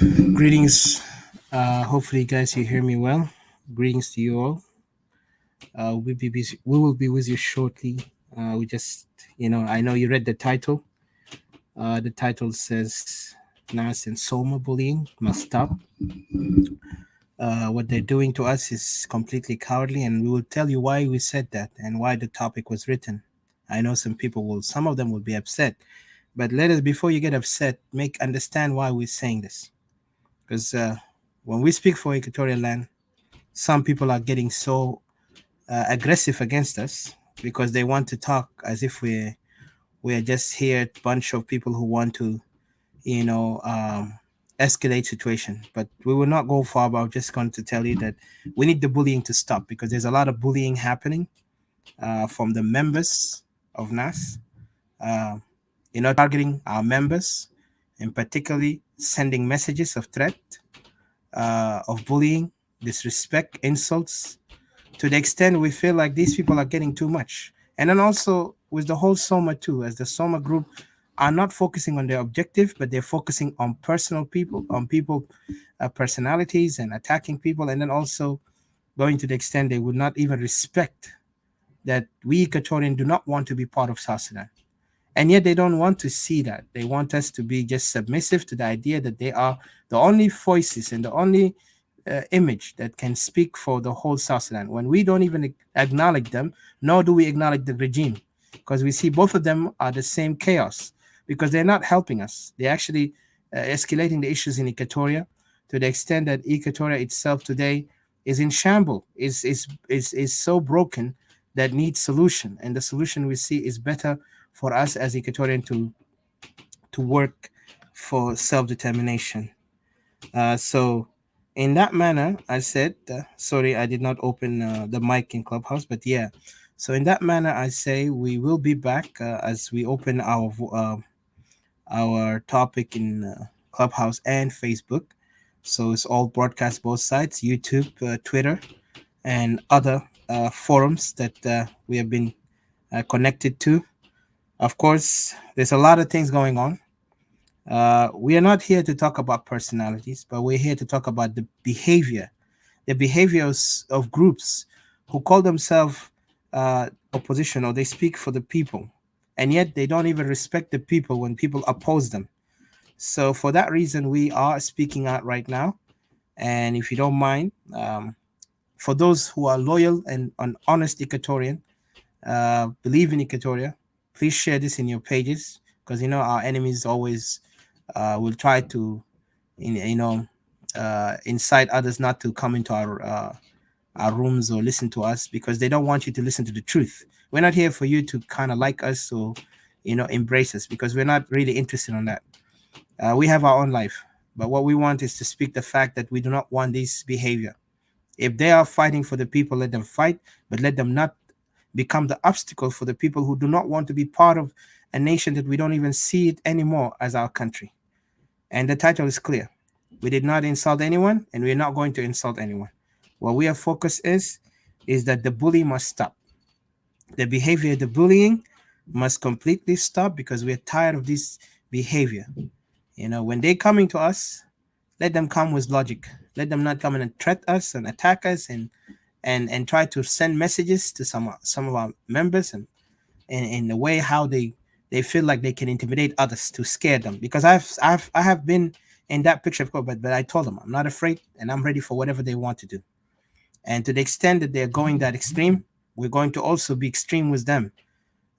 Greetings. Hopefully, guys, you hear me well. Greetings to you all. We will be with you shortly. We just, I know you read the title. The title says NAS and SOMA bullying must stop. What they're doing to us is completely cowardly, and we will tell you why we said that and why the topic was written. I know some of them will be upset, but let us, before you get upset, understand why we're saying this. Because when we speak for Equatorial land, some people are getting so aggressive against us because they want to talk as if we're just here a bunch of people who want to you know um, escalate situation. But we will not go far, but I'm just going to tell you that we need the bullying to stop because there's a lot of bullying happening from the members of NAS, uh, targeting our members, and particularly sending messages of threat, of bullying, disrespect, insults, to the extent we feel like these people are getting too much. And then also with the whole SOMA too, as the SOMA group are not focusing on their objective, but they're focusing on people, personalities, and attacking people. And then also going to the extent they would not even respect that we Equatorian do not want to be part of South Sudan. And yet they don't want to see that. They want us to be just submissive to the idea that they are the only voices and the only image that can speak for the whole South Sudan. When we don't even acknowledge them, nor do we acknowledge the regime, because we see both of them are the same chaos, because they're not helping us. They're actually escalating the issues in Equatoria to the extent that Equatoria itself today is in shambles, is so broken that needs solution. And the solution we see is better for us as Equatorian to work for self-determination. So in that manner, I said, sorry, I did not open the mic in Clubhouse, but yeah. So in that manner, I say we will be back as we open our topic in Clubhouse and Facebook. So it's all broadcast both sides, YouTube, Twitter, and other forums that we have been connected to. Of course, there's a lot of things going on. We are not here to talk about personalities, but we're here to talk about the behaviors of groups who call themselves opposition, or they speak for the people, and yet they don't even respect the people when people oppose them. So for that reason, we are speaking out right now. And if you don't mind, for those who are loyal and an honest Equatorian, believe in Equatoria, please share this in your pages, because our enemies always will try to incite others not to come into our rooms or listen to us, because they don't want you to listen to the truth. We're not here for you to kind of like us or embrace us, because we're not really interested in that. We have our own life, but what we want is to speak the fact that we do not want this behavior. If they are fighting for the people, let them fight, but let them not become the obstacle for the people who do not want to be part of a nation that we don't even see it anymore as our country. And the title is clear. We did not insult anyone, and we're not going to insult anyone. What we are focused is that the bully must stop. The behavior, the bullying must completely stop, because we're tired of this behavior. When they're coming to us, let them come with logic. Let them not come and threat us and attack us and try to send messages to some of our members, and in the way how they feel like they can intimidate others to scare them. Because I have been in that picture, of course, but I told them I'm not afraid and I'm ready for whatever they want to do. And to the extent that they're going that extreme, we're going to also be extreme with them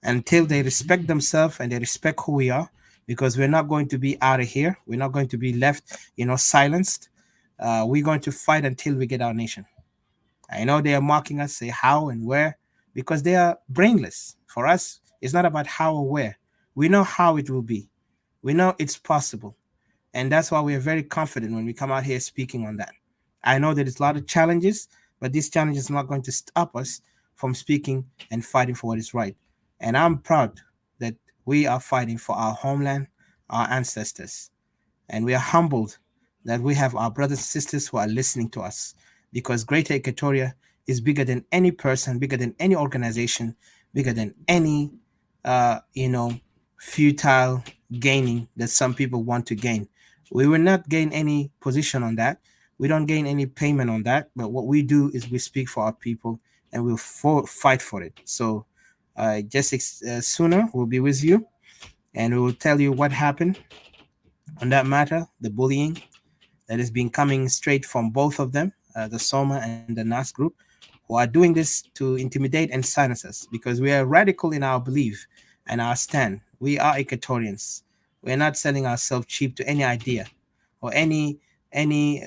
until they respect themselves and they respect who we are, because we're not going to be out of here. We're not going to be left, silenced. We're going to fight until we get our nation. I know they are mocking us, say how and where, because they are brainless. For us, it's not about how or where. We know how it will be. We know it's possible. And that's why we are very confident when we come out here speaking on that. I know that it's a lot of challenges, but these challenges are not going to stop us from speaking and fighting for what is right. And I'm proud that we are fighting for our homeland, our ancestors. And we are humbled that we have our brothers and sisters who are listening to us, because Greater Equatoria is bigger than any person, bigger than any organization, bigger than any, futile gaining that some people want to gain. We will not gain any position on that. We don't gain any payment on that. But what we do is we speak for our people and we'll fight for it. So just sooner we'll be with you and we will tell you what happened on that matter, the bullying that has been coming straight from both of them, the SOMA and the NAS group, who are doing this to intimidate and silence us because we are radical in our belief and our stand. We are Equatorians. We're not selling ourselves cheap to any idea or any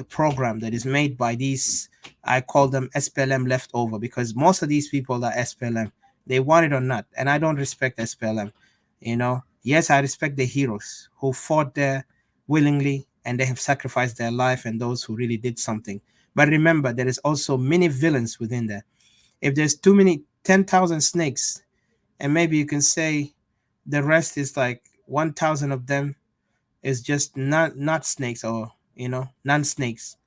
program that is made by these, I call them SPLM leftover, because most of these people are SPLM. They want it or not. And I don't respect SPLM. Yes, I respect the heroes who fought there willingly and they have sacrificed their life and those who really did something. But remember, there is also many villains within there. If there's too many 10,000 snakes, and maybe you can say the rest is like 1,000 of them is just not snakes, or non-snakes,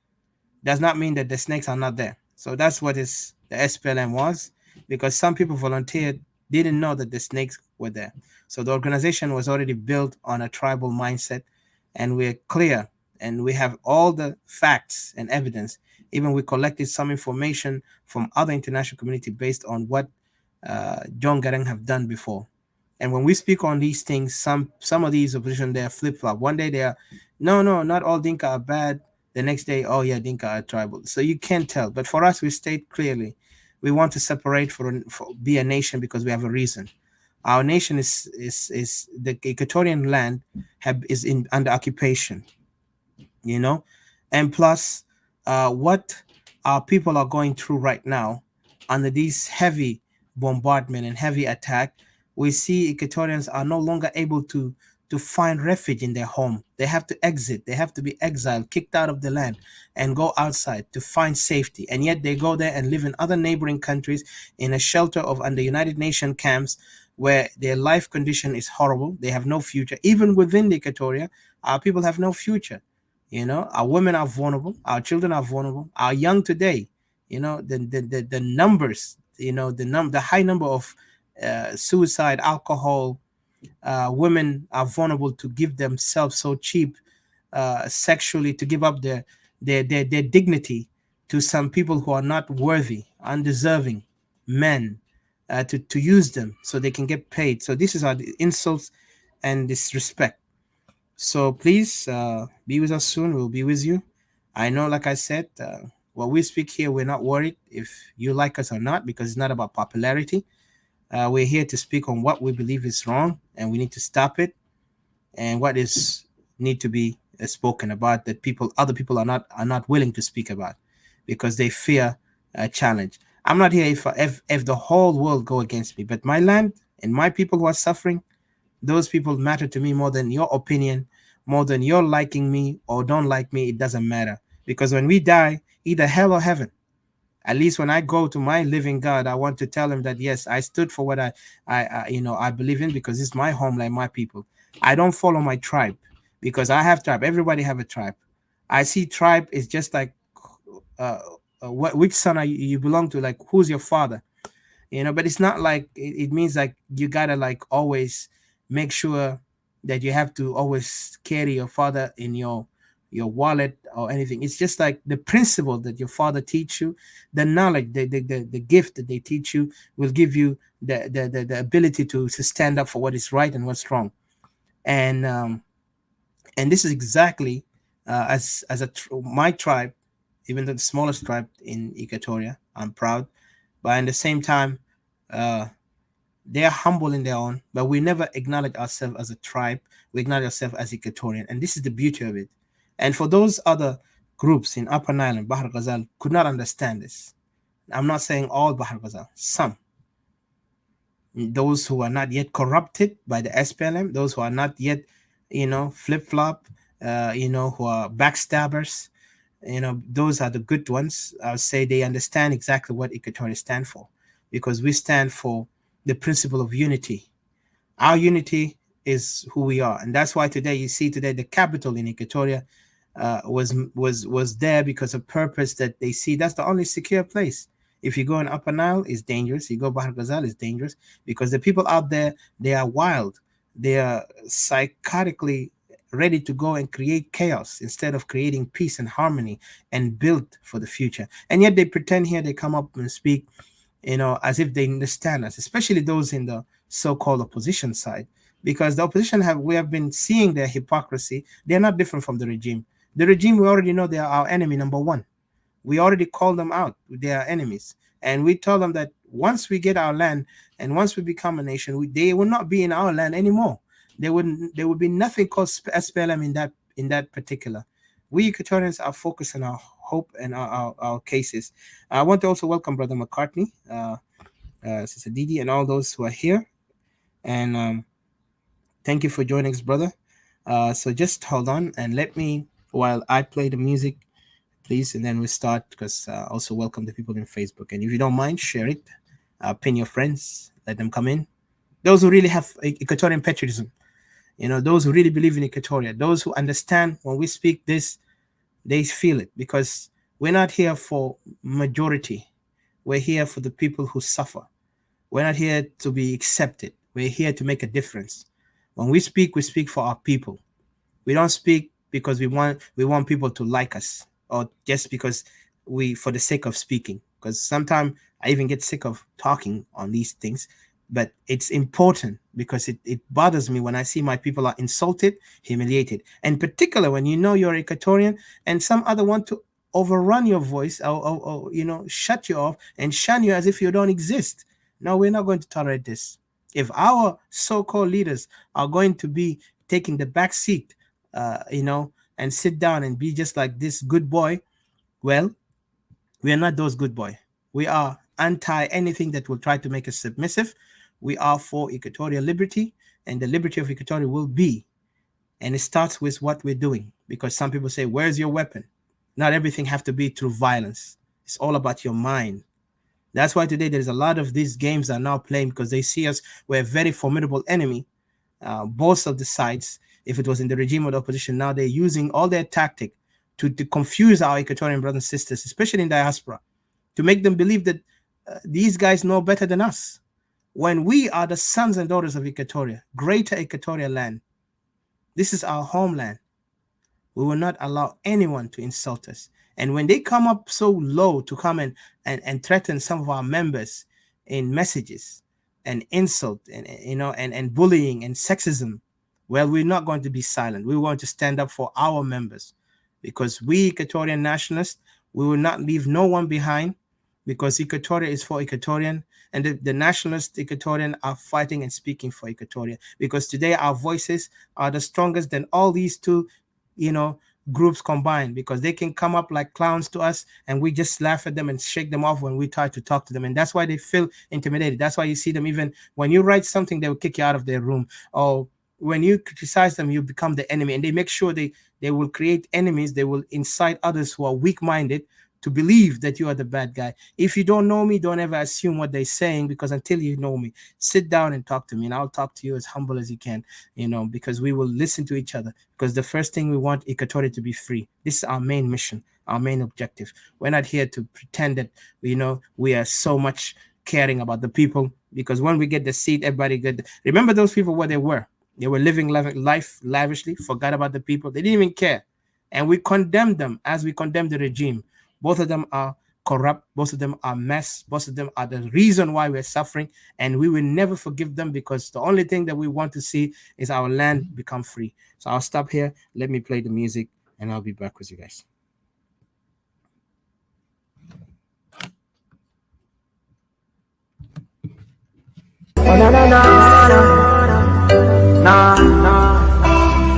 does not mean that the snakes are not there. So that's what is the SPLM was, because some people volunteered, didn't know that the snakes were there. So the organization was already built on a tribal mindset, and we're clear, and we have all the facts and evidence. Even we collected some information from other international community based on what John Garang have done before. And when we speak on these things, some of these opposition, they are flip-flop. One day they are, no, not all Dinka are bad. The next day, oh yeah, Dinka are tribal. So you can't tell. But for us, we state clearly, we want to separate for be a nation because we have a reason. Our nation is the Equatorian land is in under occupation, and plus, what our people are going through right now under these heavy bombardment and heavy attack, we see Equatorians are no longer able to find refuge in their home. They have to exit. They have to be exiled, kicked out of the land, and go outside to find safety. And yet they go there and live in other neighboring countries in a shelter of under United Nations camps where their life condition is horrible. They have no future. Even within the Equatoria, our people have no future. Our women are vulnerable. Our children are vulnerable. Our young today, the numbers, the high number of suicide, alcohol, women are vulnerable to give themselves so cheap sexually, to give up their dignity to some people who are not worthy, undeserving men, to use them so they can get paid. So this is our insults and disrespect. So please be with us soon. We'll be with you. I know, like I said, what we speak here, we're not worried if you like us or not, because it's not about popularity. We're here to speak on what we believe is wrong, and we need to stop it, and what is need to be spoken about that other people are not willing to speak about because they fear a challenge. I'm not here if the whole world go against me, but my land and my people who are suffering, those people matter to me more than your opinion, more than your liking me or don't like me. It doesn't matter, because when we die, either hell or heaven. At least when I go to my living God, I want to tell him that yes, I stood for what I believe in, because it's my homeland, my people. I don't follow my tribe because I have tribe. Everybody have a tribe. I see tribe is just like which son you belong to, like who's your father, but it's not like it means like you gotta like always make sure that you have to always carry your father in your wallet or anything. It's just like the principle that your father teach you, the knowledge, the gift that they teach you will give you the ability to stand up for what is right and what's wrong. And this is exactly as my tribe, even the smallest tribe in Equatoria, I'm proud, but at the same time, they are humble in their own, but we never acknowledge ourselves as a tribe. We acknowledge ourselves as Equatorian, and this is the beauty of it. And for those other groups in Upper Nile and Bahar Ghazal could not understand this. I'm not saying all Bahar Ghazal, some. Those who are not yet corrupted by the SPLM, those who are not yet, flip-flop, who are backstabbers, those are the good ones. I would say they understand exactly what Equatoria stand for, because we stand for the principle of unity. Our unity is who we are, and that's why today you see the capital in Equatoria was there because of purpose that they see that's the only secure place. If you go in Upper Nile, it's dangerous. You go Bahar Ghazal, it's dangerous because the people out there, they are wild. They are psychotically ready to go and create chaos instead of creating peace and harmony and build for the future. And yet they pretend here, they come up and speak, as if they understand us, especially those in the so-called opposition side, because the opposition we have been seeing their hypocrisy. They're not different from the regime. The regime, we already know they are our enemy number one. We already called them out. They are enemies. And we tell them that once we get our land and once we become a nation, they will not be in our land anymore. There would be nothing called SPLM in that particular. We Equatorians are focused on our hope and our cases. I want to also welcome Brother McCartney, Sister Didi, and all those who are here. And thank you for joining us, brother. So just hold on and let me, while I play the music, please, and then we start, because also welcome the people in Facebook. And if you don't mind, share it, pin your friends, let them come in. Those who really have Equatorian patriotism, those who really believe in Equatoria, those who understand when we speak this, they feel it, because we're not here for majority. We're here for the people who suffer. We're not here to be accepted. We're here to make a difference. When we speak for our people. We don't speak because we want people to like us, or just because for the sake of speaking. Because sometimes I even get sick of talking on these things. But it's important because it bothers me when I see my people are insulted, humiliated. And particularly when you're Equatorian and some other want to overrun your voice or shut you off and shun you as if you don't exist. No, we're not going to tolerate this. If our so-called leaders are going to be taking the back seat, and sit down and be just like this good boy, well, we are not those good boys. We are anti anything that will try to make us submissive. We are for Equatorial liberty, and the liberty of Equatoria will be. And it starts with what we're doing, because some people say, where's your weapon? Not everything have to be through violence. It's all about your mind. That's why today there's a lot of these games are now playing, because they see us, we're a very formidable enemy, both of the sides. If it was in the regime or the opposition, now they're using all their tactic to confuse our Equatorian brothers and sisters, especially in diaspora, to make them believe that these guys know better than us. When we are the sons and daughters of Equatoria, greater Equatoria land, this is our homeland. We will not allow anyone to insult us. And when they come up so low to come and threaten some of our members in messages and insult and bullying and sexism, well, we're not going to be silent. We want to stand up for our members, because we Equatorian Nationalists, we will not leave no one behind, because Equatoria is for Equatorian, and the nationalist Equatorian are fighting and speaking for Equatoria, because today our voices are the strongest than all these two, groups combined, because they can come up like clowns to us and we just laugh at them and shake them off when we try to talk to them. And that's why they feel intimidated. That's why you see them, even when you write something, they will kick you out of their room, or when you criticize them, you become the enemy. And they make sure they will create enemies. They will incite others who are weak-minded to believe that you are the bad guy. If you don't know me, don't ever assume what they're saying, because until you know me, sit down and talk to me, and I'll talk to you as humble as you can, because we will listen to each other, because the first thing we want Equatoria to be free. This is our main mission, our main objective. We're not here to pretend that, we are so much caring about the people, because when we get the seat, everybody good. Remember those people where they were. They were living life lavishly, forgot about the people. They didn't even care. And we condemn them as we condemn the regime. Both of them are corrupt. Both of them are mess. Both of them are the reason why we're suffering. And we will never forgive them, because the only thing that we want to see is our land become free. So I'll stop here. Let me play the music, and I'll be back with you guys. Oh, na na na na na.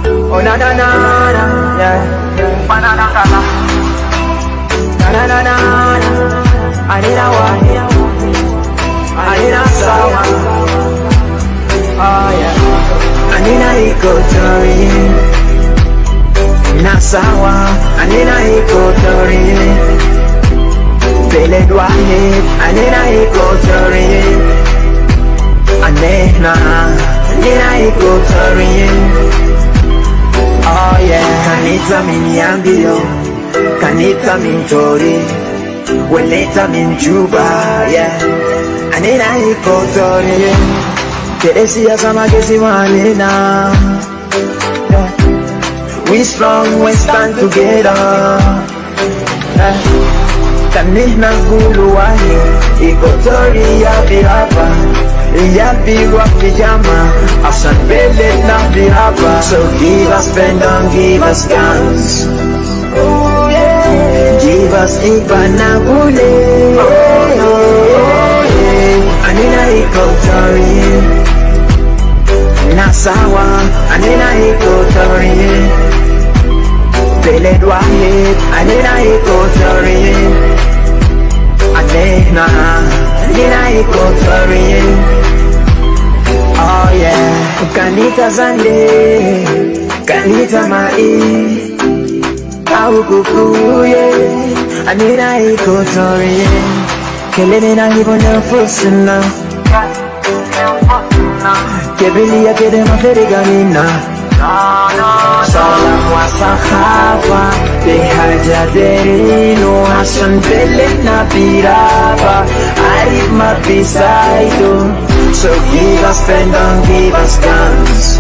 Oh, na na na na, yeah. Banana kala. Na na na na, I need a one, I need a sour. Oh yeah, I need a Equatorian. Nasawa, I need a Equatorian. Bele Dwahid, I need a Equatorian. Anena, I need a Equatorian. Oh yeah, Kanita Minyambio. Kanita Mintori, Weleta Minchuba, yeah. Anina Equatorian, Keresia Samagesi Malina, We strong, we stand together. Tarnish na gulu wahi, Equatoria biraba. Yapi rock pijama, asan bellet na biraba. So give us pen and give us guns. Give us Ipanagule. Anina Equatorian Nasawa, Anina Equatorian Beled Wahid, Anina Equatorian Anina Equatorian. Oh yeah, Kanita Zande, Kanita Mai Aukukuye, Anina Equatorian. Kelele na hivyo nafusina Kebilia kede maferiganina Salam wa sahaba Behaja derino Hasan bele na biraba Arif mabisaido. So give us pen and give us guns.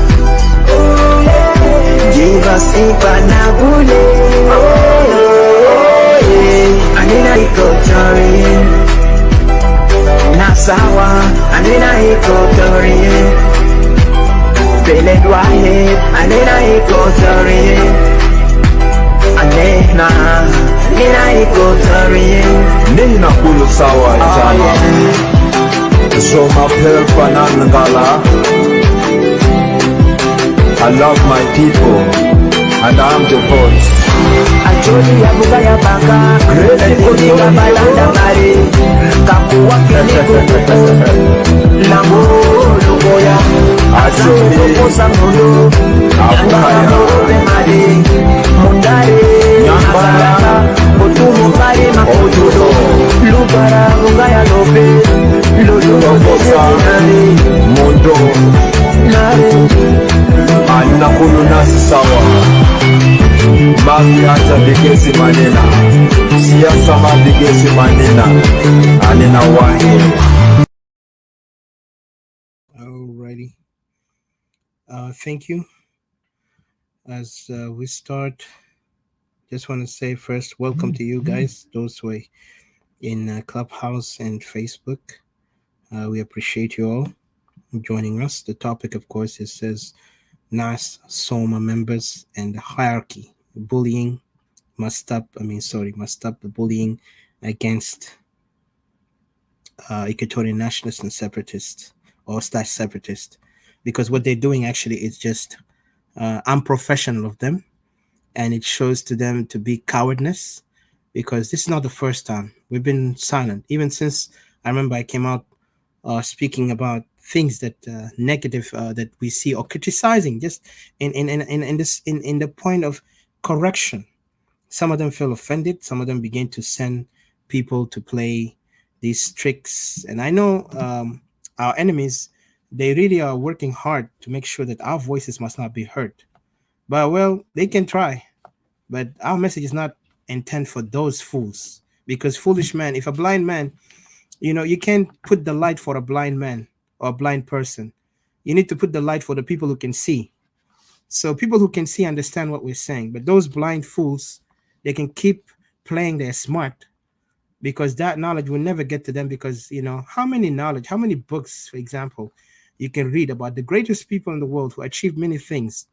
Give us Ipanagule. Anina Equatorian Nasawa, Anina Equatorian Beled Wahid, Anina Equatorian Anina Equatorian Nina kulu sawa jama SSOMA pelpa nangala. I love my people and I'm the voice. Ajoli ya buga ya baka Kuninga balanda mari Kapuwa kini kukuku Lambo lugoya Ajoli kukusa mulu Nyangara morobe mari Mundare Nyambara Kutumu mari makujudo Lugara buga ya lobe Lulu Kukusa Mondo Nare Anina kulu nasi sawa Mami hata bigesi manena. Siasa mabigesi manena. Anina wahi. Alrighty. Thank you. As we start, just want to say first, welcome to you guys, those who are in Clubhouse and Facebook. We appreciate you all joining us. The topic, of course, it says NAS, SOMA members and the hierarchy. Bullying must stop. Must stop the bullying against Equatorian Nationalists and Separatists or /Separatists, because what they're doing actually is just unprofessional of them, and it shows to them to be cowardness, because this is not the first time. We've been silent even since I remember I came out speaking about things that negative that we see, or criticizing just in the point of correction. Some of them feel offended. Some of them begin to send people to play these tricks. And I know our enemies, they really are working hard to make sure that our voices must not be heard. But well, they can try. But our message is not intent for those fools. Because foolish man, if a blind man, you can't put the light for a blind man or a blind person. You need to put the light for the people who can see. So people who can see understand what we're saying. But those blind fools, they can keep playing their smart, because that knowledge will never get to them. Because how many books, for example, you can read about the greatest people in the world who achieved many things,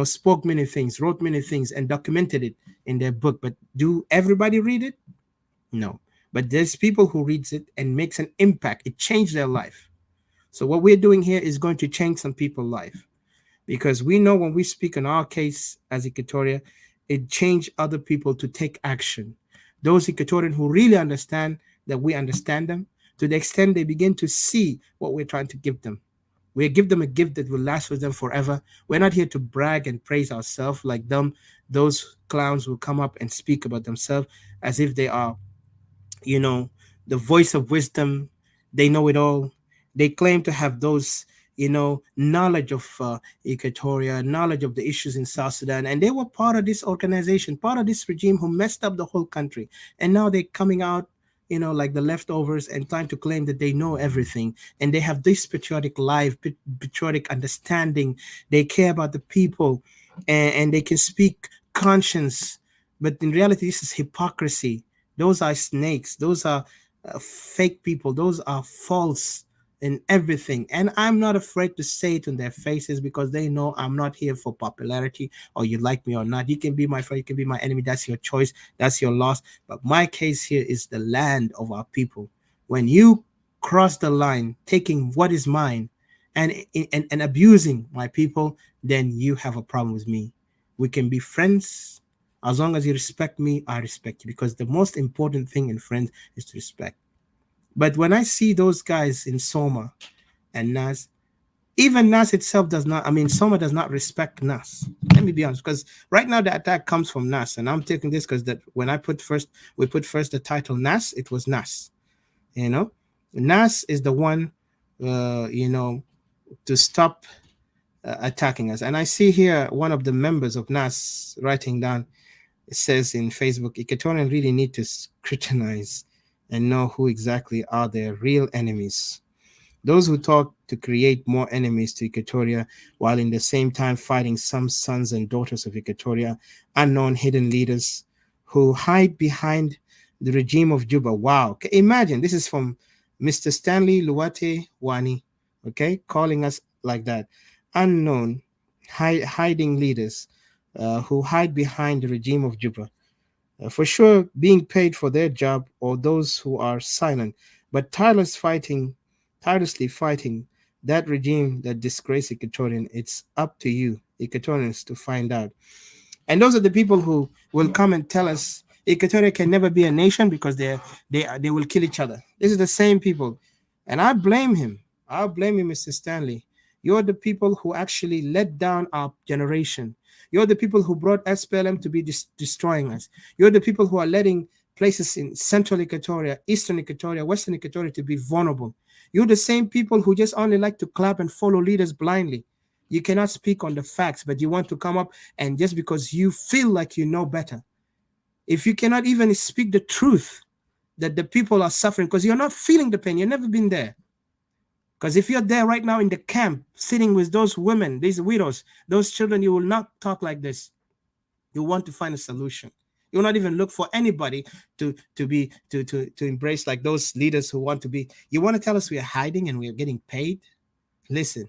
spoke many things, wrote many things, and documented it in their book. But do everybody read it? No. But there's people who reads it and makes an impact. It changed their life. So what we're doing here is going to change some people's life, because we know when we speak in our case as Equatoria, it changed other people to take action. Those Equatorians who really understand that we understand them, to the extent they begin to see what we're trying to give them. We give them a gift that will last with them forever. We're not here to brag and praise ourselves like them. Those clowns will come up and speak about themselves as if they are, the voice of wisdom. They know it all. They claim to have those, knowledge of Equatoria, knowledge of the issues in South Sudan. And they were part of this organization, part of this regime who messed up the whole country. And now they're coming out, like the leftovers, and trying to claim that they know everything. And they have this patriotic life, patriotic understanding. They care about the people. and they can speak conscience, but in reality this is hypocrisy. Those are snakes, those are fake people, those are false in everything. And I'm not afraid to say it in their faces, because they know I'm not here for popularity or you like me or not. You can be my friend, you can be my enemy, that's your choice, that's your loss. But my case here is the land of our people. When you cross the line taking what is mine and abusing my people, then you have a problem with me. We can be friends as long as you respect me. I respect you, because the most important thing in friends is to respect. But when I see those guys in Soma and NAS, even NAS itself does not, I mean, Soma does not respect NAS. Let me be honest, because right now the attack comes from NAS, and I'm taking this because that when we put first the title NAS, it was NAS. You know, NAS is the one, to stop attacking us. And I see here one of the members of NAS writing down, it says in Facebook, Equatorians really need to scrutinize and know who exactly are their real enemies. Those who talk to create more enemies to Equatoria, while in the same time fighting some sons and daughters of Equatoria, unknown hidden leaders who hide behind the regime of Juba. Wow. Okay, imagine, this is from Mr. Stanley Luwate Wani, okay, calling us like that. Unknown hiding leaders who hide behind the regime of Juba. For sure, being paid for their job, or those who are silent, but tirelessly fighting that regime that disgrace Equatorian. It's up to you, Equatorians, to find out. And those are the people who will come and tell us Equatoria can never be a nation because they will kill each other. This is the same people, and I blame him. I'll blame you, Mr. Stanley. You're the people who actually let down our generation. You're the people who brought SPLM to be destroying us. You're the people who are letting places in central Equatoria, eastern Equatoria, western Equatoria to be vulnerable. You're the same people who just only like to clap and follow leaders blindly. You cannot speak on the facts, but you want to come up and just because you feel like you know better. If you cannot even speak the truth that the people are suffering, because you're not feeling the pain, you've never been there. Because if you're there right now in the camp, sitting with those women, these widows, those children, you will not talk like this. You want to find a solution. You will not even look for anybody to embrace like those leaders who want to be. You want to tell us we are hiding and we are getting paid? Listen,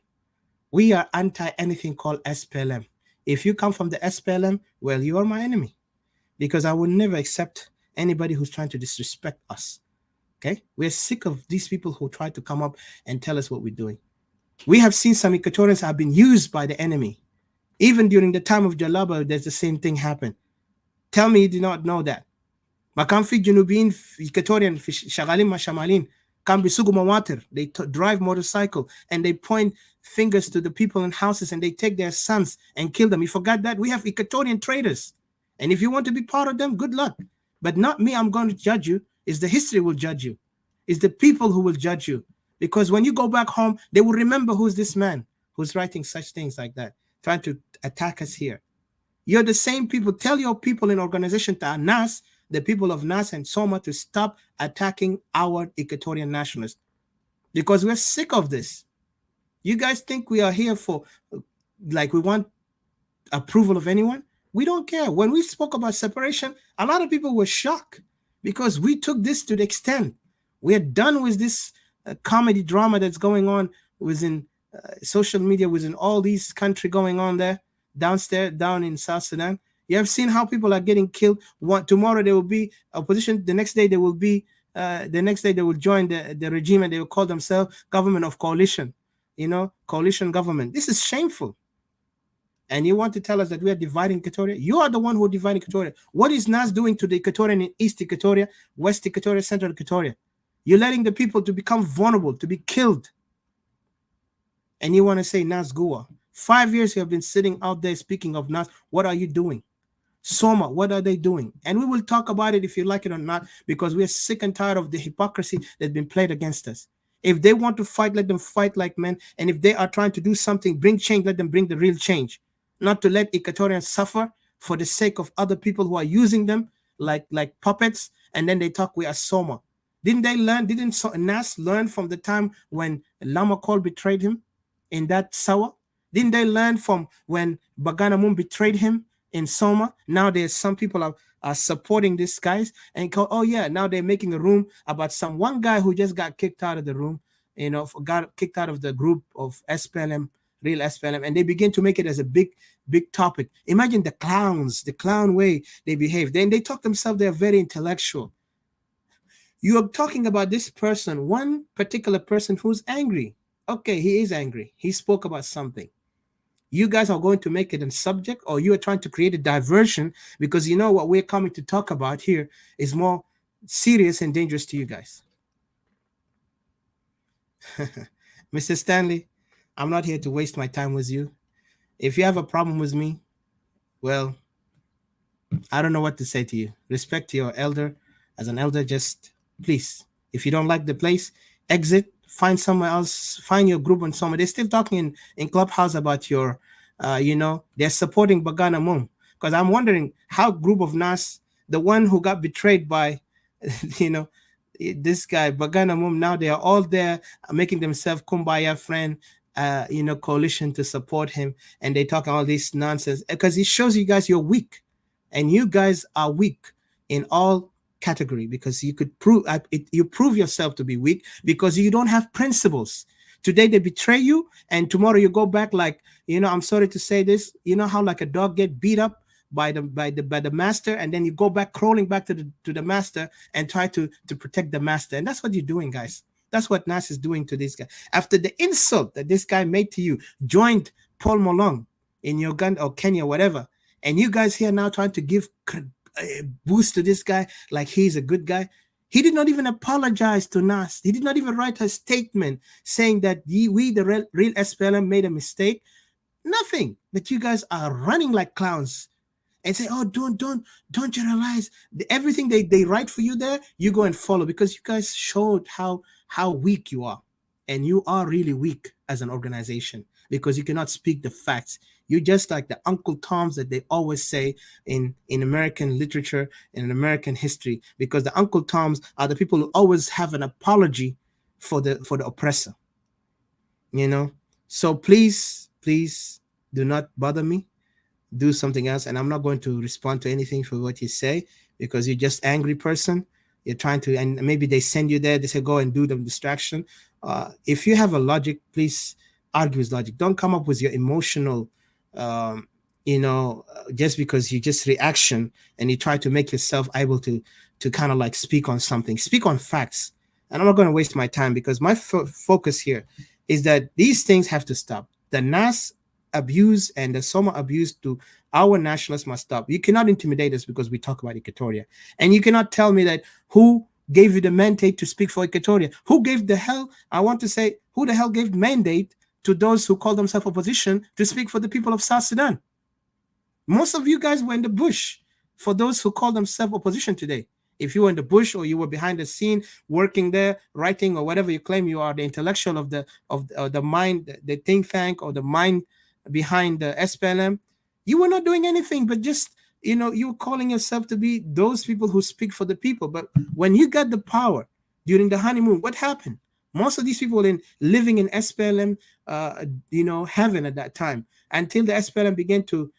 we are anti anything called SPLM. If you come from the SPLM, well, you are my enemy, because I will never accept anybody who's trying to disrespect us. Okay, we're sick of these people who try to come up and tell us what we're doing. We have seen some Equatorians have been used by the enemy. Even during the time of Jalaba, there's the same thing happen. Tell me you do not know that. Makam fi Junubin Equatorian Shagalim Mashamalin can be Sugumawater. They drive motorcycle and they point fingers to the people in houses and they take their sons and kill them. You forgot that? We have Equatorian traitors. And if you want to be part of them, good luck. But not me, I'm going to judge you. It's the history will judge you. It's the people who will judge you. Because when you go back home, they will remember who's this man who's writing such things like that, trying to attack us here. You're the same people. Tell your people in organization to NAS, the people of NAS and SOMA, to stop attacking our Equatorian nationalists. Because we're sick of this. You guys think we are here for, like, we want approval of anyone? We don't care. When we spoke about separation, a lot of people were shocked because we took this to the extent. We're done with this comedy drama that's going on within social media, within all these country going on there, downstairs, down in South Sudan. You have seen how people are getting killed. Tomorrow there will be opposition. The next day they will be. The next day they will join the regime and they will call themselves government of coalition. Coalition government. This is shameful. And you want to tell us that we are dividing Equatoria? You are the one who divided Equatoria. What is NAS doing to the Equatorian in East Equatoria, West Equatoria, Central Equatoria? You're letting the people to become vulnerable, to be killed. And you want to say NAS Gua. 5 years you have been sitting out there speaking of NAS. What are you doing? SOMA, what are they doing? And we will talk about it if you like it or not, because we are sick and tired of the hypocrisy that's been played against us. If they want to fight, let them fight like men. And if they are trying to do something, bring change, let them bring the real change. Not to let Equatorians suffer for the sake of other people who are using them like puppets, and then they talk we are SOMA. Didn't NAS learn from the time when Lama Cole betrayed him in that Sawa? Didn't they learn from when Bagana Moon betrayed him in Soma? Now there's some people are supporting these guys and go, oh yeah, now they're making a room about some one guy who just got kicked out of the room, got kicked out of the group of SPLM, real SPLM, and they begin to make it as a big topic. Imagine the clowns, the clown way they behave. Then they talk themselves, they're very intellectual. You are talking about this person, one particular person who's angry. Okay, he is angry. He spoke about something. You guys are going to make it a subject, or you are trying to create a diversion because you know what we're coming to talk about here is more serious and dangerous to you guys. Mr. Stanley, I'm not here to waste my time with you. If you have a problem with me, well, I don't know what to say to you. Respect to your elder. As an elder, just please, if you don't like the place, exit, find somewhere else, find your group on somewhere. They're still talking in Clubhouse about your, they're supporting Bagana Mum. Because I'm wondering how group of NAS, the one who got betrayed by, this guy, Bagana Mum, now they are all there making themselves kumbaya friend, coalition to support him. And they talk all this nonsense because it shows you guys you're weak. And you guys are weak in all category because you could prove you prove yourself to be weak because you don't have principles. Today they betray you, and tomorrow you go back like, I'm sorry to say this, you know how like a dog get beat up by the master, and then you go back crawling back to the master and try to protect the master. And that's what you're doing, guys. That's what NAS is doing to this guy. After the insult that this guy made to you, joined Paul Malong in Uganda or Kenya, whatever. And you guys here now trying to give a boost to this guy like he's a good guy. He did not even apologize to NAS. He did not even write a statement saying that we, the real SPLM, made a mistake. Nothing. But you guys are running like clowns and say, oh, don't generalize. Everything they write for you there, you go and follow because you guys showed how weak you are. And you are really weak as an organization because you cannot speak the facts. You're just like the Uncle Toms that they always say in American literature and in American history, because the Uncle Toms are the people who always have an apology for the oppressor. So please do not bother me. Do something else, and I'm not going to respond to anything for what you say because you're just angry person. You're trying to, and maybe they send you there. They say go and do the distraction. If you have a logic, please argue with logic. Don't come up with your emotional. Just because you just reaction and you try to make yourself able to kind of like speak on something, speak on facts. And I'm not going to waste my time because my focus here is that these things have to stop. The NAS abuse and the SOMA abuse to our nationalists must stop. You cannot intimidate us because we talk about Equatoria. And you cannot tell me that who gave you the mandate to speak for Equatoria? Who gave the hell, I want to say, who the hell gave mandate to those who call themselves opposition to speak for the people of South Sudan? Most of you guys were in the bush for those who call themselves opposition today. If you were in the bush or you were behind the scene working there, writing or whatever you claim you are, the intellectual of the mind, the think tank or the mind behind the SPLM, you were not doing anything but just, you were calling yourself to be those people who speak for the people. But when you got the power during the honeymoon, what happened? Most of these people living in SPLM, heaven at that time, until the SPLM began to,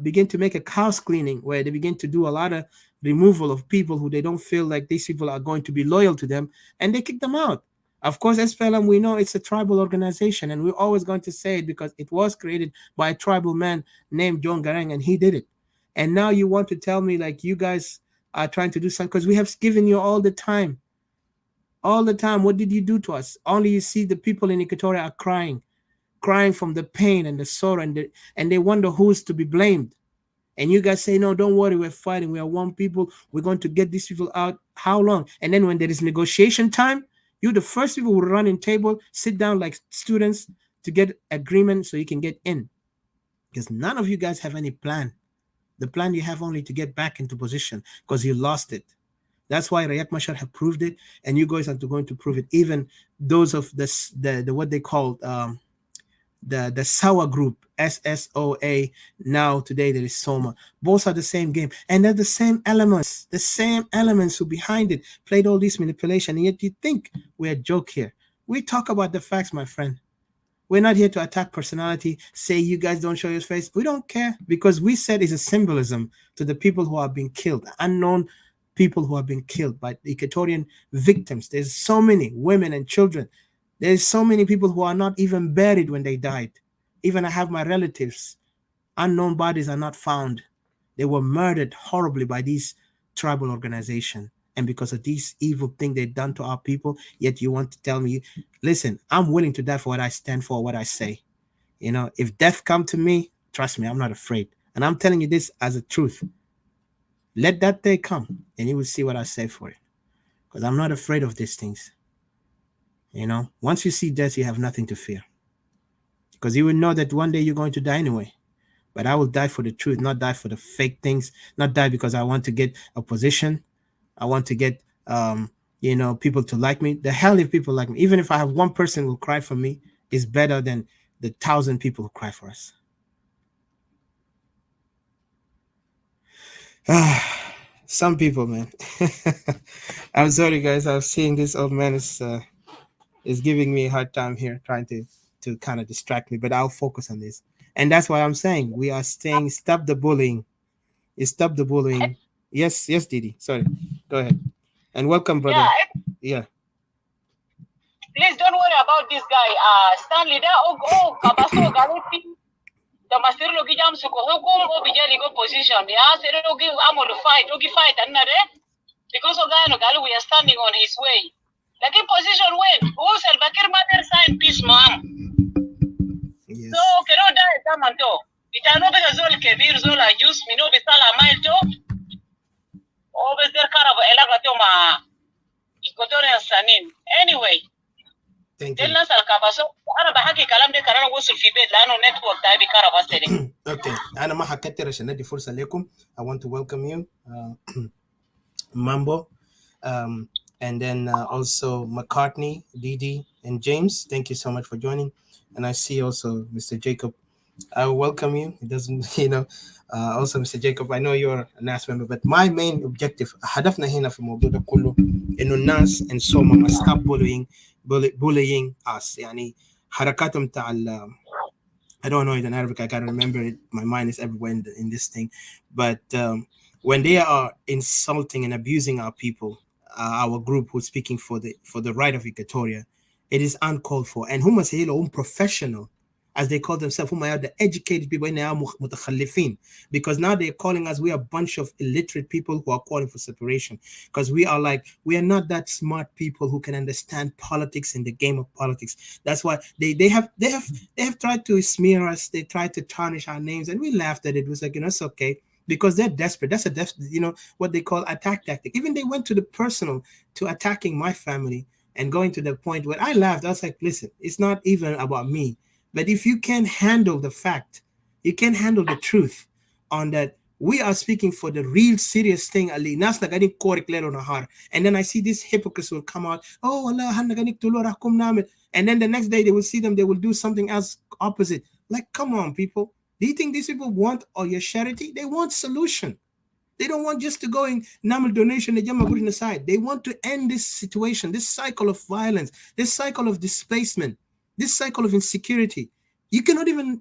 begin to make a house cleaning where they begin to do a lot of removal of people who they don't feel like these people are going to be loyal to them, and they kick them out. Of course, SPLM, we know it's a tribal organization, and we're always going to say it because it was created by a tribal man named John Garang, and he did it. And now you want to tell me like you guys are trying to do something because we have given you all the time. All the time, what did you do to us? Only you see the people in Equatoria are crying from the pain and the sorrow, and they wonder who's to be blamed. And you guys say, no, don't worry, we're fighting. We are one people. We're going to get these people out. How long? And then when there is negotiation time, you're the first people who run in table, sit down like students to get agreement so you can get in. Because none of you guys have any plan. The plan you have only to get back into position because you lost it. That's why Riek Machar have proved it, and you guys are going to prove it. Even those of the what they call the SAWA group, SSOA, now today there is SOMA. Both are the same game, and they're the same elements who behind it played all this manipulation. And yet you think we're a joke here. We talk about the facts, my friend. We're not here to attack personality, say you guys don't show your face. We don't care, because we said it's a symbolism to the people who are being killed, unknown people who have been killed by the Equatorian victims. There's so many women and children. There's so many people who are not even buried when they died. Even I have my relatives. Unknown bodies are not found. They were murdered horribly by these tribal organizations. And because of these evil thing they've done to our people, yet you want to tell me, listen, I'm willing to die for what I stand for, what I say. You know, if death come to me, trust me, I'm not afraid. And I'm telling you this as a truth. Let that day come, and you will see what I say for it. Because I'm not afraid of these things. You know, once you see death, you have nothing to fear. Because you will know that one day you're going to die anyway. But I will die for the truth, not die for the fake things, not die because I want to get a position. I want to get, people to like me. The hell if people like me. Even if I have one person who will cry for me, is better than the 1,000 people who cry for us. Some people, man. I'm sorry, guys. I'm seeing this old man is giving me a hard time here, trying to kind of distract me. But I'll focus on this, and that's why I'm saying we are staying. Stop the bullying. Stop the bullying. Yes, Didi. Sorry. Go ahead. And welcome, brother. Yeah. Please don't worry about this guy. Stanley, Kabaso Galipi, the Master Logi Jam Suko, Bijali go position. Yeah, say, I'm on the fight, fight, another. Because Ogano Galu, we are standing on his way. Like in position when? Who's El Bakir Mother sign peace, mom? Yes. So, Kero die, Tamanto. It are no better Zol Kebir Zola, use me no Bisala Mile. Always there, Carabo, Elagatoma, Equatorian Sanin. Anyway. Thank you. Okay. I want to welcome you, Mambo, and then also McCartney, Didi, and James. Thank you so much for joining. And I see also Mr. Jacob. I welcome you. It doesn't, also Mr. Jacob, I know you're a NAS member, but my main objective, هدفنا هنا في الموضوع ده كله إنه الناس and SOMA must stop bullying us. يعني حركاتهم بتاع I don't know it in Arabic. I can't remember it. My mind is everywhere in this thing. But when they are insulting and abusing our people, our group who's speaking for the right of Equatoria, it is uncalled for. And who must say unprofessional, as they call themselves, whom are the educated people, because now they're calling us, we are a bunch of illiterate people who are calling for separation, because we are not that smart people who can understand politics and the game of politics. That's why they have tried to smear us. They tried to tarnish our names, and we laughed at it. It was like, it's okay, because they're desperate. That's what they call attack tactic. Even they went to the personal to attacking my family and going to the point where I laughed. I was like, listen, it's not even about me. But if you can't handle the fact, you can't handle the truth on that, we are speaking for the real serious thing, Ali. And then I see these hypocrites will come out, and then the next day they will see them, they will do something else opposite. Like, come on, people. Do you think these people want all your charity? They want solution. They don't want just to go in normal donation, aside. They want to end this situation, this cycle of violence, this cycle of displacement, this cycle of insecurity. You cannot even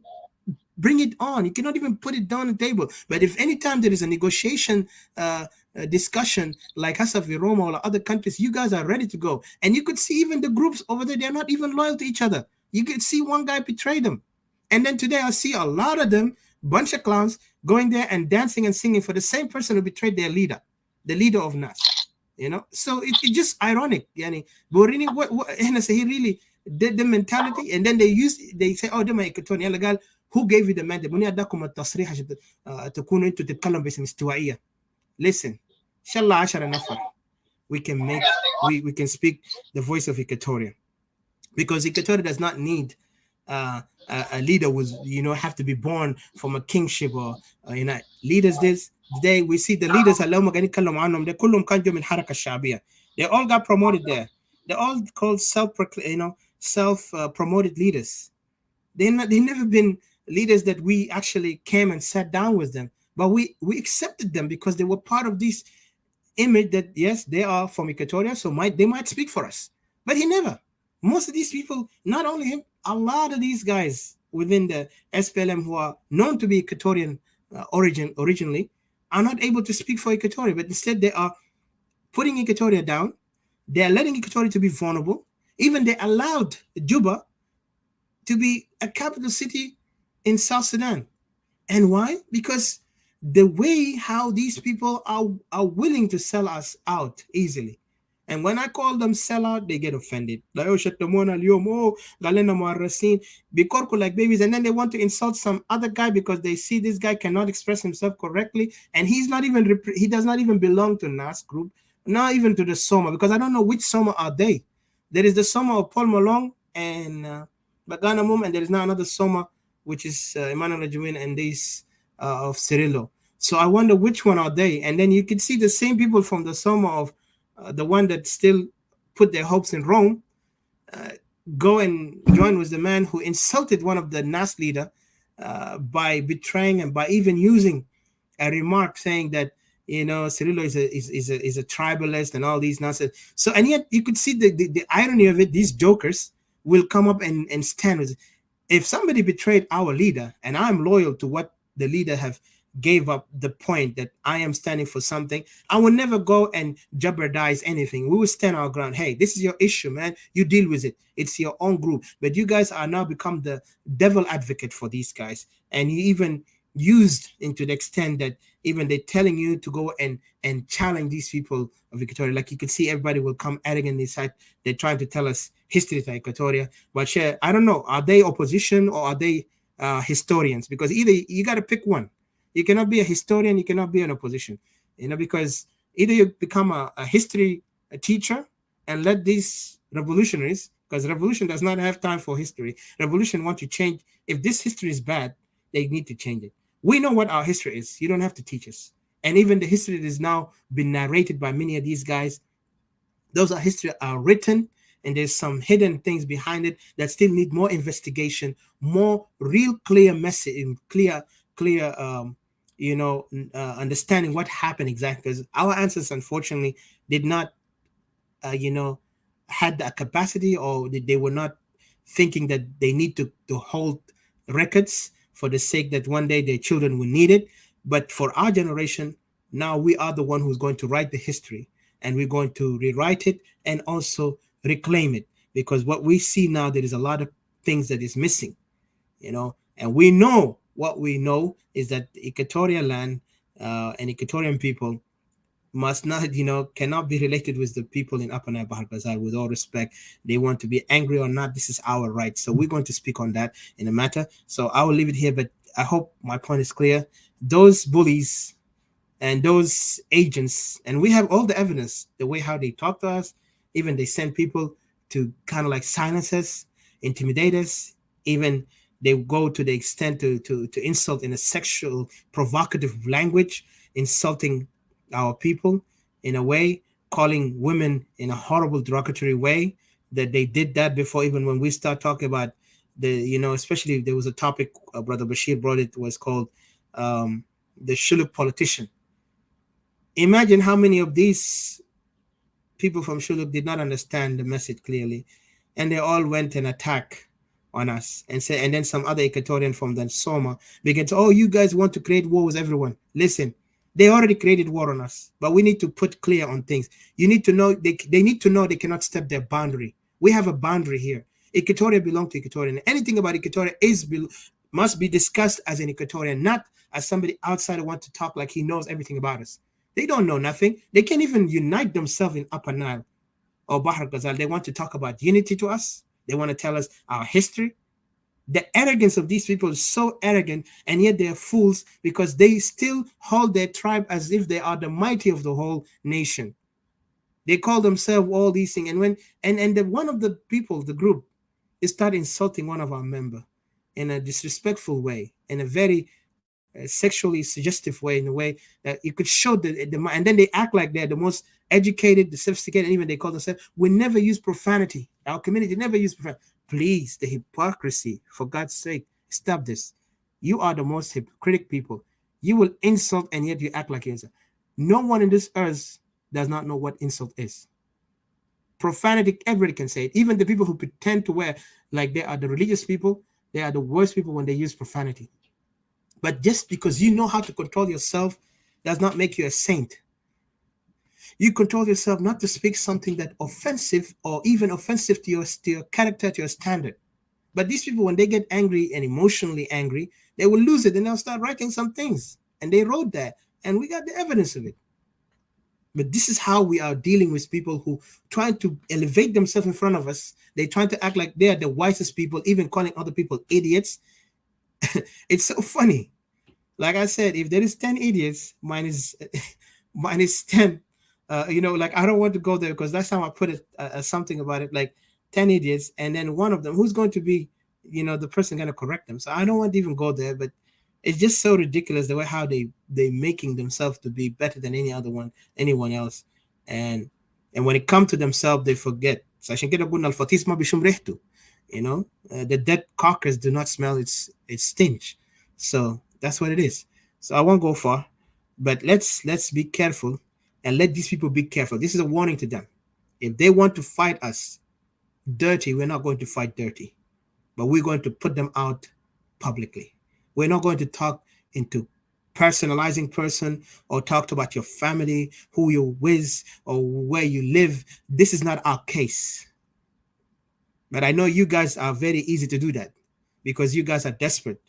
bring it on. You cannot even put it down on the table. But if any time there is a negotiation discussion like Hasafi, Roma, or other countries, you guys are ready to go. And you could see even the groups over there, they're not even loyal to each other. You could see one guy betray them. And then today I see a lot of them, bunch of clowns, going there and dancing and singing for the same person who betrayed their leader, the leader of NAS. So it's just ironic. Yani, Borini, he really did the mentality, and then they say, oh, they my Equatorian. Who gave you the mandate? Listen, inshallah 10 نفر, we can speak the voice of Equatoria, because Equatoria does not need a leader who's have to be born from a kingship or leaders. Today we see the leaders they all got promoted there. They're all called self-promoted leaders. They never been leaders that we actually came and sat down with them, but we accepted them because they were part of this image that, yes, they are from Equatoria, so they might speak for us. But he never. Most of these people, not only him, a lot of these guys within the SPLM who are known to be Equatorian originally are not able to speak for Equatoria, but instead they are putting Equatoria down. They are letting Equatoria to be vulnerable. Even they allowed Juba to be a capital city in South Sudan. And why? Because the way how these people are willing to sell us out easily. And when I call them sellout, they get offended. Like, oh, galena muarrasin, bikorko like babies. And then they want to insult some other guy because they see this guy cannot express himself correctly. And he does not even belong to NAS group, not even to the SOMA, because I don't know which SOMA are they. There is the SOMA of Paul Malong and Bagana Mum, and there is now another SOMA, which is Emmanuel Rajuin and this of Cirillo. So I wonder which one are they? And then you can see the same people from the SOMA of the one that still put their hopes in Rome, go and join with the man who insulted one of the NAS leader by betraying and by even using a remark saying that, you know, Cirillo is a tribalist and all these nonsense. So, and yet you could see the irony of it. These jokers will come up and stand with it. If somebody betrayed our leader and I'm loyal to what the leader have gave up the point that I am standing for something, I will never go and jeopardize anything. We will stand our ground. Hey, this is your issue, man. You deal with it. It's your own group. But you guys are now become the devil advocate for these guys. And you even used into the extent that even they're telling you to go and challenge these people of Equatoria. Like you can see everybody will come arrogantly side. They're trying to tell us history to Equatoria. But I don't know, are they opposition or are they historians? Because either you got to pick one. You cannot be a historian, you cannot be an opposition, you know, because either you become a history teacher and let these revolutionaries, because revolution does not have time for history. Revolution want to change. If this history is bad, they need to change it. We know what our history is. You don't have to teach us. And even the history that is now been narrated by many of these guys, those are history are written, and there's some hidden things behind it that still need more investigation, more real clear message, clear understanding what happened exactly. Because our ancestors, unfortunately, did not, had the capacity, or they were not thinking that they need to hold records for the sake that one day their children will need it. But for our generation, now we are the one who's going to write the history, and we're going to rewrite it and also reclaim it. Because what we see now, there is a lot of things that is missing, and we know what we know is that Equatorial land and Equatorian people must not, cannot be related with the people in Upper Nile Bahar Ghazal. With all respect, they want to be angry or not, this is our right. So we're going to speak on that in a matter. So I will leave it here, but I hope my point is clear. Those bullies and those agents, and we have all the evidence, the way how they talk to us, even they send people to kind of like silence us, intimidate us, even they go to the extent to insult in a sexual, provocative language, insulting our people in a way, calling women in a horrible, derogatory way. That they did that before, even when we start talking about especially there was a topic, Brother Bashir brought it, was called the Shuluk politician. Imagine how many of these people from Shuluk did not understand the message clearly, and they all went and attacked on us and then some other Equatorian from the SOMA began to, oh, you guys want to create war with everyone. Listen, they already created war on us, but we need to put clear on things. You need to know, they need to know they cannot step their boundary. We have a boundary here. Equatoria belongs to Equatorian. Anything about Equatoria must be discussed as an Equatorian, not as somebody outside who wants to talk like he knows everything about us. They don't know nothing. They can't even unite themselves in Upper Nile or Bahar Ghazal. They want to talk about unity to us. They want to tell us our history. The arrogance of these people is so arrogant, and yet they're fools because they still hold their tribe as if they are the mighty of the whole nation. They call themselves all these things. And one of the people, the group, is start insulting one of our members in a disrespectful way, in a very sexually suggestive way, in a way that you could show and then they act like they're the most educated, the sophisticated, and even they call themselves. We never use profanity. Our community never use profanity. Please, the hypocrisy, for God's sake, stop this. You are the most hypocritical people. You will insult and yet you act like insult. No one in this earth does not know what insult is. Profanity, everybody can say it. Even the people who pretend to wear like they are the religious people, they are the worst people when they use profanity. But just because you know how to control yourself does not make you a saint. You control yourself not to speak something that offensive or even offensive to your character, to your standard. But these people, when they get angry and emotionally angry, they will lose it and they'll start writing some things. And they wrote that, and we got the evidence of it. But this is how we are dealing with people who trying to elevate themselves in front of us. They trying to act like they are the wisest people, even calling other people idiots. It's so funny. Like I said, if there is 10 idiots, mine is mine is 10. Like I don't want to go there because last time I put it something about it, like 10 idiots, and then one of them who's going to be, the person going to correct them. So I don't want to even go there, but it's just so ridiculous the way how they making themselves to be better than anyone else, and when it comes to themselves, they forget. So عشان كده قلنا الفطيس ما بيشم ريحته. The dead carcass do not smell its stench. So that's what it is. So I won't go far, but let's be careful and let these people be careful. This is a warning to them. If they want to fight us dirty, we're not going to fight dirty, but we're going to put them out publicly. We're not going to talk into personalizing person or talk about your family, who you're with, or where you live. This is not our case. But I know you guys are very easy to do that because you guys are desperate.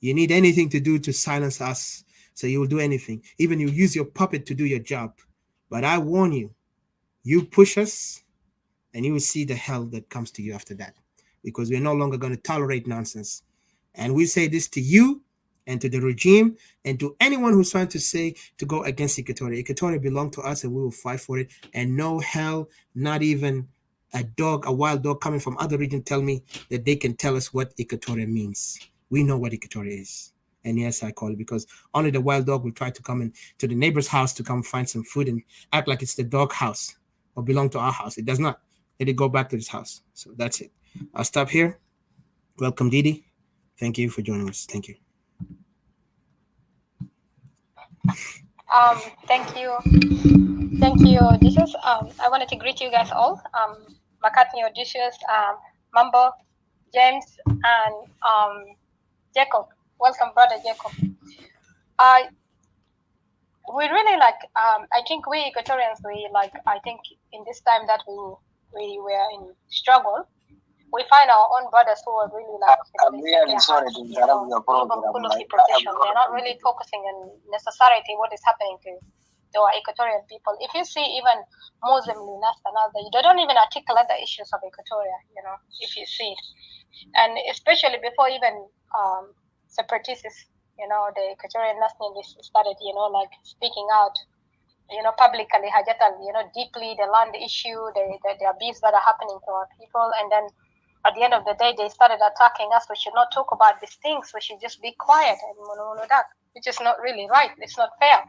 You need anything to do to silence us, so you will do anything. Even you use your puppet to do your job. But I warn you, you push us, and you will see the hell that comes to you after that, because we're no longer going to tolerate nonsense. And we say this to you and to the regime and to anyone who's trying to say to go against Equatoria. Equatoria belongs to us, and we will fight for it. And no hell, not even a wild dog coming from other region tell me that they can tell us what Equatoria means. We know what Equatoria is. And yes, I call it because only the wild dog will try to come in to the neighbor's house to come find some food and act like it's the dog house or belong to our house. It does not. Let it go back to his house. So that's it. I'll stop here. Welcome, Didi. Thank you for joining us. Thank you. Thank you. Thank you, Odysseus. I wanted to greet you guys all. McCartney, Odysseus, Mambo, James, and Jacob. Welcome, brother Jacob. We really I think we Equatorians, I think in this time that we were in struggle, we find our own brothers who are really I'm really sorry to interrupt your program. They're not really focusing on necessarily what is happening to our Equatorian people. If you see even Muslim Linas and other, they don't even articulate the issues of Equatoria, if you see it. And especially before even Separatists, the Equatorian Nationalists started, speaking out, publicly, deeply the land issue, the abuse that are happening to our people. And then at the end of the day, they started attacking us. We should not talk about these things. We should just be quiet and that, which is not really right. It's not fair.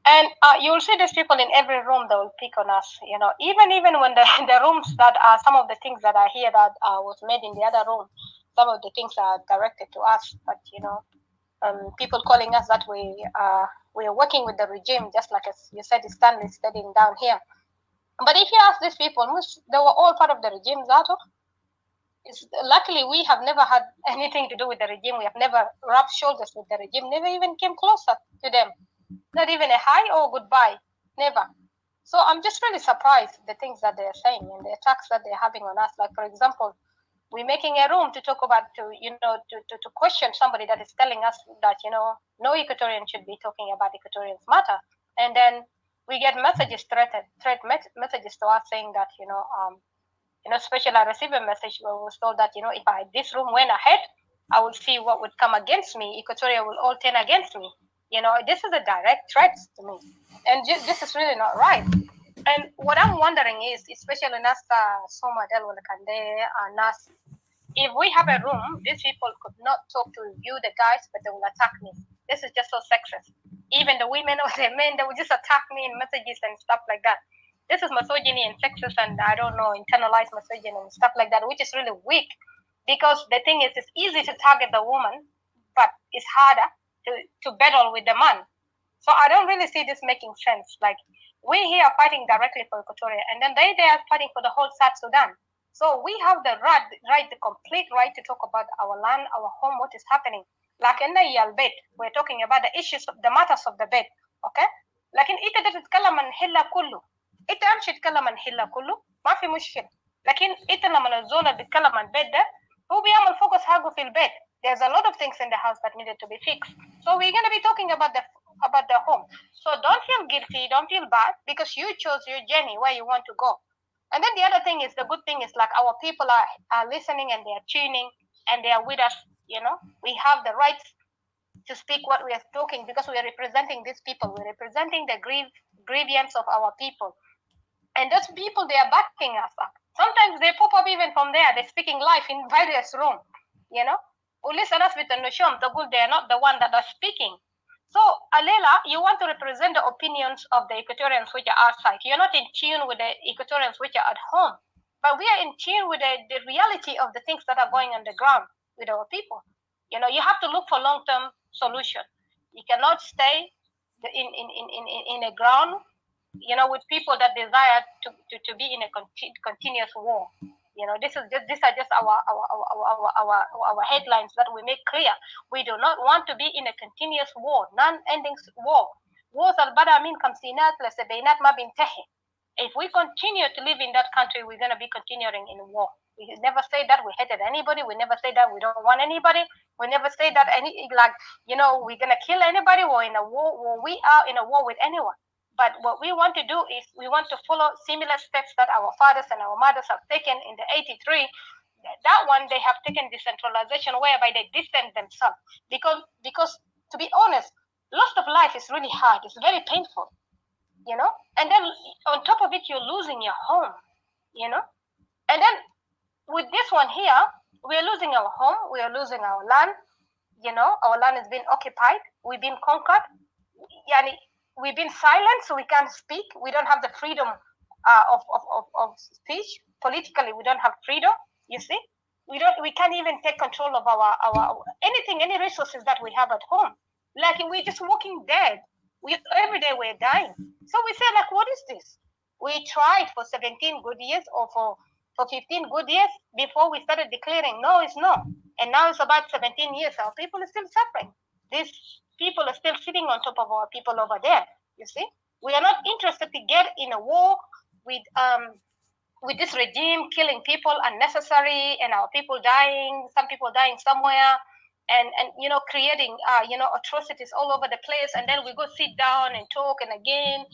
And you will see these people in every room that will pick on us. Even when the rooms that are some of the things that are here that was made in the other room, some of the things are directed to us. But people calling us that we are working with the regime, just like as you said, Stanley studying down here. But if you ask these people, they were all part of the regime, Zato. Luckily, we have never had anything to do with the regime. We have never rubbed shoulders with the regime, never even came closer to them. Not even a hi or goodbye, never. So I'm just really surprised the things that they're saying and the attacks that they're having on us. Like, for example, we're making a room to talk about, to question somebody that is telling us that, no Equatorian should be talking about Equatorians matter. And then we get messages, threat messages to us saying that, especially I received a message where we was told that, if this room went ahead, I would see what would come against me. Equatoria will all turn against me. This is a direct threat to me. And this is really not right. And what I'm wondering is, especially NAS, SSOMA, NAS, if we have a room, these people could not talk to you, the guys, but they will attack me. This is just so sexist. Even the women or the men, they will just attack me in messages and stuff like that. This is misogyny and sexist, and I don't know, internalized misogyny and stuff like that, which is really weak. Because the thing is, it's easy to target the woman, but it's harder to battle with the man. So I don't really see this making sense. Like, We here are fighting directly for Equatoria, and then they are fighting for the whole South Sudan. So we have the right, the complete right to talk about our land, our home, what is happening. Like in the bed, we're talking about the issues, the matters of the bed, okay? لكن انت بدك تتكلم عن حلها كله. انت امشي تتكلم عن حلها كله ما في مشكله. لكن انت لما الزول اللي بيتكلم عن البيت ده هو بيعمل فوكس حقه في البيت. There's a lot of things in the house that needed to be fixed. So we're going to be talking about the home. So don't feel guilty, don't feel bad, because you chose your journey where you want to go. And then the other thing is, the good thing is, like, our people are listening and they are tuning and they are with us. You know, we have the right to speak what we are talking, because we are representing these people. We're representing the grievance of our people. And those people, they are backing us up. Sometimes they pop up even from there. They're speaking live in various rooms, you know. Listen us with the notion, the good, they are not the one that are speaking. So, Alela, you want to represent the opinions of the Equatorians which are outside. You're not in tune with the Equatorians which are at home. But we are in tune with the reality of the things that are going on the ground with our people. You know, you have to look for long-term solution. You cannot stay in a ground, you know, with people that desire to be in a continuous war. You know, these are just our headlines that we make clear. We do not want to be in a continuous war, non-ending war. Wars al-bada min kamsinat la sabayinat ma bintahi. If we continue to live in that country, we're going to be continuing in war. We never say that we hated anybody. We never say that we don't want anybody. We never say that we're going to kill anybody or in a war, or we are in a war with anyone. But what we want to do is we want to follow similar steps that our fathers and our mothers have taken in the 83. That one, they have taken decentralization, whereby they distance themselves. Because to be honest, loss of life is really hard. It's very painful, you know. And then on top of it, you're losing your home, you know. And then with this one here, we are losing our home. We are losing our land. You know, our land has been occupied. We've been conquered. We've been silenced, so we can't speak. We don't have the freedom of speech. Politically, we don't have freedom. You see, we can't even take control of our anything, any resources that we have at home. Like, we're just walking dead. Every day we're dying. So we say, like, what is this? We tried for 17 good years, or for 15 good years before we started declaring no is no. And now it's about 17 years. Our people are still suffering. These people are still sitting on top of our people over there. You see, we are not interested to get in a war with this regime, killing people unnecessary, and our people dying. Some people dying somewhere, and you know, creating atrocities all over the place. And then we go sit down and talk, and again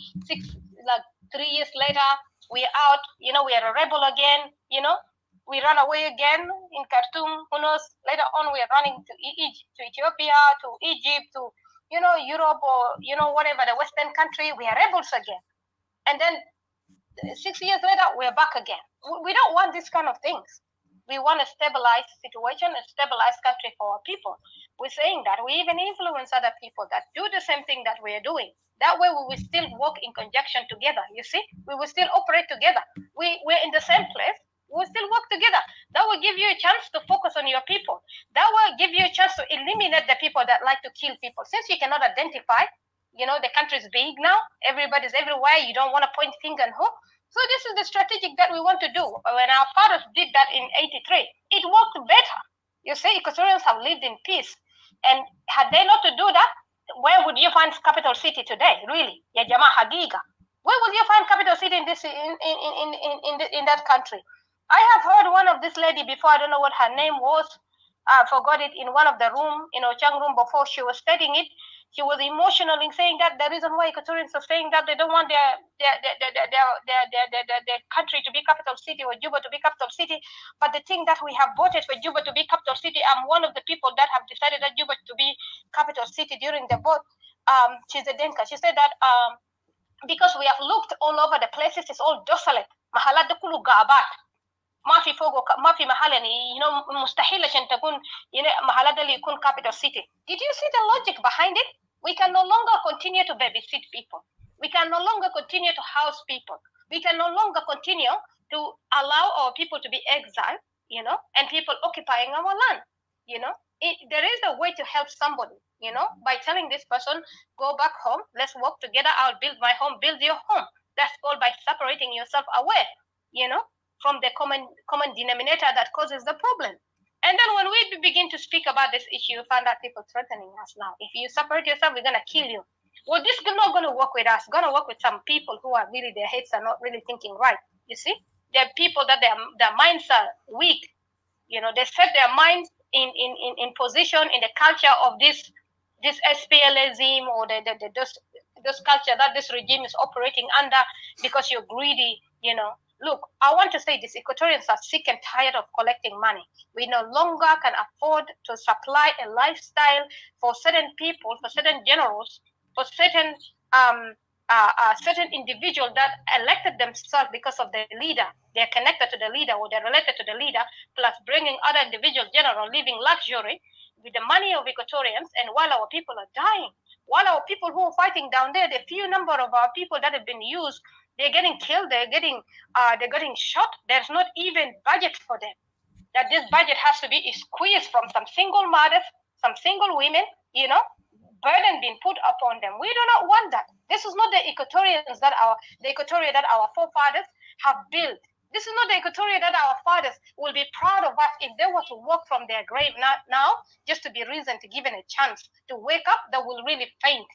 3 years later we're out. You know, we are a rebel again. You know, we run away again in Khartoum. Who knows? Later on, we are running to Ethiopia, to Egypt, to Europe, or whatever, the Western country. We are rebels again, and then 6 years later we are back again. We don't want these kind of things. We want a stabilized situation, a stabilized country for our people. We're saying that we even influence other people that do the same thing that we are doing. That way we will still work in conjunction together. You see, we will still operate together. We're in the same place. We'll still work together. That will give you a chance to focus on your people. That will give you a chance to eliminate the people that like to kill people. Since you cannot identify, the country is big now. Everybody's everywhere. You don't want to point finger and who. So this is the strategic that we want to do. When our fathers did that in 83, it worked better. You see, Equatorians have lived in peace. And had they not to do that, where would you find capital city today? Really? Ya Jama Hagiga. Where would you find capital city in that country? I have heard one of this lady before. I don't know what her name was. I forgot it, in one of the room, Chang room, before she was stating it. She was emotional in saying that the reason why Equatorians are saying that they don't want their country to be capital city, or Juba to be capital city. But the thing that we have voted for Juba to be capital city, I'm one of the people that have decided that Juba to be capital city during the vote. She's a Denka. She said that because we have looked all over the places, it's all desolate. Mahalat de kulu gabat. ما في فوقه ما في محل مستحيل عشان تكون محل ده اللي يكون capital city. Did you see the logic behind it? We can no longer continue to babysit people. We can no longer continue to house people. We can no longer continue to allow our people to be exiled, and people occupying our land. There is a way to help somebody. by telling this person, go back home, let's work together, I'll build my home, build your home. That's called by separating yourself away, from the common denominator that causes the problem. And then when we begin to speak about this issue, we find out people threatening us now. If you separate yourself, we're going to kill you. Well, this is not going to work with us. It's going to work with some people who are really, their heads are not really thinking right. You see? There are people that their minds are weak. They set their minds in position in the culture of this SPLM or those culture that this regime is operating under because you're greedy, Look, I want to say this, Equatorians are sick and tired of collecting money. We no longer can afford to supply a lifestyle for certain people, for certain generals, for certain certain individual that elected themselves because of the leader. They're connected to the leader or they're related to the leader, plus bringing other individual general living luxury with the money of Equatorians, and while our people are dying, while our people who are fighting down there, the few number of our people that have been used, they're getting killed, they're getting shot. There's not even budget for them. That this budget has to be squeezed from some single mothers, some single women, burden being put upon them. We do not want that. This is not the Equatorians the Equatoria that our forefathers have built. This is not the Equatoria that our fathers will be proud of us if they were to walk from their grave now, just to be reason to given a chance to wake up. They will really faint,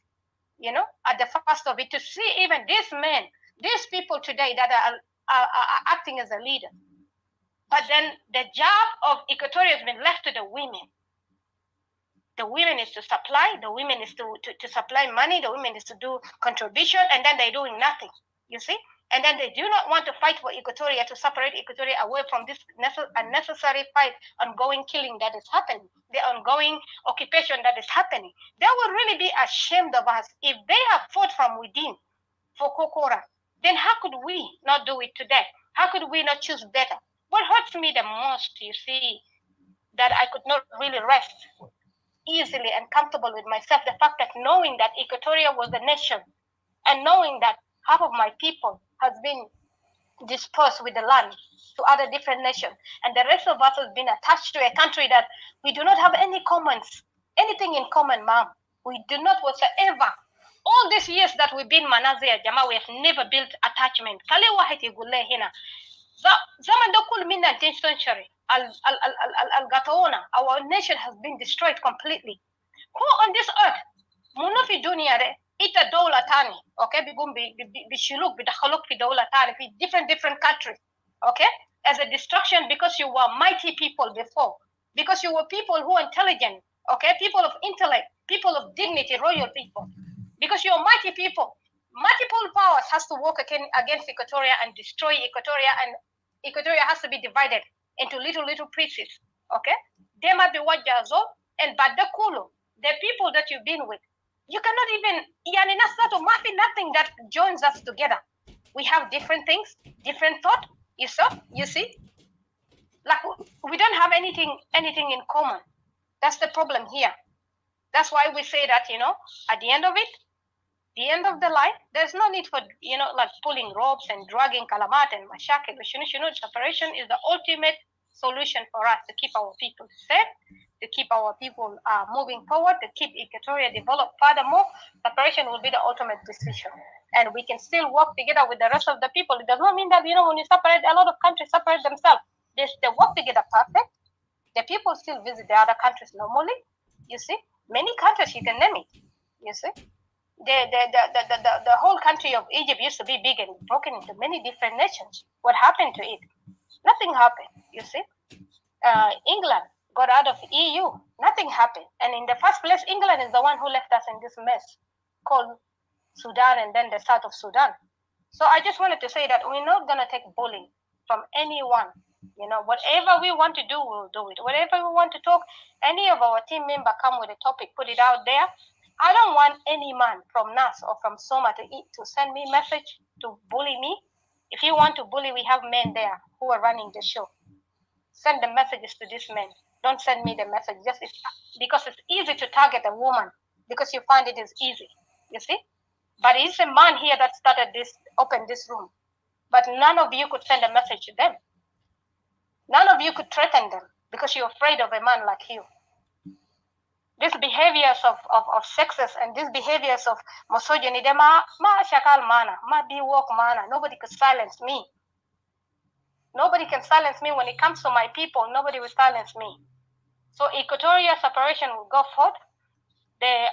at the first of it, to see even these men, these people today that are acting as a leader. But then the job of Equatoria has been left to the women. The women is to supply, the women is to supply money, the women is to do contribution, and then they're doing nothing, you see? And then they do not want to fight for Equatoria, to separate Equatoria away from this unnecessary fight, ongoing killing that is happening, the ongoing occupation that is happening. They will really be ashamed of us if they have fought from within for Kokora. Then how could we not do it today? How could we not choose better? What hurts me the most, you see, that I could not really rest easily and comfortable with myself, the fact that knowing that Equatoria was the nation, and knowing that half of my people has been dispersed with the land to other different nations, and the rest of us has been attached to a country that we do not have anything in common, ma'am. We do not whatsoever. All these years that we've been Manazia Jama, we have never built attachment. Kale wahiti gulle hina. Zaman da kul min 19th century. Al-Gataona, our nation has been destroyed completely. Who on this earth? Munafi dunia de ita dawla tani, okay? Bigum bishuluk bidakhaluk fi dawla tani fi different countries, okay? As a destruction because you were mighty people before, because you were people who are intelligent, okay? People of intellect, people of dignity, royal people. Because you are mighty people. Multiple powers has to work against Equatoria and destroy Equatoria, and Equatoria has to be divided into little pieces, okay? They might be Wajazo and Badakulu, the people that you've been with. You cannot even, nothing that joins us together. We have different things, different thought, you see? Like, we don't have anything in common. That's the problem here. That's why we say that, at the end of it, the end of the line, there's no need for, like pulling ropes and dragging Kalamat and Mashakil. Separation is the ultimate solution for us to keep our people safe, to keep our people moving forward, to keep Equatoria developed. Furthermore, separation will be the ultimate decision. And we can still work together with the rest of the people. It does not mean that, when you separate, a lot of countries separate themselves. They work together perfect. The people still visit the other countries normally, you see. Many countries, you can name it, you see. The whole country of Egypt used to be big and broken into many different nations. What happened to it? Nothing happened, you see. England got out of EU. Nothing happened. And in the first place, England is the one who left us in this mess called Sudan and then the south of Sudan. So I just wanted to say that we're not going to take bullying from anyone. Whatever we want to do, we'll do it. Whatever we want to talk, any of our team member come with a topic, put it out there. I don't want any man from NAS or from SOMA to send me a message to bully me. If you want to bully, we have men there who are running the show. Send the messages to these men. Don't send me the message because it's easy to target a woman because you find it is easy, you see. But it's a man here that opened this room. But none of you could send a message to them. None of you could threaten them because you're afraid of a man like you. these behaviors of sexist and these behaviors of misogyny, they ma shakal mana, ma be walk mana. Nobody could silence me. Nobody can silence me when it comes to my people. Nobody will silence me. So Equatoria separation will go forward. They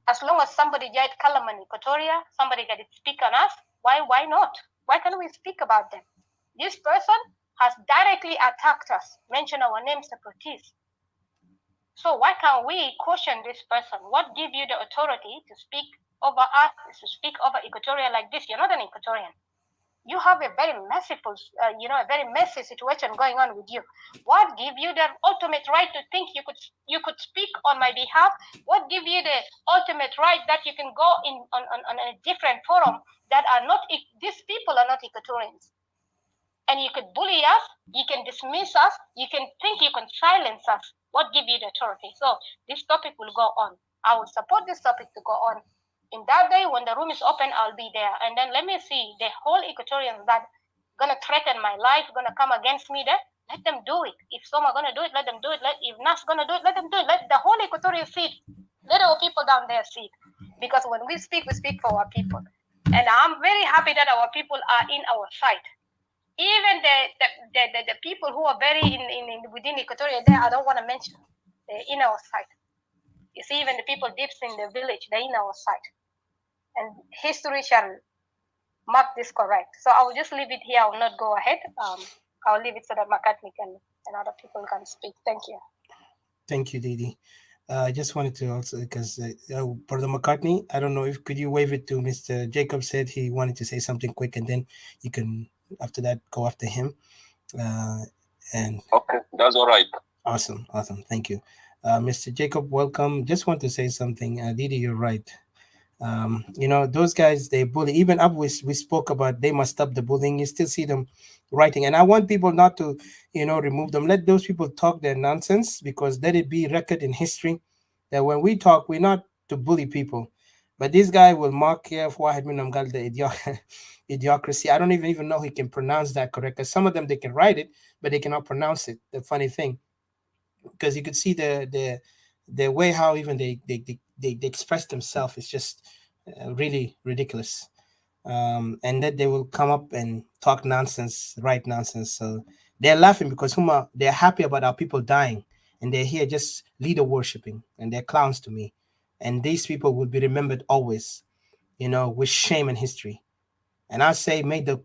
as long as somebody judge Kalaman Equatoria, somebody can speak on us. Why not? Why can't we speak about them? This person has directly attacked us, mentioned our name separatists. So why can't we caution this person? What gives you the authority to speak over us, to speak over Equatoria like this? You're not an Equatorian. You have a very merciful, a very messy situation going on with you. What gives you the ultimate right to think you could speak on my behalf? What gives you the ultimate right that you can go in on a different forum that are not, these people are not Equatorians? And you could bully us, you can dismiss us, you can think you can silence us. What gives you the authority? So this topic will go on. I will support this topic to go on. In that day, when the room is open, I'll be there. And then let me see the whole Equatorians that gonna threaten my life, gonna come against me there. Let them do it. If some are gonna do it, let them do it. If NAS gonna do it, let them do it. Let the whole Equatoria see it. Let our people down there see it. Because when we speak for our people. And I'm very happy that our people are in our side. Even the people who are very within Equatoria there, I don't want to mention, they're in our side. You see, even the people deep in the village, they're in our side. And history shall mark this correct. So I will just leave it here. I will not go ahead. I'll leave it so that McCartney and other people can speak. Thank you. Thank you, Didi. I just wanted to also, because Brother McCartney, I don't know if could you wave it to Mr. Jacob said he wanted to say something quick, and then you can after that go after him. And okay, that's all right. Awesome. Thank you, Mr. Jacob. Welcome. Just want to say something, Didi. You're right. Those guys, they bully. Even up we spoke about they must stop the bullying. You still see them writing, and I want people not to remove them. Let those people talk their nonsense, because let it be record in history that when we talk, we're not to bully people. But this guy will mark here for the idiocracy. I don't even know he can pronounce that correct, because some of them they can write it but they cannot pronounce it. The funny thing, because you could see the way how even they express themselves is just really ridiculous. And then they will come up and talk nonsense, write nonsense. So they're laughing because they're happy about our people dying, and they're here just leader worshipping, and they're clowns to me. And these people will be remembered always, with shame and history. And I say, may the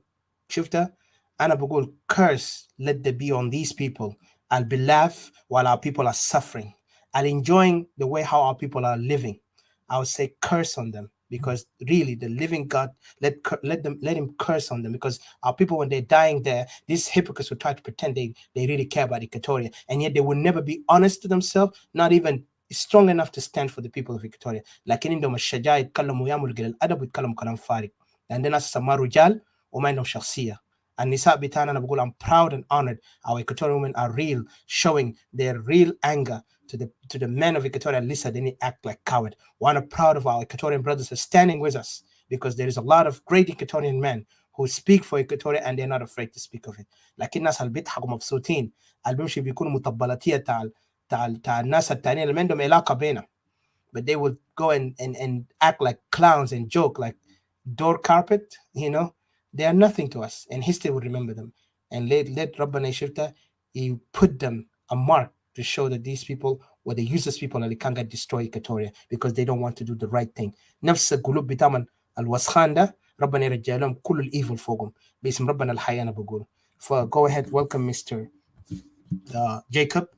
shifter and Abugul curse let there be on these people. I'll be laugh while our people are suffering. I'll enjoying the way how our people are living. I would say curse on them, because really the living God, let him curse on them, because our people, when they're dying there, these hypocrites will try to pretend they really care about Equatoria, and yet they will never be honest to themselves, not even strong enough to stand for the people of Equatoria. لكن عندهم الشجاعة يتكلموا ويعملوا قليل الأدب ويتكلموا كلام فارغ. عندنا سما رجال وما عندهم شخصية. النساء بتاعنا أنا بقول I'm proud and honored. Our Equatorian women are real, showing their real anger to the men of Equatoria. At least they didn't act like coward. We're proud of our Equatorian brothers for standing with us, because there is a lot of great Equatorian men who speak for Equatoria and they're not afraid to speak of it. لكن الناس اللي بيضحكوا مبسوطين اللي بيمشي بيكونوا مطبلاتية تاع الناس التانيين اللي عندهم علاقة بينا. But they will go and act like clowns and joke like door carpet, they are nothing to us, and history will remember them. And let Rabbana Shifta, he put them a mark to show that these people were the useless people and they can't get destroy Equatoria because they don't want to do the right thing. نفس القلوب بتاعهم الوسخان ده ربنا يرجع لهم كل الإيفل فوقهم باسم ربنا الحي أنا بقول. Go ahead, welcome Mr. Jacob.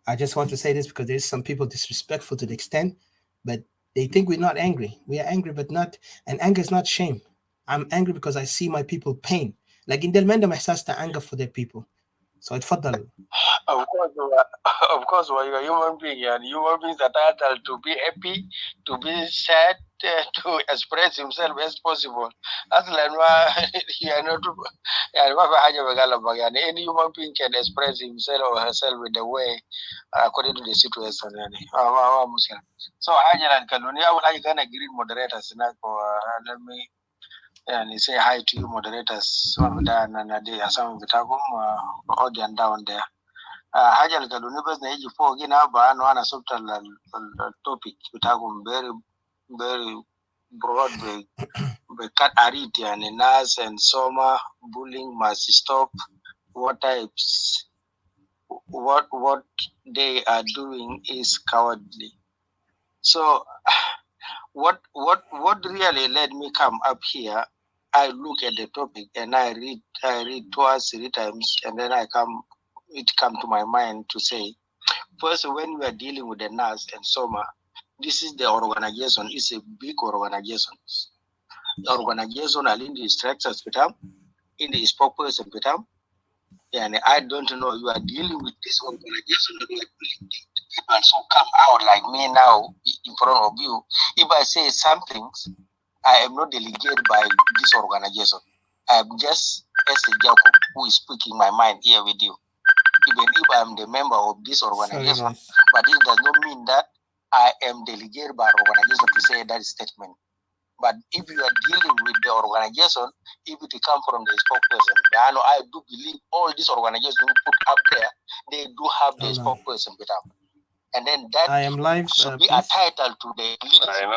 I just want to say this because there's some people disrespectful to the extent, but they think we're not angry. We are angry, but not, and anger is not shame. I'm angry because I see my people pain. Like in Delmenda Mahsasta anger for their people. So it's fadal. Of course, when you're a human being, and human beings are entitled to be happy, to be sad, to express himself as possible. That's like any human being can express himself or herself in the way according to the situation. So I can agree moderators. Let me and say hi to you moderators. Some of the audience down there. حاجة اللي قالوا بس نيجي فوق هنا بقى أنا شفت التوبيك بتاعكم very broad بكات عريض يعني NAS and SOMA bullying must stop. What types? What they are doing is cowardly. So what really led me come up here? I look at the topic and I read twice, 3 times, and then it come to my mind to say, first, when we are dealing with the NAS and SOMA, this is the organization. It's a big organization. The organization are in the structures, in the spokesperson, and I don't know, you are dealing with this organization, people so come out like me now in front of you. If I say some things, I am not delegated by this organization. I am just as a Jacob who is speaking my mind here with you. Even if I am the member of this organization, but it does not mean that I am delegated by organization to say that statement. But if you are dealing with the organization, if it comes from the spokesperson, I do believe all these organizations who put up there, they do have the spokesperson with them. And then that I am live, should be a title to the leadership.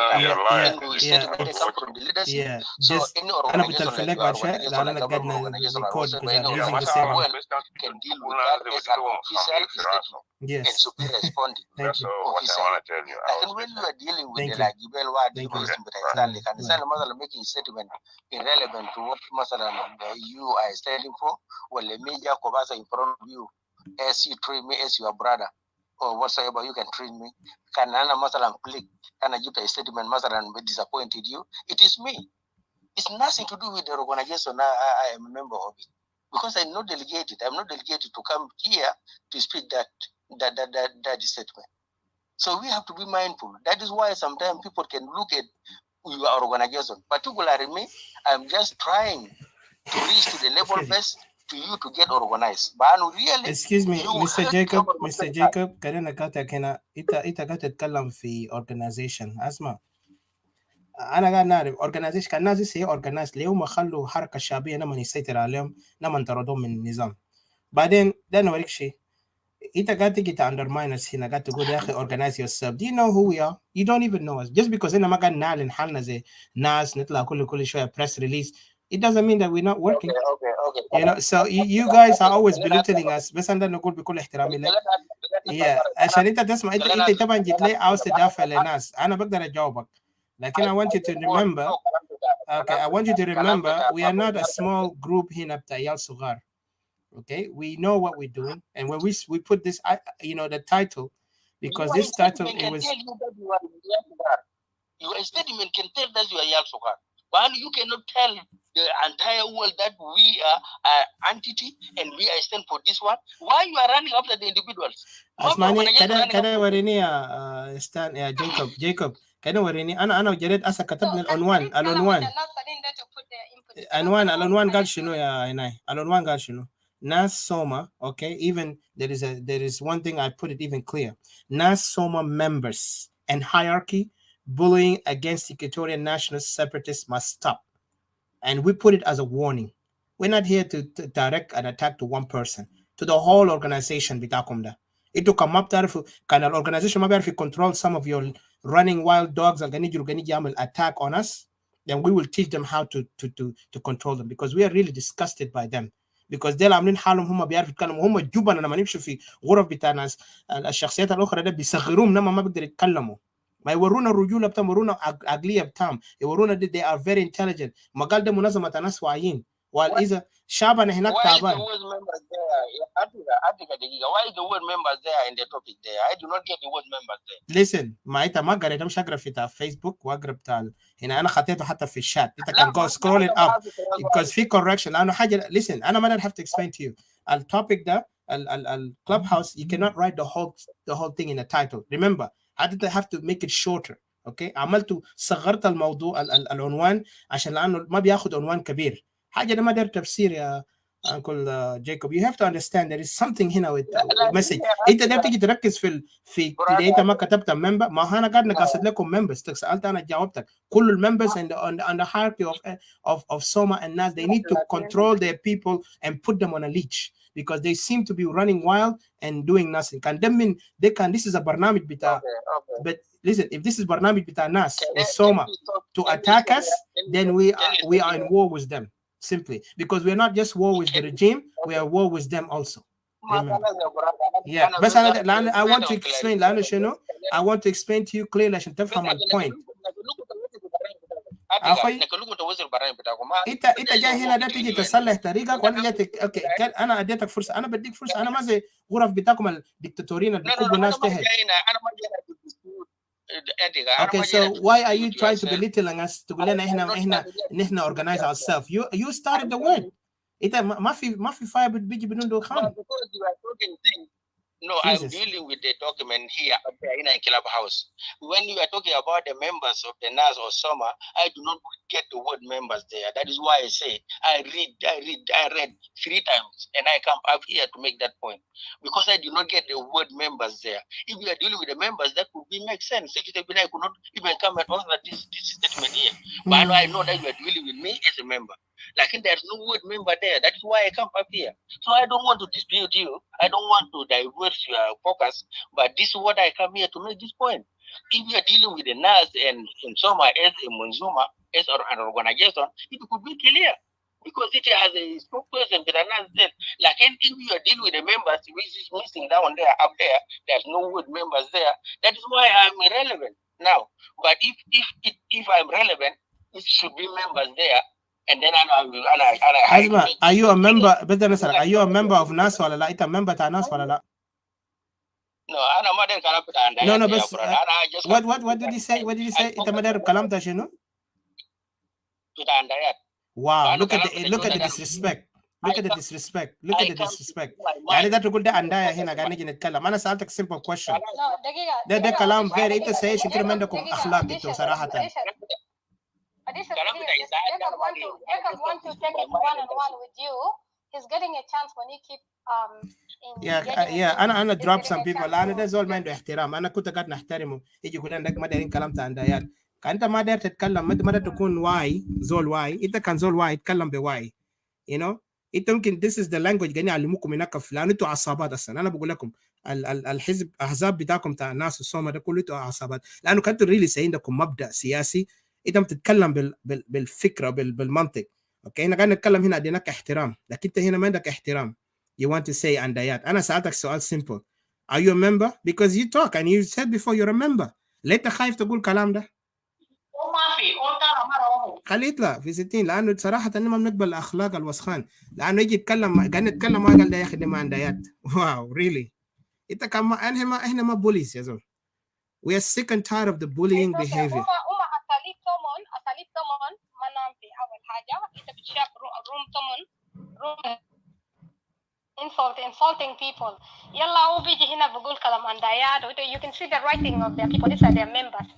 They come from the leadership. Yeah, So just any أنا organization بتلفل like لك بعد your شوي organization, لأن like أنا government قاعد organization, or record whatever, because any I'm using the organization same well one. can deal with that as an official statement. Yes. And should be responding. Thank you. Official. Like when you are dealing with the like Gibel Wad, Stanley, can the making statement irrelevant to what Masalan you are standing for, well, the media Kobasa in front of you, as you treat me as your brother, or whatsoever you can treat me. Can Anna Masalan click, can I give a statement Masalan disappointed you? It is me. It's nothing to do with the organization I am a member of it. Because I'm not delegated. I'm not delegated to come here to speak that statement. So we have to be mindful. That is why sometimes people can look at your organization. Particularly me, I'm just trying to reach to the level best to you to get organized. But really, excuse me, Mr. Jacob, خلينا نقاطعك هنا. انت قاعد تتكلم في organization. اسمع، انا قاعد نعرف organization كان الناس هي organize ليه هم خلوا حركه شعبيه لما يسيطر عليهم لما طردوهم من النظام. بعدين ده انا اوريك شيء، انت قاعد تيجي undermine us هنا، قاعد تقول يا اخي organize yourself. Do you know who we are? You don't even know us. Just because انا ما قاعد نعلن حالنا زي ناس نطلع كل شويه press release, it doesn't mean that we're not working. Okay. You know, so you guys are always belittling us. بس انا نقول بكل احترامي لك. Yeah, عشان انت تسمع، انت طبعا جيت لي عاوز تدافع لناس، انا بقدر اجاوبك. لكن I want you to remember, okay, I want you to remember we are not a small group هنا بتاع عيال صغار. Okay, we know what we're doing, and when we put this, the title, because this title it was. Your statement can tell that you are Yal Sokar, but you cannot tell the entire world that we are an entity and we are stand for this one. Why you are running after the individuals? اسمعني كده وريني يا ستان يا جيكوب كده وريني. انا وجريت اسا كتبنا العنوان قال شنو يا عيناي؟ العنوان قال شنو؟ NAS SOMA, okay, even there is one thing I put it even clear. NAS SOMA members and hierarchy bullying against Equatorian Nationalists, Separatists must stop. And we put it as a warning. We're not here to direct an attack to one person, to the whole organization. It will come up there can an organization maybe control some of your running wild dogs and attack on us, then we will teach them how to control them, because we are really disgusted by them. because ديل عاملين حالهم هم بيعرفوا يتكلموا، هم جبنا لما نمشي في غرف بتاع ناس الشخصيات الاخرى ده بيصغروهم لما ما بيقدروا يتكلموا، ما يورونا الرجوله بتاعهم، يورونا عقليه بتاعهم، يورونا they are very intelligent. مقال ده منظمه ناس واعيين، واذا شعبنا هناك تعبان. Why the word members there in the topic there? I do not get the word members there. Listen, ما انت ما قريت، مش اقرا في فيسبوك واقرا بتاع هنا، انا خطيته حتى في الشات، انت كان go scroll it up because في correction لانه حاجه. Listen, انا ما have to explain to you التوبيك ده ال clubhouse you cannot write the whole thing in a title. Remember, I have to make it shorter. Okay, عملت صغرت الموضوع العنوان عشان لانه ما بياخذ عنوان كبير. حاجه ده ما داير تفسير يا Uncle Jacob. You have to understand there is something هنا with message. انت ده بتيجي تركز في اللي انت ما كتبت member. ما انا قاعد نقصد لكم members. سالت انا جاوبتك. كل المembers and the hierarchy of SOMA and NAS, they need to control their people and put them on a leash. because they seem to be running wild and doing nothing. Can them mean they can? This is a barnamij bita. Okay. But listen, if this is barnamij bita NAS Can or you SOMA to can you attack say us, can you then say- we are in war with them simply because we're not just war with the regime, we are war with them also. Remember. Yeah, but I want to explain. I want to explain to you clearly عشان تفهم البوينت. أخوي انت جاي هنا ده تيجي تصلح طريقك ولا جاي اوكي انا اديتك فرصه، انا بديك فرصه، انا ما زي غرف بتاعكم الدكتاتوريين اللي بيكبوا الناس تحت. Okay, so why are you trying to belittling us تقول لنا احنا organize ourselves? You started the word. انت ما في فاير بيجي بدون دخان. No, I'm dealing with the document here up there in a clubhouse. When you are talking about the members of the NAS or SOMA, I do not get the word members there. That is why I say I read 3 times and I come up here to make that point. Because I do not get the word members there. If you are dealing with the members, that would make sense. I could not even come and author this statement here. But I know that you are dealing with me as a member. Like there's no word member there. That is why I come up here. So I don't want to dispute you. I don't want to divert your focus. But this is what I come here to make this point. If you are dealing with the NAS and SOMA as a Monzuma, as an organization, it could be clear. Because it has a spokesperson with a NAS there. Like if you are dealing with the members, which is missing down there, up there, there's no word members there. That is why I'm irrelevant now. But if I'm relevant, it should be members there. And then Asma, are you a member? Better listen, are you a member of NAS ولا لا? أنت member بتاع NAS ولا لا? No, أنا ما أدري كلام بتاع عندي. No, بس what did he say? What did he say? أنت ما أدري الكلام ده شنو؟ بتاع عندي. Wow, look at the disrespect. Look at the disrespect. Look at the disrespect. يعني ده تقول ده عندايا هنا قاعد نيجي نتكلم. أنا سألتك simple question. ده كلام very أنت سايش يمكن ما عندكم أخلاق أنتوا صراحة. Jacob want to take it one-on-one with you. He's getting a chance when you keep أنا drop some people. أنا ده زول ما عنده احترام. أنا كنت قاعد نحترمه. يجي يقول لك ما دايرين كلام تاع عنديات. كأنت ما داير تتكلم، ما داير تكون واعي، زول واعي. أنت كان زول واعي تكلم بواعي. You know. أنت ممكن this is the language قاعدين يعلموكم هناك في لأن أنتوا عصابات أصلا. أنا بقول لكم الحزب أحزاب بتاعكم تاع الناس والصومة ده كله أنتوا عصابات. لأنه كنتوا really عندكم مبدأ سياسي. انت بتتكلم بالفكره بالمنطق. اوكي هنا قاعد نتكلم هنا اديناك احترام، لكن انت هنا ما عندك احترام. You want to say عنديات. انا سالتك سؤال simple. Are you a member? Because you talk and you said before you're a member. ليه انت خايف تقول الكلام ده؟ خليه يطلع في 60 لانه صراحه انا ما بنقبل الاخلاق الوسخان. لانه يجي يتكلم قاعد نتكلم ما قال ده يا اخي ده ما عنديات. واو really. انت كان احنا ما بوليس يا زول. We are sick and tired of the bullying behavior. أساليب ثمن منام في أول حاجة أنت بتشاف روم ثمن روم insulting people. يلا هو بيجي هنا بقول كلام عن دايات. You can see the writing of their people. These are their members.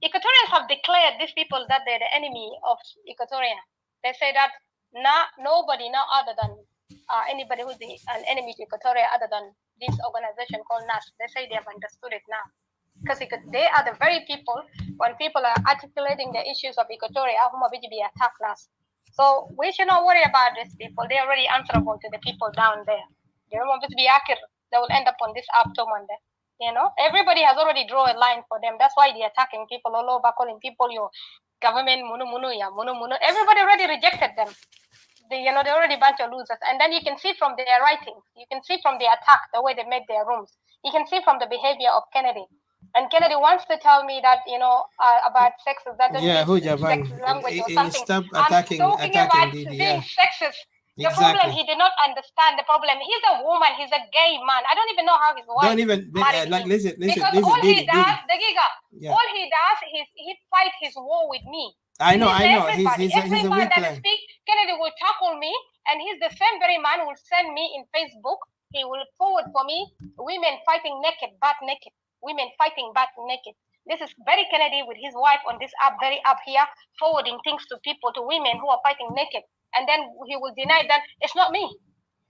Equatorians have declared these people that they're the enemy of Equatoria. They say that nobody now other than anybody who's an enemy to Equatoria other than this organization called NAS. They say they have understood it now. Because they are the very people, when people are articulating the issues of Equatoria, whom will be attacked NAS. So we should not worry about these people. They're already answerable to the people down there. They will end up on this up to Monday. You know, everybody has already drawn a line for them. That's why they're attacking people all over, calling people your government munu. Everybody already rejected them. They're already a bunch of losers. And then you can see from their writings, you can see from the attack, the way they made their rooms. You can see from the behavior of Kennedy. And Kennedy wants to tell me that, about sexist. That sex language or something. Stop attacking, I'm talking about being sexist. The problem, he did not understand the problem. He's a woman. He's a gay man. I don't even know how his wife. Don't even listen. Because all he does, he fight his war with me. I know. He's a man weak that line. speak, Kennedy will tackle me, and he's the same very man who will send me in Facebook. He will forward for me women fighting naked, butt naked. Women fighting butt naked. This is very Kennedy with his wife on this app, very up here, forwarding things to people, to women who are fighting naked. And then he will deny that it's not me.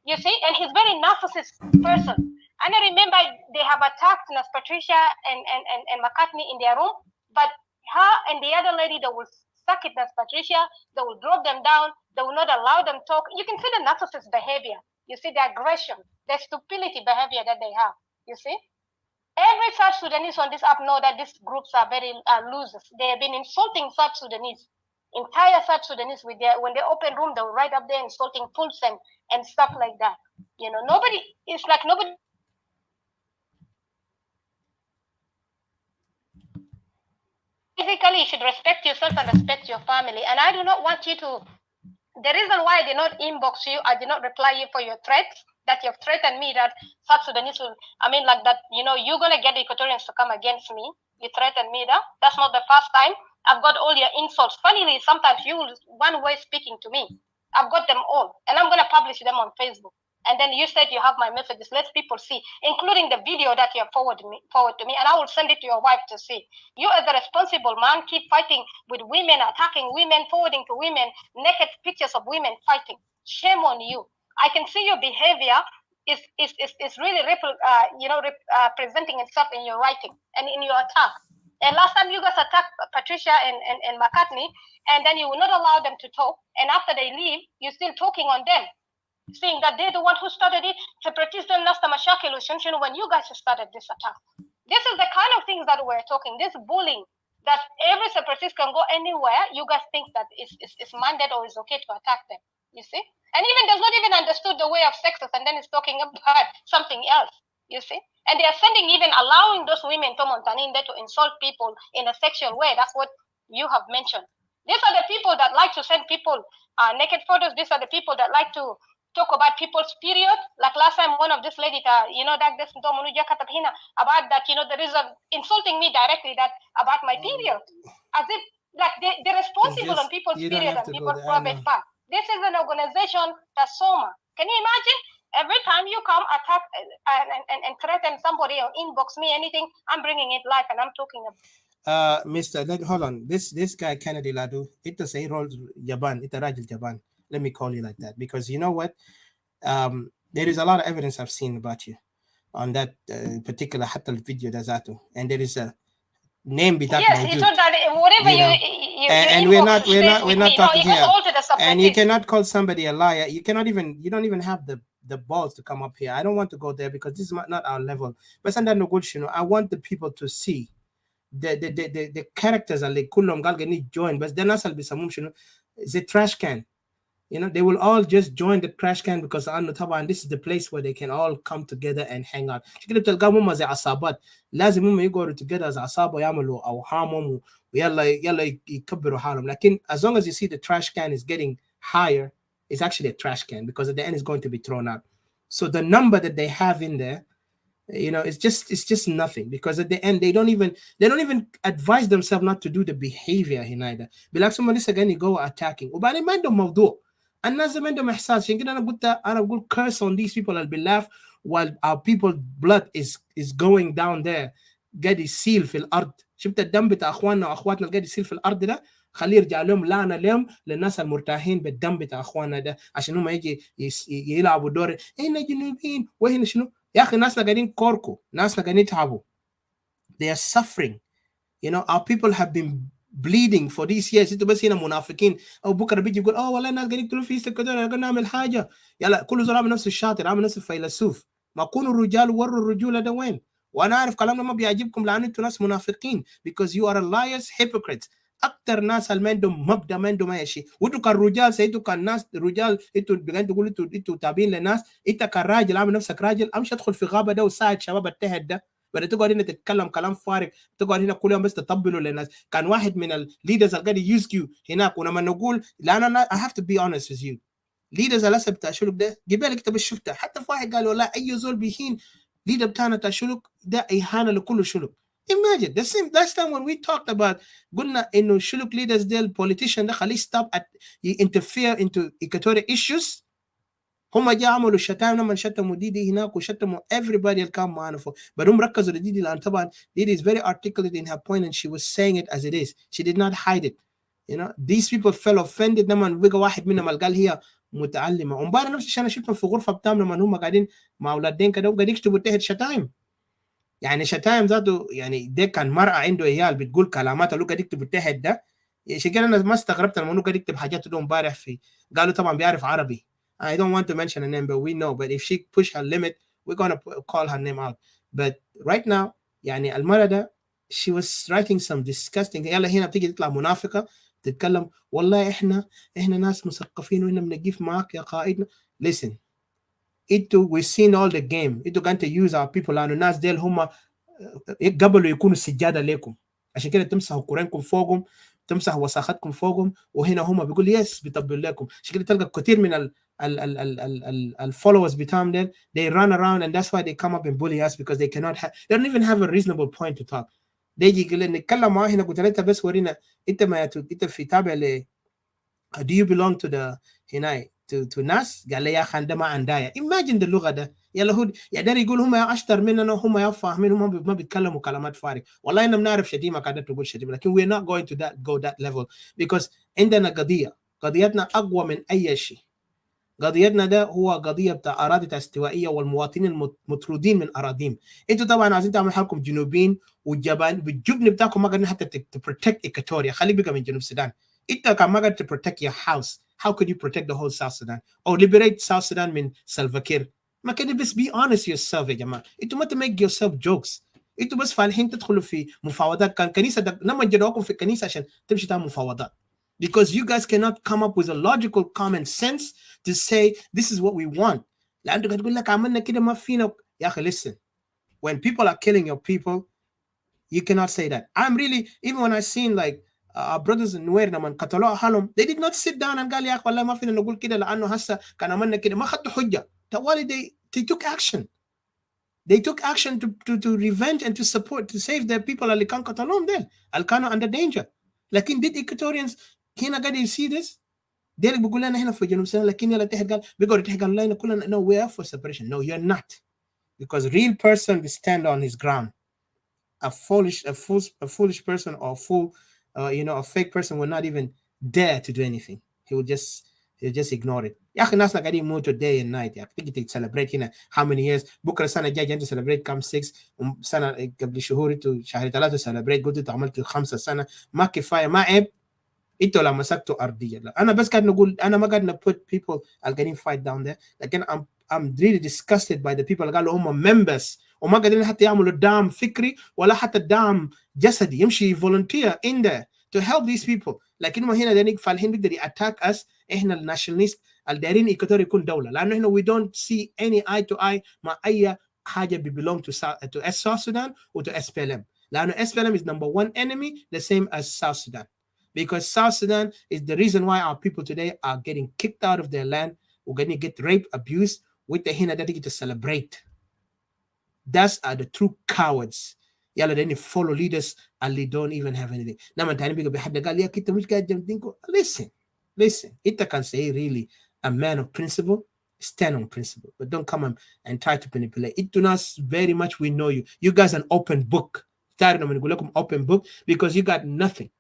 You see? And he's very narcissist person. And I remember they have attacked Nas Patricia and McCartney in their room, but her and the other lady, they will suck it, Nas Patricia, they will drop them down, They will not allow them to talk. You can see the narcissist behavior. You see the aggression, the stupidity behavior that they have. You see? Every South Sudanese on this app know that these groups are very losers. They have been insulting South Sudanese, entire South Sudanese with when they open room, they will write up there insulting Pulse and stuff like that. You know, nobody, it's like nobody. Basically, you should respect yourself and respect your family. And I do not want you to, the reason why I did not inbox you, I did not reply you for your threats, that you've threatened me that South Sudanese will, I mean, like that, you know, you're going to get the Equatorians to come against me. You threatened me that. That's not the first time. I've got all your insults. Funnily, sometimes you one way speaking to me. I've got them all. And I'm going to publish them on Facebook. And then you said you have my messages. Let people see, including the video that you have forward to me, and I will send it to your wife to see. You, as a responsible man, keep fighting with women, attacking women, forwarding to women, naked pictures of women fighting. Shame on you. I can see your behavior is really presenting itself in your writing and in your attack. And last time you guys attacked Patricia and McCartney, and then you will not allow them to talk. And after they leave, you're still talking on them, saying that they're the one who started it. Separatists don't last when you guys started this attack. This is the kind of things that we're talking. This bullying that every separatist can go anywhere. You guys think that it's mandate or it's okay to attack them. You see, and even does not even understood the way of sexes, and then it's talking about something else. You see, and they are sending, even allowing those women to Montaninde to insult people in a sexual way. That's what you have mentioned. These are the people that like to send people naked photos. These are the people that like to talk about people's period. Like last time, one of this lady, that this about that, there is a insulting me directly that about my period, as if like they're responsible on people's period and people's private part. This is an organization, SSOMA. Can you imagine? Every time you come attack and threaten somebody or inbox me anything, I'm bringing it live and I'm talking about. Mr. Hold on. This guy Kennedy Ladu, it does a role Japan, it a Rajil Japan. Let me call you like that, because you know what? There is a lot of evidence I've seen about you on that particular Hatal video Dazatu, and there is a name be that. Yes, he told that whatever and we're not talking here. And you cannot call somebody a liar. You don't even have the balls to come up here. I don't want to go there because this is not our level. But I want the people to see the characters are like kulum galgani join, but then it's a trash can. They will all just join the trash can because and this is the place where they can all come together and hang out. لازم يقعدوا together as عصابة يعملوا أوهامهم ويلا يكبروا حالهم. لكن as long as you see the trash can is getting higher, it's actually a trash can, because at the end it's going to be thrown out. So the number that they have in there, it's just nothing, because at the end they don't even advise themselves not to do the behavior هنا ده. بالعكس هم لسه قاعدين go attacking. وبعدين ما عندهم موضوع. الناس ما عندهم إحساس. عشان كده أنا بقول curse on these people اللي بيلاف while our people's blood is going down there. قاعد يسيل في الأرض. شفت الدم بتاع أخواننا وأخواتنا اللي قاعد يسيل في الأرض ده؟ خليه يرجع لهم لعنة لهم للناس المرتاحين بالدم بتاع أخواننا ده، عشان هم يجي يلعبوا دور هنا جنوبيين وهنا شنو. يا أخي ناسنا قاعدين كوركو، ناسنا قاعدين يتعبوا. They are suffering. Our people have been bleeding for these years. انتوا بس هنا منافقين، او بكره بيجي يقول والله الناس قاعدين يقتلوا في الكوتوريا، قاعدين نعمل حاجه. يلا كل زول عامل نفس الشاطر، عامل نفس الفيلسوف. ما كونوا الرجال وروا الرجوله ده وين؟ وانا عارف كلامنا ما بيعجبكم لان انتوا ناس منافقين because you are liars, hypocrites. اكتر ناس اللي عندهم مبدا ما عندهم اي شيء. وانتوا كالرجال سيدوا كالناس رجال، انتوا بقيتوا تقولوا انتوا تابعين للناس. انت كراجل عامل نفسك راجل، امشي ادخل في غابه ده وساعد شباب التهد ده. بدأت تقعد هنا تتكلم كلام فارغ، تقعد هنا كل يوم بس تطبلوا للناس. كان واحد من الليدرز اللي قاعد يوزكيو هناك، ولما نقول لا انا I have to be honest with you. ليدرز الاسد بتاع شلوك ده جبالك انت بس شفتها. حتى في واحد قال والله اي زول بيهين ليدر بتاعنا بتاع شلوك ده اهانه لكل شلوك. Imagine the same last time when we talked about قلنا انه شلوك leaders ديل politician ده خليه stop at interfere into Equatorial issues. هم جاء عملوا شتائم لما شتموا ديدي هناك وشتموا everybody اللي كان معنا فوق. بدهم ركزوا لديدي لأن طبعا ديدي is very articulate in her point and she was saying it as it is. She did not hide it. These people felt offended لما بقى واحد منهم قال هي متعلمة. ومبارح نفس الشيء أنا شفتهم في غرفة بتاعهم لما هم قاعدين مع أولادين كده وقاعدين يكتبوا تحت شتائم. يعني شتائم ذاته، يعني ده كان مرأة عنده عيال بتقول كلامات اللي قاعد يكتبوا تحت ده. شكل انا ما استغربت لما انه قاعد يكتب حاجات له امبارح في قالوا طبعا بيعرف عربي. I don't want to mention her name but we know, but if she push her limit we're gonna call her name out. But right now يعني المرة ده she was writing some disgusting. يلا هنا بتيجي تطلع منافقة تتكلم والله احنا ناس مثقفين وإحنا بنقف معك يا قائدنا. Listen, انتوا we've seen all the game. انتوا قاعدين to use our people لأنه الناس ديل هم قبلوا يكونوا سجادة لكم، عشان كده تمسحوا قرانكم فوقهم، تمسحوا وساختكم فوقهم، وهنا هم بيقول يس بيطبل لكم. عشان كده تلقى كثير من ال followers بتاعهم ديل they run around and that's why they come up and bully us because they cannot have, they don't even have a reasonable point to talk. ده يجي يقول لنا نتكلم معاه هنا، قلت له انت بس ورينا انت ما انت في تابع ل do you belong to the هنا to NAS؟ قال لي يا اخي ده ما عندايا. imagine اللغه ده يا لهود يقدر يقول هم يا اشطر مننا، هم يا فاهمين، هم ما بيتكلموا كلمات فارغ. والله اننا بنعرف شتيمه قاعده تقول شتيمه، لكن we're not going to go that level because عندنا قضيتنا اقوى من اي شيء. قضيتنا ده هو قضيه بتاع اراضي استوائيه والمواطنين المطرودين من اراضيهم. انتوا طبعا عايزين تعملوا حالكم جنوبيين والجبان بالجبن بتاعكم ما قادرين حتى تبروتكت ايكواتوريا. خليك بقى من جنوب السودان. انت كان ما قادر تبروتكت your house. How could you protect the whole South Sudan or liberate South Sudan من Salva Kiir؟ ما كده بس be honest yourself يا جماعه. انتوا ما make yourself jokes. انتوا بس فالحين تدخلوا في مفاوضات. كان كنيسه لما جدوكم في الكنيسه عشان تمشي تعمل مفاوضات. Because you guys cannot come up with a logical common sense to say this is what we want. لأنه قاعد تقول لك عملنا كده ما فينا. يا أخي listen, when people are killing your people you cannot say that. I'm really, even when I seen like our brothers in Nuer لما قتلوا أهلهم they did not sit down and قال يا أخي والله ما فينا نقول كده لأنه هسه كان عملنا كده. ما خدوا حجة. توالي they took action. They took action to revenge and to support to save their people اللي كان قتلوهم ديل اللي كانوا under danger. لكن did Equatorians هنا قاعد you see this؟ ديرك بيقول لنا هنا في جنوب السودان لكن يلا تحت قال بيقعد تحت قال لنا كلنا no we are for separation. No you're not, because real person will stand on his ground. A foolish person or a fake person will not even dare to do anything. He'll just ignore it. يا اخي الناس قاعدين يموتوا day and night. يا اخي تيجي celebrate هنا how many years؟ بكره السنه الجايه انت celebrate كم 6 سنه قبل شهور انتوا شهر 3 celebrate قلتوا عملتوا 5 سنه. ما كفايه؟ ما عيب؟ انتوا لما مسكتوا ارضيه. انا بس قاعد نقول انا ما قاعد put people are getting fight down there. لكن I'm really disgusted by the people اللي قالوا هم members وما قادرين حتى يعملوا دعم فكري ولا حتى دعم جسدي يمشي volunteer in there to help these people. لكن هم هنا دانيك فالحين بيقدر attack us احنا الناشوناليست اللي دايرين ايكواتوريا يكون دوله. لانه هنا we don't see any eye to eye مع اي حاجه belong to South Sudan or to SPLM. لانه SPLM is number one enemy the same as South Sudan. Because South Sudan is the reason why our people today are getting kicked out of their land. We're going to get raped, abused, with the hina that they get to celebrate. That's are the true cowards. Yalla they follow leaders and they don't even have anything. Listen. It can say really a man of principle, stand on principle, but don't come and try to manipulate. It to us very much we know you. You guys an open book. Open book because you got nothing.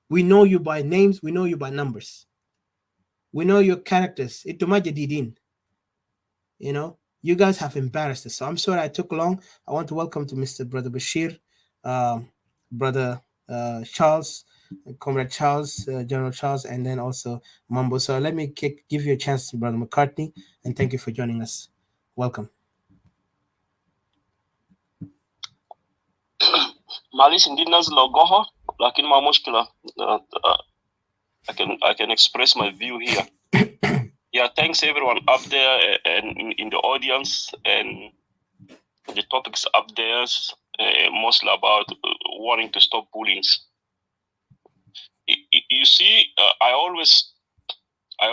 We know you by names. We know you by numbers. We know your characters. You know, you guys have embarrassed us. So I'm sorry I took long. I want to welcome to Mr. Brother Bashir, Brother Charles, Comrade Charles, General Charles, and then also Mambo. So let me give you a chance to Brother McCartney, and thank you for joining us. Welcome. معلش عندي ناس لقوها لكن ما مشكلة. I can express my view here. Yeah, thanks everyone up there and in the audience, and the topics up there mostly about wanting to stop bullying. You see, I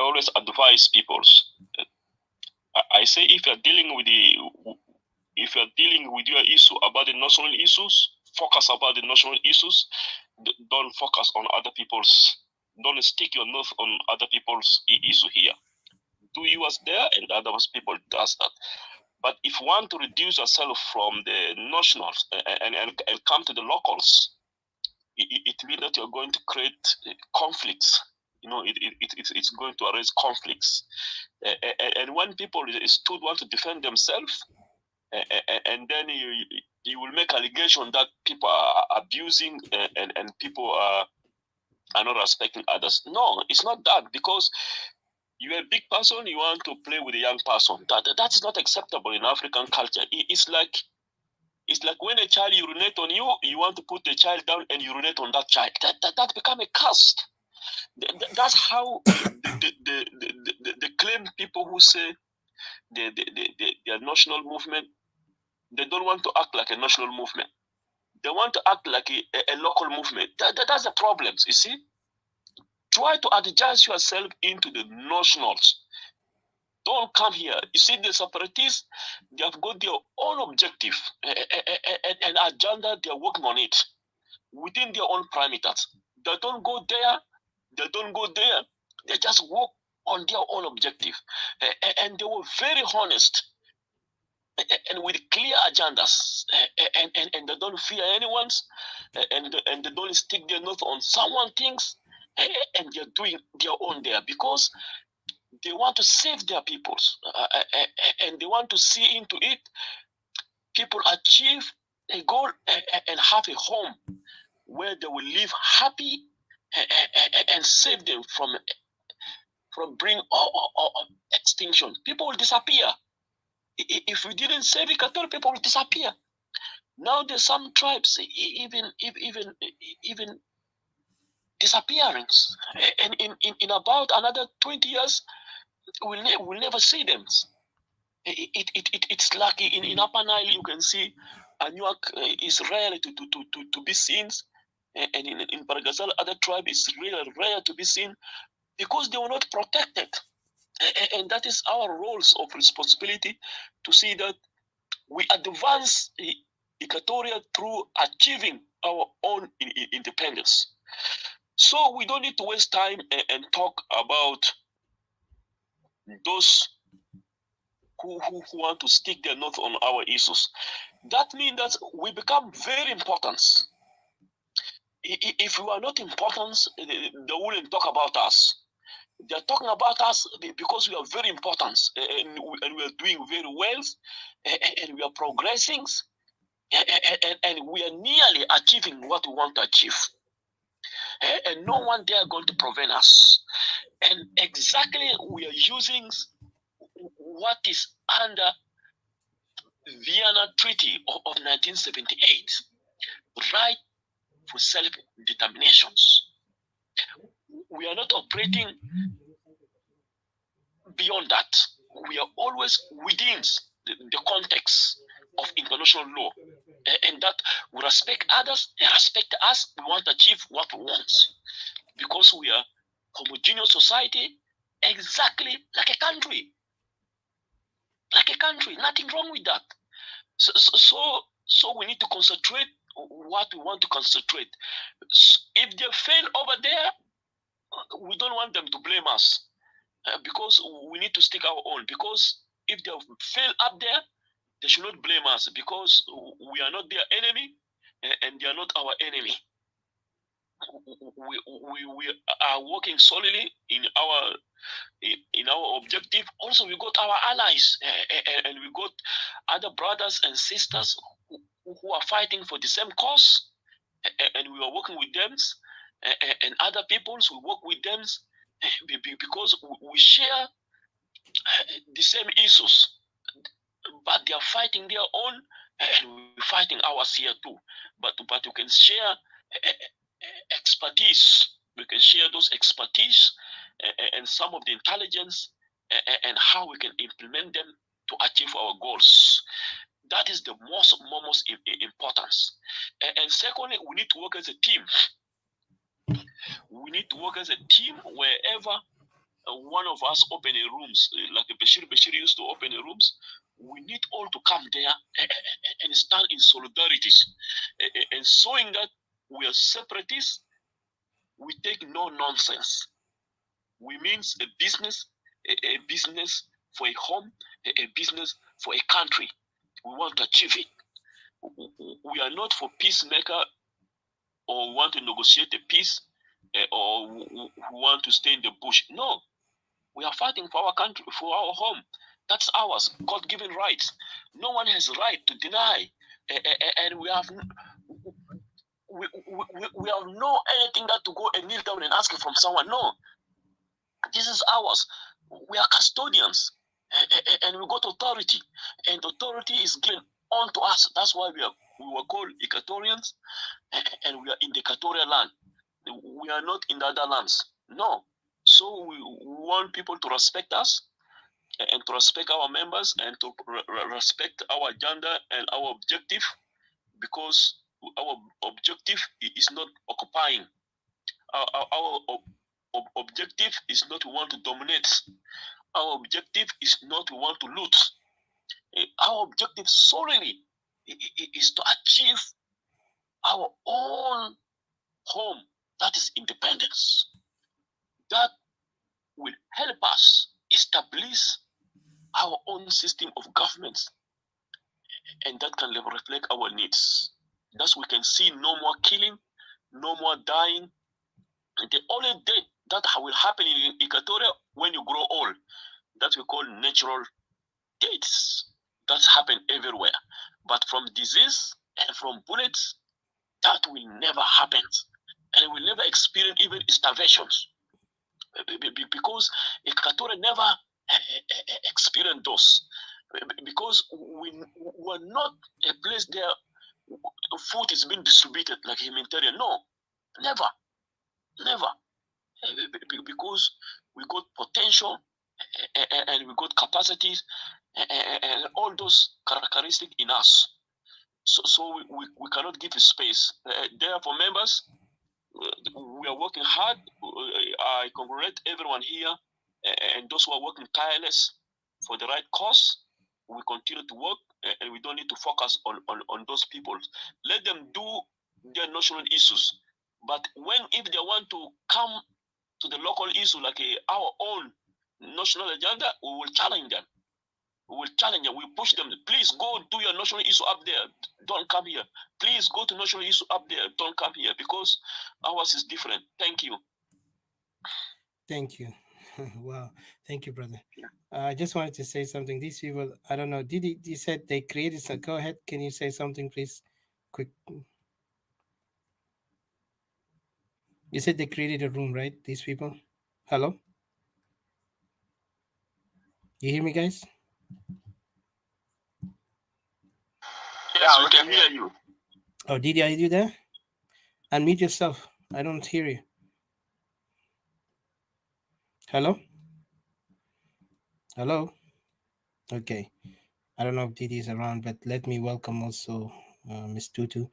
always advise people. I say if you're dealing with your issue about the national issues, focus about the national issues. Don't focus on other people's. Don't stick your nose on other people's issue here. Do yours there, and other people does that. But if you want to reduce yourself from the nationals and come to the locals, it means that you're going to create conflicts. You know, it's going to arise conflicts. And when people stood want to defend themselves, and then you will make allegation that people are abusing and people are are not respecting others. No, it's not that, because you're a big person, you want to play with a young person. That's not acceptable in African culture. It's like when a child urinate on you, you want to put the child down and urinate on that child. That become a curse. That's how the claim people who say they are national movement, they don't want to act like a national movement. They want to act like a local movement. That's the problem, you see. Try to adjust yourself into the nationals. Don't come here. You see, the separatists, they have got their own objective and agenda. They are working on it within their own parameters. They don't go there. They don't go there. They just work on their own objective. And they were very honest and with clear agendas. And they don't fear anyone's. And they don't stick their nose on someone things. And they're doing their own there because they want to save their peoples, and they want to see into it people achieve a goal and have a home where they will live happy and save them from bring extinction. People will disappear. If we didn't save Equatorial, people will disappear. Now there's some tribes even disappearing, and in about another 20 years. We'll never see them. It's like in Upper Nile you can see Anuak is rare to be seen, and in Baragazal other tribe is really rare to be seen because they were not protected, and that is our roles of responsibility to see that we advance Equatoria through achieving our own independence. So we don't need to waste time and talk about those who want to stick their nose on our issues. That means that we become very important. If we are not important, they wouldn't talk about us. They're talking about us because we are very important and we are doing very well and we are progressing and we are nearly achieving what we want to achieve. And no one there going to prevent us. And exactly we are using what is under Vienna Treaty of 1978, right for self-determinations. We are not operating beyond that. We are always within the context of international law. And that we respect others, they respect us, we want to achieve what we want. Because we are homogeneous society, exactly like a country. Like a country, nothing wrong with that. So we need to concentrate what we want to concentrate. If they fail over there, we don't want them to blame us because we need to stick our own. Because if they fail up there, they should not blame us because we are not their enemy and they are not our enemy. We are working solidly in our objective. Also, we got our allies and we got other brothers and sisters who are fighting for the same cause, and we are working with them, and other peoples we work with them because we share the same issues, but they are fighting their own and we're fighting ours here too. But you can share expertise. We can share those expertise and some of the intelligence and how we can implement them to achieve our goals. That is the most importance. And secondly, we need to work as a team. We need to work as a team wherever one of us open a rooms, like Bashir used to open a rooms. We need all to come there and stand in solidarity and showing that we are separatists. We take no nonsense. We means a business for a home, a business for a country. We want to achieve it. We are not for peacemaker or want to negotiate a peace or who want to stay in the bush. No, we are fighting for our country, for our home. That's ours, God-given rights. No one has right to deny, and we we have no anything that to go and kneel down and ask from someone. No, this is ours. We are custodians, and we got authority, and authority is given on to us. That's why we were called Equatorians, and we are in the Equatorial land. We are not in the other lands. No. So we want people to respect us, and to respect our members, and to respect our agenda and our objective, because our objective is not occupying. Our objective is not to want to dominate. Our objective is not to want to loot. Our objective solely is to achieve our own home, that is independence. That will help us establish our own system of government, and that can reflect our needs. Thus, we can see no more killing, no more dying. And the only death that will happen in Equatoria when you grow old, that we call natural deaths. That's happen everywhere. But from disease and from bullets, that will never happen. And we will never experience even starvations. Because Equatoria never experienced those. Because we were not a place there food is being distributed like humanitarian. No, never. Because we got potential and we got capacities and all those characteristics in us. So we cannot give space. Therefore, members, we are working hard. I congratulate everyone here and those who are working tireless for the right cause. We continue to work, and we don't need to focus on those people. Let them do their national issues. But if they want to come to the local issue like our own national agenda, we will challenge them. We push them. Please go do your national issue up there. Don't come here. Please go to national issue up there. Don't come here, because ours is different. Thank you. Thank you. Wow. Thank you, brother. I just wanted to say something. These people, I don't know. You said they created some. Go ahead. Can you say something, please? Quick. You said they created a room, right? These people. Hello? You hear me, guys? Yes, we can hear you. Oh, Didi, are you there? Unmute yourself. I don't hear you. Hello? Hello? Okay. I don't know if Didi is around, but let me welcome also Miss Tutu.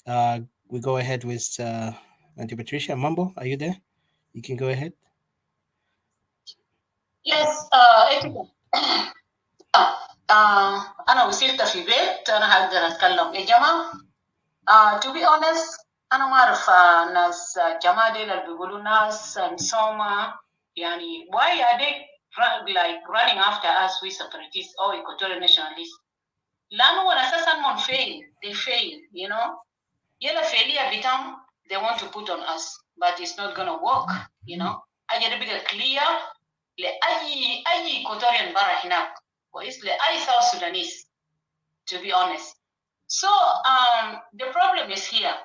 We go ahead with Auntie Patricia. Mambo, are you there? You can go ahead. Yes, أنا وصلت في بيت أنا هقدر أتكلم يا جماعة. To be honest أنا ما أعرف ناس جماعة ديل اللي بيقولوا ناس SSOMA يعني why are they like running after us we separatists or Equatorian Nationalists. لأنه أساسا من they fail, you know. يلا failure become they want to put on us, but it's not gonna work, you know. أجي بيجي clear لأي Equatorian برا هناك كويس لأي South Sudanese, to be honest. So the problem is here.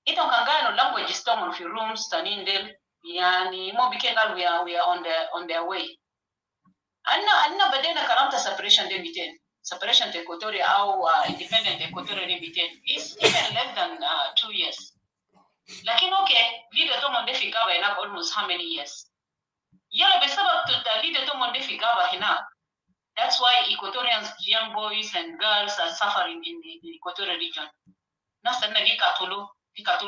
Ito kangano language storm on few rooms tanindel yani mo bikengal we are on their way. Anna badena karanta separation de biten. Separation to Equatoria au independent Equatoria de biten is even less than 2 years. Lakini okay, leader to monde figaba ina almost how many years? Yala besabab to leader to monde figaba hina. That's why Equatorians, young boys and girls are suffering in the Equatorial region. Nasana gi katulu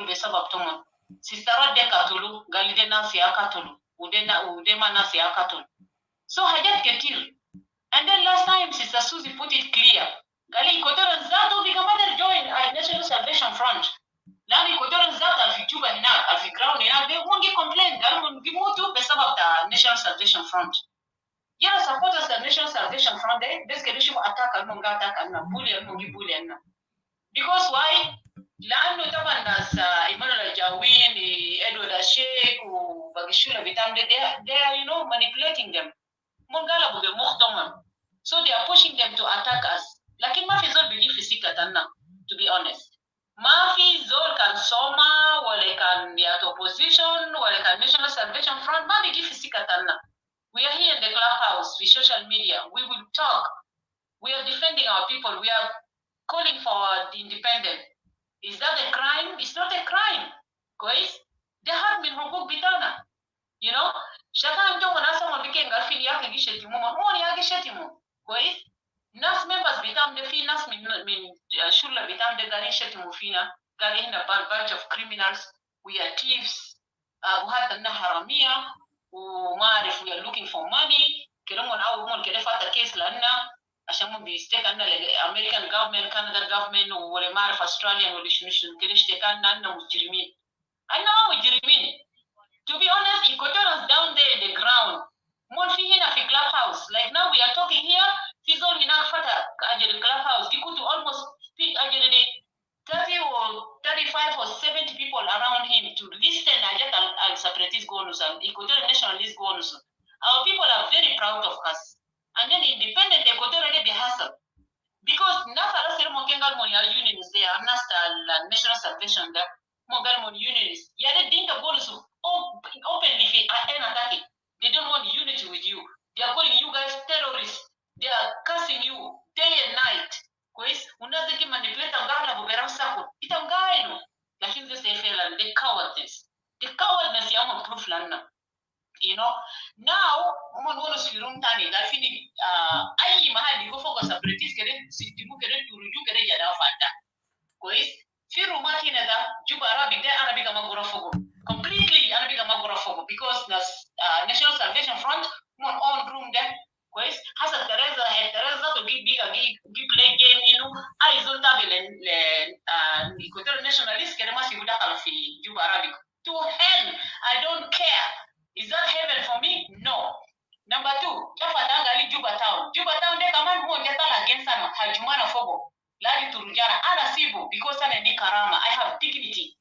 besabab tomon. Sistara de katulu, galide nasi akatulu, udema nasi akatulu. So hajat ketil. And then last time Sister Susie put it clear. Gali Equatorians zato bigamother join National Salvation Front. Lani Equatorians zato afichuba hina, afiground hina, they won't get complaint. Gali mungimutu besabab ta National Salvation Front. Yala supporters the National Salvation Front, basically should attack and attack and bully and bully and because why? Lano taban nas Emmanuel Jawin, Edward Ashek, Bagishula Vitamde, they are you know manipulating them. Mongala bube muhtoman. So they are pushing them to attack us. Lakin ma fizol belief is tanna, to be honest. Mafi zol can SOMA, wale can yat opposition, wale can National Salvation Front, mami kifi katana. We are here in the clubhouse with social media. We will talk. We are defending our people. We are calling for the independent. Is that a crime? It's not a crime. Guys, they have been hukuk bitana. You know, shaka mto wanasa mwambike ngafili yake gishetimu, mahoni yake shetimu. Guys, nas members bitam de fi nas min shula bitam de gari shetimu fina, gari in a bunch of criminals. We are thieves. Buhata na haramia. If we are looking for money, Keremon au mon kerefata case lana, ashamu be taken the American government, Canada government, or whatever Australian or mission, Kereshtakan Nana Mujirimi. I know Mujirimi. To be honest, Equatorians down there in the ground, mon fihina fi clubhouse. Like now we are talking here, Fizol Hinakfata ajere clubhouse, you could almost speak ajere 30 or 35 or 70 people around him to listen and Separatists bonus and Equatorian Nationalists bonus. Our people are very proud of us. And then independent Equatorial be hassle. Because Nafara Mokengal Monial Union is there, Nasta National Salvation, the Mogal Union is. Yet think of bonus openly attacking. They don't want unity with you. They are calling you guys terrorists. They are cursing you day and night. Unaweza manipulate ngala buberasa itangaino lakini this FLN the cowardness ya proof lana, you know. Now umuntu sifirun tani lakini ayi mahali go focus Separatists kere sitimu kere turuju kere jada fata firu makina da Juba Arabic de Arabic magura fogo completely Arabic magura fogo because National Salvation Front mon on room there. Hasa Teresa to give play game I don't have the Equatorian Nationalists kerema siguda kalafi Juba Arabic. To hell, I don't care. Is that heaven for me? No. Number 2, Jafatanga Juba Town. Juba Town they command who get against an Hajumana Fogo. Lari Turujana, Ana Sibu, because I'm a Karama. I have dignity.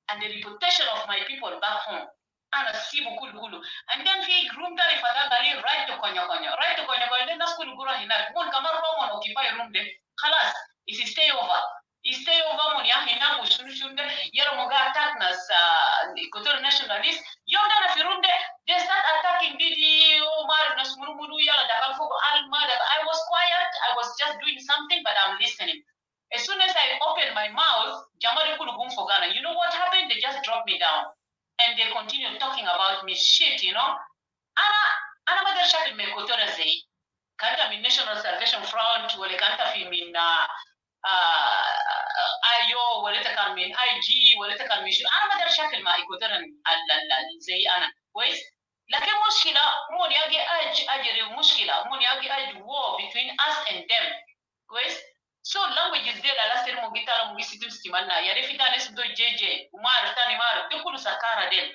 And the reputation of my people back home. Ana Sibu Kulu. And then he room that if I right to Konya, then that's Kulugura in that one Kamar home and occupy room there. Halas, is he stay over. He stay over Monia, Hinabu, Shunde, Yaramoga attack us, the Equatorian Nationalists. Yonda Firunde, they start attacking Didi, Omar, Nasmurumuru, Yala, Alma. I was quiet, I was just doing something, but I'm listening. As soon as I opened my mouth, Jamari Kulugum for Ghana. You know what happened? They just dropped me down. And they continue talking about me shit, you know. Ana mother shot in Equatoria say, Kanta min National Salvation Front, wale kanta fi min IO, wale ta kan min IG, wale ta kan min shit. Ana mother shot in ma Equatorian zay ana. Wait. Laki mushkila, moni agi ajere mushkila, moni agi war between us and them. Wait. So language is there, la last mo gitala mo gisitim stimana. Yare fita nesudo JJ, Umar, Tani Mar, Tukulu Sakara del.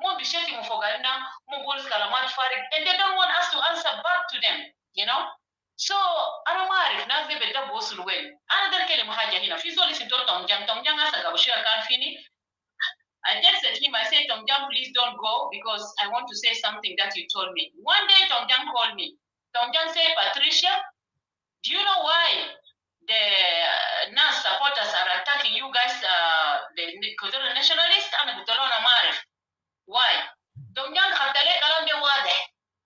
Mo bisheti mo fogarina, mo bols kalamat farik, and they don't want us to answer back to them, you know? So Aramar, Nazi Beta Bosul well. Another Kelly Mahaja Hina, Fizo listen to Tongjang asa Gabushia Kanfini. I texted him, I said, Tongjang, please don't go because I want to say something that you told me. One day Tongjang called me. Tongjang said, Patricia, do you know why the NAS supporters are attacking you guys, the Equatorian Nationalists? And Gutolona Marif. Why? Tongjang Hatale Kalambe Wade.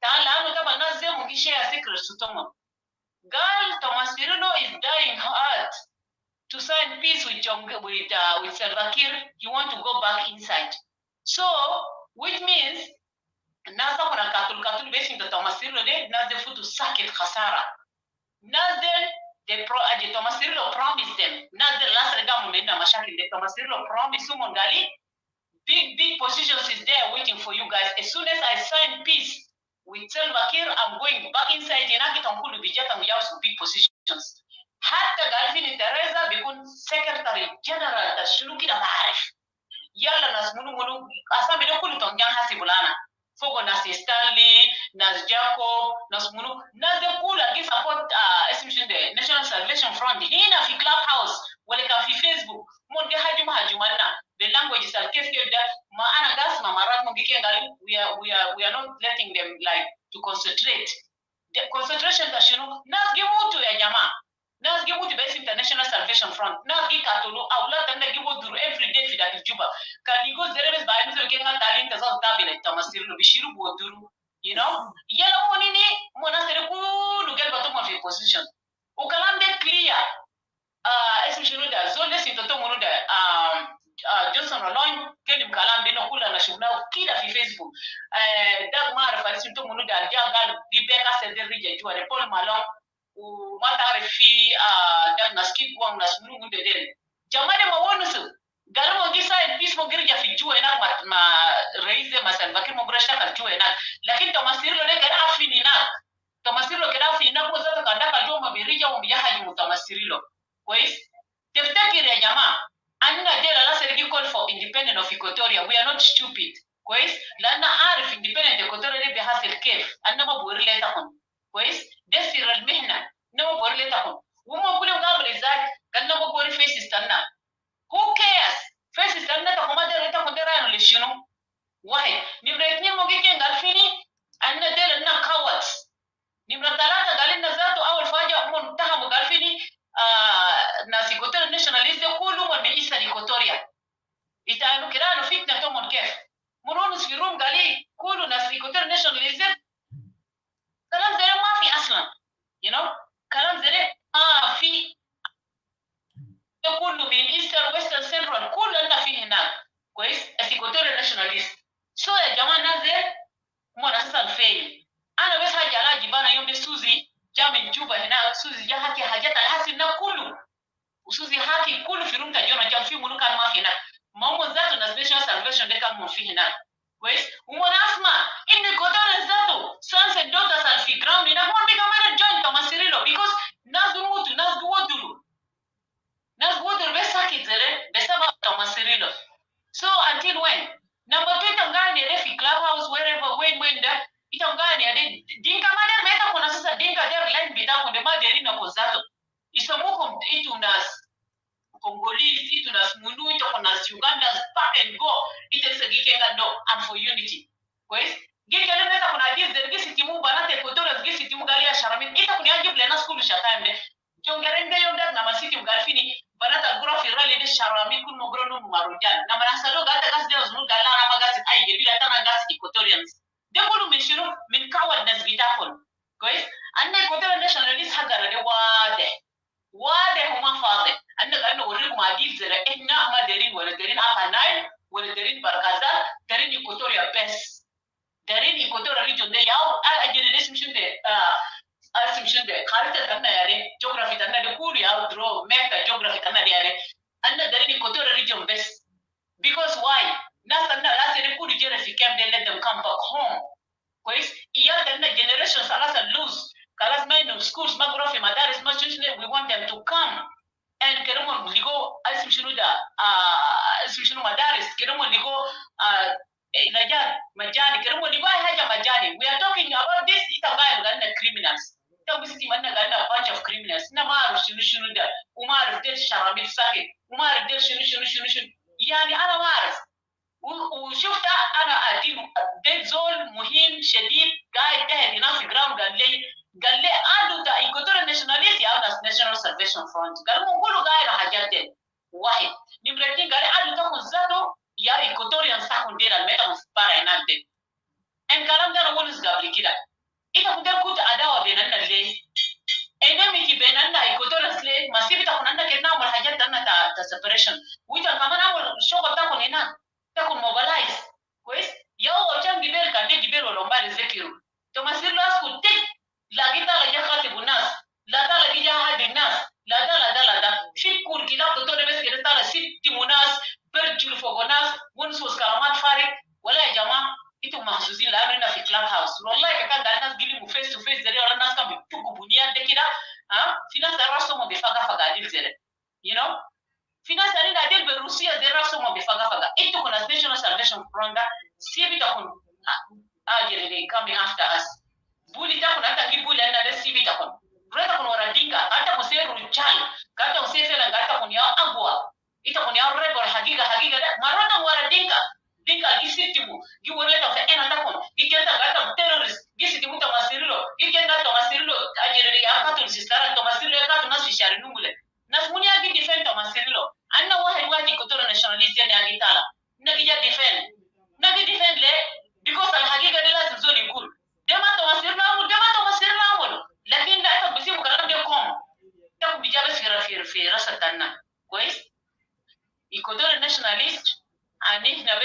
Tala Nutaba Naze Mugisha secrets to Tomo. Girl, Thomas Pirulo is dying hard to sign peace with Salva Kiir. He want to go back inside. So, which means Nasa Kona Katul basing the Thomas Pirulo de Naze to sack it Khasara. Nazel, the Thomas Pirulo promised them. Nazel last government Mashaki, the Thomas Pirulo promised Sumongali. Big positions is there waiting for you guys. As soon as I sign peace with Salva Kiir, I'm going back inside in Agitankulu Bijata and we have some big positions. Hatta Galvin Teresa become Secretary General that Shulukida Marif. Yala Nas Munu, Asamido Tongjang Hasibulana. Fogo Nas Stanley, Nas Jacob, Nas Munu, Nas the Kula give support especially the National Salvation Front. Hina fi clubhouse, wale ka fi Facebook. Monge hajumana. The language is that Maana gas Mamarat Mogikengali, we are not letting them like to concentrate. The concentration that Nas give to a Yama. Nas give the best International Salvation Front. Nas give Katolo, Aula, and they give Duru every day for that Juba. Can you go there is by getting a talent as a tablet, Tomasiro, Bishiru, Duru, you know? Yellow Monini, Monasteru, to get bottom of your position. Ukalande clear. Especially that zone less into Tomunuda, Johnson Aloin, Kelim Kalam, Dino Kula, and should now kid at Facebook. That matter of fact, Tomunuda, Jagal, Rebecca said the region to a Paul Malone. Mata refi dan naskip uang nasmuru munde den jamade mawonusu galamo gisa en pis mo girja fi juwe nak ma reise masal bakir mo grashta kal juwe nak lakin to masirlo de kara afini nak to masirlo kara afini nak ko zata kanda kal joma birija mo biya haji mutamasirilo kois teftakir ya jama anna dela la sergi call for independent of Equatoria. We are not stupid kois lana arif independent Equatoria de behasel kef anna ma burile takon كويس دسر المهنه نما بورلي تاخد وما كلهم قاموا ازاي كان نما بوري فيس استنى هو كيس فيس استنى تاخد ما دير تاخد راينو لشنو واحد نمره 2 موجي كان قال فيني ان ديل ان كوات نمره 3 قال لنا ذاته اول فاجأ منتهم قال فيني ناس Equatorian Nationalists كلهم من ايسا Equatoria يتعلموا كرانو فتنه تومون كيف مرونس في روم قال لي كلهم ناس Equatorian Nationalists كلام زي ما في اصلا كلام زي ما في كله من ايستر ويسترن سنترال كلنا فيه هناك كويس Equatorian Nationalists سو يا جماعه نازل منصل فين انا بس حاجه على جبانا يوم دي سوزي جا من جوبا هنا سوزي جا حكي حاجات الحاسن كله وسوزي حكي كله في روم تاجونا جا في منو كان ما في هناك مامو ذاته ناشونال سالفيشن ده كان في هناك كويس ومناسمه ان Equatorians ذاته sons and daughters are في ground هنا ما بيكمل join Tomasirilo because ناس بيموتوا ناس بيودوا بس ساكت زره بسبب Tomasirilo. So until when number 2 tangani ade fi clubhouse wherever when that itangani ade dinka mader meta kuna sasa dinka der line bita kunde maderi na kozato isomuko itu nas Congolese itu nas Munu itu kuna Ugandans back and go itese gikenga no and for unity kwes gikele meta kuna this der gisitimu banate Equatorians gisitimu galia sharamit ita kuniaje blena school shatambe jongerende yonda na masiti mgarfini banata gura fi rally de sharamit kun mogrono marujan na manasalo gata gas de zulu gala na magasi ai gebila tana gas Equatorians dekulu mishiro min kawad nas bitafon kwes anne Equatorian Nationalists hagara de wade huma fade anne ganno woriku madil zera enna maderin wala derin afanai wala derin barkazal derin Equatoria best derin Equatoria region de yaw ajere desmishinde asimshinde kharita tanna yare geography tanna de kuru yaw draw map geography tanna yare anne derin Equatoria region best because why nasanna last de kuru jere fi camp they let them come back home kwais iya tanna generations alasa lose kalas men schools magrofi madaris machine we want them to come and keremo ligo asimshunuda asimshunu madaris keremo ligo inaja majani keremo ligo haja majani we are talking about this itangaya ganna criminals tabisiti manna ganna bunch of criminals na maru shunuda umar del sharamit sakit umar del shunu yani ana maarif وشفت انا ادين ده زول مهم شديد قاعد ده هنا في جراوند قال لي ادو تا Equatorian Nationalists يا National Salvation Front قالوا كله قاعد حاجات ده واحد نمره 2 قال ادو تاخذ ذاته يا Equatorians تاخذ دير الميتا مستبار هناك ده ان كلام ده نقول قبل كده اذا كنت اداوه بيننا ليه enemy بيننا Equatorians ليه ما سيبي تاخذ عندنا كده نعمل حاجات عندنا تا separation واذا كمان نعمل شغل تاخذ هنا تاخذ mobilize كويس يا وجام جبال كان دي جبال ولومبا ذكروا Tomasirilo اسكو تك لا جيتا لا جاكاتي بناس لا دا لا جيجا هاد الناس لا دا شيء كور كلا تطور بس كده تلا ست مناس برجل فوق ناس ونسوس كلامات فارق ولا يا جماعه انتم محظوظين لاننا في كلاب هاوس والله كان ده الناس بيجوا فيس تو فيس زي ولا الناس كانوا بيتوقوا بنيان ده كده في ناس راسهم بيفقع ديل زي في ناس قاعدين ديل بروسيا زي راسهم بيفقع انتوا كنا National Salvation Front سيبي تكون اجري coming after us buli takuna hata kibuli ana recipe takon reta kuna radinga hata kuseru chai hata usefela hata kunia agwa ita kunia rebel hagiga marota waradinga dinga gisitimu giwoleta fa ena takon gikenda hata terrorist gisitimu Tomasirilo gikenda Tomasirilo ajere ya hata tusistara Tomasirilo ya hata nasishari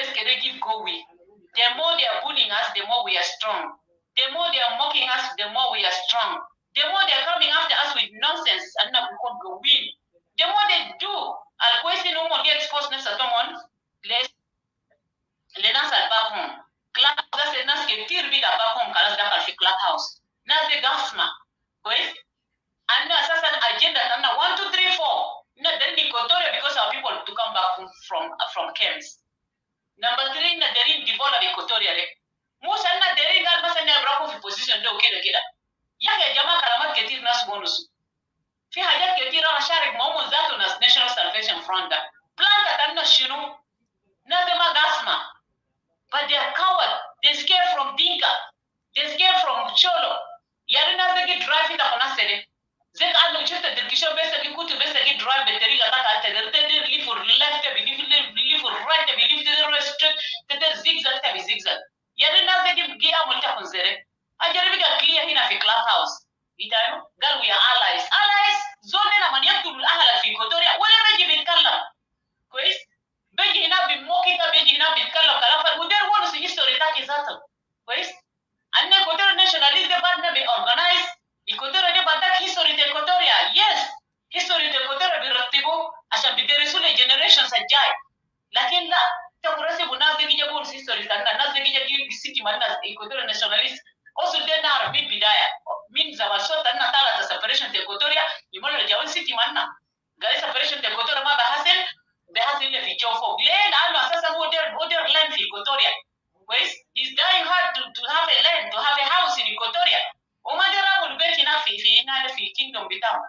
let's get a give go we. The more they are bullying us, the more we are strong. The more they are mocking us, the more we are strong. The more they are coming after us with nonsense, and now we can't go win. The more they do, I'll question no more get exposed next at someone. Let's us at back home. Class that's a nice get big at back home, Kalas Dakar clubhouse. Now the gasma. Wait. And now that's an agenda. And now 1, 2, 3, 4. Now then Equatoria because our people to come back from camps. Number 3, na they're in develop Equatoria. Most and not they're in Galbasana Bravo position, okay, the killer. Yaga Jama Karamat Ketir Nas bonus. Fi Hajat Ketira Sharik Momo Zatunas National Salvation Front. Planta Tana Shinu, Nazema Gasma. But they are coward. They scared from Dinka. They scared from Cholo. Yarina they get drive it up on us. Zek Anu just the Kisha Bessa Kutu Bessa get drive the Terriga Taka, they live for left, they live for right, they live to the restrict, they zigzag, they zigzag. Yarina they give Gia Multapunzere. I just clear in a clubhouse. Itano, girl, we are allies. Allies, Zonena Maniaku Ahala Equatoria, whatever you will call them. Quiz, begging up in Mokita, begging up in Kalam Kalafa, who there was a history that is that. Quiz, and the Equatorian Nationalists, the partner be organized. Equatoria, but that history to Equatoria, yes, history to Equatoria be Ratibo, as a bit generations a jai. Lakin la, Takurasi will not give you a history, and not the city man as Equatorian Nationalists. Also, then are mid bidaya means our sort and Natala separation to Equatoria, you want to city manna. Guys, separation to Equatoria, Maba Hassel, the Hassel of Joe for Glen, and Assassin other land in Equatoria. Wait, is dying hard to have a land, to have a house in Equatoria. Omadera will bet enough if he had a kingdom without.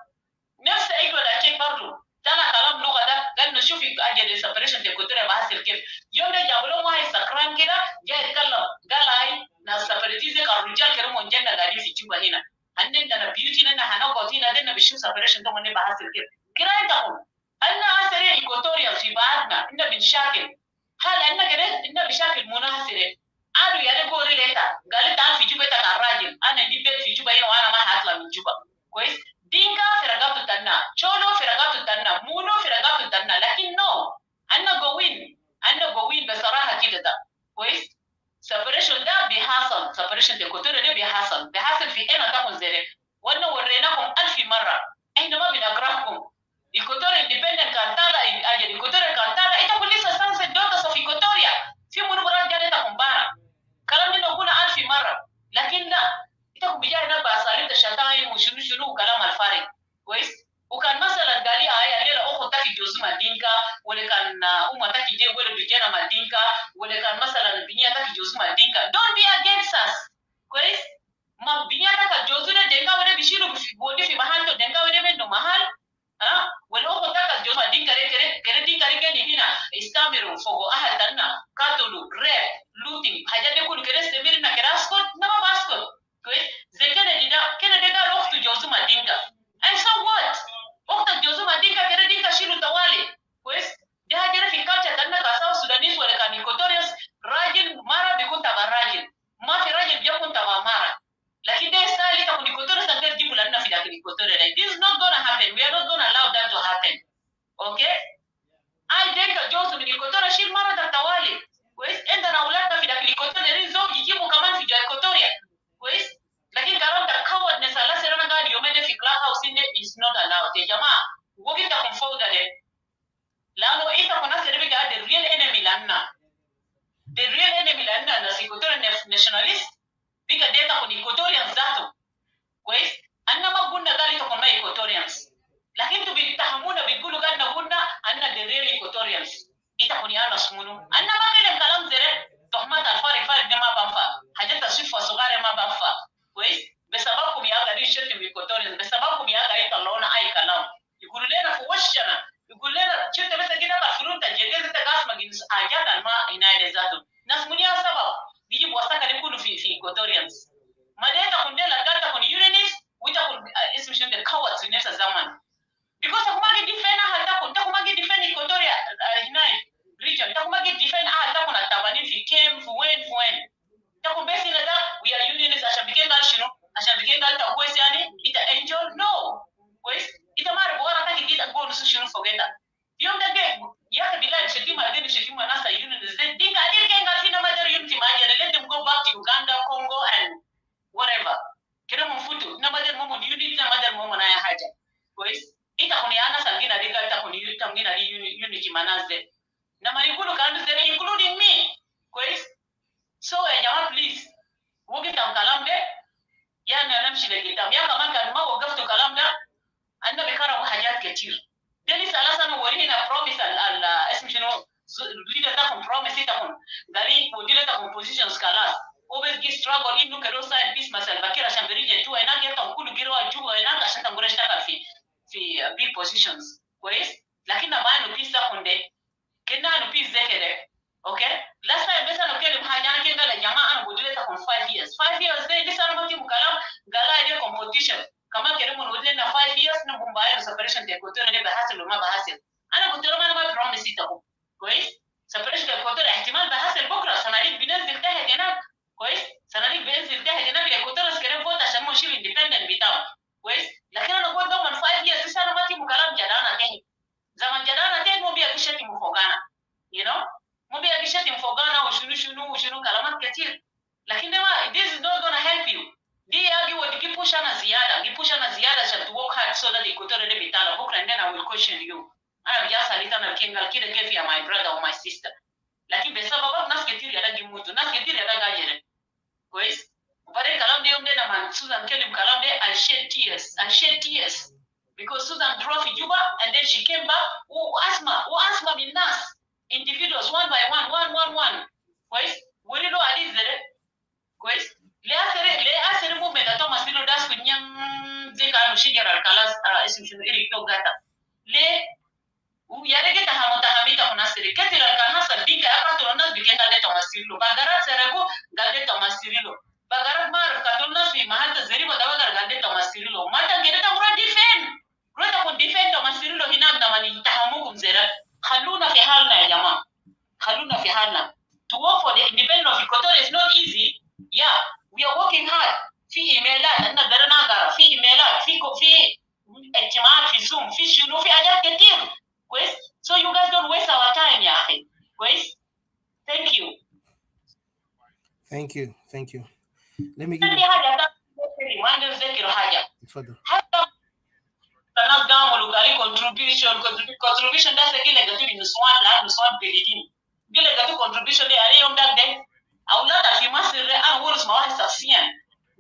Next, I got a check barrow. Tana Kalam Logada, then the Shufi Aja separation to Equatoria Hassel Kip. Yonder Jabloma is a crankida, Jay Kalam, Galai. Na Separatists are reject Kermon Jenda that is Jubahina. And then the beauty and the Hanagotina, then the Bishu separation to Money Bahasel. Kiranta. And now I say Equatorians, Vibadna, in the Bishakin. Hal and Nagaret in the Bishakin Munasire. Adu Yadego later, Galita Fijubeta Rajin, and a debate Fijuba Wana Hatlam in Juba. Quest Dinka Ferragato Tana, Cholo Ferragato Tana, Muno Ferragato Tana, Lakin no. And no go win. And no go win Besaraha Kidata. Quest separation da be hassle, separation the Equatorian be hassle. The hassle fi ena ta munzere. Wanna warrenakum alfi marra. Ainama binagrakum. Equatorian independent Kantala, Equatorian Kantala, ita police sunset daughters of Equatoria. Fi munubara janeta kumbara. Kalam no kuna alfi marra. Lakin la, ita kubijana na basalim ta shatai mushunu kalam alfari. Wais? Ukan masalan gali aya lela oko taki jozuma dinka, wale kan umataki je wale bijana madinka, wale kan masalan binya taki jozuma dinka. Don't be against us. Kwais? Ma binya taka jozuna denka wale bishiru bodi fi mahal to denka wale mendo mahal. Wale oko taka jozuma dinka kere dinka ni hina istamiru fogo ahatanna katulu rape looting hajade kulu kere semiri na keraskot na mabaskot. Kwais? Zekene dida loktu jozuma dinka. And so what? Okta Josuma Dinka Keredinka Shilu Tawali. Pues, they had a culture that South Sudanese were can Equatorians, Rajin, Mara, Bikunta Rajin, Mafi Rajin, Yakunta Mara. Like they style it on Equatorians and their people and nothing like Equatorian. This is not going to happen. We are not going to allow that to happen. Okay? I think Joseph in Equatoria, Shil Mara Tawali. Pues, and then I will let the Equatorian result, Yimu Kaman to Equatoria. Pues, like in Karam, the cowardness, Allah Seranaga, you made a clubhouse in it is not allowed. The Jama, what is the confounded? Lano, if I want to say the real enemy, Lana. The real enemy, Lana, as Equatorian Nationalists, bigger data on Equatorians, that. Wait, and Nama Gunda Galito on my Equatorians. Like him to be Tahamuna, be Gulugana Gunda, and the real Equatorians. Itaponiana Smunu. And Nama Kalam Zere, Tohmat and Fari Dema Bamfa, Hajata Swift for Sogarema Bamfa. Wait, Besabaku Miaga Rishet to Equatorians, Besabaku Miaga Italona Aikalam. You could learn for Washana, you could learn a children again about fruit and Jagaz the Gasmagins, Ayat and Ma in Idezato. Nasmunia Saba, Gigi was a good Equatorians. Madeta Kundela Gata on Uranus, which is the cowards in Nessa Zaman. Because of Magi defender had Takumagi defend Equatoria region, Takumagi defend Takumana Tabani bodile ta compositions kala always give struggle in look at those side peace masal bakira shambirije tu ina yeta mkulu girwa juu ina kashanta ngoreshta fi big positions kwes lakini na maana pisa konde kenda no peace zekere okay last time besa no kele mhajana kenga la jamaa ana bodile ta 5 years 5 years they listen mati mukalam gala ile competition kama kero mo bodile na 5 years na bumbaye separation de Equatorian de bahasel ma bahasel ana bodile ma promise itaku kwes separation Equatorian ihtimal bahasel bukra sanalik binazil tahdi هناك كويس sanalik بينزل تحت هناك Equatorians كده فوت عشان مو شيء independent بتاعه كويس لكن انا قلت ضمن 5 years لسه انا ما تيمو كلام جدانا تاني زمان جدانا تاني مو بيكشتي مفوقانا you know مو بيكشتي مفوقانا وشنو كلامات كتير لكن ما this is not gonna help you دي يجي ودي push انا زياده عشان to work hard so that Equatorian ده بتاعه بكره and then I will question you انا بجاس عليك انا كينغال كده كيف يا my brother or my sister لكن بسبب ناس كتير يلاقي موتو ناس كتير يلاقي غيره كويس وبعدين كلام ده يوم ده لما سوزان كلم كلام ده I shed tears because Susan drove to Juba and then she came back واسمع من الناس individuals one by one كويس ولو عليه زره كويس ليه اثر مو ميغاتو مسيلو داس كنيم زي كانوا شجر الكلاس اسم شنو إريك توغاتا ليه ويارجع تهاميتا كناسيري كثير الناس البيكا أكثر الناس بيجين قاعدة تمسيرلو بعدها سرقو قاعدة تمسيرلو بعدها ما رفقتوا الناس في محل تزري بدأوا قاعدة تمسيرلو ما تقدر تقول ديفين تمسيرلو هنا بدنا نتهموكم زرا خلونا في حالنا يا جماعة خلونا في حالنا to work for the independence of Equatoria is not easy yeah we are working hard في إيميلات أنا درنا قرا في إيميلات في اجتماعات في زوم في شنو في حاجات كتير كويس so you guys don't waste our time يا أخي كويس thank you let me give you حاجة ما نذكر حاجة اتفضل حتى الناس قاموا قالوا contribution ده سكيل قالوا نسوان بلدين قالوا contribution ده عليهم ده أولاد في مصر أنا ورث مواهب شخصيا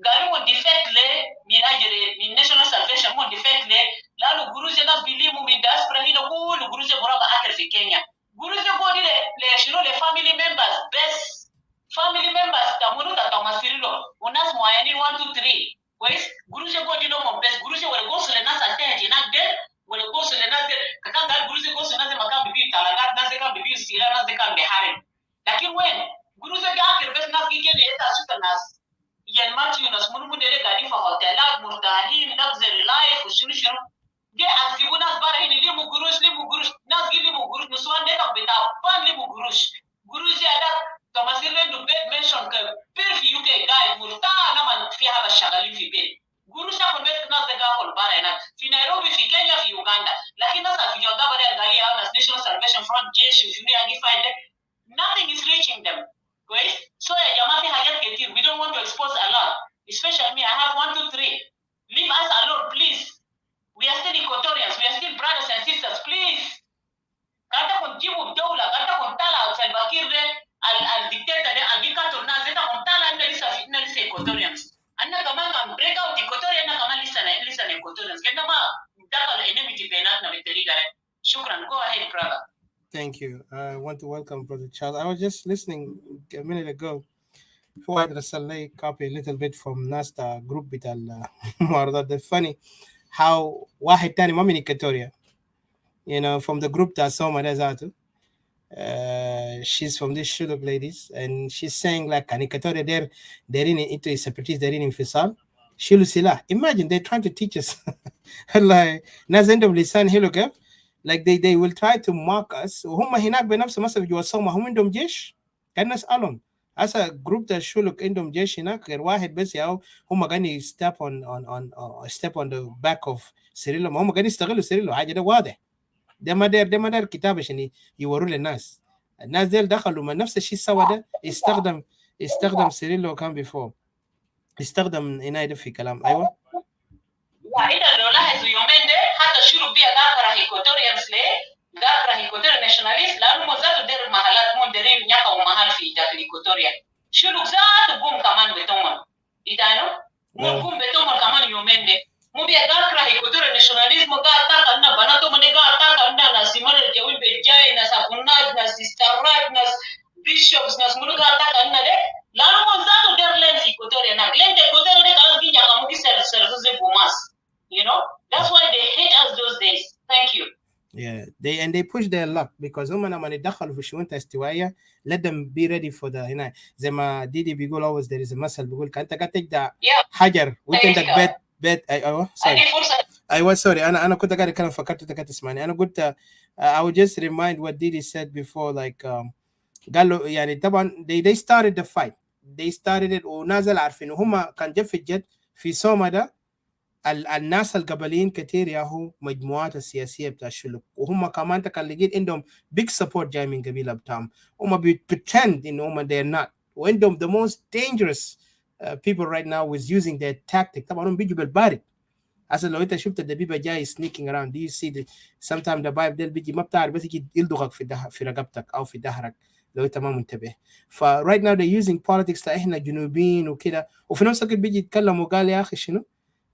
قالوا defect له من أجل من national salvation مو defect له لانه جروزي ناس بيليمو من diaspora هنا كل جروزي برابع أكل في كينيا جروزي بودي لشنو لفاميلي members best family members تامونو تاماسيرلو وناس معينين 1 2 3 كويس جروزي بودي لهم best جروزي ولا جوز لناس أتاه هناك ده ولا جوز لناس ده كان قال جروزي جوز لناس ما كان بيبي تلاقات ناس كان بيبي سيرا ناس كان بيحارب لكن وين جروزي أكل best ناس كينيا يتأسف الناس yen Matthew nas munu dere gadi fa hotelat murtahin luxury life ushuru ge asibu nas bara hini limu gurush nas limu gurush nuswan de kam beta pan limu gurush ada tomasile du bed mention ke per fi UK guide murta na man fi hada shagali fi bed gurush ko bet nas de ga hol bara na fi Nairobi fi Kenya fi Uganda lakini nas fi joga bara angalia nas National Salvation Front jeshi ushuru agi find nothing is reaching them. So we don't want to expose a lot. Especially me, I have 1 2 3. Leave us alone, please. We are still Equatorians, we are still brothers and sisters, please. Kata kunjibu dola, kata kuntala Salvakir al dictator al dictator na zeta kuntala na lisa Equatorians. Anna kama kan break out Equatoria na kama lisa Equatorians. Kenda ma dakal enmity benat na meteriga. Shukran. Go ahead, brother. Thank you. I want to welcome Brother Charles. I was just listening a minute ago. Before I copy a little bit from Nasta group بتاع المعارضات. The funny how واحد تاني ما من Equatoria, you know, from the group that SSOMA ده ذاته. She's from these Shuluk ladies and she's saying like an Equatoria they're in into a separatist, they're in انفصال. شيلوا سلاح. Imagine they're trying to teach us like ناس عندهم لسان حلو كيف. Like they will try to mock us. وهم هناك بنفس مثلا جوا SSOMA هم عندهم جيش كان نسألهم هسا جروب ده شلوك عندهم جيش هناك غير واحد بس ياو هم قاعدين step on the back of سيريلو هم قاعدين يستغلوا سيريلو حاجة ده واضح ده ما داير كتاب عشان يوروا للناس الناس ديل دخلوا من نفس الشيء سوا ده استخدم سيريلو كان بيفور استخدم هنا في كلام أيوة إذا لو لاحظوا يومين ده حتى شروع بيها داخل Equatorians ليه داخل Equatorian Nationalists لأنه مزاتوا دير محلات مدرين يقعوا محل في داخل Equatoria شروع ذات قوم كمان بتومن إذا قوم بتومن كمان يومين ده مو بيها داخل Equatorian Nationalists مقاطع كنا بناتو من قاطع كنا ناس مر الجوي بيجاي ناس أبنات ناس استرات ناس bishops nas muluga taka na de la no zato der len Equatoria na len de Equatoria de kan ginya kamuki ser bumas. You know, that's why they hate us those days. Thank you. Yeah, they push their luck because هم لما يدخلوا في شؤون استوائيه let them be ready for the هنا زي ما ديدي بيقول always there is a مثل بيقول انت قاعد تجدع حجر وانت عندك بيت ايوه ايوه سوري انا كنت قاعد اتكلم فكرت انت قاعد تسمعني انا قلت I would just remind what Didi said before like قال له يعني طبعا they started the fight they started it ونازل عارفين وهم كان جف الجد في سوما ده الناس القبليين كتير ياهو مجموعات السياسيه بتاع الشلوك وهم كمان كان لقيت عندهم big support جاي من قبيله بتاعهم هم pretend ان هم they're not وعندهم the most dangerous people right now is using their tactic طبعا هم بيجوا بالبارد اصلا لو انت شفت الدبيبه جاي sneaking around do you see the sometimes the vibe ده بيجي ما بتعرف بس يجي يلدغك في رقبتك او في ظهرك لو انت ما منتبه ف right now they're using politics احنا جنوبيين وكده وفي نفس الوقت بيجي يتكلم وقال يا اخي شنو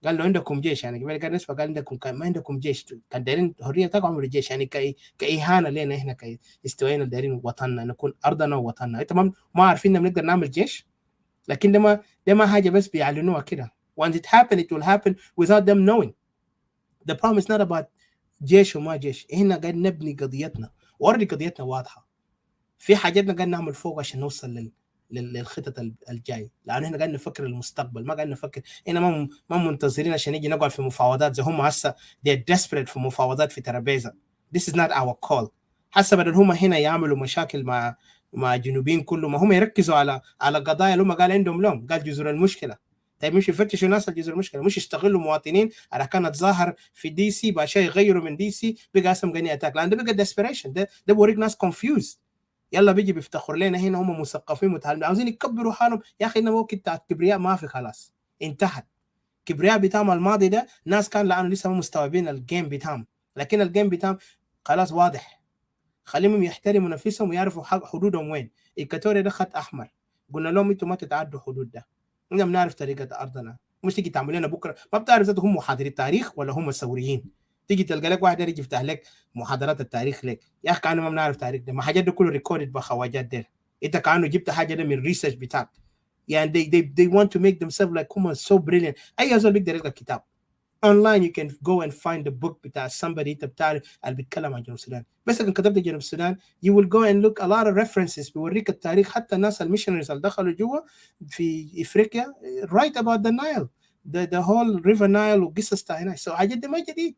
قال له عندكم جيش يعني قبل كان نسبة قال عندكم ما عندكم جيش كان دايرين حريه تقعوا من الجيش يعني كاهانه لنا احنا كاستوينا دايرين وطننا نكون ارضنا ووطننا انت ما عارفين نقدر نعمل جيش لكن ده ما حاجه بس بيعلنوها كده once it happen it will happen without them knowing the problem is not about جيش وما جيش احنا قاعد نبني قضيتنا وردي قضيتنا واضحه في حاجاتنا قاعد نعمل فوق عشان نوصل للخطط الجاي لانه احنا قاعد نفكر المستقبل ما قاعد نفكر احنا ما منتظرين عشان نيجي نقعد في مفاوضات زي هم هسه they're desperate في مفاوضات في ترابيزه this is not our call حسب ان هم هنا يعملوا مشاكل مع جنوبيين كله ما هم يركزوا على قضايا اللي هم قال عندهم لهم قال جذور المشكله طيب مش يفتشوا ناس جذور المشكله مش يستغلوا مواطنين على كانت ظاهر في دي سي باشا يغيروا من دي سي بقى اسم غني اتاك لان ده بقى desperation ده بوريك ناس confused يلا بيجي بيفتخر لنا هنا هم مثقفين متعلمين عاوزين يكبروا حالهم يا اخي انه وقت بتاع الكبرياء ما في خلاص انتهت كبرياء بتاعهم الماضي ده ناس كان لانه لسه ما مستوعبين الجيم بتاعهم لكن الجيم بتاعهم خلاص واضح خليهم يحترموا نفسهم ويعرفوا حدودهم وين إيكواتوريا ده خط احمر قلنا لهم انتم ما تتعدوا حدود ده احنا بنعرف طريقه ارضنا مش تيجي تعمل لنا بكره ما بتعرف ذاته هم محاضرين تاريخ ولا هم ثوريين تيجي تلقى لك واحد يجي يفتح لك محاضرات التاريخ لك يا اخي كانوا ما بنعرف تاريخ ده ما حاجات ده كله ريكورد بخواجات ده انت كانوا جبت حاجه ده من ريسيرش بتاعك يعني they want to make themselves like هم so brilliant اي زول بيقدر يلقى كتاب online you can go and find the book بتاع somebody انت بتعرف اللي بيتكلم عن جنوب السودان بس لو كتبت جنوب السودان you will go and look a lot of references بيوريك التاريخ حتى الناس الميشنريز اللي دخلوا جوا في افريقيا write about the Nile the whole river Nile وقصص هناك so حاجات دي ما جديد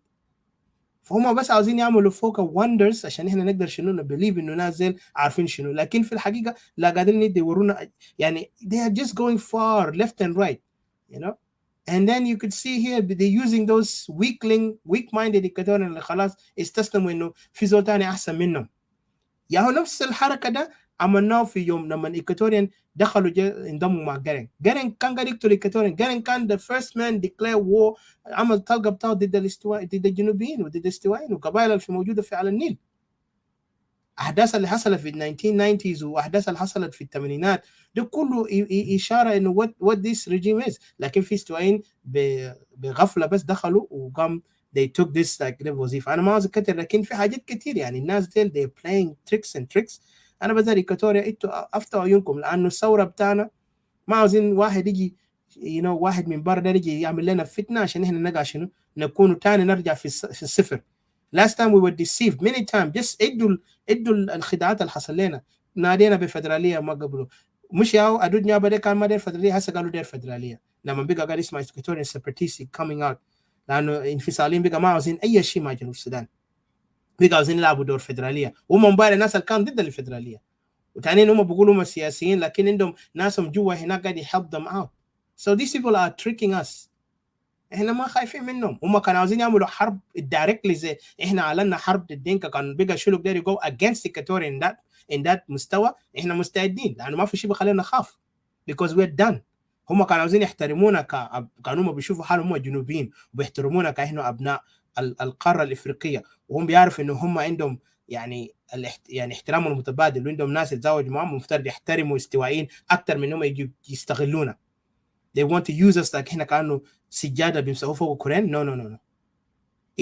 فهم بس عاوزين يعملوا فوق wonders عشان احنا نقدر شنو نبليف انه نازل عارفين شنو لكن في الحقيقه لا قادرين يورونا يعني they are just going far left and right you know and then you could see here they're using those weak-minded Equatorians اللي خلاص استسلموا انه في زول تاني احسن منهم يا هو نفس الحركه ده عملناه في يوم لما الإيكواتوريان دخلوا انضموا مع جارين كان قاعد يقتل الإيكواتوريان جارين كان the first man declare war عمل طلقه بتاعه ضد الجنوبيين وضد الاستوائيين وقبائل اللي موجوده في على النيل احداث اللي حصلت في 1990s واحداث اللي حصلت في الثمانينات ده كله اشاره انه what this regime is لكن في استوائيين بغفله بس دخلوا وقام they took this like وظيفه انا ما عاوز اكتر لكن في حاجات كتير يعني الناس ديل they're playing tricks انا بزار إيكواتوريا انتوا افتوا عيونكم لانه الثوره بتاعنا ما عاوزين واحد يجي واحد من بره ده يجي يعمل لنا فتنه عشان احنا نرجع شنو نكون تاني نرجع في الصفر last time we were deceived many times just ادوا الخداعات اللي حصل لنا نادينا بفدراليه ما قبلوا مش ياو ادودنيا بدا كان ما دير فدراليه هسه قالوا دير فدراليه لما بقى قاعد يسمع Equatorian Separatists coming out لانه انفصالين بقى ما عاوزين اي شيء مع جنوب السودان بقى عاوزين يلعبوا دور فدراليه وهم مباراه الناس اللي كان ضد الفدراليه وتانيين هم بيقولوا هم سياسيين لكن عندهم ناسهم جوا هناك قاعد help them out so these people are tricking us احنا ما خايفين منهم هم كانوا عاوزين يعملوا حرب دايركتلي زي احنا اعلنا حرب الدينكا كان بقى شلوك داري جو against Equatorian in that مستوى احنا مستعدين لانه ما في شيء بخلينا نخاف because we're done هم كانوا عاوزين يحترمونا كانوا هم بيشوفوا حالهم هم جنوبيين وبيحترمونا كاحنا ابناء القاره الافريقيه وهم بيعرفوا انه هم عندهم يعني احترام المتبادل وعندهم ناس يتزوجوا معهم مفترض يحترموا استوائيين اكثر من انهم يجوا يستغلونا they want to use us like احنا كانوا سجاده بيمسحوا فوق كورين no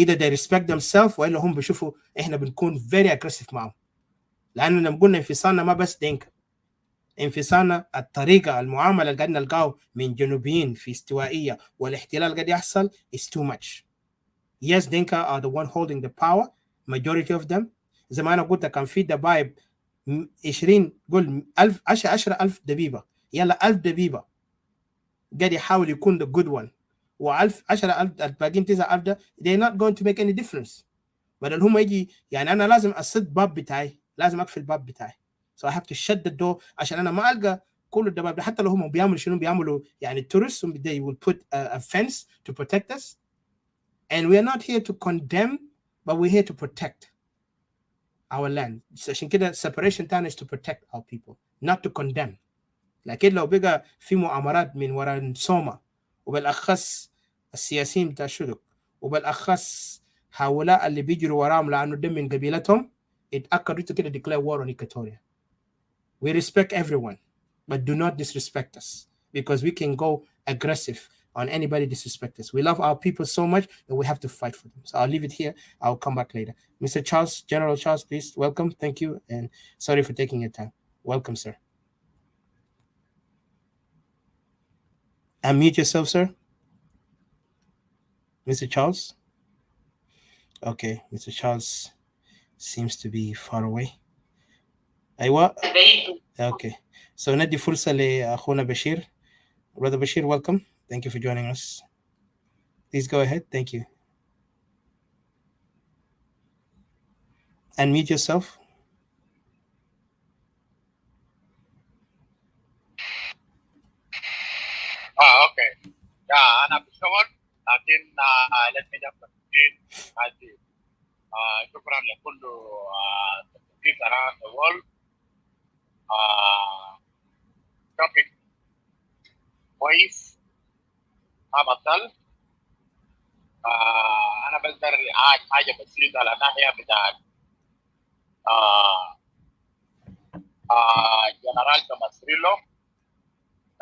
either they respect themselves والا هم بيشوفوا احنا بنكون very aggressive معهم لانه لما قلنا انفصالنا ما بس دينكا انفصالنا الطريقه المعامله اللي قاعد نلقاه من جنوبيين في استوائيه والاحتلال قاعد يحصل is too much. Yes, Dinka are the one holding the power, majority of them. زي ما انا قلت كان في دبايب 20 قول 1000 10000 دبيبه، يلا 1000 دبيبه قاعد يحاول يكون the good one، و1000 10000 الباقيين 9000 ده they're not going to make any difference. بدل هم يجي يعني انا لازم اسد باب بتاعي، لازم اقفل الباب بتاعي. So I have to shut the door عشان انا ما القى كل الدباب ده. حتى لو هم بيعملوا شنو بيعملوا يعني tourists they will put a fence to protect us. And we are not here to condemn, but we're here to protect our land. عشان كده separation تاني is to protect our people, not to condemn. لكن لو بقى في مؤامرات من وراء سوما وبالأخص السياسيين بتاع الشلوك وبالأخص هؤلاء اللي بيجروا وراهم لأنه دم من قبيلتهم اتأكدوا كده declare war on Equatoria. We respect everyone, but do not disrespect us because we can go aggressive on anybody disrespect us. We love our people so much that we have to fight for them. So I'll leave it here. I'll come back later. Mr. Charles, General Charles, please welcome. Thank you. And sorry for taking your time. Welcome, sir. Unmute yourself, sir. Mr. Charles? Okay, Mr. Charles seems to be far away. أيوة. Okay. So ندي فرصة لأخونا بشير. Brother Bashir, welcome. Thank you for joining us. Please go ahead. Thank you. Unmute yourself. Okay. Yeah, أنا بشتغل لكن let me just proceed هذه شكرا لكل تفكير around the world. topic كويس ما بطل. أنا بقدر حاجة بسيطة على ناحية بتاعت جنرال تمثيله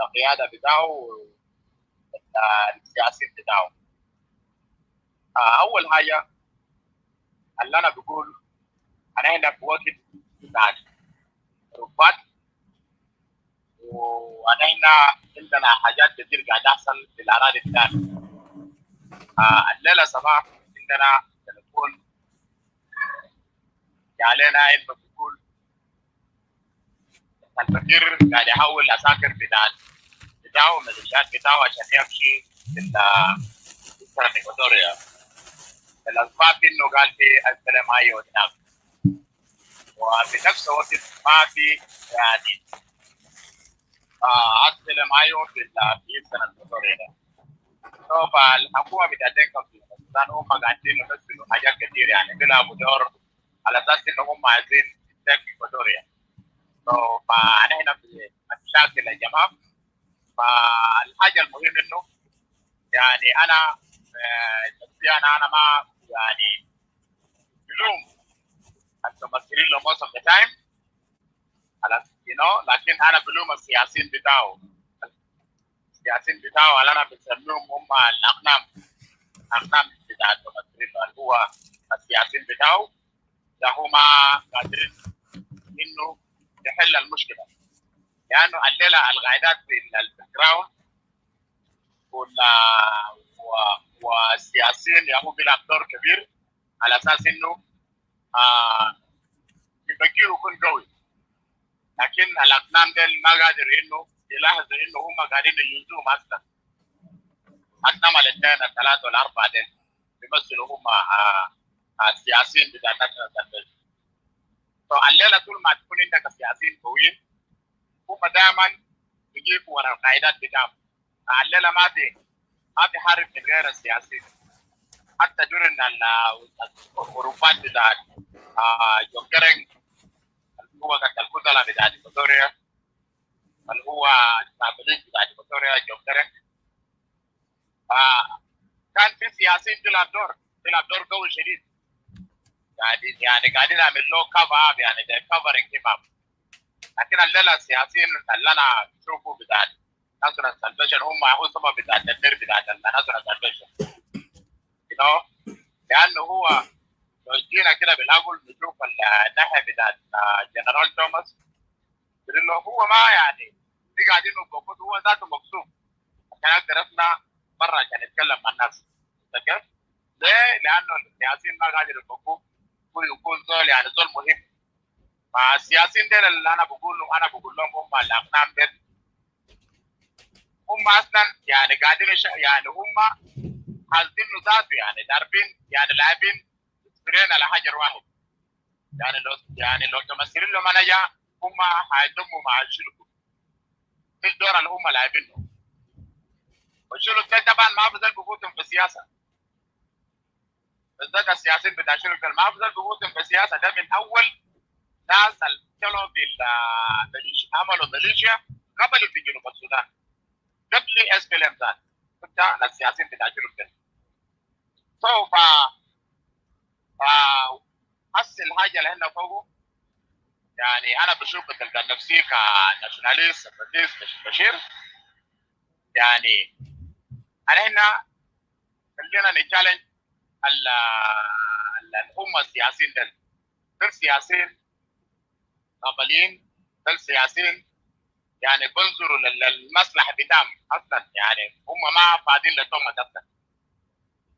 القيادة بتاعه السياسي بتاعه. أول حاجة اللي أنا بقول أنا هنا في وقت بتاع رفات، وأنا هنا عندنا حاجات كتير قاعدة تحصل في الأراضي بتاعنا. الليلة صباح عندنا تليفون علينا إنه بيقول الفقير قاعد يحول أساكر بتاعه ميليشيات بتاعه عشان يمشي في إكواتوريا. الأسباب إنه قال في السلام عليكم هناك، وبنفس الوقت ما في يعني السلام عليكم في سنة إكواتوريا. فالحكومة بتاعتنا في السودان هم قاعدين يمثلوا حاجات كتير يعني بيلعبوا دور على أساس إن هم عايزين يستكشفوا إكواتوريا. فأنا هنا في مشاكل يا جماعة. فالحاجة المهم إنه يعني أنا شخصيا أنا ما يعني بلوم الممثلين له most of the time لكن أنا بلوم السياسيين بتاعه. السياسيين بتاعه اللي أنا بسميهم هم الأقنام بتاع الممثلين اللي هو السياسيين بتاعه ده هم قادرين إنه يحل المشكلة. لأنه يعني الليلة القاعدات في الجراوند والسياسيين يقوموا بيلعب دور كبير على أساس إنه يفكروا يكون قوي، لكن الأقنام ديل ما قادر إنه يلاحظوا إنه هم قاعدين يجوزوهم أكثر. أقنام الاثنين الثلاثة والأربعة ديل بيمثلوا هم السياسيين بتاع الناشونال كونفنشن. فالليلة طول ما تكون عندك سياسيين قويين هم دائما يجيبوا ورا القاعدات بتاعهم. الليلة ما في حرب من غير السياسيين. حتى دورن الغرفات بتاعت جوكرين اللي هو كانت الكتلة بتاعت إكواتوريا اللي هو التابلين بتاعت إكواتوريا جوكرين كان في سياسيين بيلعب دور قوي شديد. يعني قاعدين نعمل له كفر اب يعني ده كفرنج هيم اب. لكن الليلة السياسيين اللي أنا بشوفه بتاعت ناشونال كونفنشن هم هو سبب بتاع التدمير بتاع الناشونال كونفنشن. لأنه هو لو جينا كده بالأقل نشوف الناحية بتاعت جنرال توماس لانه هو ما يعني في قاعدين نقول هو ذاته مكسوف عشان اقدر اطلع برا عشان اتكلم مع الناس. كيف؟ ليه؟ لانه السياسيين ما قاعد يرفقوه ويكون زول يعني زول مهم. مع السياسيين دول اللي انا بقول لهم هم الاقنام دول هم اصلا يعني قاعدين يعني هم حاسدين ذاته يعني داربين يعني لاعبين سكرين على حجر واحد. يعني لو تمثلين له ما نجا هم هيضموا مع الشركه في الدور اللي هم لاعبينه. والشركه طبعا ما بزال بقوتهم في السياسه. بالذات السياسيين بتاع الشركه ما بزال بقوتهم في السياسه. ده من اول ناس اللي طلعوا عملوا ميليشيا قبل في جنوب السودان قبل SPLM ذات بتاع السياسيين بتاع الشركه. سوف حصل الحاجه اللي هنا فوقه. يعني انا بشوف بتلقى نفسي كناشوناليست سيبراتيست بشير. يعني انا هنا خلينا نتشالنج هم السياسيين دول سياسيين قبليين، دول سياسيين يعني بنظروا للمصلحه بتاعهم اصلا. يعني هم ما فاضيين لتوماس اصلا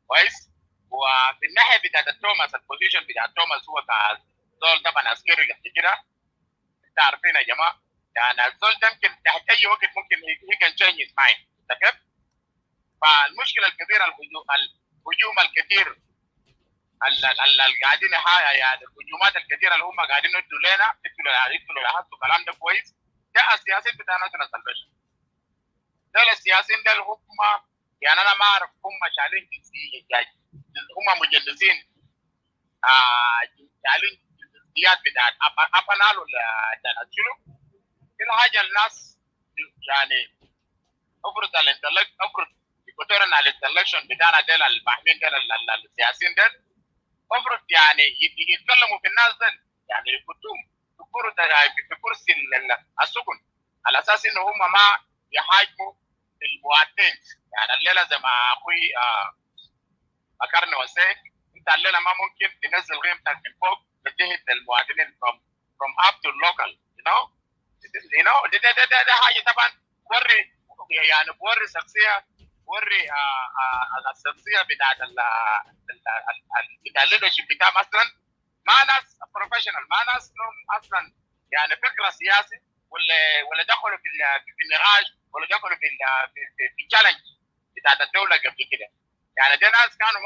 كويس. وفي الناحيه بتاعت توماس البوزيشن بتاع توماس هو كزول طبعا عسكري قد كده. انت عارفين يا جماعه يعني الزول ده يمكن تحت اي وقت ممكن هي كان تشينج هيز مايند. كيف؟ فالمشكله الكبيره الهجوم الكثير اللي قاعدين يعني الهجومات الكثيره اللي هم قاعدين يدوا لنا يدوا لاحظتوا الكلام ده كويس. ده السياسيين بتاع ناشونال سلفيشن. دول السياسيين دول هم يعني انا ما اعرف هم شايلين جنسيه يعني هم مجلسين شايلين جنسيات بتاعت ابنال ولا شنو. كل حاجه الناس يعني افرض الانتلكت افرض يكوتورن على الانتلكشن بتاعنا دول الفاهمين دول السياسيين دول افرض يعني يتكلموا في الناس دول يعني يكتوم في كرسي السكن على اساس انه هم ما يحاكموا المواطنين. يعني الليله زي ما اخوي فكرني وسيك انت الليله ما ممكن تنزل قيمتك من فوق تجهد المواطنين from up to local you know ده حاجه طبعا وري يعني بوري شخصيه وري الشخصيه بتاعت الليدرشيب بتاع مثلا ما ناس بروفيشنال ما ناس لهم اصلا يعني فكره سياسي ولا دخلوا في النقاش ولا دخلوا في التشالنج بتاعت الدوله قبل كده. يعني دي ناس كانوا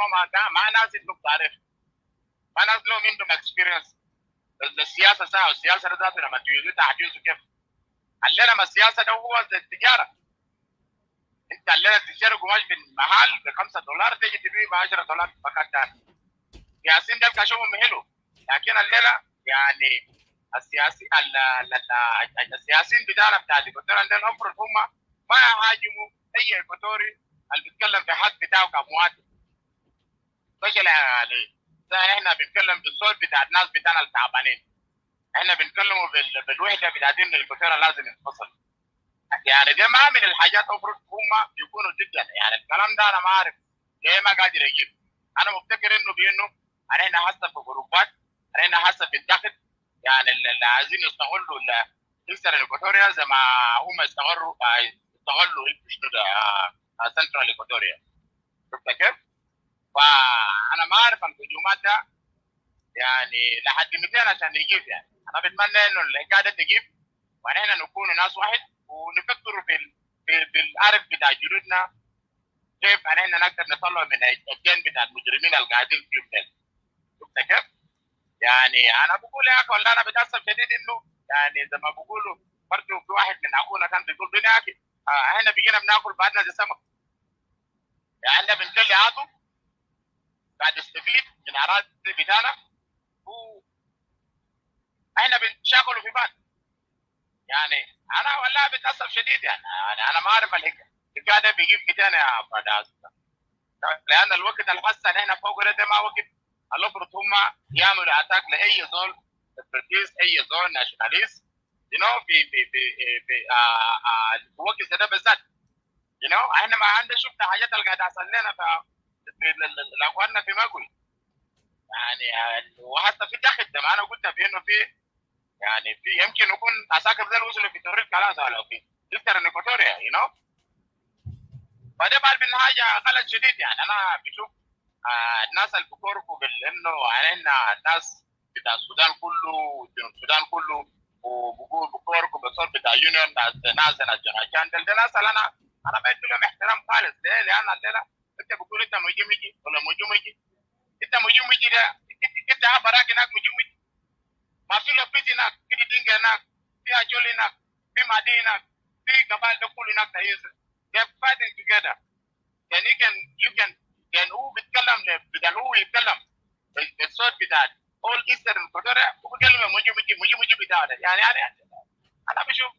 ما ناس لهم تاريخ ما ناس لهم عندهم اكسبيرينس السياسه ساعه السياسه ذاتها لما تيجي تحديثه كيف. الليله ما السياسه ده هو التجاره. انت الليله تشتري قماش بالمحل $5 تيجي تبيع $10 فقط. السياسيين ده كشفهم حلو لكن الليله يعني السياسيين بتاعنا بتاع الايكواتوريان ده المفروض هم ما يهاجموا اي ايكواتوري اللي بيتكلم في حق بتاعه كمواطن. فشل يعني احنا بنتكلم بالصوت بتاع الناس بتاعنا التعبانين. احنا بنتكلموا بالوحده بتاعت ان الايكواتوريا لازم ينفصل. يعني ده ما من الحاجات المفروض هم يكونوا جدا. يعني الكلام ده انا ما اعرف ليه ما قادر يجيب. انا مفتكر انه احنا هسه في جروبات احنا هسه في الداخل يعني اللي عايزين يستغلوا الاكسترا ايكواتوريا زي ما هم استغلوا شنو ده سنترال ايكواتوريا. شفت كيف؟ فانا ما اعرف الهجومات ده يعني لحد 200 عشان يجيب. يعني انا بتمنى انه الحكايه تجيب ونحن نكون ناس واحد ونفكروا في العرب بتاع جلودنا كيف احنا نقدر نطلع من الجن بتاع المجرمين اللي قاعدين فيهم ده. شفت كيف؟ يعني انا بقول يا اخي والله انا بتاسف شديد انه يعني زي ما بقولوا برضه في واحد من اخونا كان بيقول لنا يا اخي احنا بقينا بناكل بعدنا زي السمك. يعني احنا بنكلي عاطو قاعد يستفيد من اراضي بتاعنا واحنا بنشاكلوا في بعض. يعني انا والله بتاسف شديد يعني انا ما اعرف الحكايه ده بيجيب كتاني يا فداس. لان الوقت الحسن احنا فوق ده ما وقت المفروض هم يعملوا اتاك لاي زول سيبراتيست اي زول ناشوناليست في الوقت ده بالذات. احنا ما عندنا شفنا حاجات اللي قاعد تحصل لنا في اخواننا في ماكوي. يعني وحتى في الداخل ده ما انا قلت في انه في يعني في يمكن يكون عساكر ذا وصلوا في توريد خلاص ولا في يفتر إيكواتوريا فده بعد من حاجة غلط شديد. يعني أنا بشوف الناس اللي بيكوركوا بانه علينا الناس بتاع السودان كله وجنوب السودان كله وبقول بيكوركوا بصوت بتاع يونيون ناس الجناكان ده ناس اللي انا بدي لهم احترام خالص. ليه؟ لان الليله انت بتقول انت مجمجي ولا مجمجي، انت مجمجي ده انت عبراك هناك مجمجي، ما في لبيت هناك، في دينجا هناك، في اجول هناك، في مادي هناك، في قبائل ده كله هناك تعيش. They're fighting together. يعني you can يعني هو بيتكلم بدل هو يتكلم الصوت بتاع all eastern Equatoria وبيتكلم مجي بتاع ده. يعني انا بشوف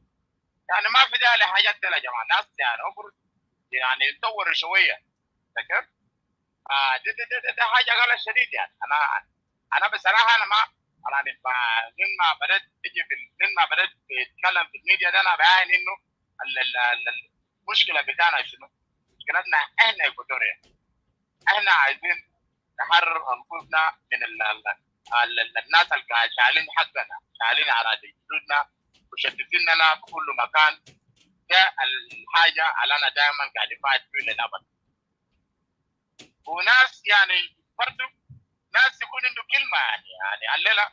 يعني ما في داعي لحاجات دي يا جماعه. الناس يعني المفروض يعني يتطوروا شويه. فاكر؟ ده حاجه غلط شديد. يعني انا بصراحه انا ما يعني من ما بدات تجي من ما بدات اتكلم في الميديا ده انا بعين انه المشكله بتاعنا شنو؟ مشكلتنا احنا ايكواتوريا. احنا عايزين نحرر انفسنا من الناس اللي شايلين حقنا، شايلين اراضي جدودنا وشتتيننا في كل مكان. ده الحاجه اللي انا دائما قاعد افاعل فيه للابد. وناس يعني برضه ناس يكون عنده كلمه يعني الليله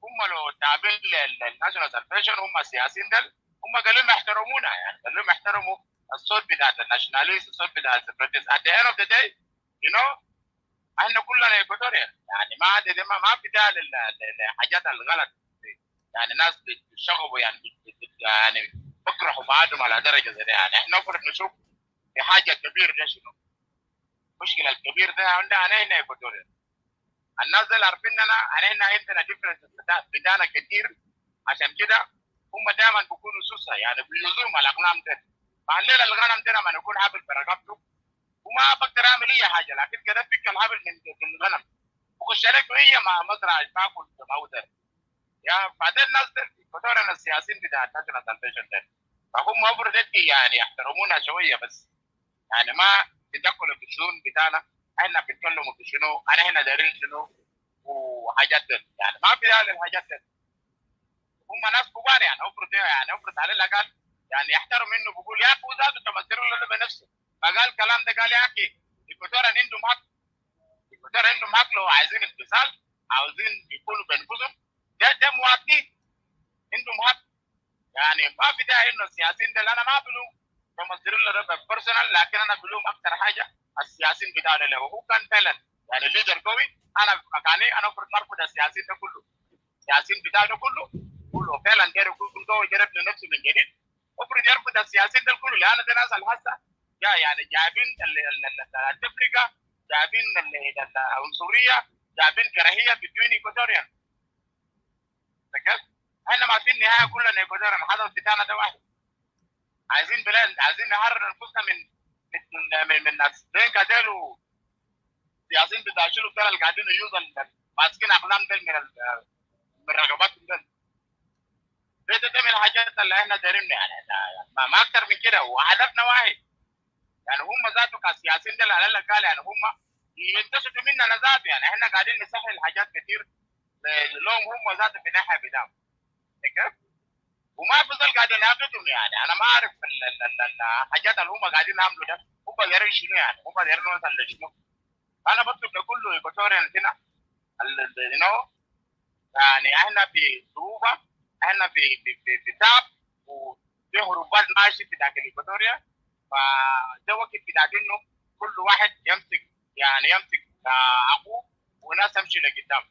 هم لو تابعين للناشونال سلفيشن هم السياسيين دول هم قالوا لهم احترمونا. يعني قالوا لهم احترموا الصوت بتاع الناشوناليست، الصوت بتاع السيبراتيست. at the end of the day احنا كلنا ايكواتوريا. يعني ما في داعي للحاجات الغلط. يعني ناس بيشغبوا يعني بكرهوا بعضهم على درجه زي دي. يعني احنا المفروض نشوف في حاجه كبيره ده شنو؟ المشكله الكبير ده عندنا هنا ايكواتوريا. الناس اللي عارفيننا علينا عندنا ديفرنس بتاعنا كتير. عشان كده هم دائما بيكونوا سوسه يعني بيلزموا الاقلام ده. مع الليله الغنم ده لما يكون حابل برقبته وما بقدر اعمل اي حاجه، لكن كده فك الحبل من الغنم وخش عليك هي مع مزرعه باكل موته. يا بعدين الناس ايكواتوريا السياسيين بتاع الناشونال سلفيشن ده فهم المفروض يعني يحترمونا شويه بس. يعني ما يدخلوا في الشؤون بتاعنا. احنا بنتكلموا في شنو؟ انا هنا دايرين شنو؟ وحاجات دي. يعني ما في داعي للحاجات دي. هم ناس كبار يعني المفروض على الاقل يعني يحترم انه بيقول يا اخي ذاته تمثلوا له بنفسه. فقال الكلام ده قال يا اخي ايكواتوريا عندهم حق. ايكواتوريا عندهم حق لو عايزين انفصال عاوزين يكونوا بانفسهم. ده مواطنين عندهم حق. يعني ما في داعي انه السياسيين ده انا ما بلوم تمثلوا له بيرسونال، لكن انا بلوم اكثر حاجه السياسيين بتاعنا له. وهو كان فعلا يعني ليدر قوي. انا في مكاني انا المفروض ارفض السياسيين ده كله. السياسيين بتاعنا كله فعلا داير يكون قوي جرب لنفسه من جديد. المفروض يرفض السياسيين ده كله. لان ده ناس الهسه يعني جايبين التفرقه، جايبين العنصريه، جايبين كراهيه بين ايكواتوريان. احنا ما في النهايه كلنا ايكواتوريان. الهدف بتاعنا ده واحد. عايزين بلاد، عايزين نحرر انفسنا من الناس زين قاتلوا السياسيين بتاع شنو الدول اللي قاعدين يوصل ماسكين اقلام دل من رغباتهم دل. ده من الحاجات اللي احنا دايرين يعني ما اكثر من كده. وهدفنا واحد. يعني هم ذاته كسياسيين دل على الاقل يعني هم ينتشروا مننا ذاته. يعني احنا قاعدين نسهل حاجات كثير لهم هم ذاته في ناحيه بتاعهم. وما في ظل قاعدين يعبدهم. يعني انا ما اعرف الحاجات اللي هم قاعدين يعملوا ده هم دايرين شنو. يعني هم دايرين نوصل لشنو. انا بطلب لكل ايكواتوريان هنا يعني احنا في صعوبه، احنا في تعب وفي هروبات ماشي في داخل ايكواتوريا. فده وقت بتاع انه كل واحد يمسك اخوه وناس تمشي لقدام.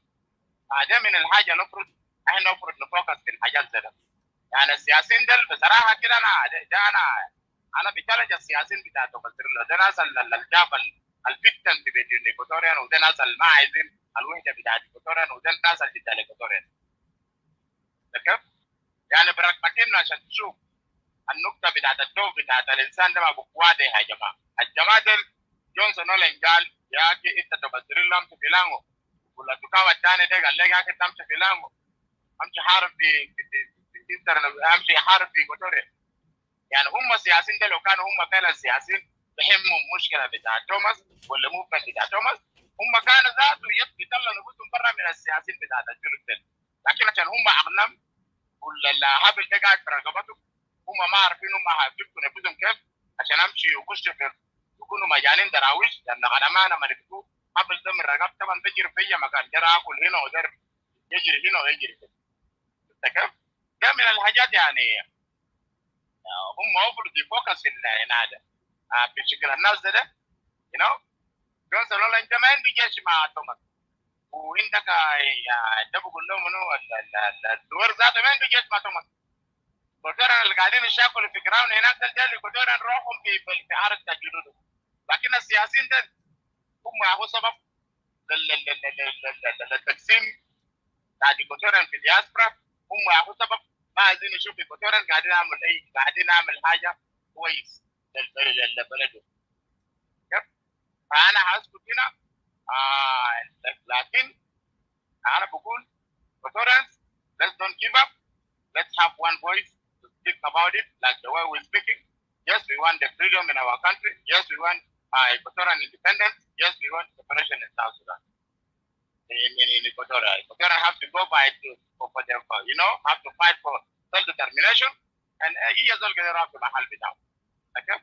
فده من الحاجه المفروض نفوكس في الحاجات زي ده. يعني السياسيين دول بصراحه كده انا بتلج السياسيين بتاع توكسيرلا ده ناس الجاب الفتن في بين الايكواتوريان، وده ناس اللي ما عايزين الوحده بتاعت الايكواتوريان، وده ناس اللي بتاع الايكواتوريان. كيف؟ يعني بركبتين عشان تشوف النقطه بتاعت الدور بتاعت الانسان ده ما بقواده يا جماعه. الجماعه دول جونسون نولين قال يا اخي انت توكسيرلا امشي في لانغو، ولا تكاوى الثاني ده قال لك يا اخي تمشي في لانغو، امشي حارب في امشي حارب في ايكواتوريا. يعني هم السياسيين ده لو كانوا هم فعلا سياسيين بهمهم مشكله بتاع توماس ولا موفمنت بتاع توماس، هم كانوا ذاته يطلعوا نفسهم برا من السياسيين بتاع الجنوب. لكن عشان هم اغنم والهبل ده قاعد في رقبته هم ما عارفين هم هيفكوا نفسهم كيف عشان امشي ويخشوا في يكونوا مجانين دراويش لان غنمانه ما نفكوا هبل ده من رقبته طبعا بيجري في اي مكان ده اكل هنا وده يجري هنا ويجري هنا كيف؟ ده من الحاجات يعني هم المفروض يفوكس ان هذا في شكل الناس ده you know جونسون لولا انت ما عندك جيش مع توماس وعندك ده بقول لهم انه الدور ذاته ما عنده جيش مع توماس كوتوريان اللي قاعدين يشاكلوا في جراوند هناك ده كوتوريان روحهم في عرض تجديده لكن السياسيين ده هم هو سبب للتقسيم بتاع كوتوريان في الدياسبرا هم هو سبب ما عايزين يشوفوا كوتوريان قاعدين نعمل حاجه كويس لبلده فانا هسكت هنا لكن انا بقول Equatorians, let's don't give up. Let's have one voice to speak about it like the way we're speaking. Yes, we want the freedom in our country. Yes, we want Equatorian independence. Yes, we want separation in South Sudan. In Equatoria. Equatoria have to go by for them, have to fight for self-determination. And يزول قدر في محل بتاعه.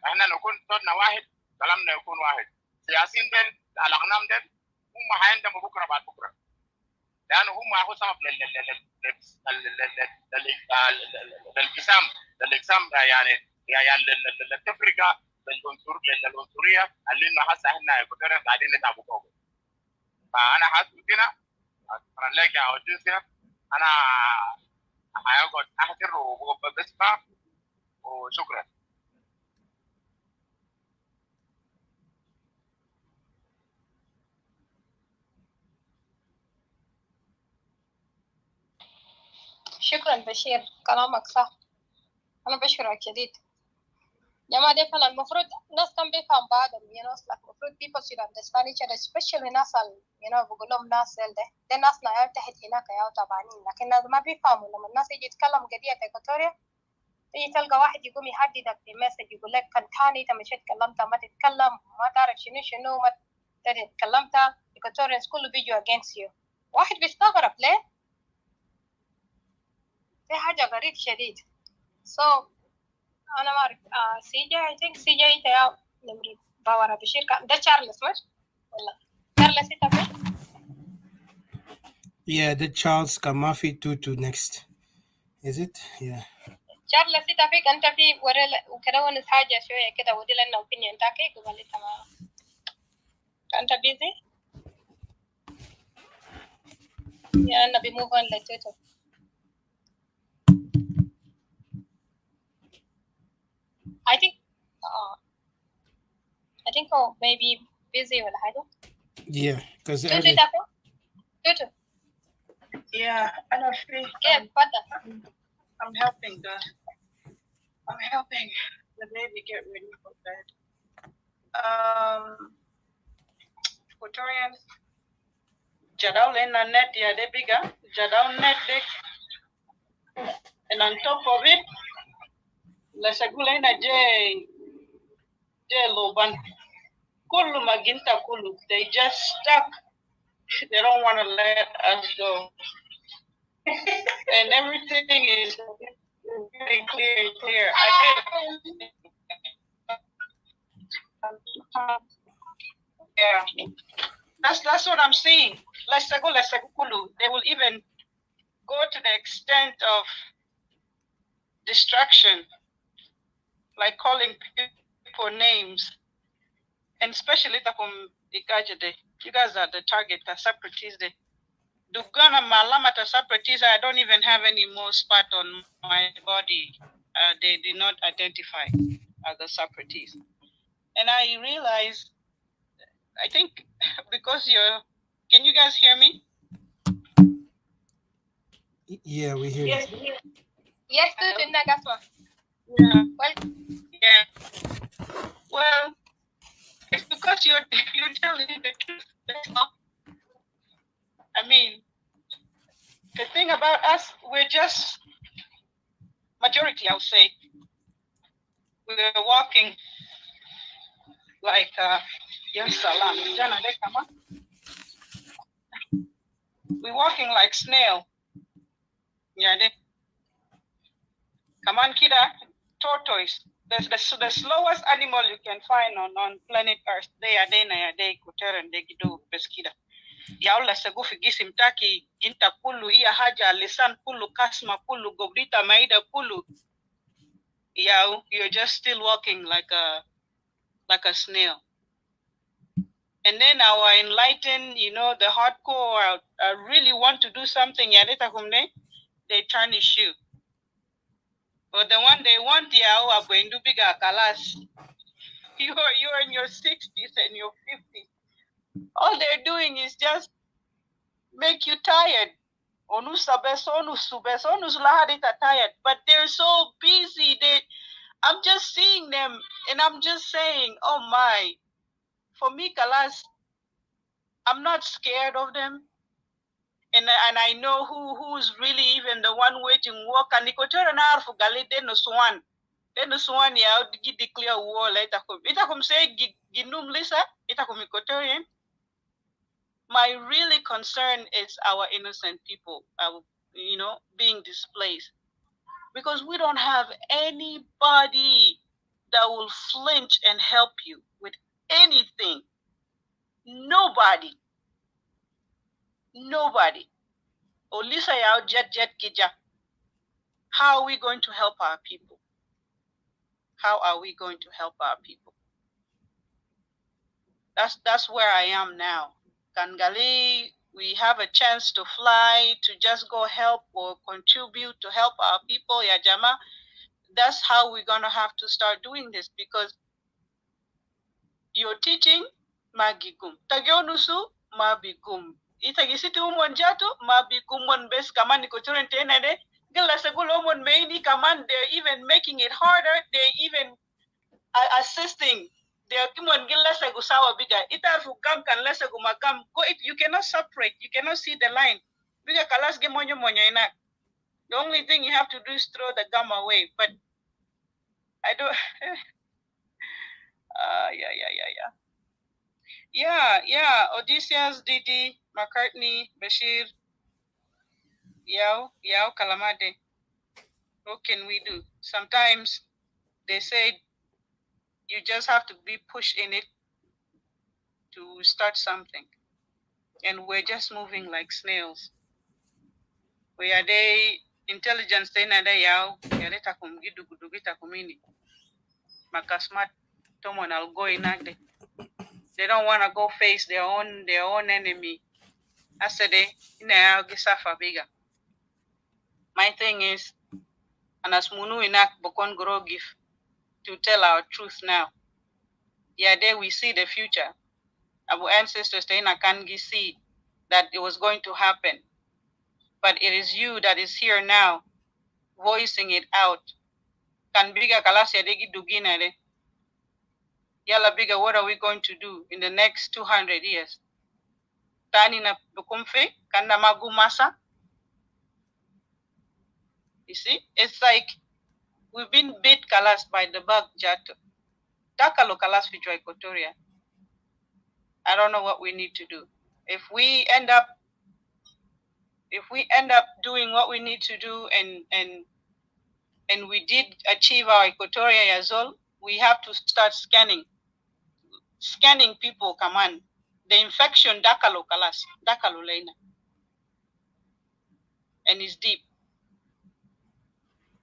احنا نكون صوتنا واحد، كلامنا يكون واحد. سياسيين دول الاغنام دول هم هيندموا بكره بعد بكره لانه هم هو سبب للاقسام يعني التفرقه للعنصريه اللي انه هسه احنا كلنا قاعدين نتعبوا فوق. فانا حاسس هنا شكرا لك يا اودينسيا انا هقعد احضر وبسمع وشكرا. شكرا بشير، كلامك صح. أنا بشكرك شديد. جماعة دي فعلا المفروض ناس كان بيفهم بعضهم المفروض people should understand each other especially ناس بقول لهم ناس ده ناسنا يا تحت هناك يا تعبانين، لكن الناس ما بيفهموا. لما الناس يجي يتكلم قضية إيكواتوريا تيجي تلقى واحد يقوم يهددك بمسج يقول لك كان تاني انت مشيت تكلمت ما تتكلم ما تعرف شنو ما تكلمت Equatorians كله بيجوا against you. واحد بيستغرب ليه؟ دي حاجة غريب شديد. أنا ما أعرف سيجا I think سيجا أنت يا نمري باورا بشير ده تشارلز مش؟ ولا تشارلز أنت بيه؟ Yeah, the Charles Kamafi Tutu next. Is it? Yeah. تشارلز أنت فيك أنت في وكده ونس حاجة شوية كده ودي لنا opinion تاكي قبل تمام. أنت busy؟ يا أنا بمove on لتوتو. I think maybe busy ولا حاجة. Yeah, because توتو. Yeah, أنا free. كيف تفضل. I'm helping the baby get ready for bed. Equatorians, Jadao Lena net ya de bigger, Jadao net deck, and on top of it, Lasagulena J Loban, Kulu Maginta Kulu, they just stuck. They don't want to let us go. And everything is very clear. Yeah, that's what I'm seeing. Kulu. They will even go to the extent of destruction, like calling people names, and especially Takum Ikajade. You guys are the target, the Separatists. Dugana Malamata Separatists, I don't even have any more spot on my body. They did not identify as the Separatists. And I realized, I think because can you guys hear me? Yeah, we hear you. Yes, yeah. Well, it's because you're telling the truth. I mean, the thing about us, we're just majority, I'll say. We're walking like Salam. We're walking like snail. Yeah, Kaman kida, tortoise. The slowest animal you can find on planet Earth. They are Equatorian, they do beskida. Yaula segufi gisim taki ginta kulu iya haja lisan kulu kasma kulu gobrita maida kulu. You're just still walking like a snail. And then our enlightened, the hardcore really want to do something, they tarnish you. But the one they want, are going to be a kalas. You're in your 60s and your 50s. All they're doing is just make you tired. Tired. But they're so busy. I'm just seeing them and I'm just saying, oh my. For me, kalas, I'm not scared of them. And I know who's really even the one waging war. And Equatorian are for Gali, then no swan. Then no swan, yeah, declare war later. Itakum say, Ginum Lisa, Itakum Equatorian. My really concern is our innocent people, being displaced. Because we don't have anybody that will flinch and help you with anything. Nobody. Olisa yao jet kija. How are we going to help our people? How are we going to help our people? That's where I am now. Kangali, we have a chance to fly, to just go help or contribute to help our people, Yajama. That's how we're gonna have to start doing this, because you're teaching magigum. Tagyonusu mabigum. Itagisitu umonjato mabigum one best kamani koturen tenade. They're even making it harder. They're even assisting. They're you cannot separate. You cannot see the line. The only thing you have to do is throw the gum away. But I don't. Yeah. Odysseus, Didi, McCartney, Bashir. Yao, Kalamade. What can we do? Sometimes they say you just have to be pushed in it to start something. And we're just moving like snails. We are the intelligence they nada yao, yareta kumgidu kudugita kumini. Makasmat tomon I'll go in agde. They don't want to go face their own enemy. Asade ina yao gisafa biga. My thing is, and as munu inak bokon gro give to tell our truth now. Yeah, there we see the future. Our ancestors they can see that it was going to happen. But it is you that is here now, voicing it out. Can biga kalasya degi dugina de. Yala biga, what are we going to do in the next 200 years? Tani na bukumfe, kanda magumasa. You see, it's like we've been beat kalas by the bug jato. Takalo kalas fichwa Equatoria. I don't know what we need to do. If we end up doing what we need to do and we did achieve our Equatoria Yazol, we have to start scanning people, come on. The infection dakalo kalas, dakalo lena. And it's deep.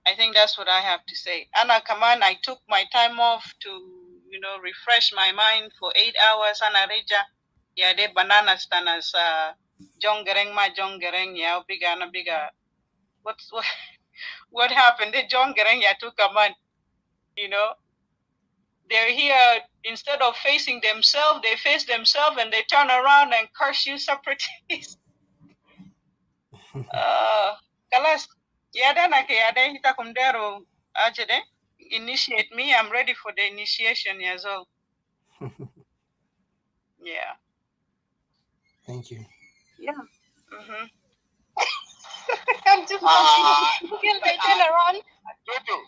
I think that's what I have to say. Anna Kaman, I took my time off to, refresh my mind for 8 hours. Anna Reja, yeah, de banana stanas, jongereng yeah, bigger. What happened? The jongereng yeah took a man, They're here, instead of facing themselves, they face themselves and they turn around and curse you, separatists. Kalas. Initiate me. I'm ready for the initiation as well. Yeah. Thank you. Yeah. They turn around.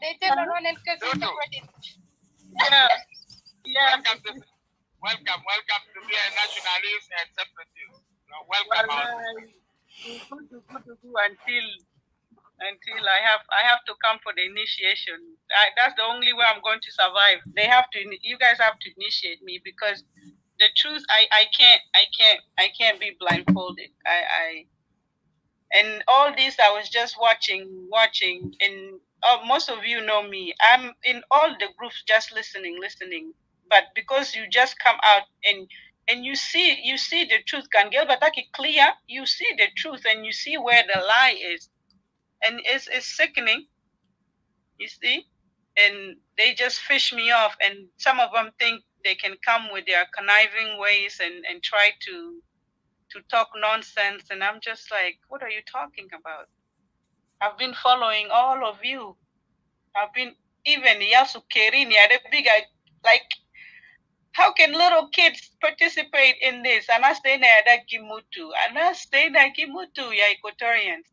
They turn around and curse the separatists. Yeah. Welcome to be a nationalist and separatist. Welcome. Until until I have to come for the initiation. That's the only way I'm going to survive. You guys have to initiate me, because the truth, I can't be blindfolded. And all this I was just watching, and most of you know me. I'm in all the groups just listening. But because you just come out and you see the truth, can get clear. You see the truth and you see where the lie is, and it's sickening. You see, and they just fish me off, and some of them think they can come with their conniving ways and try to talk nonsense, and I'm just like, what are you talking about? I've been following all of you. I've been even Yasu Kerini, the bigger, like, how can little kids participate in this? And I stay there at Kimutu. And I stay there Kimutu, ya Equatorians.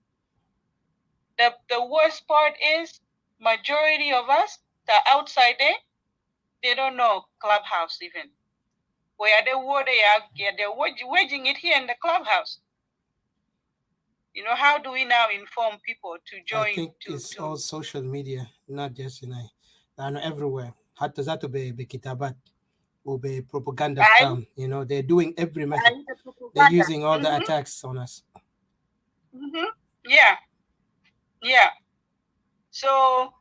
The worst part is majority of us, the outside there, they don't know Clubhouse even. Where they were, they're waging it here in the Clubhouse. You know, how do we now inform people to join? I think it's all social media, not just and everywhere. Hatta zato be kitabat or be propaganda term. You know, they're doing every method. They're using all the attacks on us. Yeah. So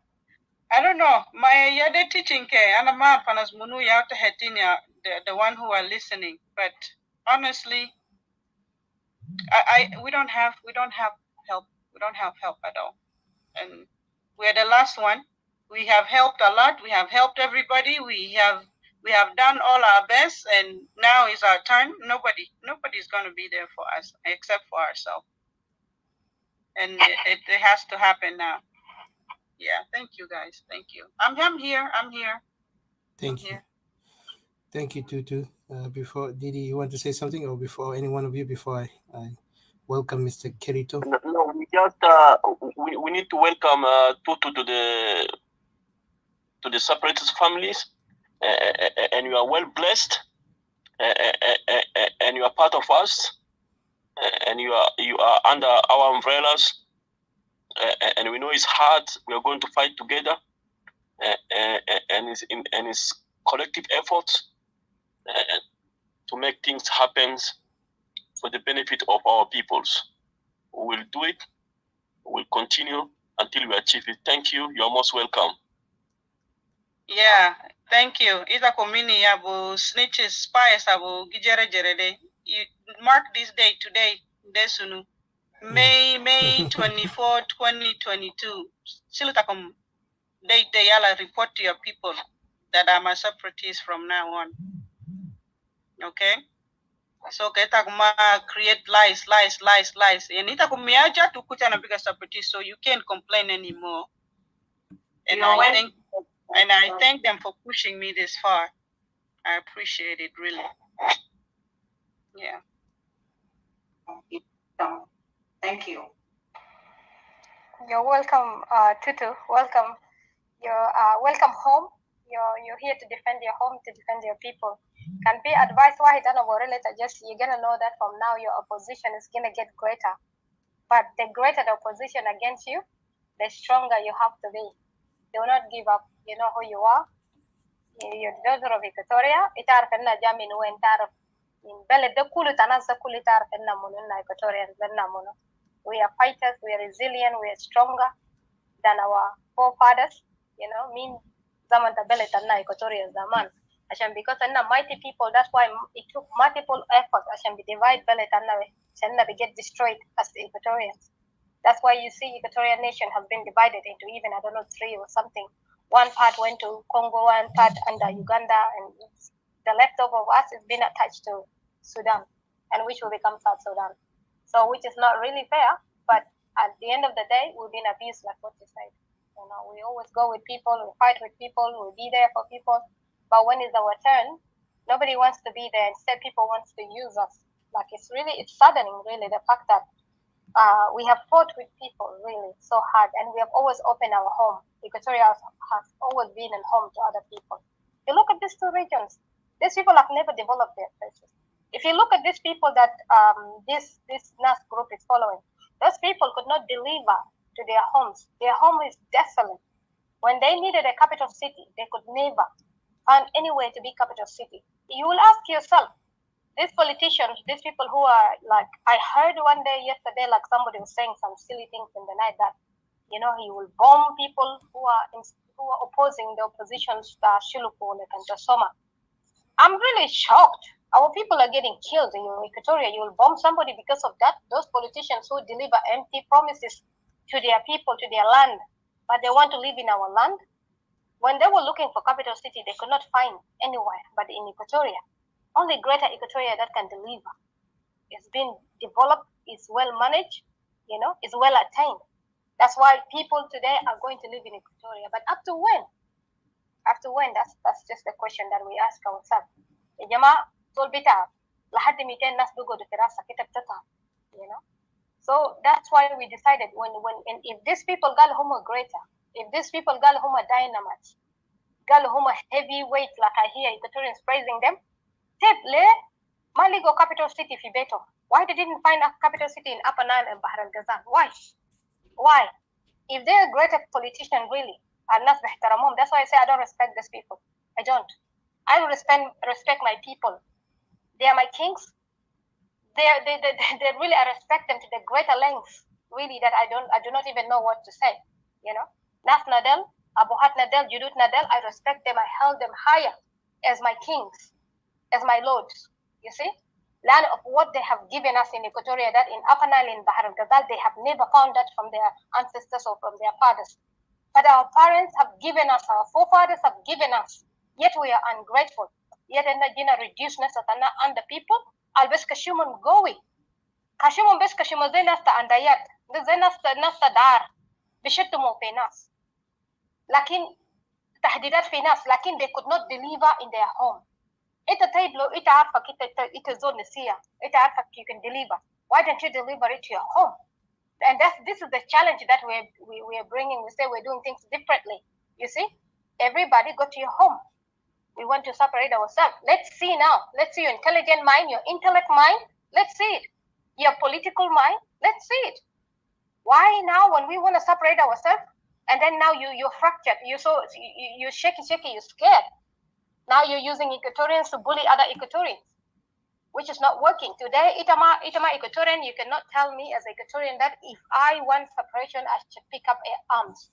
I don't know. My other teaching anama panas munu yauta hetinya the one who are listening. But honestly, we don't have help. We don't have help at all. And we're the last one. We have helped a lot. We have helped everybody. We have done all our best, and now is our turn. Nobody's going to be there for us except for ourselves. And it has to happen now. Yeah, thank you guys. Thank you. I'm here. Thank you, Tutu. Before Didi, you want to say something, or before any one of you, before I welcome Mr. Kerito? No, we just we need to welcome Tutu to the Separatist families, and you are well blessed, and you are part of us, and you are under our umbrellas, and we know it's hard. We are going to fight together, and it's collective efforts to make things happen for the benefit of our peoples. We will do it. We will continue until we achieve it. Thank you. You are most welcome. Yeah, thank you. Ita komini yabu snitches spies abu gijere jerede. You mark this day today, desunu. May 24, 2022. Silutakum date yala report to your people that I'm a separatist from now on. Okay? So ketakuma create lies. And itakumiaja to kucha na bigger separatist, so you can't complain anymore. And I thank them for pushing me this far. I appreciate it, really. Yeah. Thank you. You're welcome, Tutu. Welcome. You're welcome home. You're here to defend your home, to defend your people. Can be advised why just you're gonna know that from now your opposition is gonna get greater. But the greater the opposition against you, the stronger you have to be. Do not give up. You know who you are. You're the daughter of Equatoria. Itar fenna jamin wen tarf in bele de kulu tanasa kulu tar fenna mununa Equatorians fenna muno. We are fighters. We are resilient. We are stronger than our forefathers. You know, mean zaman tabele tanna Equatorians zaman. Because mighty people. That's why it took multiple efforts. We divide bele tanna we get destroyed as the Equatorians. That's why you see Equatorian nation has been divided into even, I don't know, 3 or something. One part went to Congo, one part under Uganda, and the leftover of us is being attached to Sudan, and which will become South Sudan. So, which is not really fair, but at the end of the day, we've been abused, like what you said. You know, we always go with people, we fight with people, we'll be there for people, but when it's our turn, nobody wants to be there. Instead, people want to use us. Like, it's saddening, really, the fact that we have fought with people really so hard, and we have always opened our home. Equatoria has always been a home to other people. You look at these 2 regions, these people have never developed their places. If you look at these people that this NAS group is following, those people could not deliver to their homes. Their home is desolate. When they needed a capital city, they could never find any way to be capital city. You will ask yourself, these politicians, these people who are like, I heard one day yesterday, like somebody was saying some silly things in the night that, you know, he will bomb people who are opposing the opposition's Shuluku and SSOMA. I'm really shocked. Our people are getting killed in Equatoria. You will bomb somebody because of that? Those politicians who deliver empty promises to their people, to their land, but they want to live in our land. When they were looking for capital city, they could not find anywhere but in Equatoria. Only greater Equatoria that can deliver. It's been developed, it's well managed, you know, it's well attained. That's why people today are going to live in Equatoria. But up to when? After when? That's just the question that we ask ourselves. You know. So that's why we decided if these people gal huma greater, if these people gal huma dynamite, gal huma heavyweight, like I hear Equatorians praising them, tip le Maligo capital city fi Beto. Why they didn't find a capital city in Upper Nile and Bahr al Ghazal? Why? Why? If they're a greater politician, really, that's why I say I don't respect these people. I don't. I don't respect my people. They are my kings. They really, I respect them to the greater lengths, really, that I do not even know what to say, you know. Naf Nadel, Abuhat Nadel, Judut Nadel, I respect them, I held them higher as my kings, as my lords, you see. Land of what they have given us in Equatoria, that in Upper Nile, in Bahr al Ghazal, they have never found that from their ancestors or from their fathers. But our parents have given us, our forefathers have given us, yet we are ungrateful. Yet in the reduceness of the people, I'll best kashumun gowi. Kashumun best kashumun zenasta andayat. The zenasta dar. Bishetumo penas. Lakin tahdidat penas. Lakin they could not deliver in their home. Ita table, ita arfa ita zone siya. Ita arfa you can deliver. Why don't you deliver it to your home? And this is the challenge that we are bringing. We say we're doing things differently. You see, everybody go to your home. We want to separate ourselves. Let's see now. Let's see your intelligent mind, your intellect mind. Let's see it. Your political mind. Let's see it. Why now, when we want to separate ourselves, and then now you're fractured, you're shaky, you're scared. Now you're using Equatorians to bully other Equatorians, which is not working. Today, Itama Equatorian, you cannot tell me as Equatorian that if I want separation, I should pick up arms.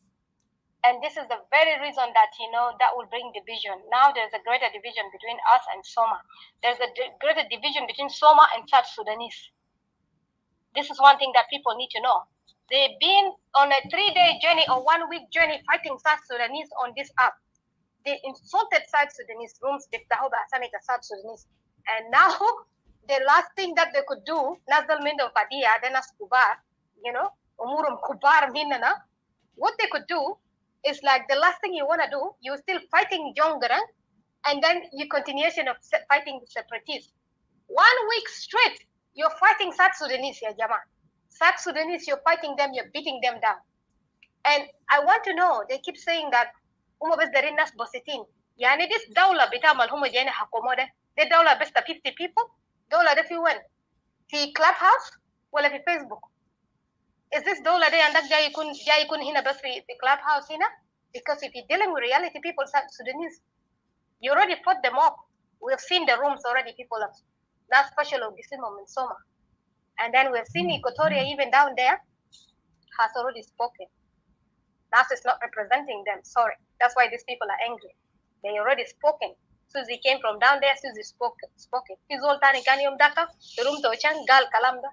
And this is the very reason that, you know, that will bring division. Now there's a greater division between us and SOMA. There's a greater division between SOMA and South Sudanese. This is one thing that people need to know. They've been on a 3-day journey or 1-week journey fighting South Sudanese on this app. They insulted South Sudanese rooms, South Sudanese. And now the last thing that they could do, Nazal Mindo Padia, Denas Kubar, you know, Umurum Kubar Minana, what they could do is like the last thing you want to do, you're still fighting Jongarang, and then you continuation of fighting the separatists. 1 week straight, you're fighting South Sudanese, ya Jama. South Sudanese, you're fighting them, you're beating them down. And I want to know, they keep saying that, bes darin nas bositin. Yani this dawla bitamal humo jene hakomode. The dawla best 50 people. Dawla if you win. Fi Clubhouse, wala fi Facebook. Is this dawla day and that jayikun hina bas fi Clubhouse hina? Because if you're dealing with reality people, South Sudanese, you already put them up. We've seen the rooms already, people have that special of Gisimum in Soma. And then we've seen Equatoria even down there has already spoken. NAS is not representing them, sorry. That's why these people are angry. They already spoken. Susie came from down there, Susie spoken. Fizol tani kanium data, the room to chan gal kalamda.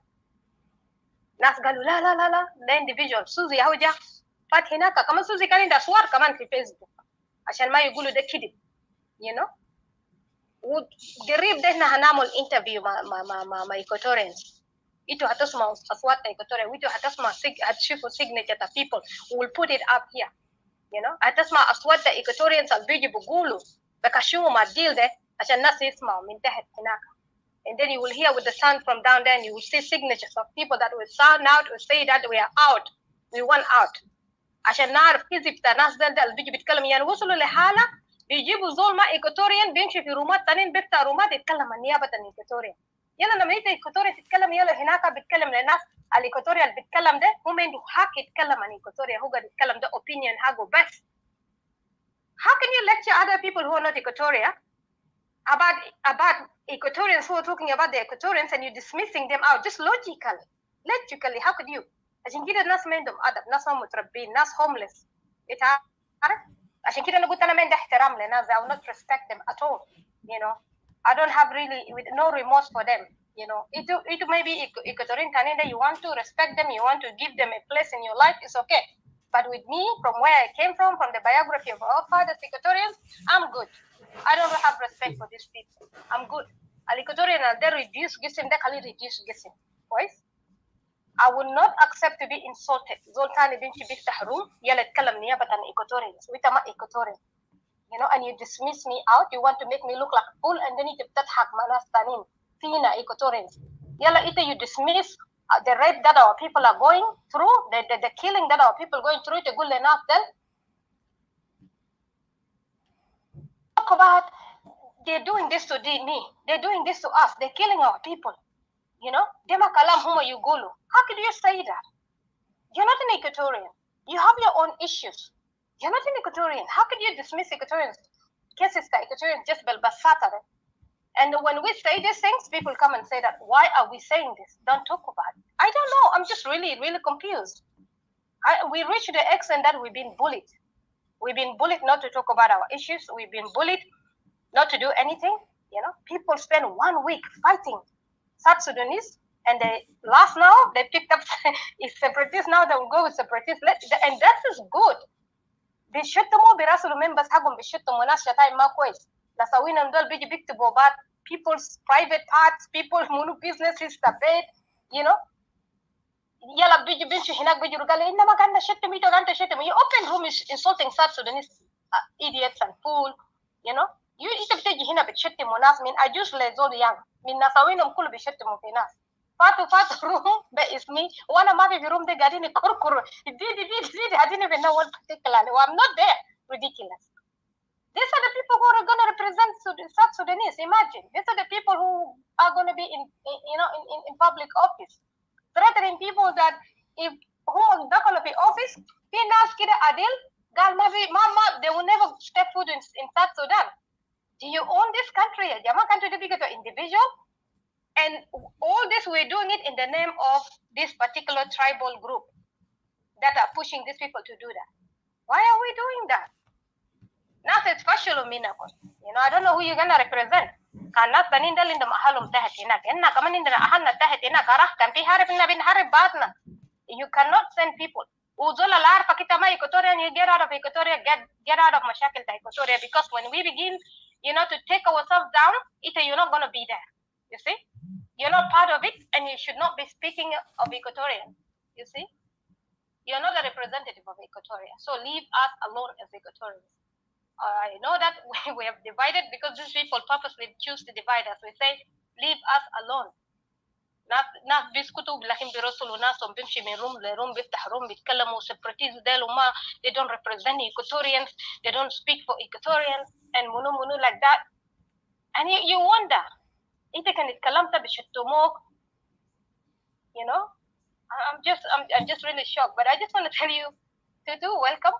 NAS galu la la la la, the individual. Susie hauja. But hinaka, kama Susie kani da swar kaman fi Facebook. Ashan ma yugulu de kidip. You know? Garib dehna hanamul interview ma Equatorians. Ito hatasma aswat Equatoria. Ito hatasma hatshifu signature ta people. We will put it up here. You know? Hatasma aswat the Equatorians al biji bugulu. Bakashumu ma deal de ashan nas isma min tahat hinaka. And then you will hear with the sound from down there and you will see signatures of people that will sound out, will say that we are out. We want out. عشان نعرف كذب بتاع الناس ده اللي بيجي بيتكلم يعني وصلوا لحاله بيجيبوا زول ما إيكواتوريان بيمشي في رومات تانيين بيفتح رومات يتكلم عن نيابة عن إيكواتوريا. يلا لما يجي إيكواتوريا تتكلم يلا هناك بيتكلم للناس الإيكواتوريا اللي بيتكلم ده هو ما عنده حق يتكلم عن إيكواتوريا، هو قاعد يتكلم ده opinion حقه بس. How can you lecture other people who are not Equatoria about Equatorians who are talking about the Equatorians and you're dismissing them out just logically how could you? عشان كده الناس ما عندهم أدب، ناس هم متربين، ناس homeless. أنت عارف؟ عشان كده أنا قلت أنا ما عندي احترام لناس. I will not respect them at all. You know, I don't have really with no remorse for them. You know, it may be Equatorian Canada. You want to respect them, you want to give them a place in your life. It's okay. But with me, from where I came from the biography of our fathers, Equatorians, I'm good. I don't have respect for these people. I'm good. Equatorian, they reduce Gissim, they can reduce Gissim. Voice. I will not accept to be insulted. Zoltani binti biftah room, yala tkalam niyabatan Equatorians. Witama Equatorian. You know, and you dismiss me out. You want to make me look like a fool, and then you tadhak manas tanin. Fina Equatorians. Yala ita you dismiss the rape that our people are going through, the killing that our people are going through, to good enough then. Talk about they're doing this to me, they're doing this to us, they're killing our people. You know, Dema kalam huma yugulu. How could you say that? You're not an Equatorian. You have your own issues. You're not an Equatorian. How could you dismiss Equatorians? Cases that Equatorians just belbasata. And when we say these things, people come and say that, why are we saying this? Don't talk about it. I don't know. I'm just really, really confused. We reached the extent that we've been bullied. We've been bullied not to talk about our issues. We've been bullied not to do anything. You know, people spend 1 week fighting South Sudanese, and they last now they picked up is separatists. Now they will go with separatists, and that is good. بيشتموا براسلوا members حقهم بيشتموا ناس شتايم ما كويس. لسوينا دول بيجي بيكتبوا about people's private parts, people who businesses tabet, you know. يلا بيجي بيمشي هناك بيجي قال إنما كان شتم إيده كان شتم. You open room is insulting South Sudanese idiots and fool, you know. You إنت بتيجي هنا بتشتموا ناس من أجوز لزول يان من نسوينهم كله بيشتموا في ناس. فاتوا روم باسمي وانا ما في روم ده قاعدين يكركروا دي قاعدين في no one particularly. I'm not there. Ridiculous. These are the people who are going to represent South Sudanese. Imagine, these are the people who are going to be in public office, threatening people that if who are not going to be office, they will never step foot in South Sudan. Do you own this country? Jama country to be an individual, and all this we're doing it in the name of this particular tribal group that are pushing these people to do that. Why are we doing that? Nas it's special minakon. You know, I don't know who you're gonna represent. Kan nas tanin dal inda mahalum tahat hinak. Enna kaman inda ahanna tahat hinak karah kan fi harib inna bin harib batna. You cannot send people. Uzola la arfa kita ma Equatorian, you get out of Equatoria, get out of mashakil ta Equatoria, because when we begin, you know, to take ourselves down, you're not gonna be there. You see? You're not part of it, and you should not be speaking of Equatoria. You see? You're not a representative of Equatoria. So leave us alone as Equatorians. I know that we have divided because these people purposely choose to divide us. We say, leave us alone. ناس بيسكتوا لكن بيرسلوا ناسهم بيمشي من روم لروم بيفتح روم بيتكلموا separatists ديل وما they don't represent Equatorians, they don't speak for Equatorians and منو like that. And you wonder, انت كان اتكلمت بشتموك, you know. I'm just really shocked, but I just want to tell you to welcome,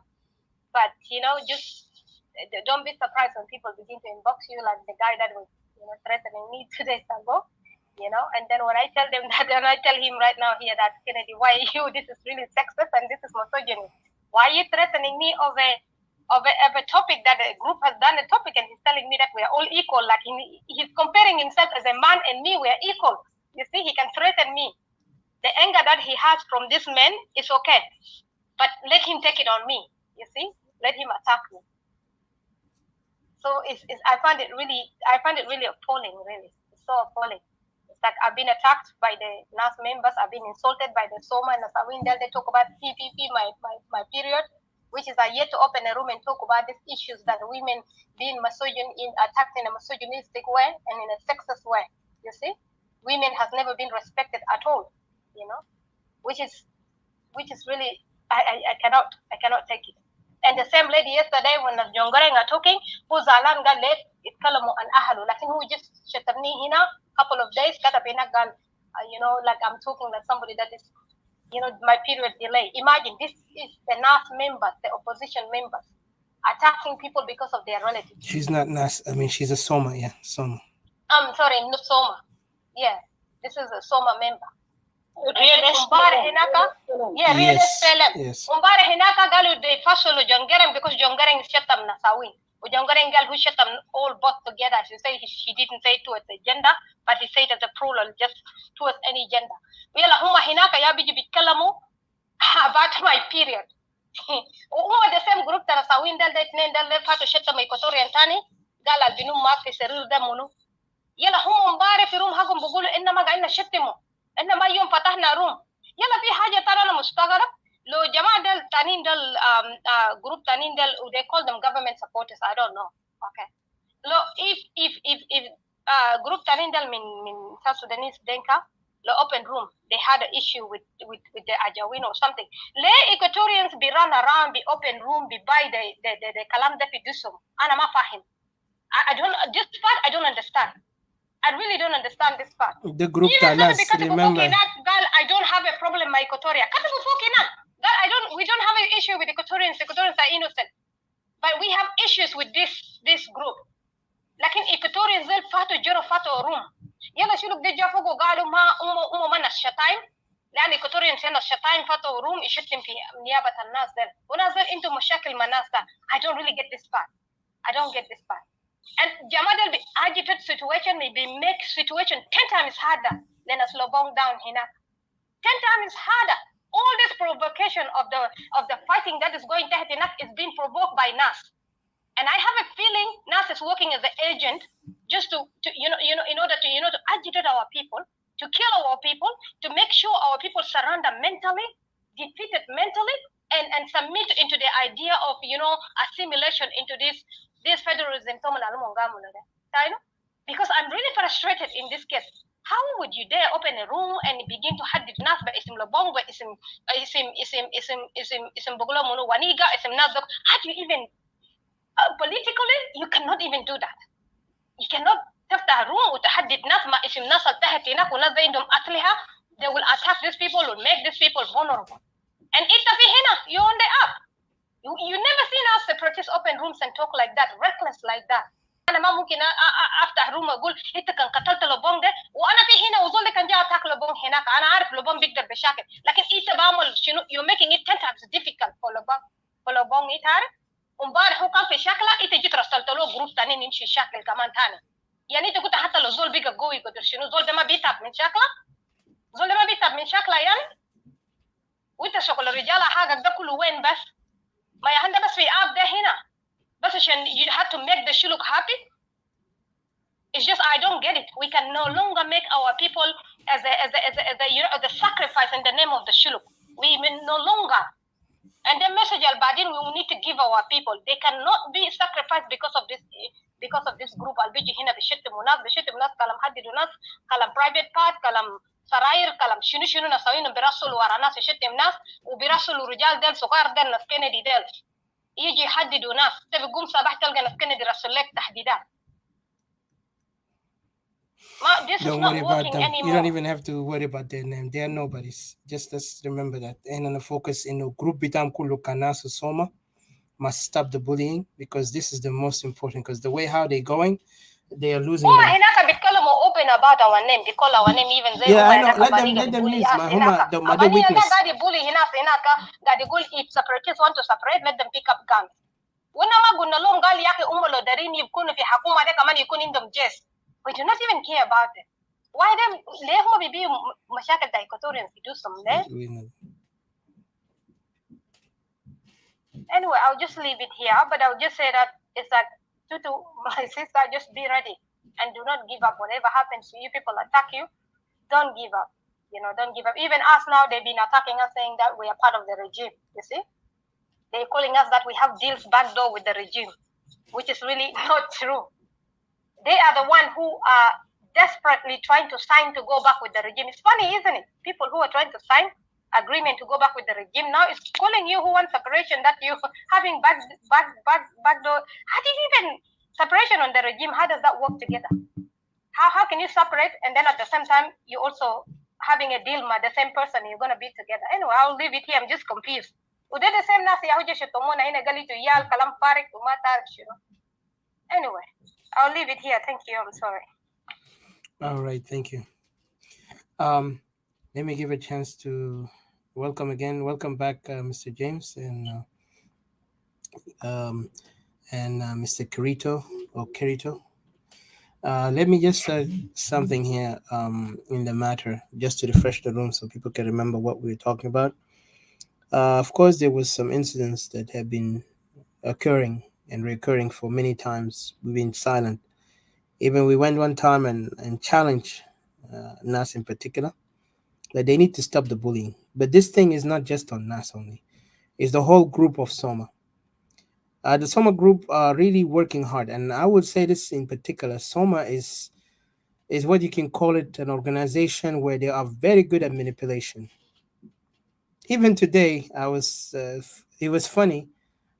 but you know, just don't be surprised when people begin to inbox you like the guy that was, you know, threatening me 2 days ago, you know. And then when I tell them that, and I tell him right now here that Kennedy, why this is really sexist and this is misogyny. Why are you threatening me of a topic that a group has done a topic, and he's telling me that we are all equal, like he's comparing himself as a man and me, we are equal. You see, he can threaten me. The anger that he has from this man is okay, but let him take it on me. You see, let him attack me. So I find it really appalling. Really, it's so appalling. It's like I've been attacked by the NAS members. I've been insulted by the SOMA and the Sawindel. They talk about PPP, my period, which is I yet to open a room and talk about these issues that women being attacked in a misogynistic way and in a sexist way. You see, women has never been respected at all. You know, which is really I cannot take it. And the same lady yesterday when the Jongareng are talking, who's Alan got late, it's Kalamu and Ahalu. Like who just shatamni hina couple of days, got up in a gun. like I'm talking like somebody that is, my period delay. Imagine this is the NAS members, the opposition members, attacking people because of their relatives. She's not NAS. I mean, she's a SOMA. Yeah, SOMA. I'm sorry, not SOMA. Yeah, this is a SOMA member. Real SPLM. Yeah, real Yes, SPLM. yes. Umbara hinaka galu they fasulu Jongerem because Jongerem shatam nasawin. Jongerem gal who shatam all both together. She say she didn't say it towards the gender, but he said as a plural, just towards any gender. Wila huma hinaka ya biji bitkalamu about my period. The same group that nasawin dal that name dal left to shatam Equatorian tani gal albinu ma fi serir da munu. Yala huma umbara fi room hagum bugulu inna ma gaina shatimu. إنما يوم فتحنا روم يلا في حاجة ترى أنا مستغرب لو جماعة دل تانين دل group تانين دل they call them government supporters I don't know okay لو if group تانين دل من South Sudanese Denka لو open room they had an issue with the Ajawin or something ليه Equatorians be run around be open room be buy the kalam that we do so أنا ما فاهم I don't this part I don't understand. I really don't understand this part. The group Tanas, remember. Girl, I don't have a problem with Equatoria. Girl, we don't have an issue with Equatorians. Equatorians are innocent. But we have issues with this group. Like in Equatorians, they'll fato jero fato room. Yala shuluk de jafogo galu ma mana shataim. لأن Equatorians هنا الشتايم fato room يشتم في نيابة الناس ذل. وناس ذل انتم مشاكل مع الناس ده. I don't really get this part. I don't get this part. And Jamadel be agitated situation maybe make situation 10 times harder than a slow down here. 10 times harder. All this provocation of the fighting that is going to happen is being provoked by NAS. And I have a feeling NAS is working as an agent just to in order to agitate our people, to kill our people, to make sure our people surrender mentally, defeated mentally, and submit into the idea of assimilation into this federalism. Because I'm really frustrated in this case. How would you dare open a room and begin to hadith nas ba isim lobong ba isim bogolo mono waniga isim nas? How do you even politically you cannot even do that. You cannot تفتح room وتحدد ناس ما اسم ناس التحت هناك وناس عندهم أسلحة. They will attack these people, will make these people vulnerable. And it's في هنا you're on the up. You never seen us separatists open rooms and talk like that, reckless like that. أنا ما ممكن أفتح روم أقول أنت كان قتلت لبون ده وأنا في هنا وزول كان جاء أتاك لبون هناك. أنا عارف لبون بيقدر بشكل لكن أنت بعمل شنو you're making it 10 times difficult for لبون أنت عارف. ومبارح هو كان في شكله أنت جيت رسلت له جروب تاني نمشي شكل كمان تاني. يعني أنت قلت حتى لو زول بيقى قوي قدر شنو زول ده ما بيتعب من شكله. زول ده ما بيتعب من شكله يعني. وأنت شغل الرجال حاجة ده كله وين بس. ما عندنا بس في app ده هنا بس عشان you have to make the shuluk happy. It's just I don't get it. We can no longer make our people as a sacrifice in the name of the shuluk. We no longer. And the message al-Badin we need to give our people. They cannot be sacrificed because of this group. Al-Biji hina bishittim unas kalam hadid unas kalam private part kalam sarair kalam shunu nasawin birasul wara nas bishittim nas وبيرسل رجال دل صغار دل ناس كندي دل يجي يحددوا ناس تبقوم صباح تلقى ناس كندي يرسل لك تحديدات. Don't worry about them. You don't even have to worry about their name. They are nobodies. Just let's remember that. And on the focus in the group bitam kullu kanas SSOMA must stop the bullying because this is the most important. Because the way how they're going, they are losing. Open about our name. They call our name even. Yeah, I know. Let them use the mother weakness. If separatists want to separate, let them pick up guns. We do not even care about it. Why them? Equatorians do some. Anyway, I'll just leave it here. But I'll just say that it's like to my sister, just be ready and do not give up. Whatever happens to you, people attack you, don't give up. Don't give up. Even us now, they've been attacking us, saying that we are part of the regime. You see, they're calling us that we have deals backdoor with the regime, which is really not true. They are the one who are desperately trying to sign to go back with the regime. It's funny, isn't it? People who are trying to sign agreement to go back with the regime now is calling you who want separation that you having backdoor. How do you even separation on the regime? How does that work together? How can you separate and then at the same time you also having a deal with the same person, you're gonna be together. Anyway, I'll leave it here. I'm just confused. وده the same ناس يا حجة شتمونا هنا قالوا يال كلام فارغ وما تعرف شنو. Anyway, I'll leave it here. Thank you. I'm sorry. All right, thank you. Let me give a chance to welcome back, Mr. James and Mr. Kirito. Let me just say something here in the matter, just to refresh the room so people can remember what we were talking about. Of course, there was some incidents that have been occurring and recurring for many times. We've been silent. Even we went one time and challenged NAS in particular that they need to stop the bullying. But this thing is not just on NAS only. It's the whole group of SOMA. The SOMA group are really working hard. And I would say this in particular, SOMA is what you can call it an organization where they are very good at manipulation. Even today, it was funny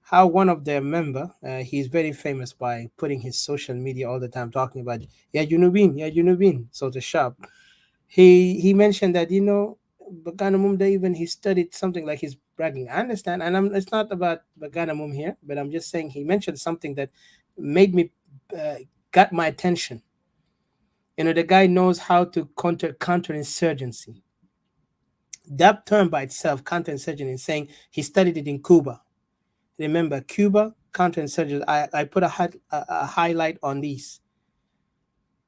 how one of their member, he's very famous by putting his social media all the time talking about Ya Junubin, so the shop. He mentioned that Bagana Mumda, even he studied something like he's bragging. I understand, and it's not about Bagana Mum here, but I'm just saying he mentioned something that made me got my attention. The guy knows how to counterinsurgency. That term by itself, counterinsurgency, is saying he studied it in Cuba. Remember, Cuba, counterinsurgency. I put a highlight on these.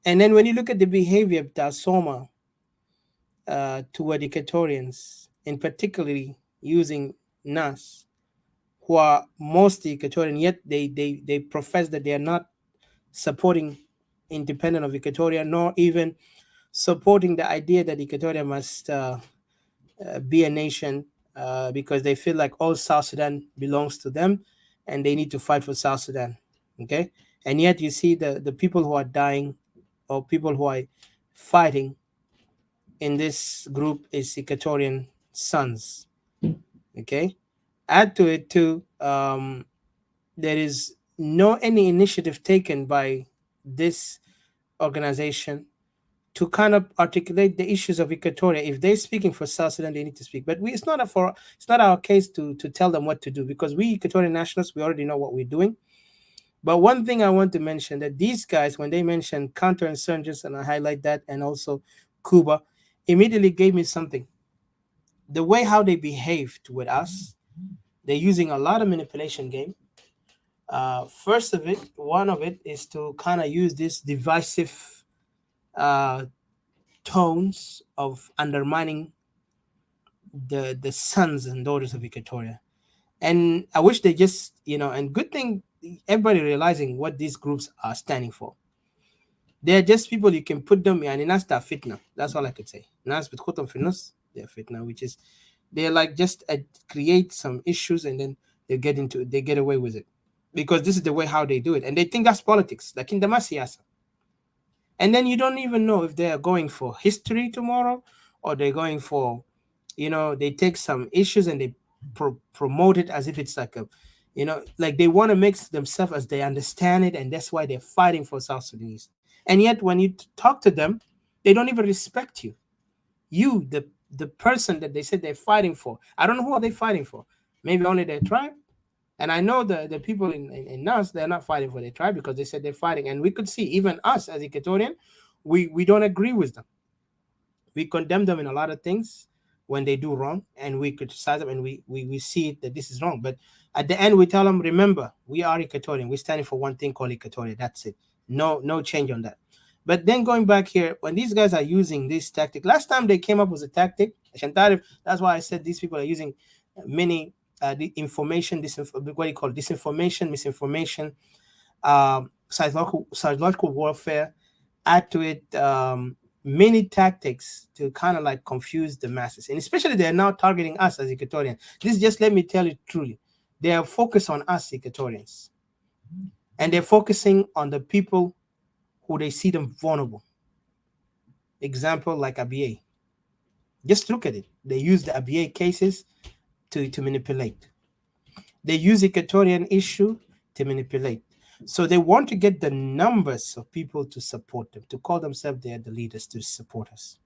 And then when you look at the behavior of SOMA toward Equatorians, in particularly using NAS, who are mostly Equatorian, yet they profess that they are not supporting independence of Equatoria, nor even supporting the idea that Equatoria must be a nation because they feel like all South Sudan belongs to them and they need to fight for South Sudan. Okay? And yet you see the people who are dying or people who are fighting in this group is Equatorian sons. Okay? Add to it too, there is no any initiative taken by this organization to kind of articulate the issues of Equatoria. If they're speaking for South Sudan, they need to speak. But it's not our case to tell them what to do, because we Equatorian nationalists, we already know what we're doing. But one thing I want to mention, that these guys, when they mention counterinsurgents, and I highlight that, and also Cuba, immediately gave me something. The way how they behaved with us, they're using a lot of manipulation game. One of it is to kind of use this divisive tones of undermining the sons and daughters of Equatoria. And I wish they just, and good thing everybody realizing what these groups are standing for. They're just people you can put them in nas fitna. That's all I could say. Nas bitkutum finus, they're fitna, which is they're like just create some issues and then they get away with it. Because this is the way how they do it. And they think that's politics, like in the Masiyasa. And then you don't even know if they are going for history tomorrow or they're going for, they take some issues and they promote it as if it's like like they want to make themselves as they understand it, and that's why they're fighting for South Sudanese. And yet when you talk to them, they don't even respect you. You, the person that they said they're fighting for. I don't know who are they fighting for. Maybe only their tribe. And I know the people in NAS, they're not fighting for their tribe because they said they're fighting. And we could see, even us as Equatorian, we don't agree with them. We condemn them in a lot of things when they do wrong, and we criticize them, and we see that this is wrong. But at the end, we tell them, remember, we are Equatorian. We're standing for one thing called Equatoria. That's it. No change on that. But then going back here, when these guys are using this tactic, last time they came up with a tactic, that's why I said these people are using many the information, what you call disinformation, misinformation, psychological warfare. Add to it many tactics to kind of like confuse the masses, and especially they're now targeting us as Equatorians. This just let me tell you truly, they are focused on us Equatorians, and they're focusing on the people who they see them vulnerable. Example like ABA. Just look at it. They use the ABA cases to manipulate. They use Equatorian issue to manipulate. So they want to get the numbers of people to support them, to call themselves they are the leaders to support us.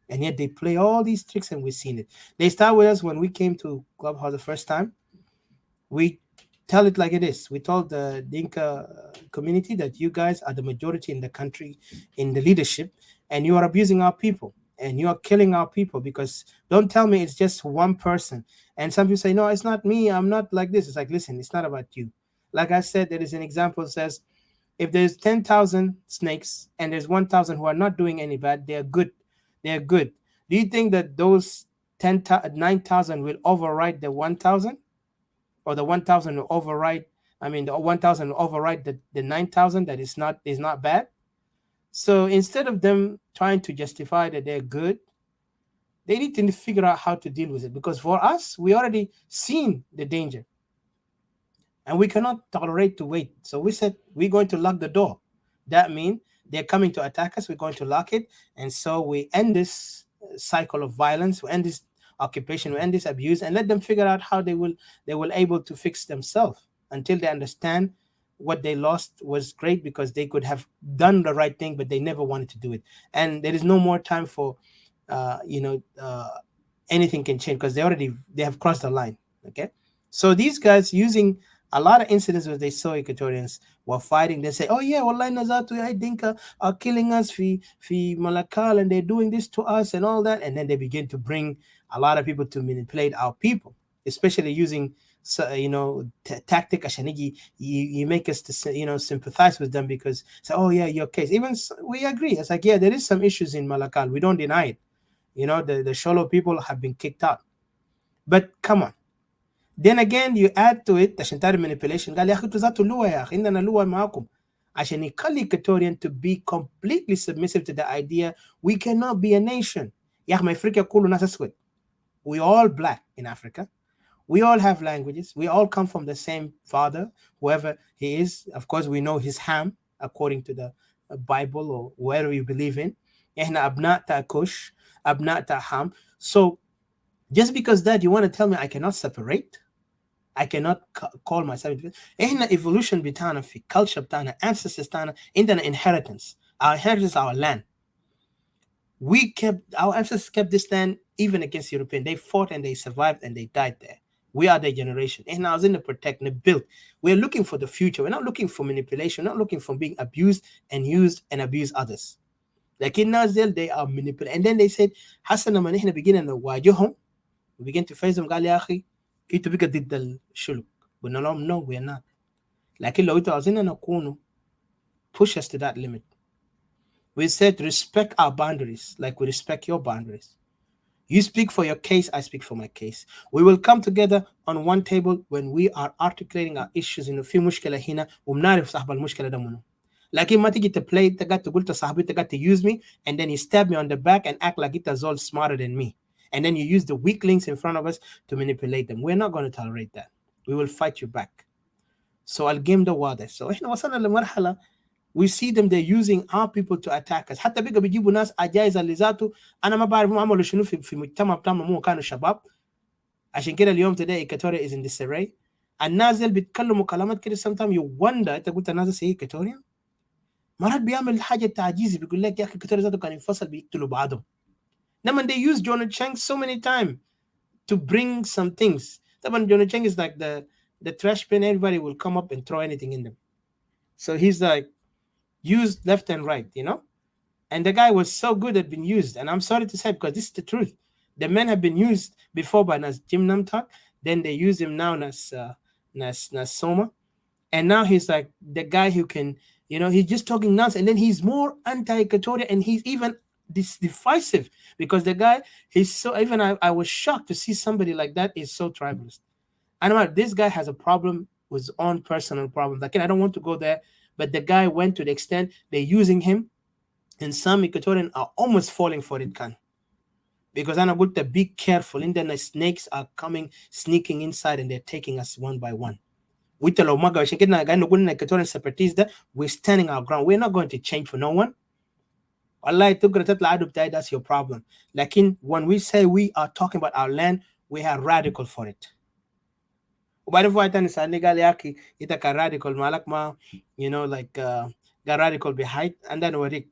And yet they play all these tricks, and we've seen it. They start with us when we came to Clubhouse the first time. We tell it like it is. We told the Dinka community that you guys are the majority in the country, in the leadership, and you are abusing our people and you are killing our people, because don't tell me it's just one person. And some people say, no, it's not me. I'm not like this. It's like, listen, it's not about you. Like I said, there is an example that says, if there's 10,000 snakes and there's 1,000 who are not doing any bad, they're good. They're good. Do you think that those 9,000 will override the 1,000? Or the 1,000 will override, the 1,000 will override the 9,000 that is not bad? So instead of them trying to justify that they're good, they need to figure out how to deal with it. Because for us, we already seen the danger. And we cannot tolerate to wait. So we said, we're going to lock the door. That means they're coming to attack us. We're going to lock it. And so we end this cycle of violence. We end this occupation. We end this abuse, and let them figure out how they will able to fix themselves until they understand what they lost was great, because they could have done the right thing, but they never wanted to do it. And there is no more time for, anything can change, because they have crossed the line. Okay. So these guys using a lot of incidents where they saw Equatorians were fighting, they say, oh yeah, wallahi Nazatu, I think are killing us fi Malakal, and they're doing this to us and all that. And then they begin to bring a lot of people to manipulate our people, especially using tactic ashanigi. You make us to sympathize with them, because say, oh yeah, your case. Even we agree. It's like, yeah, there is some issues in Malakal. We don't deny it. The Sholo people have been kicked out. But come on. Then again, you add to it عشان تعرف manipulation. قال يا أخي أنتوا ذاتوا لغة يا أخي عندنا لغة معاكم عشان يخلي Equatorian to be completely submissive to the idea we cannot be a nation. يا أخي ما أفريقيا كله ناس أسود. We all black in Africa. We all have languages. We all come from the same father, whoever he is. Of course, we know his Ham, according to the Bible or whatever you believe in. إحنا أبناء تا كوش, أبناء تا Ham. So just because that, you want to tell me I cannot separate? I cannot call myself. إحنا evolution بتاعنا في culture بتاعنا, ancestors بتاعنا, عندنا inheritance. Our inheritance, our land. Our ancestors kept this land even against European. They fought and they survived and they died there. We are the generation. And I was in the protect and build. We're looking for the future. We're not looking for manipulation. We're not looking for being abused and used and abuse others. Like in Nazil, they are manipulated. And then they said, Hassan لما نحن بقينا نواجههم, we begin to face them. قال يا أخي انتوا بقى ضد الشلوك. قلنا لهم no, we are not. لكن لو انتوا عاوزين نكونوا, push us to that limit. We said respect our boundaries like we respect your boundaries. You speak for your case, I speak for my case. We will come together on one table when we are articulating our issues. إنه في مشكلة هنا وبنعرف صاحب المشكلة ده منو. لكن ما تيجي تplay, انت قاعد تقول صاحبي, انت قاعد to use me, and then you stab me on the back and act like it's all smarter than me. And then you use the weak links in front of us to manipulate them. We're not going to tolerate that. We will fight you back. So I'll game the water. So احنا وصلنا لمرحلة we see them, they're using our people to attack us. حتى بيجوا بيجيبوا ناس أجايز اللي ذاته أنا ما بعرف هم عملوا شنو في مجتمع بتاعهم, مو كانوا شباب. عشان كده اليوم today Equatoria is in disarray. الناس اللي بيتكلموا كلامات كده sometimes you wonder, أنت قلت الناس زي Equatoria مرات بيعمل حاجة تعجيزي, بيقول لك يا أخي Equatoria ذاته كان ينفصل بيقتلوا بعضهم. Now they use Jonah Chang so many times to bring some things. Jonah Chang is like the trash bin. Everybody will come up and throw anything in them. So he's like used left and right, And the guy was so good at being used. And I'm sorry to say, because this is the truth. The men have been used before by Nas Jim Namtak. Then they use him now as SSOMA. And now he's like the guy who can, he's just talking nonsense. And then he's more anti-Equatoria, and he's even divisive, because the guy, he's so, even I was shocked to see somebody like that is so tribalist. I know this guy has a problem with his own personal problems. Like, I don't want to go there, but the guy went to the extent they're using him, and some Equatorians are almost falling for it, because I'm going to be careful. And then the snakes are coming, sneaking inside, and they're taking us one by one. We're standing our ground. We're not going to change for no one. That's your problem. Like when we say we are talking about our land, we are radical for it. Radical, like got radical behind, and then we're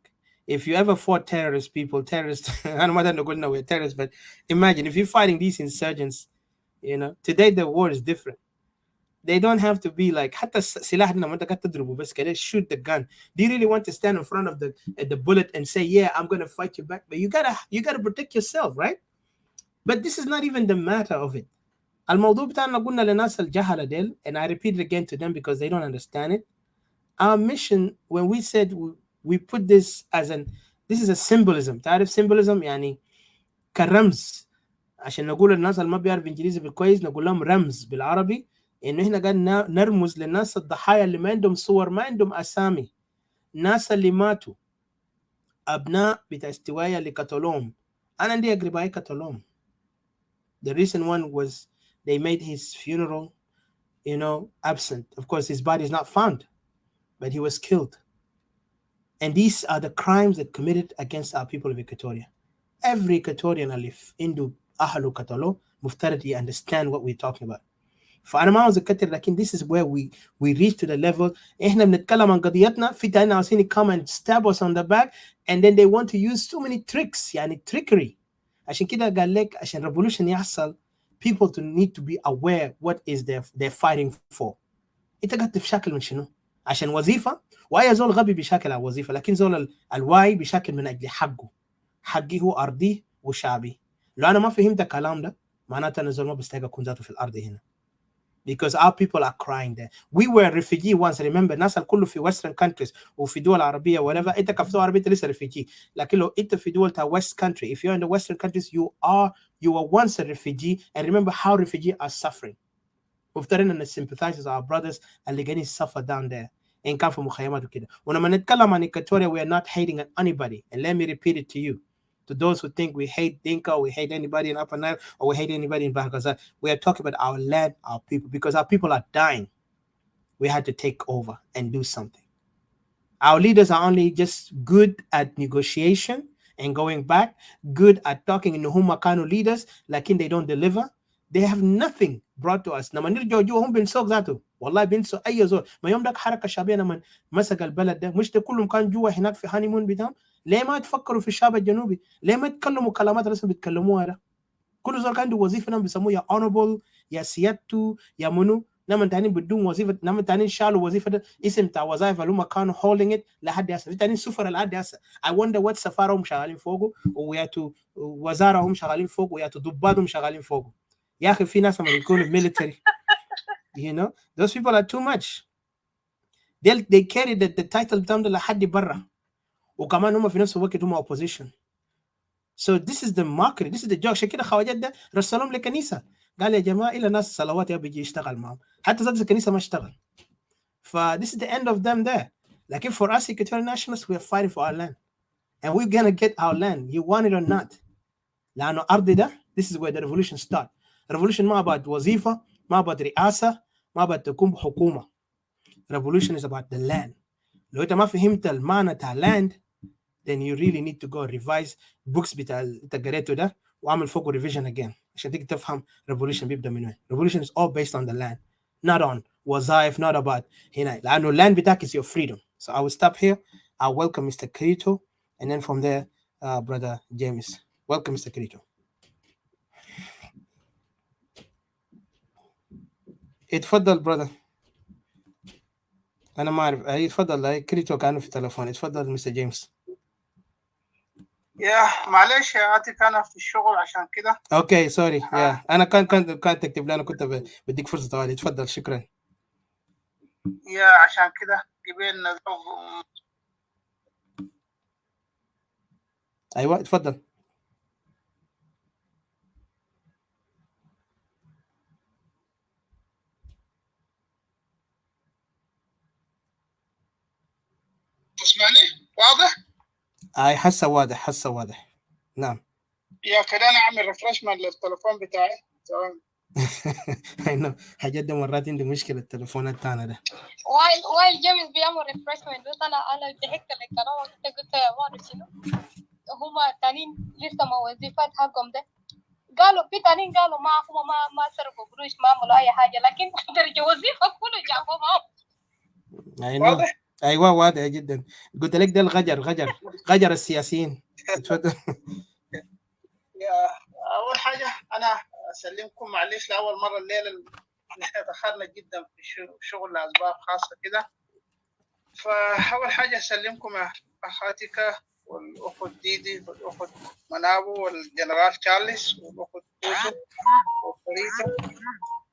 If you ever fought terrorist people, terrorists, I don't know good we're terrorists, but imagine if you're fighting these insurgents, you know, today the war is different. They don't have to be like حتى السلاح لما انت قاعد تضربه بس كده shoot the gun. Do you really want to stand in front of the bullet and say, yeah, I'm gonna fight you back? But you gotta protect yourself, right? But this is not even the matter of it. الموضوع بتاعنا قلنا للناس الجهلة ديل, and I repeat it again to them because they don't understand it. Our mission, when we said we put this as this is a symbolism. تعرف symbolism يعني كرمز عشان نقول للناس اللي ما بيعرف انجليزي بالكويس نقول لهم رمز بالعربي انه احنا قاعد نرمز للناس الضحايا اللي ما عندهم صور ما عندهم اسامي, ناس اللي ماتوا ابناء بتاع استوايا اللي قتلوهم. انا عندي اقربائي قتلوهم. The recent one was they made his funeral, you know, absent. Of course, his body is not found, but he was killed. And these are the crimes that committed against our people of Equatoria. Every Equatorian alif indu ahlu katalo muftarati understand what we're talking about. فأنا ما عاوز أكتر, لكن this is where we reach to the level إحنا بنتكلم عن قضيتنا في تاني عاوزين come and stab us on the back, and then they want to use so many tricks, يعني trickery. عشان كده قال لك عشان revolution يحصل, people need to be aware what is they're fighting for. أنت قاعد تفشكل من شنو؟ عشان وظيفة, وأي زول غبي بيشاكل على وظيفة, لكن زول الواعي بيشاكل من أجل حقي هو أرضي وشعبي. لو أنا ما فهمت الكلام ده معناته أنا زول ما بستحق أكون ذاته في الأرض هنا. Because our people are crying there. We were refugee once. Remember, الناس الكل في Western countries وفي دول عربية whatever. أنت كفي دول عربية لسه refugee. لكن لو أنت في دول تا West country, if you're in the Western countries, you were once a refugee. And remember how refugees are suffering. مفترض أن sympathizers our brothers اللي قاعدين suffer down there. إن كان في مخيمات وكده. ولما نتكلم عن Equatoria, we are not hating on anybody. And let me repeat it to you. To those who think we hate Dinka, or we hate anybody in Upper Nile, or we hate anybody in Bahr Ghazal, we are talking about our land, our people, because our people are dying. We had to take over and do something. Our leaders are only just good at negotiation and going back, good at talking in Nuhuma Kanu leaders, like they don't deliver. They have nothing brought to us. لما نرجع جوا هم بنسوق ذاته والله بنسوق أي زول ما يوم داك حركة شعبية لما مسك البلد ده مش ده كلهم كان جوا هناك في هانيمون بتاعهم. ليه ما تفكروا في الشعب الجنوبي؟ ليه ما يتكلموا كلمات رسم بيتكلموها ده؟ كل زول كان عنده وظيفة نعم بيسموه يا honorable يا سيادته يا منو. نعم تاني بدون وظيفة, نعم تاني شالوا وظيفة ده اسم تاع وظائف اللي هم كانوا holding it لحد هسه. في تاني سفر لحد هسه. I wonder what سفارة هم شغالين فوقه وياتوا وزارة هم شغالين فوقه وياتوا ضباط هم شغالين فوقه. يا أخي في ناس لما يكونوا military, you know, those people are too much. They carry the title بتاعهم ده لحد برا. وكمان هم في نفس الوقت هم opposition. So this is the market, this is the job. عشان كده خواجات ده رسلهم لكنيسة قال يا جماعة إلى ناس صلوات يا بيجي يشتغل معهم حتى ذات الكنيسة ما اشتغل. this is the end of them there. Like for us Equatorian Nationalists, we are fighting for our land and we're gonna get our land, you want it or not. لأنه أرض ده, this is where the revolution start. Revolution ما about وظيفة, ما about رئاسة, ما about تكون بحكومة. Revolution is about the land. لو أنت ما فهمت المعنى تاع land, then you really need to go revise books بتاع انت قريته ده واعمل فوقه revision again عشان تقدر تفهم revolution بيبدأ من وين. Revolution is all based on the land, not on وظائف, not about هنا. لأنه land بتاعك is your freedom. So I will stop here. I'll welcome Mr. Kirito, and then from there, Brother James. Welcome, Mr. Kirito. اتفضل brother. أنا ما أعرف. اتفضل كريتو كانوا في تلفون. اتفضل مستر جيمس. يا معلش يا عاطف انا في الشغل عشان كده. اوكي سوري. يا انا كان تكتب لي, انا كنت بديك فرصه طوالي. اتفضل شكرا. يا عشان كده قبلنا. ايوه اتفضل. تسمعني واضح؟ اي حسه واضح. نعم. يا كده انا اعمل ريفرشمنت للتليفون بتاعي. تمام. I know. حاجات دي مرات عندي مشكله التليفونات تاعنا ده. واي جيمس بيعمل ريفرشمنت بس انا ضحكت لك كلامك. انت قلت ما اعرف شنو هما التانيين لسه ما وظيفات حقهم ده. قالوا في تانيين قالوا ما هم ما سرقوا قروش ما عملوا اي حاجه, لكن درجه وظيفه كله جابوا معهم. I know. ايوه واضح جدا. قلت لك ده غجر السياسيين. اتفضل. يا اول حاجه انا اسلمكم، معلش لاول مره الليله نحن تاخرنا جدا في شغل لاسباب خاصه كده. فاول حاجه اسلمكم يا اخاتك والاخت ديدي والاخت منابو والجنرال تشارلز والاخت توتو وفريده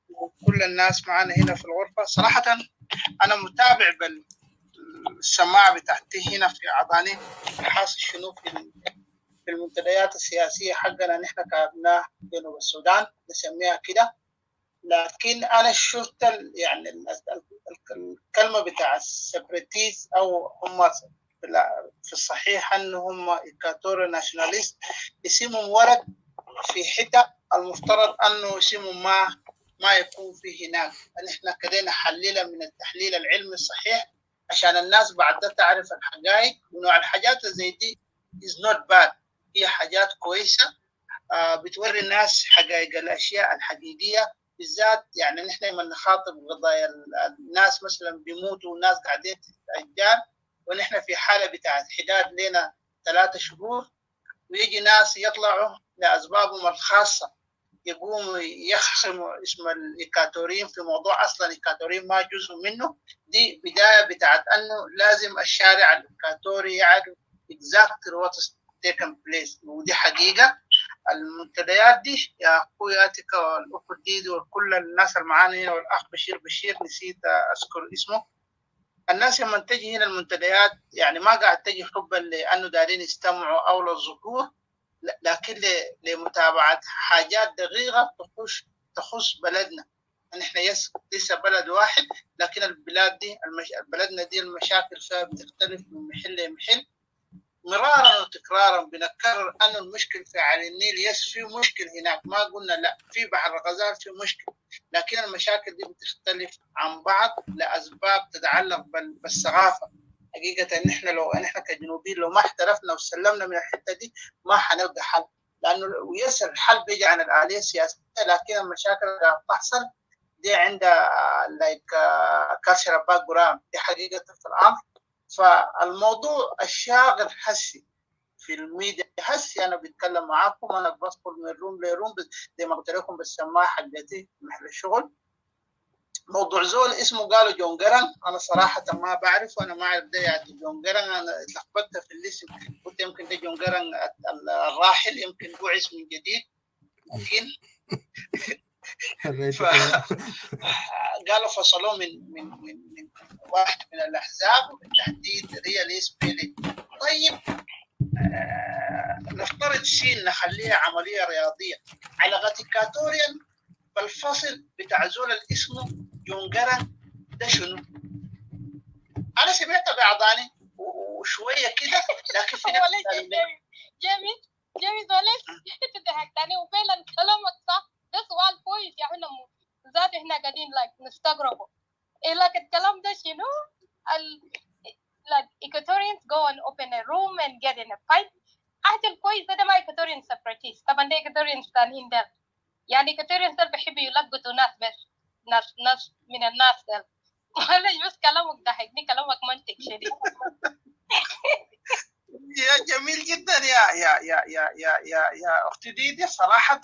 وكل الناس معانا هنا في الغرفه. صراحه انا متابع بالسماعه بتاعتي هنا في عضاني حاصل شنو في المنتديات السياسيه حقنا نحن كابناء جنوب السودان نسميها كده. لكن انا شفت يعني الكلمه بتاع السبريتيز او هم في الصحيح انهم إيكاتوريان ناشوناليست اسمهم ورد في حته المفترض انه اسمهم ما يكون فيه هناك. نحن كدينا حللها من التحليل العلمي الصحيح عشان الناس بعد ده تعرف الحقائق، ونوع الحاجات زي دي is not bad، هي حاجات كويسه بتوري الناس حقائق الاشياء الحقيقيه. بالذات يعني نحن لما نخاطب قضايا الناس مثلا بيموتوا وناس قاعدين تتأجر ونحن في حاله بتاعت حداد لنا 3 شهور، ويجي ناس يطلعوا لاسبابهم الخاصه يقوموا يخصموا اسم الإيكاتوريين في موضوع اصلا الإيكاتوريين ما جزء منه. دي بدايه بتاعت انه لازم الشارع الإيكاتوري يعرف exactly what is taken place، ودي حقيقه. المنتديات دي يا اخوياتك والاخت ديدي وكل الناس اللي معانا هنا والاخ بشير نسيت اذكر اسمه. الناس لما تجي هنا المنتديات يعني ما قاعد تجي حبا لانه دارين يستمعوا او للظهور، لكن لمتابعه حاجات دقيقه تخص بلدنا. نحن لسه بلد واحد، لكن البلاد دي بلدنا دي المشاكل فيها بتختلف من محل لمحل. مرارا وتكرارا بنكرر أن المشكل في على النيل في مشكل هناك، ما قلنا لا في بحر الغزال في مشكل، لكن المشاكل دي بتختلف عن بعض لأسباب تتعلق بالثقافة. حقيقة نحن كجنوبيين لو ما احترفنا وسلمنا من الحتة دي ما حنلقى حل، لأنه ويسر الحل بيجي عن الآلية السياسية، لكن المشاكل اللي بتحصل دي عندها كالتشر باك جراوند، دي حقيقة في الأمر. فالموضوع الشاغل حسي في الميديا حسي انا بتكلم معاكم، انا بدخل من روم لروم زي ما قلت لكم بالسماعه حقتي محل الشغل. موضوع زول اسمه قالوا جون جرن، انا صراحه ما بعرف، وانا ما اعرف ده يعني جون جرن، انا اتلخبطت في الاسم، قلت يمكن ده جون جرن الراحل يمكن بعث من جديد، لكن قالوا فصلوه من واحد من الاحزاب وبالتحديد هي الSPLM. طيب نفترض سين نخليها عمليه رياضيه على إيكاتوريان بالفصل بتاع زول الاسم جونجران ده شنو؟ انا سمعت بعضاني وشويه كده، لكن في جيمي زولك انت ضحكتني وفعلا كلامك صح، ده سؤال كويس يا احنا ذات احنا قاعدين نستغربوا لكن الكلام ده شنو؟ Equatorians go and open a room and get in a fight. أحد كويس ده ما Equatorian separatists، طبعا ده Equatorians ثانيين ده، يعني Equatorians ده بيحبوا يلقطوا ناس بس ناس من الناس ده. معلش بس كلامك ضحكني، كلامك منطق شديد. يا جميل جدا يا اختي ديدي. صراحه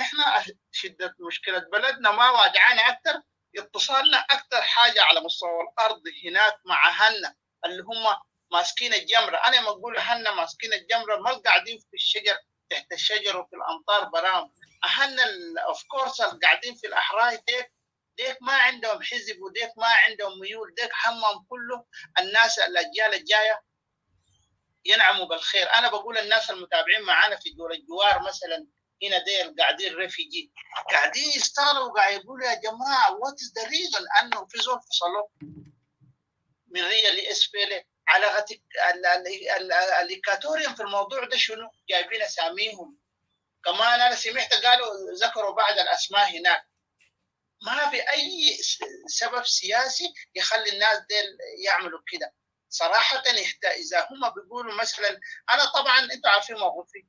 احنا شده مشكله بلدنا ما واجعانا اكثر، اتصالنا اكثر حاجه على مستوى الارض هناك مع اهلنا اللي هم ماسكين الجمره. انا لما اقول اهلنا ماسكين الجمره ما قاعدين في الشجر تحت الشجر وفي الامطار براهم، اهلنا اوف كورس قاعدين في الاحراء ديك ما عندهم حزب وديك ما عندهم ميول، ديك همهم كله الناس الاجيال الجايه ينعموا بالخير. انا بقول الناس المتابعين معانا في دول الجوار مثلا هنا ديل قاعدين ريفيجي قاعدين يستغربوا وقاعد يقولوا يا جماعه وات از ذا ريزون انه في زول فصلوا من ريا SPLM على الإيكاتوريين في الموضوع ده شنو؟ جايبين اساميهم كمان. انا سمعت قالوا ذكروا بعض الاسماء هناك، ما في اي سبب سياسي يخلي الناس ديل يعملوا كده. صراحة إذا هم بيقولوا مثلا أنا طبعا أنتوا عارفين موقفي،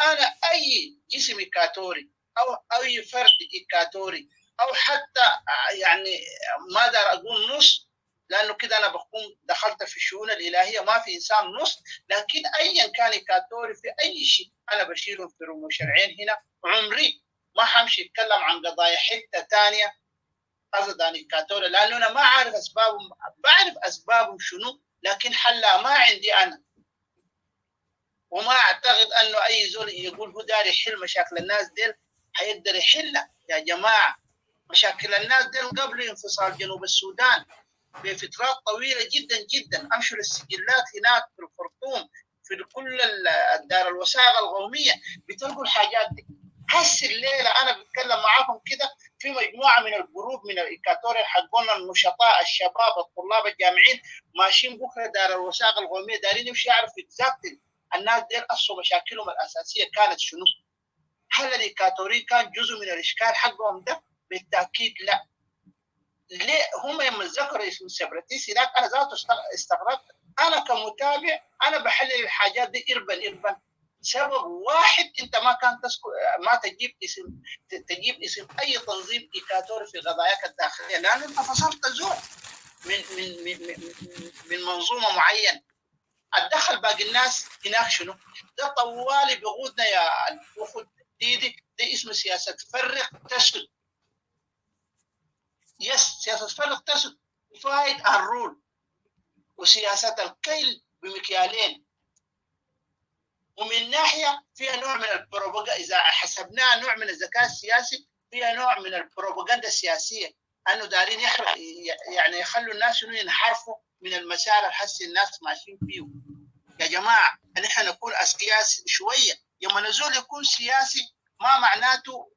أنا أي جسم إيكاتوري أو أي فرد إيكاتوري أو حتى يعني ما أقدر أقول نص لانه كده انا بكون دخلت في الشؤون الالهيه، ما في انسان نص. لكن ايا كان إيكاتوري في اي شيء انا بشيله في رموز شرعين هنا. عمري ما حمشي اتكلم عن قضايا حته ثانيه قصد عن إيكاتوري، لانه انا ما عارف اسبابهم. بعرف اسبابهم شنو لكن حلها ما عندي انا. وما اعتقد انه اي زول يقول هو داري يحل مشاكل الناس ديل حيقدر يحلها. يا جماعه مشاكل الناس ديل قبل انفصال جنوب السودان بفترات طويله جدا جدا. امشوا للسجلات هناك في الخرطوم في كل دار الوثائق القوميه بتلقوا الحاجات دي. هسه الليله انا بتكلم معاكم كده في مجموعه من الجروب من الإيكاتوريا حقونا النشطاء الشباب الطلاب الجامعين ماشيين بكره دار الوثائق القوميه دارين يمشي يعرفوا اكزاكتلي الناس دي اصلا مشاكلهم الاساسيه كانت شنو؟ هل الإيكاتوريين كان جزء من الاشكال حقهم ده؟ بالتاكيد لا. ليه هم يوم ذكروا اسم السبراتيست هناك انا ذاته استغربت. انا كمتابع انا بحلل الحاجات دي اربا. سبب واحد انت ما كان تذكر، ما تجيب اسم اي تنظيم إيكاتوري في قضاياك الداخليه، لانه انت فصلت زول من منظومه معينه. الدخل باقي الناس هناك شنو؟ ده طوالي بيقودنا يا الاخت دي اسمه سياسه فرق تسد. يس، سياسه فرق تسد فايت الرول، وسياسه الكيل بمكيالين. ومن ناحيه فيها نوع من البروباغندا، اذا حسبناها نوع من الذكاء السياسي فيها نوع من البروباغندا السياسيه، انه دارين يعني يخلوا الناس انه ينحرفوا من المسار الحسي الناس ماشيين فيه. يا جماعه نحن نكون اذكياء شويه. لما نزول يكون سياسي ما معناته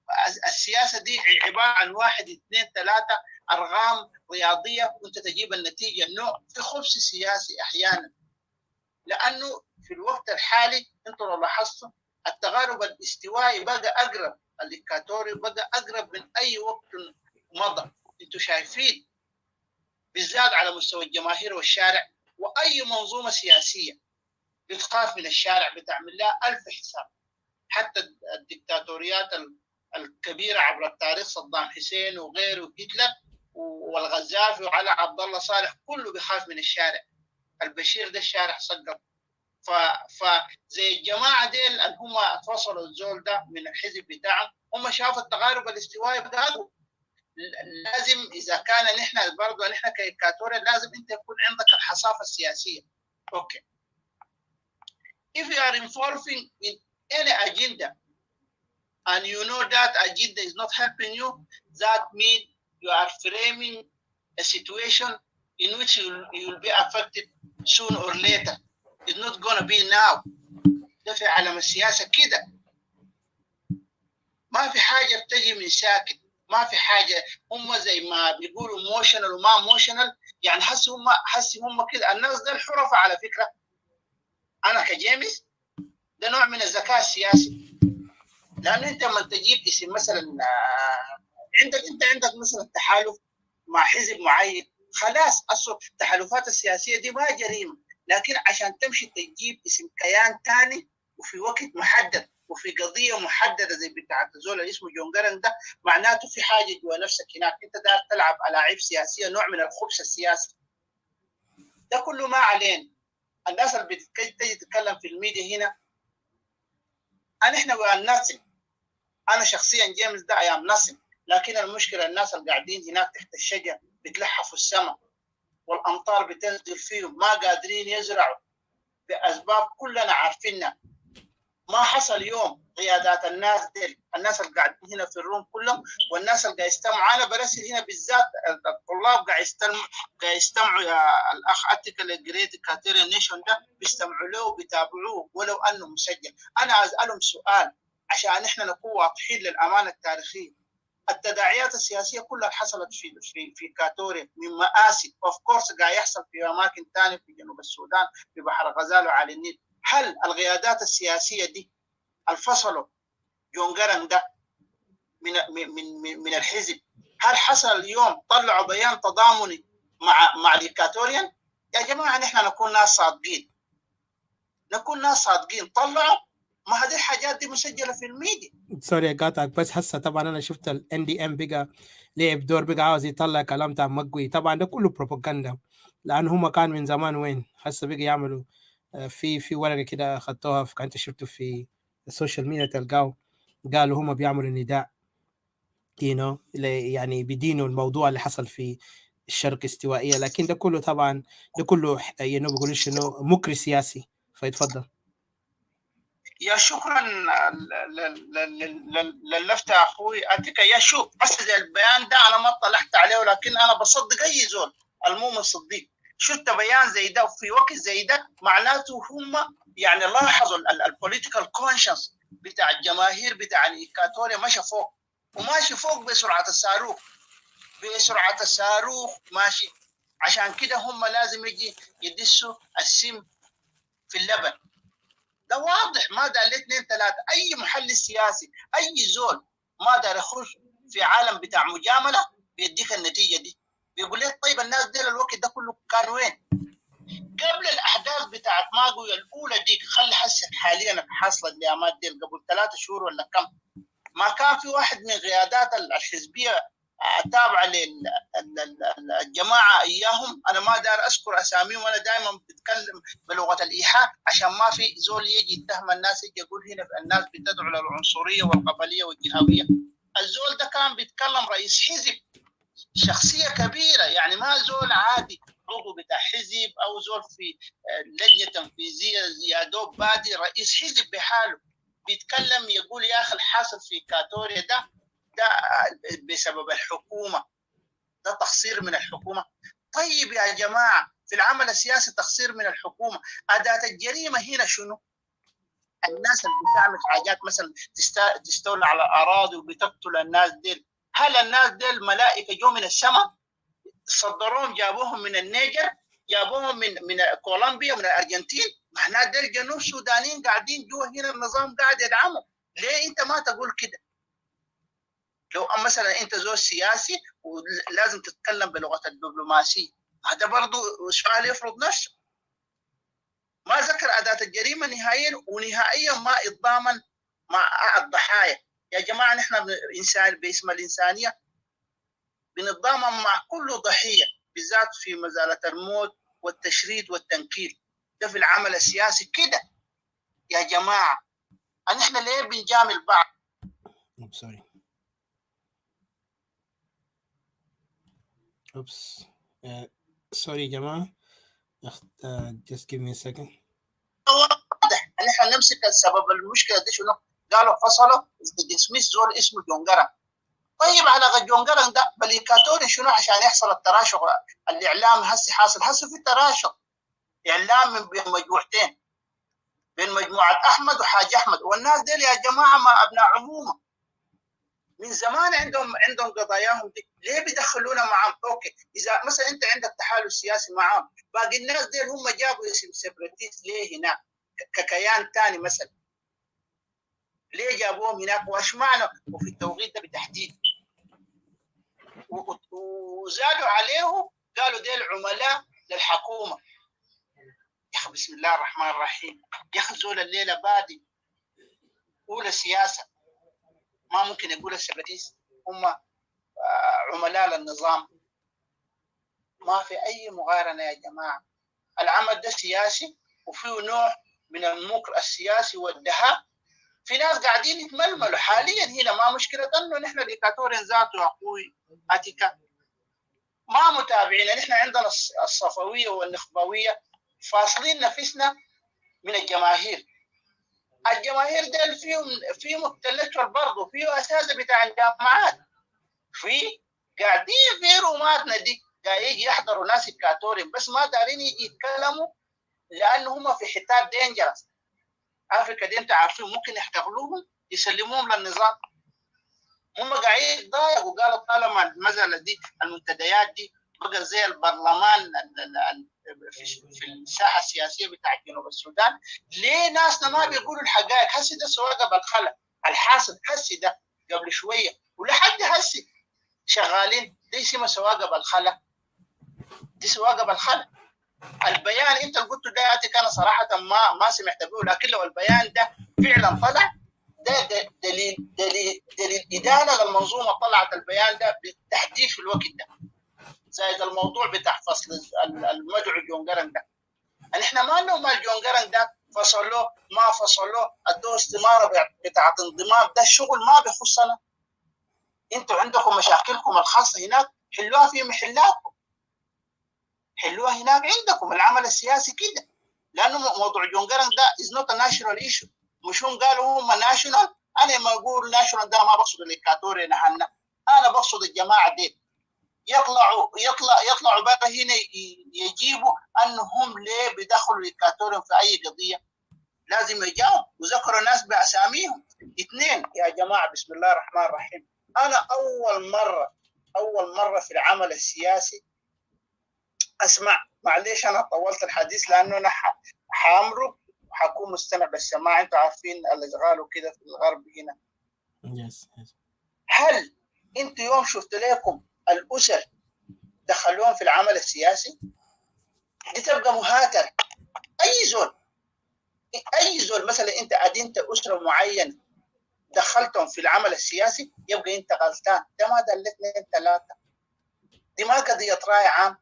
السياسه دي عباره عن 1 2 3 ارقام رياضيه وانت تجيب النتيجه. النوع في خبز سياسي احيانا، لانه في الوقت الحالي انتم لو لاحظتوا التغارب الاستوائي بقى اقرب، الإيكاتوري بقى اقرب من اي وقت مضى. انتم شايفين بالذات على مستوى الجماهير والشارع، واي منظومه سياسيه بتخاف من الشارع بتعمل لها 1000 حساب. حتى الدكتاتوريات الكبيره عبر التاريخ صدام حسين وغيره وهتلر والغزافي وعلى عبد الله صالح كله بيخاف من الشارع. البشير ده الشارع سقط. فزي الجماعه ديل اللي هم فصلوا الزول ده من الحزب بتاعهم، هم شافوا التغارب الاستوائي بتاعهم. لازم اذا كان نحن برضه نحن كإيكاتوريا لازم انت يكون عندك الحصافه السياسيه. اوكي. If you are involving in any agenda and you know that agenda is not helping you, that means you are framing a situation in which you will be affected soon or later. It's not going to be now. ده في عالم السياسة كده. ما في حاجة بتجي من ساكت. ما في حاجة. هم زي ما بيقولوا موشنال وما موشنال، يعني حسي هم كده. الناس ده الحرفة على فكرة. أنا كجيمس ده نوع من الذكاء السياسي. لأنه أنت لما تجيب اسم مثلا عندك مثلا تحالف مع حزب معين، خلاص أصل التحالفات السياسية دي ما جريمة. لكن عشان تمشي تجيب اسم كيان تاني وفي وقت محدد وفي قضيه محدده زي بتاعت زول اللي اسمه جونجرن ده، معناته في حاجه جوا نفسك هناك. انت داير تلعب ألاعيب سياسيه، نوع من الخبث السياسي. ده كله ما علينا. الناس اللي بتجي تتكلم في الميديا هنا احنا والناس، انا شخصيا جيمس ده ايام نسم، لكن المشكله الناس اللي قاعدين هناك تحت الشجر بتلحفوا السماء والامطار بتنزل فيهم، ما قادرين يزرعوا باسباب كلنا عارفينها. ما حصل يوم قيادات الناس دي، الناس اللي قاعدين هنا في الروم كلهم والناس اللي قاعد يستمعوا. انا برسل هنا بالذات الطلاب قاعد يستمعوا يا الاخ اتيكا الجريت إيكواتوريان نيشن ده، بيستمعوا له وبيتابعوه ولو انه مسجل. انا اسالهم سؤال عشان احنا نكون واضحين للامانه التاريخيه. التداعيات السياسيه كلها حصلت في إيكواتوريا من مآسي، اوف كورس قاعد يحصل في اماكن ثانيه في جنوب السودان في بحر غزال وعلى النيل. هل القيادات السياسيه دي الفصلوا جونجرن ده من الحزب؟ هل حصل اليوم طلعوا بيان تضامني مع الإيكواتوريان؟ يا جماعه نحن نكون ناس صادقين، طلعوا. ما هذه الحاجات دي مسجله في الميديا. سوري اقاطعك بس هسه طبعا انا شفت NDM بقى لعب دور، بقى عاوز يطلع كلام تاع مقوي. طبعا ده كله بروباغندا. لانه هم كان من زمان وين هسه بقى يعملوا في ورقه كده اخذتوها كنت شفته في السوشيال ميديا تلقاه قالوا هم بيعملوا نداء يعني بيدينوا الموضوع اللي حصل في الشرق استوائيه، لكن ده كله طبعا ده كله بيقولوا شنو مكر سياسي. فيتفضل. يا شكرا للفتة اخوي اتيكا. يا شو هسه البيان ده انا ما اطلعت عليه، ولكن انا بصدق اي زول المهم صديق. شفت بيان زي ده وفي وقت زي ده، معناته هم يعني لاحظوا البوليتيكال كونشنس بتاع الجماهير بتاع الايكاتوريا ماشي فوق، وماشي فوق بسرعه الصاروخ، بسرعه الصاروخ ماشي. عشان كده هم لازم يجي يدسوا السم في اللبن. ده واضح، ما دار ليه 2 3. اي محلل سياسي اي زول ما دار يخش في عالم بتاع مجامله بيديك النتيجه دي. بيقول لك طيب الناس دي الوقت ده كله كان وين؟ قبل الاحداث بتاعت ماغويا الاولى دي، خلي حسك حاليا حاصله اليامات دي قبل 3 شهور ولا كم، ما كان في واحد من قيادات الحزبيه تابعه للجماعه اياهم، انا ما دار اذكر اساميهم، وانا دائما بتكلم بلغه الايحاء عشان ما في زول يجي يتهم الناس، يجي يقول هنا الناس بتدعو للعنصريه والقبليه والجهويه. الزول ده كان بيتكلم رئيس حزب، شخصيه كبيره، يعني ما زول عادي عضو بتاع حزب او زول في لجنه تنفيذيه يا دوب بادي، رئيس حزب بحاله بيتكلم يقول يا اخي الحاصل في إيكاتوريا ده بسبب الحكومه، ده تقصير من الحكومه. طيب يا جماعه في العمل السياسي تقصير من الحكومه، اداه الجريمه هنا شنو؟ الناس اللي بتعمل حاجات مثلا تستولى على اراضي وبتقتل الناس ديل، هل الناس ديل ملائكه جو من السماء؟ صدروهم جابوهم من النيجر، جابوهم من كولومبيا، من الارجنتين. معناه ديل جنوب سودانيين قاعدين جوا هنا، النظام قاعد يدعمهم. ليه انت ما تقول كده؟ لو مثلا انت زول سياسي ولازم تتكلم بلغه الدبلوماسيه، هذا برضه سؤال يفرض نفسه. ما ذكر اداه الجريمه نهائيا، ونهائيا ما يتضامن مع الضحايا. يا جماعه نحن انسان باسم الانسانيه بنتضامن مع كل ضحيه، بالذات في مزاله الموت والتشريد والتنكيل. ده في العمل السياسي كده يا جماعه. نحن ليه بنجامل بعض؟ سوري اوبس سوري يا جماعه just give me a second. واضح نحن نمسك السبب المشكله دي شنو؟ قالوا فصلوا ديسميس زول اسمه جونجرا. طيب على جونجرا ده بالإيكاتوري شنو عشان يحصل التراشق الاعلامي؟ هسه حاصل في تراشق اعلامي بين مجموعتين، بين مجموعه احمد وحاج احمد، والناس دي يا جماعه ما ابناء عمومه من زمان عندهم قضاياهم دي، ليه بيدخلونا معهم؟ اوكي اذا مثلا انت عندك تحالف سياسي معهم، باقي الناس دي هم جابوا اسم سيبراتيست ليه هناك ككيان ثاني مثلا؟ ليه جابوهم هناك وايش معنى؟ وفي التوقيت ده بالتحديد وزادوا عليه قالوا ديل عملاء للحكومه. يا اخي بسم الله الرحمن الرحيم، يا اخي زول الليله بادي اولى سياسه، ما ممكن يقول السيبراتيست هم عملاء للنظام. ما في اي مقارنه يا جماعه. العمل ده سياسي وفيه نوع من المكر السياسي والدهاء. في ناس قاعدين يتململوا حاليا هنا، ما مشكله انه نحن الايكاتوريان ذاته اخوي اتيكا ما متابعين. نحن عندنا الصفويه والنخبويه فاصلين نفسنا من الجماهير. الجماهير دول فيهم انتلكتوال برضه، فيه اساتذه بتاع الجامعات، في قاعدين في روماتنا دي قاعد يجي يحضروا ناس ايكاتوريين، بس ما دارين يجي يتكلموا لانه هم في حتات دينجرس. افريكا دي انت عارفين ممكن يحتغلوهم يسلموهم للنظام. هم قاعدين يتضايقوا، قالوا طالما المساله دي المنتديات دي بقى زي البرلمان في الساحه السياسيه بتاع جنوب السودان، ليه ناسنا ما بيقولوا الحقائق؟ هسي ده سواقه بالخلا الحاصل هسي ده قبل شويه ولحد هسي شغالين. دي اسمها سواقه بالخلا، دي سواقه بالخلا. البيان انت اللي قلته ده انا صراحه ما سمعت به، لكن لو البيان ده فعلا طلع ده دليل ادانه للمنظومه. طلعت البيان ده بالتحديد في الوقت ده زائد الموضوع بتاع فصل المدعو جونجرن ده. احنا ما لنا مال جونجرن ده فصلوه ما فصلوه ادوه استماره بتاعت انضمام، ده الشغل ما بيخصنا. انتوا عندكم مشاكلكم الخاصه هناك حلوها في محلاتكم، حلوها هناك عندكم. العمل السياسي كده، لانه موضوع جونجرن ده از نوت ناشونال ايشو. مش هم قالوا هم ناشونال؟ انا لما اقول ناشونال ده ما بقصد الايكاتوريا نحن، انا بقصد الجماعه دي يطلعوا بقى هنا يجيبوا انهم ليه بيدخلوا الايكاتوريا في اي قضيه، لازم يجاوب وذكروا ناس باساميهم. اثنين يا جماعه، بسم الله الرحمن الرحيم، انا اول مره في العمل السياسي اسمع، معلش انا طولت الحديث لانه انا حامره وحكون مستمع بالسماع، انتوا عارفين الاشغال وكده في الغرب هنا. هل انتوا يوم شفت لكم الاسر دخلوهم في العمل السياسي؟ دي تبقى مهاتر. اي زول مثلا انت ادينت اسره معينه دخلتهم في العمل السياسي يبقى انت غلطان. ده ما دل 2 3، دي ما قضيه راي عام.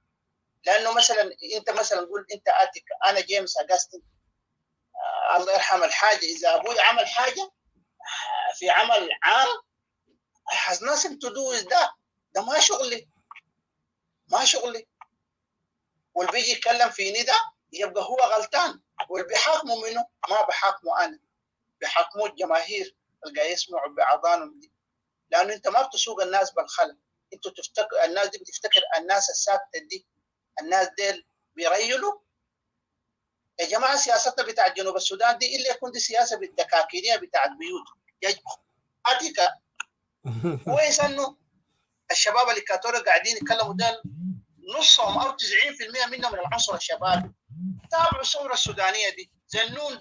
لانه مثلا انت مثلا قول انت اتك انا جيمس اجاستن، الله يرحم الحاجه، اذا ابوي عمل حاجه في عمل عام has nothing to do with that، ده ما شغلي. واللي بيجي يتكلم في ندى يبقى هو غلطان، واللي بيحاكموا منه ما بحاكموا انا، بيحاكموا الجماهير اللي قاعد يسمعوا باعضانهم دي. لانه انت ما بتسوق الناس بالخلا، انتوا تفتكر الناس دي بتفتكر الناس الساكته دي الناس ديل بيريلوا. يا جماعه سياستنا بتاع جنوب السودان دي الا يكون دي سياسه بالدكاكينيه بتاعت بيوت. اديك كويس انه الشباب اللي كاتوريا قاعدين يتكلموا ده نصهم او 90% منهم من العنصر الشباب تابعوا الثوره السودانيه دي. زنون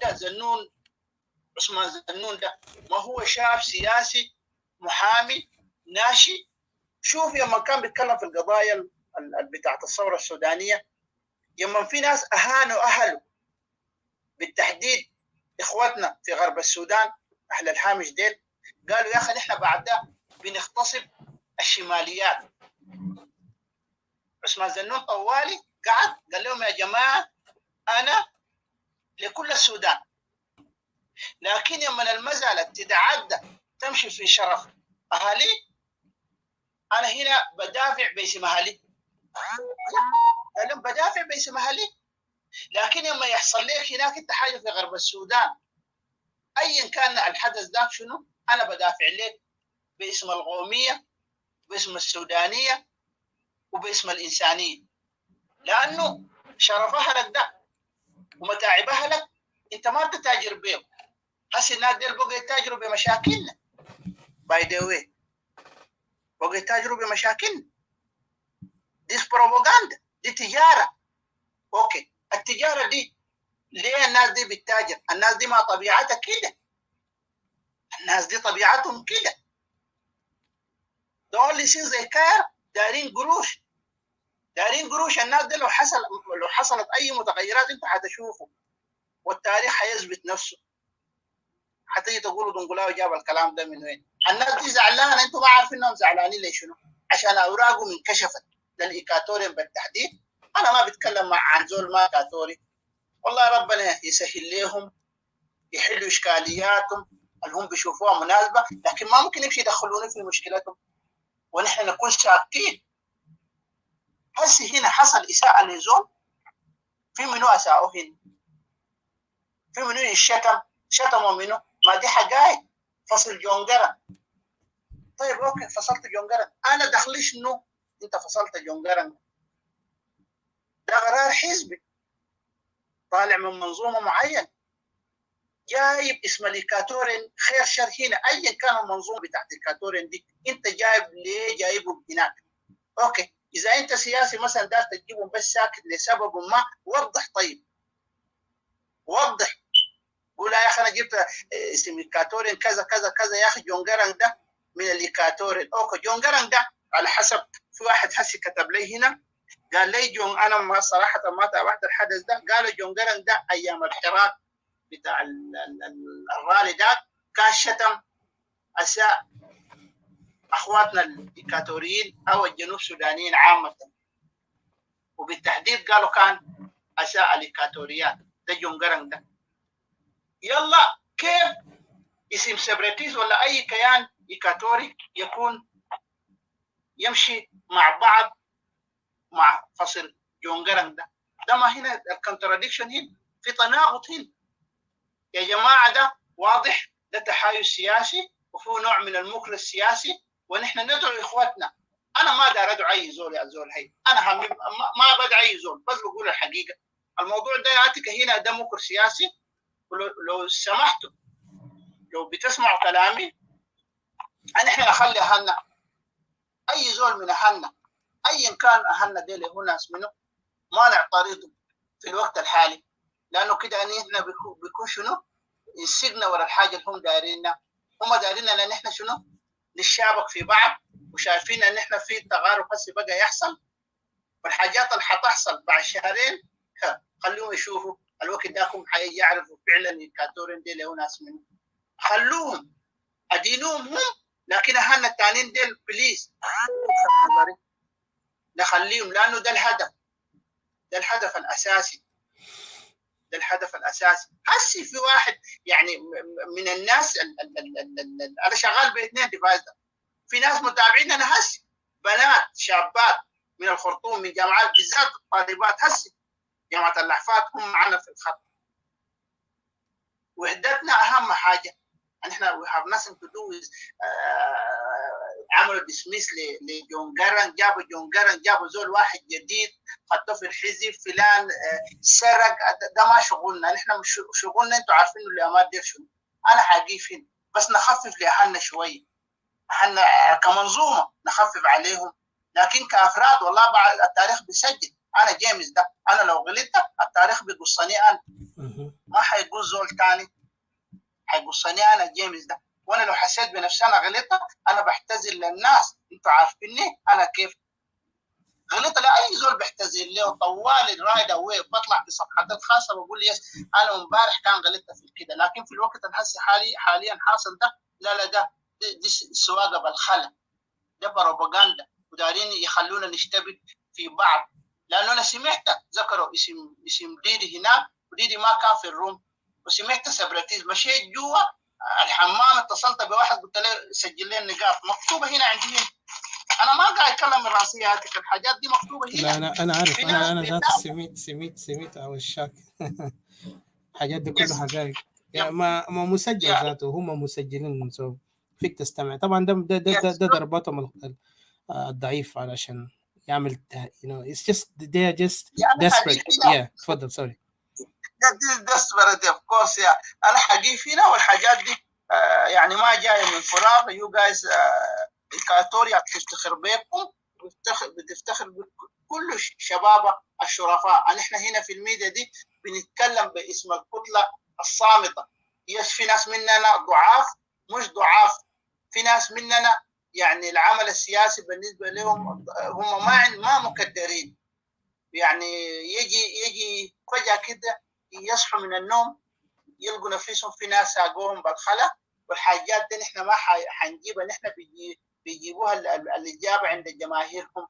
عثمان زنون ده ما هو شاب سياسي محامي ناشي. شوف لما كان بيتكلم في القضايا بتاعت الثوره السودانيه، لما في ناس اهانوا اهله بالتحديد اخواتنا في غرب السودان اهل الهامش ديل، قالوا يا اخي نحن بعد ده بنغتصب الشماليات. عثمان زنون طوالي قال لهم يا جماعه انا لكل السودان، لكن لما المساله تتعدى تمشي في شرف اهالي انا هنا بدافع باسم اهالي. قال لهم بدافع باسم اهالي، لكن لما يحصل لك هناك انت حاجه في غرب السودان ايا كان الحدث ذاك شنو، انا بدافع لك باسم القوميه باسم السودانيه وباسم الانسانيه، لانه شرف اهلك ده ومتاعب اهلك انت ما بتتاجر بيه. هسه الناس ديل بقوا يتاجروا بمشاكلنا، باي ذا واي بقوا يتاجروا بمشاكلنا. دي بروباغندا، دي تجاره. اوكي، التجاره دي ليه الناس دي بتتاجر؟ الناس دي ما طبيعتها كده، الناس دي طبيعتهم كده. دول اللي زي كار دارين قروش، الناس دي لو حصلت اي متغيرات انت حتشوفه والتاريخ حيثبت نفسه. حتيجي تقولوا دنقلاوي جاب الكلام ده من وين؟ الناس دي زعلانه، انتم ما عارفين انهم زعلانين ليه شنو؟ عشان اوراقهم انكشفت للايكاتوريين بالتحديد. انا ما بتكلم عن زول ما كاتوري، والله ربنا يسهل لهم يحلوا اشكالياتهم اللي هم بيشوفوها مناسبه، لكن ما ممكن يمشي يدخلوني في مشكلتهم ونحن نكون ساكتين. هسه هنا حصل اساءه لزول، في منو اساءه هنا؟ في منو الشتم؟ شتموا منو؟ ما دي حقائق. فصل جونجرن، طيب اوكي فصلت جونجرن، انا دخلي شنو؟ انت فصلت جونجرن، ده قرار حزبي طالع من منظومه معينه، جايب اسم الايكاتورين خير شر هنا ايا كان المنظومه بتاعت الايكاتورين دي، انت جايب ليه جايبه هناك؟ اوكي، اذا انت سياسي مثلا دار تجيبهم بس ساكت لسبب ما، وضح. طيب وضح، قول يا اخي انا جبت اسم الايكاتورين كذا كذا كذا، يا اخي جونجرن ده من الايكاتورين. اوكي جونجرن ده على حسب، في واحد حسي كتب لي هنا قال لي انا ما صراحه ما تابعت الحدث ده، قالوا جونجرن ده ايام الحراك بتاع الرالي ده كان شتم اساء اخواتنا الايكاتوريين او الجنوب السودانيين عامه. وبالتحديد قالوا كان أساء الإيكاتوريات ده جونجرن ده. يلا كيف اسم سيبراتيست ولا أي كيان إيكاتوري يكون يمشي مع بعض مع فصل جونجرن ده؟ ده ما هنا الكونتراديكشن هنا، في تناقض هنا يا جماعة. ده واضح ده تحايز سياسي وفي نوع من المكر السياسي، ونحن ندعو إخواتنا. أنا ما دار أدعو أي زول يا زول، هي أنا ما بدعو أي زول، بس بقول الحقيقة. الموضوع ده يعطيك هنا ده مكر سياسي. ولو سمحتوا لو بتسمعوا كلامي، نحن أخلي أهلنا أي زول من أهلنا أيا كان أهلنا ديل هو ناس منه ما نعترضهم في الوقت الحالي، لأنه كده نحن بيكون شنو السجن ورا الحاجة اللي هم دايرينها. هم دايرين أن نحن شنو نشابك في بعض، وشايفين أن نحن في تغارب هسي بقى يحصل، والحاجات اللي حتحصل بعد شهرين خلوهم يشوفوا الوقت داكم حيعرفوا فعلا الإيكاتوريين ديل هو ناس منه. خلوهم أدينوهم هم، لكن أهلنا التانيين ديل بليز نخليهم، لأنه ده الهدف، ده الهدف الأساسي، ده الهدف الأساسي. هسي في واحد يعني من الناس أنا شغال باثنين ديفايس، في ناس متابعين أنا هسي بنات شابات من الخرطوم من جامعات بالذات طالبات هسي جامعة الأحفاد هم معنا في الخط. وحدتنا أهم حاجة. نحن we have nothing to do with عملوا ديسميس لجونجرن، جابوا زول واحد جديد خدوه في الحزب فلان سرق. ده ما شغلنا، نحن مش شغلنا. انتوا عارفين اليامات دي شنو. انا حقيقي بس نخفف لاهلنا شويه، احنا كمنظومه نخفف عليهم، لكن كافراد والله بعد التاريخ بيسجل. انا جيمس ده انا لو غلطت التاريخ بيقصني انا، ما حيقول زول ثاني، حيقصني انا جيمس ده. وانا لو حسيت بنفسي انا غلطت انا بحتذر للناس. انتوا عارفيني انا كيف غلطت، لا اي زول بحتذر له طوالي رايد اوي، بطلع في صفحات الخاصه بقول يس انا امبارح كان غلطت في كده. لكن في الوقت الحسي حاليا حاصل ده لا دي سواقه بالخلا، ده بروباغندا، ودارين يخلونا نشتبك في بعض. لانه انا سمعت ذكروا اسم ديدي هناك، وديدي ما كان في الروم، وسمعت سبراتيز. مشيت جوا الحمام اتصلت بواحد قلت له سجل لي النقاط مكتوبه هنا عندي هنا. انا ما قاعد اتكلم من راسي، هاتك الحاجات دي مكتوبه هنا. لا انا عارف، انا ذات سميت او الشاك الحاجات دي كلها حقائق يعني ما مسجل ذاته، هم مسجلين فيك تستمع. طبعا ده ضرباتهم الضعيف علشان يعمل it's just they are just desperate. تفضل سوري. desperate of course يعني. انا حقيقي فينا والحاجات دي يعني ما جايه من فراغ. you guys إيكاتوريا بتفتخر بكم، بتفتخر بكل شباب الشرفاء. نحن هنا في الميديا دي بنتكلم باسم الكتله الصامته. يس في ناس مننا ضعاف، مش ضعاف، في ناس مننا يعني العمل السياسي بالنسبه لهم هم ما مقدرين. يعني يجي فجاه كده يصحوا من النوم يلقوا نفسهم في ناس ساقوهم بالخلا، والحاجات دي نحن ما حنجيبها. نحن بيجيبوها الإجابة عند جماهيرهم،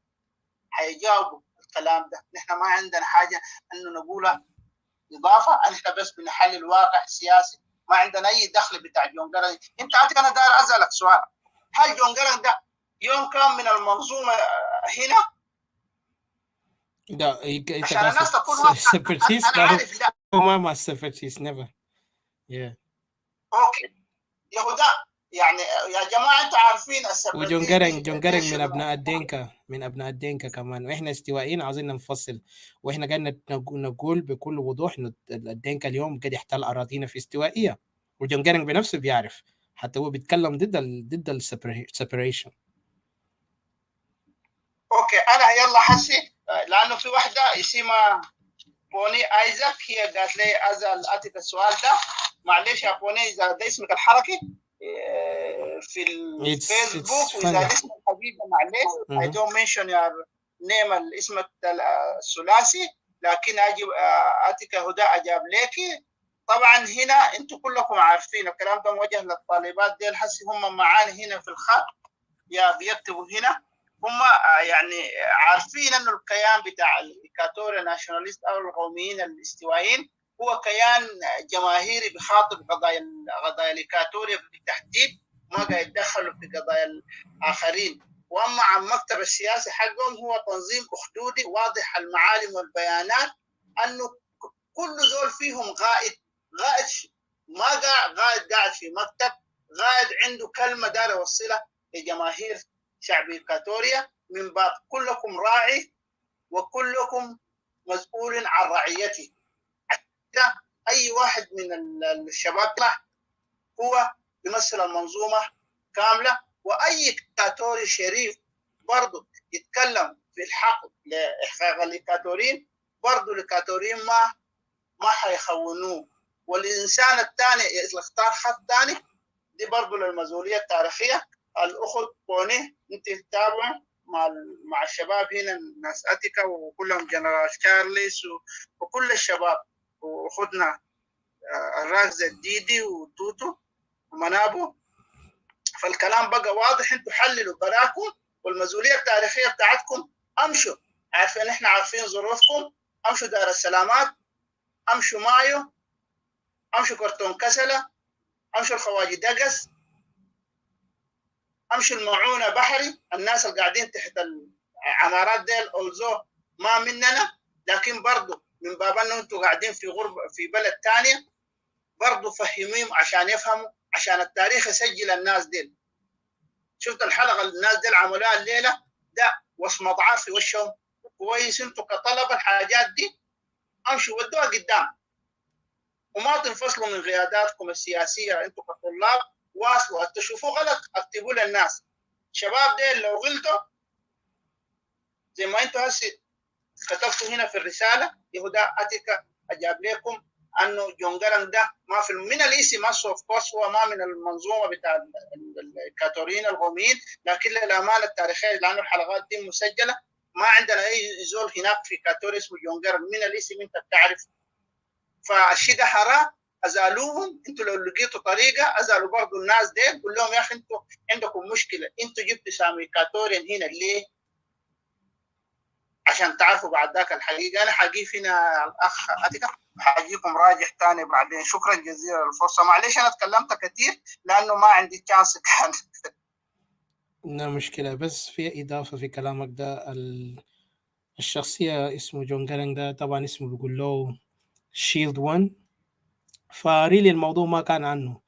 حيجاوبوا الكلام ده. نحن ما عندنا حاجة أنه نقولها إضافة، نحن بس بنحلل واقع سياسي، ما عندنا أي دخل بتاع جونجرن. أنت عارف أنا داير أسألك سؤال، هل جونجرن ده يوم كان من المنظومة هنا؟ لا عشان الناس تكون سيبراتيست. لا هو ما السيبراتيست never. أوكي يهودا يعني يا جماعه انتوا عارفين وجونجرن من ابناء الدينكا كمان، واحنا استوائيين عاوزين ننفصل. واحنا قاعدين نقول بكل وضوح انه الدينكا اليوم قاعد يحتل اراضينا في استوائيه، وجونجرن بنفسه بيعرف، حتى هو بيتكلم ضد السيبريشن. اوكي انا يلا حسي لانه في واحده اسمها بوني ايزاك هي قالت لي ازل اتيك السؤال ده. معلش يا بوني اذا ده اسمك الحركي في الفيسبوك، واذا اسمك حبيبي معلش I don't mention your name الاسم الثلاثي، لكن اجي اتيك هدى اجاب ليكي. طبعا هنا انتم كلكم عارفين الكلام ده موجه للطالبات ديل، حسي هم معانا هنا في الخط يا بيكتبوا هنا هم يعني عارفين انه الكيان بتاع الإيكاتوريا ناشوناليست او القوميين الاستوائيين هو كيان جماهيري بخاطب قضايا الإيكاتوريا بالتحديد، ما قاعد يتدخلوا في قضايا الاخرين. واما عن المكتب السياسي حقهم هو تنظيم اخدودي واضح المعالم والبيانات، انه كل زول فيهم غائد ما قاعد في مكتب، قاعد عنده كلمه دار يوصلها لجماهير شعب إيكاتوريا من باب كلكم راعي وكلكم مسؤول عن رعيته. اي واحد من الشباب هو يمثل المنظومه كامله، واي إيكاتوري شريف برضه يتكلم في الحق لاحقاق الإيكاتوريين، برضه الإيكاتوريين ما حيخونوه. والانسان الثاني اذا اختار خط ثاني دي برضه للمسؤوليه التاريخيه. الاخت بوني انت تتابع مع الشباب هنا، ناس اتيكا وكلهم جنرال كارليس وكل الشباب، وخدنا الراكزة الديدي وتوتو ومنابو. فالكلام بقى واضح، انتوا حللوا براكم والمسؤوليه التاريخيه بتاعتكم. امشوا عارفين، احنا عارفين ظروفكم، امشوا دار السلامات، امشوا مايو، امشوا كرتون كسله، امشوا الخواجي دقس، امشوا المعونه بحري. الناس اللي قاعدين تحت العمارات ديل اولزو ما مننا، لكن برضو من باب انه انتوا قاعدين في غربه في بلد ثانيه، برضو فهميهم عشان يفهموا، عشان التاريخ يسجل الناس ديل. شفت الحلقه الناس ديل عملوها الليله، ده وصمه ضعاف في وشهم. كويس انتوا كطلبه الحاجات دي امشوا ودوها قدام، وما تنفصلوا من قياداتكم السياسيه. انتوا كطلاب واصلوا، تشوفوا غلط اكتبوا للناس. شباب ديل لو غلطوا زي ما انتوا هسه كتبتوا هنا في الرساله، يهودا اتيكا اجاب لكم انه جونجران ده ما في من الاسم اوف كورس، هو ما من المنظومه بتاع الكاتوريين القوميين، لكن للامانه التاريخيه لانه الحلقات دي مسجله، ما عندنا اي زول هناك في كاتوري اسمه جونجران من الاسم انت بتعرف. فالشيء ده حرام، ازالوهم. انتوا لو لقيتوا طريقه ازالوا برضه الناس دي، قول لهم يا اخي انتوا عندكم مشكله، انتوا جبتوا سامي كاتوريان هنا ليه؟ عشان تعرفوا بعد ذاك الحقيقه. انا حجيب هنا الاخ اتيكا، حجيكم راجع ثاني بعدين. شكرا جزيلا للفرصه، معلش انا اتكلمت كثير لانه ما عندي تشانس كان. لا مشكلة، بس في إضافة في كلامك ده. الشخصية اسمه جون جارنج ده طبعا اسمه بيقول له شيلد 1، فريلي الموضوع ما كان عنه.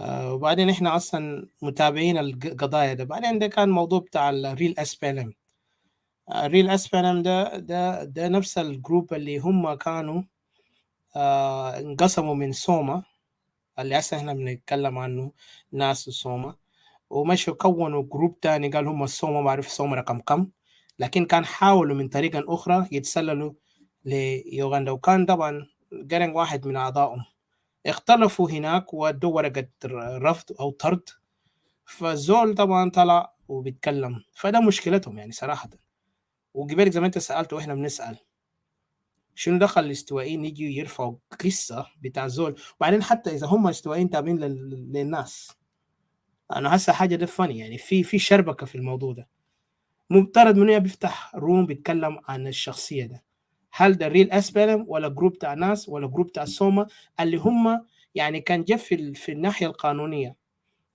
وبعدين احنا اصلا متابعين القضايا ده. بعدين ده كان موضوع بتاع الريل SPLM. الريل SPLM ده نفس الجروب اللي هم كانوا انقسموا من سوما، اللي هسه احنا بنتكلم عنه، ناس سوما، ومشوا كونوا جروب تاني قال هم السوما، ما بعرف سوما رقم كم، لكن كان حاولوا من طريقة أخرى يتسللوا ليوغندا. وكان طبعا جرنج واحد من أعضائهم. اختلفوا هناك ودوا ورقة رفض أو طرد، فالزول طبعا طلع وبيتكلم. فده مشكلتهم يعني صراحة. وقبل زي ما انت سألت واحنا بنسأل شنو دخل الاستوائيين يجوا يرفعوا قصة بتاع زول، وبعدين حتى إذا هم استوائيين تابعين للناس. أنا هسه حاجة ده فني يعني، في شربكة في الموضوع ده. مفترض منه بيفتح روم بيتكلم عن الشخصية ده، هل ده ريل SPLM ولا جروب بتاع ناس ولا جروب بتاع سوما اللي هم يعني كان جف في الناحية القانونية.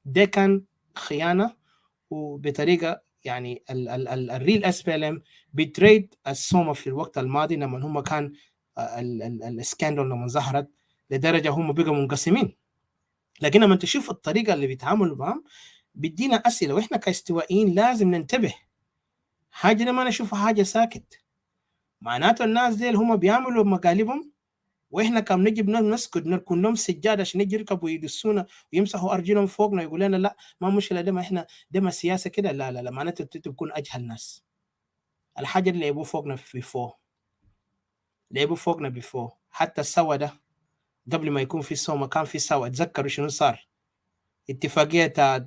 ده كان خيانة وبطريقة يعني الريل SPLM بتريد السوما في الوقت الماضي لما هم كان السكاندول لما ظهرت لدرجة هم بقوا منقسمين. لكن لما تشوف الطريقة اللي بيتعاملوا معهم بيدينا أسئلة، وإحنا كاستوائيين لازم ننتبه. حاجة لما نشوفها حاجة ساكت، معناته الناس ديل هم بيعملوا مقالبهم، واحنا كم نجي نسكت نركن لهم سجاده عشان يجي يركبوا ويدسونا ويمسحوا ارجلهم فوقنا ويقول لنا لا ما مشكله، ده ما احنا ده ما سياسه كده. لا لا لا، معناته تكون اجهل ناس. الحاجه اللي لعبوا فوقنا بفوق، لعبوا فوقنا بفوق. حتى السوا ده قبل ما يكون في سوما كان في سوا. اتذكروا شنو صار؟ اتفاقيه بتاع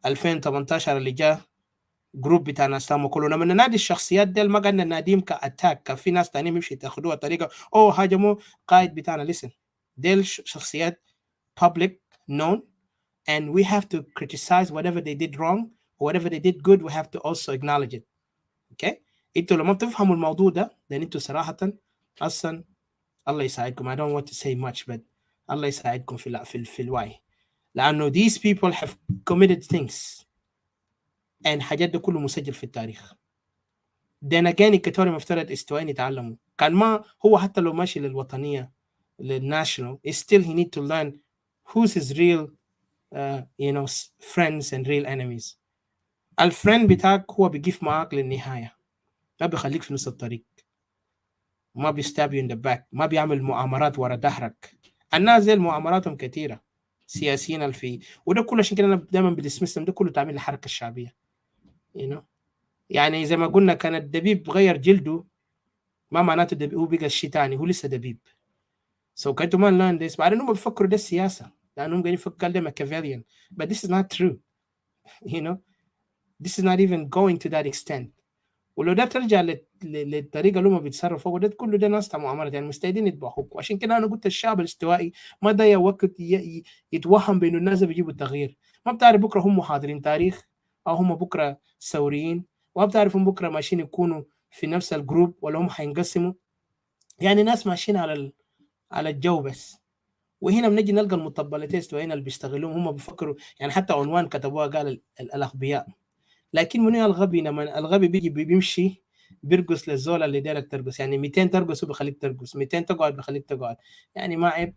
2018 اللي جاء جروب بتاع ناس تامو كلنا من نادي الشخصيات ديل، ما قلنا ناديم كاتاك. في ناس تانيين بيمشي تاخدوها طريقه هاجموا قائد بتاعنا. listen، ديل شخصيات public known and we have to criticize whatever they did wrong whatever they did good we have to also acknowledge it. okay. انتوا لما بتفهموا الموضوع ده لان انتوا صراحة اصلا الله يساعدكم. I don't want to say much but الله يساعدكم في الوعي لانه these people have committed things and حاجات ده كله مسجل في التاريخ. then again Equatorian مفترض استوائيين يتعلموا. كان ما هو حتى لو ماشي للوطنية للnational still he need to learn who's his real friends and real enemies. الفريند بتاعك هو بيقف معاك للنهاية ما بيخليك في نص الطريق ما بيستاب in the back ما بيعمل مؤامرات ورا ظهرك. الناس زي مؤامراتهم كثيرة سياسيين الفي وده كله عشان كده أنا دائما بدسمسهم ده كله تعمل الحركة الشعبية يعني زي ما قلنا كان الدبيب غير جلده ما معناته دبيب هو بقى شيء ثاني هو لسه دبيب. so كنتوا ما learn this بعدين هم بيفكروا ده السياسة لأنهم قاعدين يفكروا ده Machiavellian but this is not true. this is not even going to that extent. ولو ده ترجع للطريقه اللي هم بيتصرفوا وده كله ده ناس مؤامرات يعني مستعدين يذبحوك. وعشان كده انا قلت الشعب الاستوائي ما ضيع وقت يتوهم بانه الناس بيجيبوا التغيير. ما بتعرف بكره هم محاضرين تاريخ او هم بكره ثوريين وما بتعرف هم بكره ماشيين يكونوا في نفس الجروب ولا هم حينقسموا. يعني ناس ماشيين على الجو بس. وهنا بنجي نلقى المطبلتين استوائيين اللي بيشتغلون هم بيفكروا يعني حتى عنوان كتبوها قال الاغبياء. لكن من الغبي لما الغبي بيمشي بيرقص للزول اللي دايرك ترقص. يعني 200 ترقص وبخليك ترقص 200 تقعد بخليك تقعد. يعني ما عيب.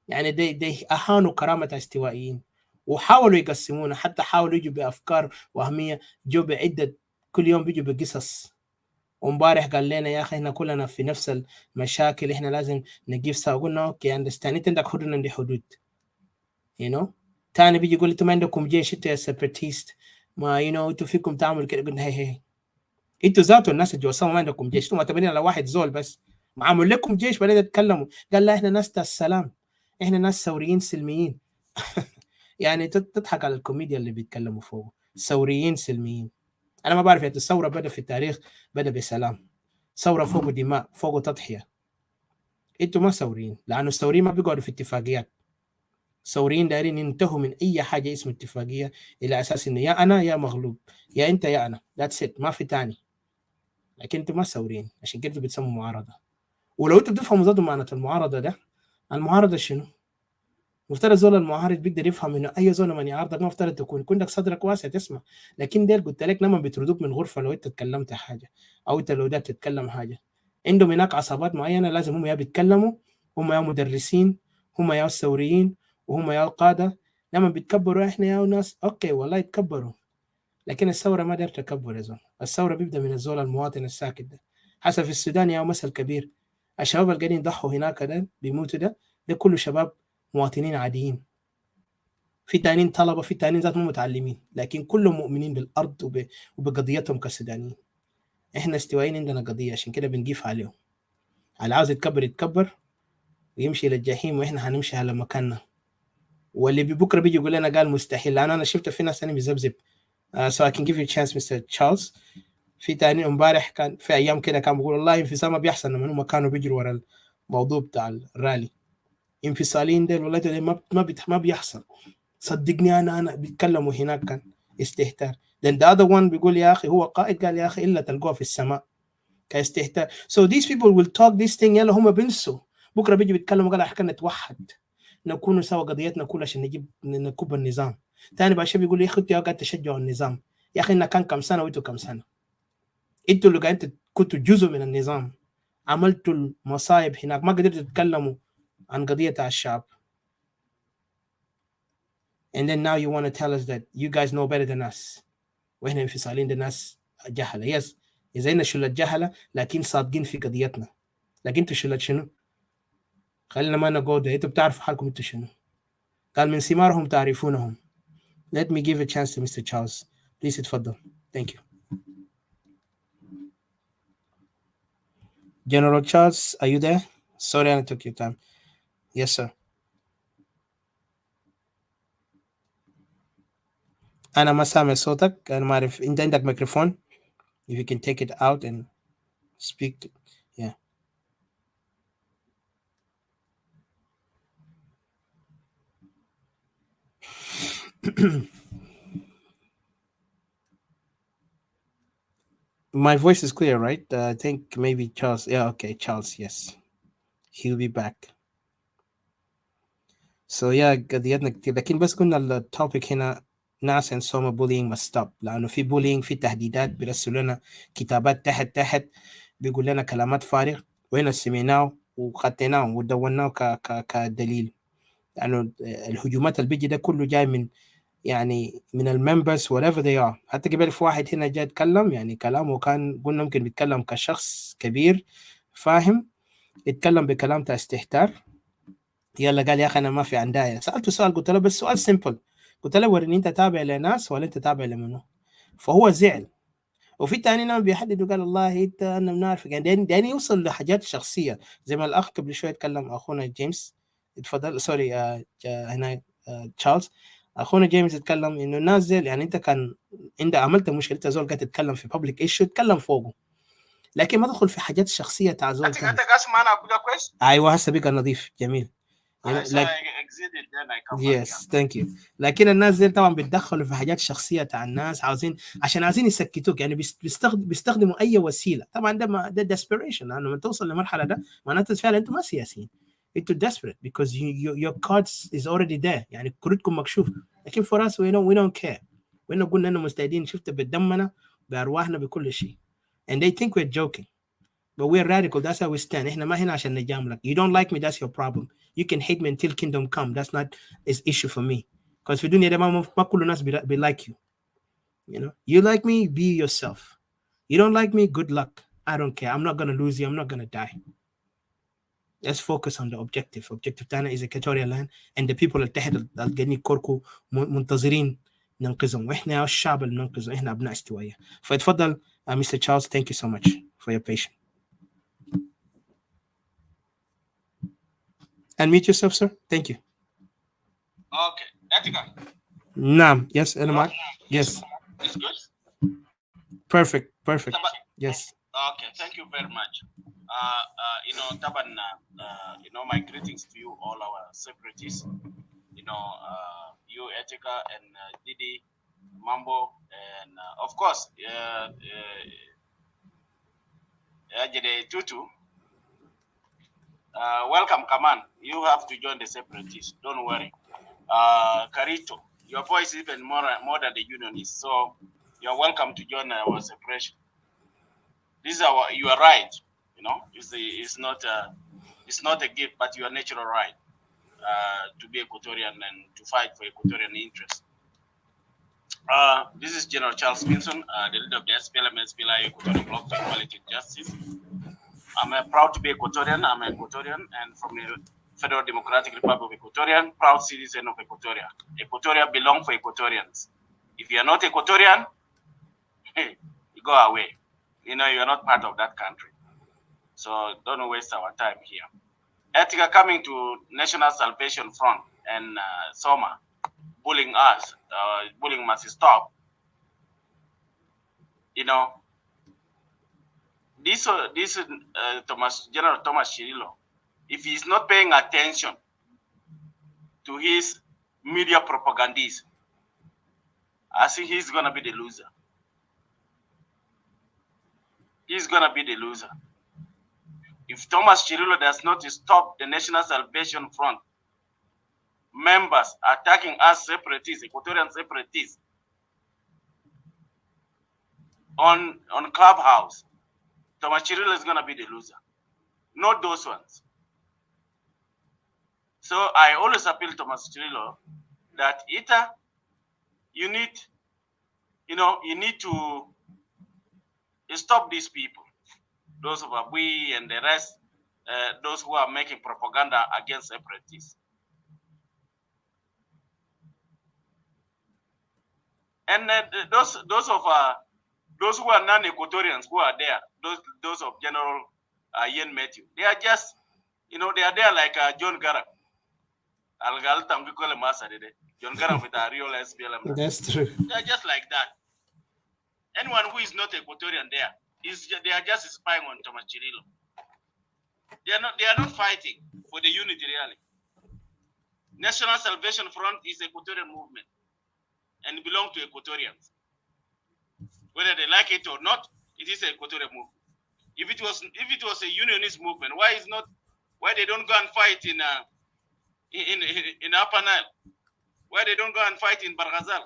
يعني دي اهانوا كرامه استوائيين وحاولوا يقسمونا حتى حاولوا يجوا بافكار وهميه جو بعده كل يوم بيجوا بقصص. ومبارح قال لنا يا اخي احنا كلنا في نفس المشاكل احنا لازم نجيب سوا. قلنا اوكي اندستاند انت عندك حدود عندي حدود تاني بيجي يقول انتوا ما عندكم جيش انتوا يا سيبراتيست ما انتوا فيكم تعملوا كده. قلنا هي انتوا ذاتوا الناس اللي جوصلوا ما عندكم جيش انتوا معتمدين على واحد زول بس معمول لكم جيش بعدين تتكلموا. قال لا احنا ناس السلام احنا ناس ثوريين سلميين. يعني تضحك على الكوميديا اللي بيتكلموا فوق ثوريين سلميين. انا ما بعرف الثوره بدا في التاريخ بدا بسلام. ثوره فوق دماء فوق تضحيه. انتوا ما ثوريين لانه الثوريين ما بيقعدوا في اتفاقيات. ثوريين دايرين ينتهوا من اي حاجه اسمها اتفاقيه الى اساس انه يا انا يا مغلوب يا انت يا انا ذاتس ات ما في تاني. لكن انتوا ما ثوريين عشان كده بتسموا معارضه. ولو انتوا بتفهموا ذات معنى المعارضه ده المعارضه شنو؟ مفترض زول المعارض بيقدر يفهم انه اي زول من يعارضك ما مفترض يكون عندك صدرك واسع تسمع. لكن ديل قلت لك لما بيطردوك من غرفه لو انت تكلمت حاجه او انت لو ده تتكلم حاجه عندهم هناك عصابات معينه لازم هم يا بيتكلموا هم يا مدرسين هم يا ثوريين وهم يا القاده. لما بيتكبروا احنا يا ناس اوكي والله يتكبروا. لكن الثوره ما داير تكبر يا زول. الثوره بيبدا من الزول المواطن الساكت ده. حسب في السودان يا مثل كبير الشباب اللي قاعدين يضحوا هناك ده بيموتوا ده كله شباب مواطنين عاديين. في تانيين طلبه في تانيين ذات مو متعلمين لكن كلهم مؤمنين بالارض وبقضيتهم كسودانيين. احنا استوائيين عندنا قضيه عشان كده بنقيف عليهم. اللي عاوز يتكبر يتكبر ويمشي للجحيم واحنا هنمشي على مكاننا. واللي بكره بيجي يقول لنا قال مستحيل لان انا شفت في ناس ثانيين بيزبزب. so I can give you a chance Mr. Charles. في تاني امبارح كان في ايام كده كان بيقول والله انفصال ما بيحصل لما هم كانوا بيجروا ورا الموضوع بتاع الرالي. انفصالين ده والله ده ما بيحصل. صدقني انا بيتكلموا هناك كان استهتار. then the other one بيقول يا اخي هو قائد قال يا اخي الا تلقوه في السماء كاستهتار. so these people will talk this thing يلا هم بينسوا. بكره بيجي بيتكلموا قال احنا نتوحد نكون سوا قضيتنا كلها عشان نكب النظام. ثاني بقى شباب يقول يا اخي انتوا قاعد تشجعوا النظام. يا اخي إننا كان كم سنه وانتوا كم سنه. انتوا اللي قاعدين كنتوا جزء من النظام عملتوا المصايب هناك ما قدرتوا تتكلموا عن قضيه الشعب. and then now you want to tell us that you guys know better than us. واحنا انفصالين ده ناس جهله. يس اذا إننا شلة جهله لكن صادقين في قضيتنا. لكن انتوا شلة شنو؟ خلينا ما نقول ده انتوا بتعرفوا حالكم انتوا شنو. قال من ثمارهم تعرفونهم. Let me give a chance to Mr. Charles. Please اتفضل. Thank you. General Charles, are you there? Sorry I took your time. Yes, sir. أنا ما سامع صوتك. أنا ما أعرف أنت عندك ميكروفون. If you can take it out and speak. Yeah. My voice is clear, right? I think maybe Charles. Yeah, okay, Charles. Yes, he'll be back. So yeah, قضيتنا كتير، لكن بس قلنا التوبيك هنا ناس and SOMA bullying must stop، لأنه في bullying، في تهديدات، بيرسلوا لنا كتابات تحت بيقول لنا كلامات فارغ، وهنا سمعناه وخدناه ودوناه كدليل، لأنه الهجومات اللي بيجي ده كله جاي من يعني من الممبرز whatever they are. حتى قبل في واحد هنا جاي يتكلم، يعني كلامه كان قلنا ممكن بيتكلم كشخص كبير فاهم، يتكلم بكلام استهتار. يلا قال يا اخي انا ما في عندايا. سالته سؤال، قلت له بس سؤال سيمبل، قلت له وريني انت تابع لناس ولا انت تابع لمنو؟ فهو زعل. وفي تاني ناس بيحددوا قال والله انت انا بنعرفك، يعني داني يوصل لحاجات شخصيه، زي ما الاخ قبل شويه اتكلم اخونا جيمس. اتفضل سوري هنا تشارلز. اخونا جيمس اتكلم انه الناس زي يعني انت كان انت عملت مشكله زول قاعد تتكلم في بابليك ايشو تتكلم فوقه، لكن ما تدخل في حاجات شخصيه تاع زول تاني. انت قاسم انا اقول كويس. ايوه هسه بقى نظيف جميل. So I exit it then I come back. Yes, thank you. لكن الناس دي طبعا بيتدخلوا في حاجات شخصيه تاع الناس، عشان عايزين يسكتوك، يعني بيستخدموا اي وسيله. طبعا ده desperation، لانه لما توصل لمرحله ده معناته فعلا انتم ما سياسيين، انتوا desperate because your cards is already there، يعني كروتكم مكشوف. لكن for us we don't care. وإنه قلنا انه مستعدين، شفت بدمنا بارواحنا بكل شيء. And they think we're joking. But we're radical. That's how we stand. إحنا ما هنا عشان نجاملك. You don't like me, that's your problem. You can hate me until kingdom come. That's not an issue for me. Because في الدنيا ده ما كل الناس be like you. You know, you like me, be yourself. You don't like me, good luck. I don't care. I'm not gonna lose you. I'm not gonna die. Let's focus on the objective. Objective تاعنا is Equatorial land, and the people اللي تحت اللي قاعدين يكوركوا منتظرين ننقذهم، وإحنا الشعب اللي ننقذه، إحنا أبناء استوائية. فاتفضل Mr. Charles. Thank you so much for your patience. Unmute yourself, sir. Thank you. Okay. Etika. Naam. Yes, Elamar. Yes. It's good? Perfect. Yes. Okay, thank you very much. Taban, my greetings to you, all our separatists. You, Etika, and Didi, Mambo, and of course, Ajede Tutu. Welcome, Kaman. You have to join the separatists. Don't worry. Carito, your voice is even more than the unionists. So you're welcome to join our separation. This is you are right. It's not a gift, but your natural right to be Equatorian and to fight for Equatorian interests. This is General Charles Pinson, the leader of the SPLM, SPLI, Equatorial Bloc for Equality and Justice. I'm proud to be Equatorian. I'm an Equatorian and from the Federal Democratic Republic of Equatoria, proud citizen of Equatoria. Equatoria belongs for Equatorians. If you are not Equatorian, you go away. You are not part of that country. So don't waste our time here. Etika coming to National Salvation Front and SOMA bullying us, bullying must stop. This General Thomas Chirilo, if he's not paying attention to his media propagandists, I think he's going to be the loser. He's going to be the loser. If Thomas Chirilo does not stop the National Salvation Front members attacking us separatists, Equatorian separatists, on Clubhouse, Thomas Chirilo is going to be the loser, not those ones. So I always appeal to Thomas Chirilo that you need to stop these people, those of we and the rest, those who are making propaganda against separatists. And those who are non-Equatorians who are there, those of General Ian Matthew, they are just, they are there like John Garang. John Garang with a real SPLM. That's true. They are just like that. Anyone who is not Equatorian there, they are just spying on Thomas Chirilo. They are not fighting for the unity really. National Salvation Front is an Equatorian movement and belong to Equatorians. Whether they like it or not, it is a Equatorial movement. If it was a unionist movement, why they don't go and fight in Upper Nile? Why they don't go and fight in Barghazal?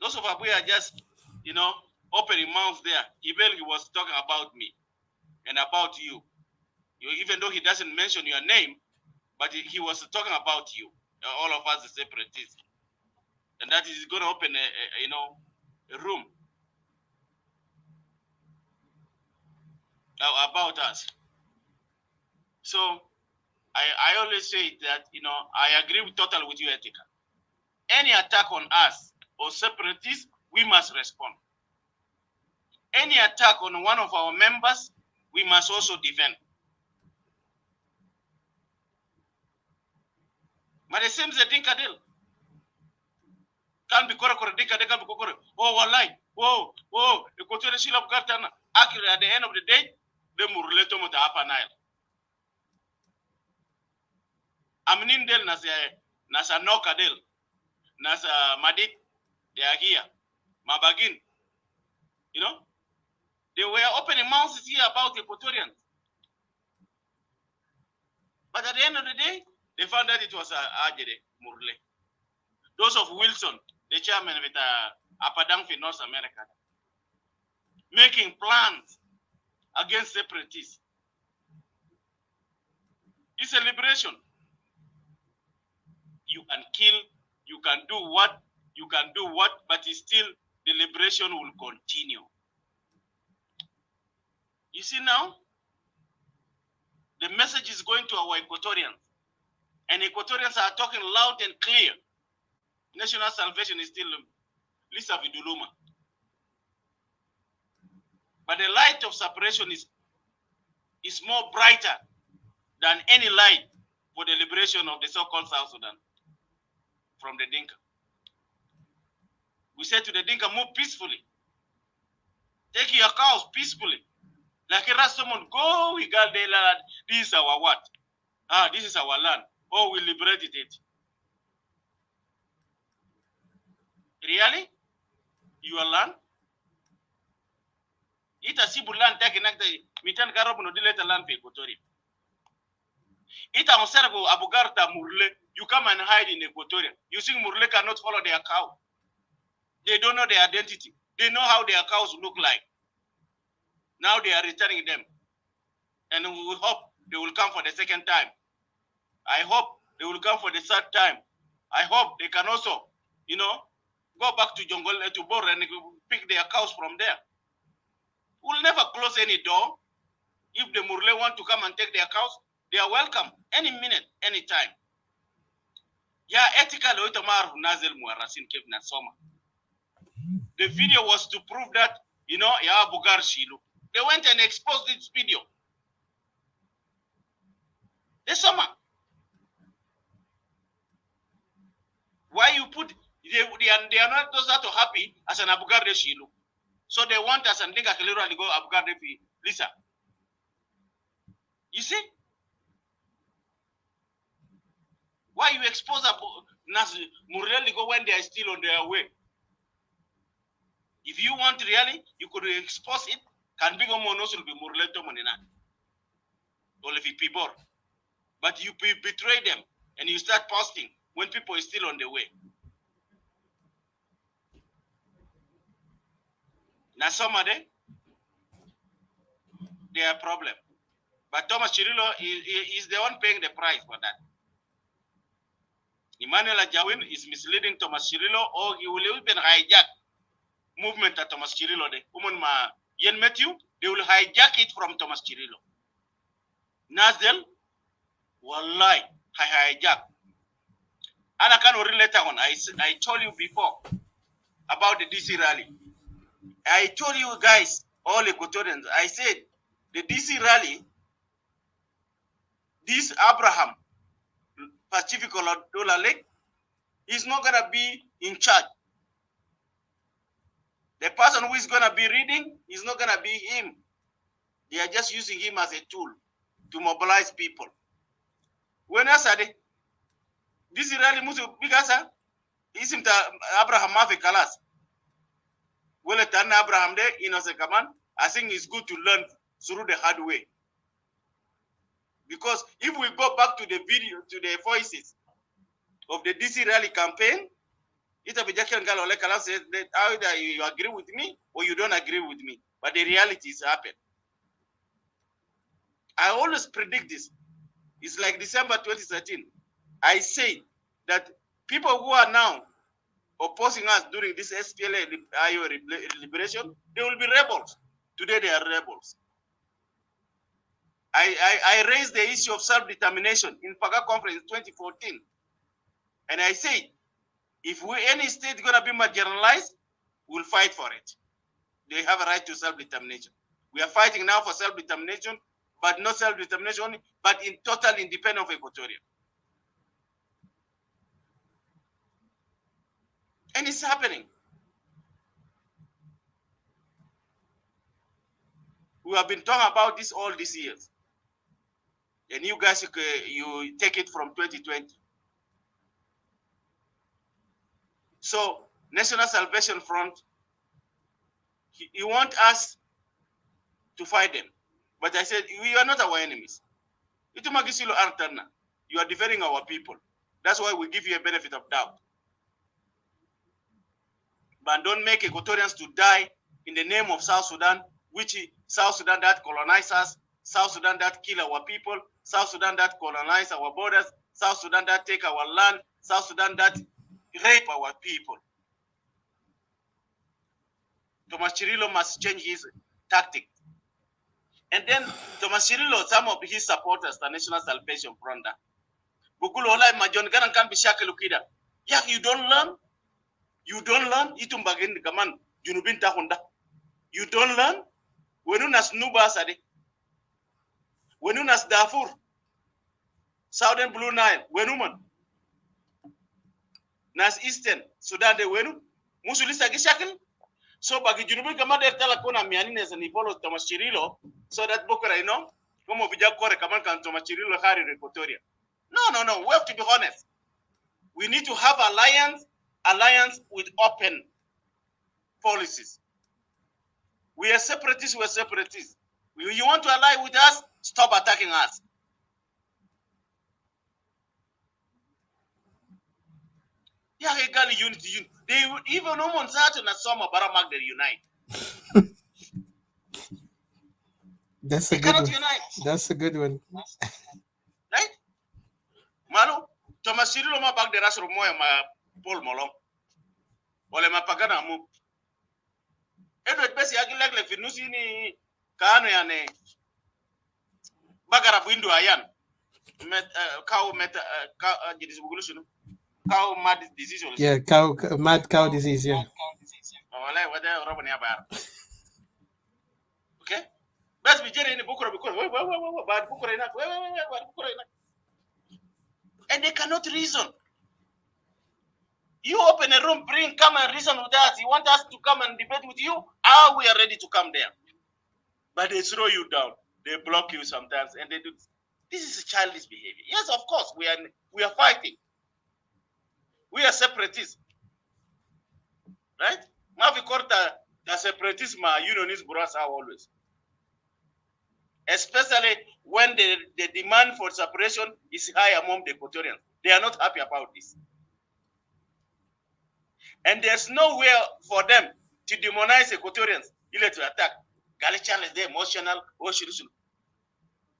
Those of Abuya are just, opening mouths there. Even he was talking about me and about you. Even though he doesn't mention your name, but he was talking about you. All of us are separatists. And that is going to open a room about us. So I always say that, I agree totally with you, Etika. Any attack on us or separatists, we must respond. Any attack on one of our members, we must also defend. But the same as the Dinka deal. Can't be correct, Dinka, they can't be correct. Oh, wallahi. Oh, Equatorian Shilab Gartana. Actually, at the end of the day, they murleto mo ta Upper Nile. Amnin del nasa Noka del. Nasa Madit, they are here. Mabagin. They were opening mouths here about Equatorians. But at the end of the day, they found that it was Ajere Murle. Those of Wilson, the chairman with Apadang for North America, making plans against separatists. It's a liberation. You can kill, you can do what, but still the liberation will continue. You see now, the message is going to our Equatorians. And Equatorians are talking loud and clear. National salvation is still Lisa Viduluma. But the light of separation is more brighter than any light for the liberation of the so-called South Sudan from the Dinka. We said to the Dinka, move peacefully. Take your cows peacefully. Like a someone go, we got the land. This is our what? This is our land. Oh, we liberated it. Really? Your land? It a sibu land taking the Mitan Garobo no delete land for Equatoria. It a Mosarabo Abugarta Murle, you come and hide in Equatoria. You think Murle cannot follow their cow. They don't know their identity. They know how their cows look like. Now they are returning them. And we hope they will come for the second time. I hope they will come for the third time. I hope they can also, go back to Jungle to Bor and pick their cows from there. We'll never close any door. If the Murle want to come and take their cows, they are welcome any minute, any time. Yeah, ethical Nazel Muarasin Kevna Soma. The video was to prove that, Bugar Shilu. They went and exposed this video. The summer. Why you put they are not those that are happy as an Abugarde Shilu. So they want us and think I can literally go Abugarde Lisa. You see? Why you expose Murrelli go when they are still on their way? If you want really, you could expose it. Can be monos will be Murleto Monina. Or if you pibor. But you betray them and you start posting when people are still on the way. Now some of them, they are a problem. But Thomas Chirillo is the one paying the price for that. Emmanuel Ajawin is misleading Thomas Chirillo, or he will even hijack movement at Thomas Chirillo. Yen Matthew, they will hijack it from Thomas Chirillo. Nazdel, wallahi, hijack. And I can relate on. I told you before about the DC rally. I told you guys, all Equatorians, I said the DC rally, this Abraham Pacific Dollar Lake is not going to be in charge. The person who is going to be reading is not going to be him. They are just using him as a tool to mobilize people. When I said this rally, because Abraham Mafi Kalas. Well, Tana Abraham there, innocent command. I think it's good to learn through the hard way. Because if we go back to the video, to the voices of the DC rally campaign, either you agree with me or you don't agree with me. But the reality is happened. I always predict this. It's like December 2013. I say that people who are now opposing us during this SPLM liberation, they will be rebels. Today they are rebels. I raised the issue of self-determination in Paga Conference 2014. And I say, if any state going to be marginalized, we'll fight for it. They have a right to self-determination. We are fighting now for self-determination, but not self-determination only, but in total independence of Equatoria. And it's happening. We have been talking about this all these years. And you guys, you take it from 2020. So, National Salvation Front, you want us to fight them. But I said, we are not our enemies. You are defending our people. That's why we give you a benefit of doubt. But don't make Equatorians to die in the name of South Sudan, which is South Sudan that colonized us, South Sudan that kill our people, South Sudan that colonize our borders, South Sudan that take our land, South Sudan that rape our people. Thomas Chirilo must change his tactic. And then Thomas Chirilo, some of his supporters, the National Salvation Front, yeah, you don't learn. You don't learn. You don't learn. When you nas Nuba Sadi, when you nas Darfur, Southern Blue Nile, when you man nas Eastern Sudan de wenu, Musulisa Gishakil. So bagi Junubin Commander Talakona Mianines and Ivolo Thomas Chirilo, so that Bokora, you know, como Vijakore Kaman can Thomas Chirilo Harry Equatoria. No. We have to be honest. We need to have alliance with open policies. We are separatists, we're separatists. You want to ally with us? Stop attacking us. Yeah, unity. They even no one said in SSOMA Baramak they unite. That's a good one. That's a good one. Right? Malu, Thomas Cyril ma bag de rasro moya ma Paul Molong. Ole ma pagana mu. Edward Bessie agilek le finusi ni kaano yane bagara window ayan. Met cow met cow mad disease. Yeah, mad cow disease, yeah. Okay? Best be in the book because and they cannot reason. You open a room, come and reason with us. You want us to come and debate with you? We are ready to come there. But they throw you down. They block you sometimes, and they do. This is childish behavior. Yes, of course, we are fighting. We are separatists, right? Mavikorta, the separatists, unionist bros are always. Especially when the demand for separation is high among the Equatorians. They are not happy about this. And there's nowhere for them to demonize Equatorians, either to attack. Galician is there emotional, or Shirusun.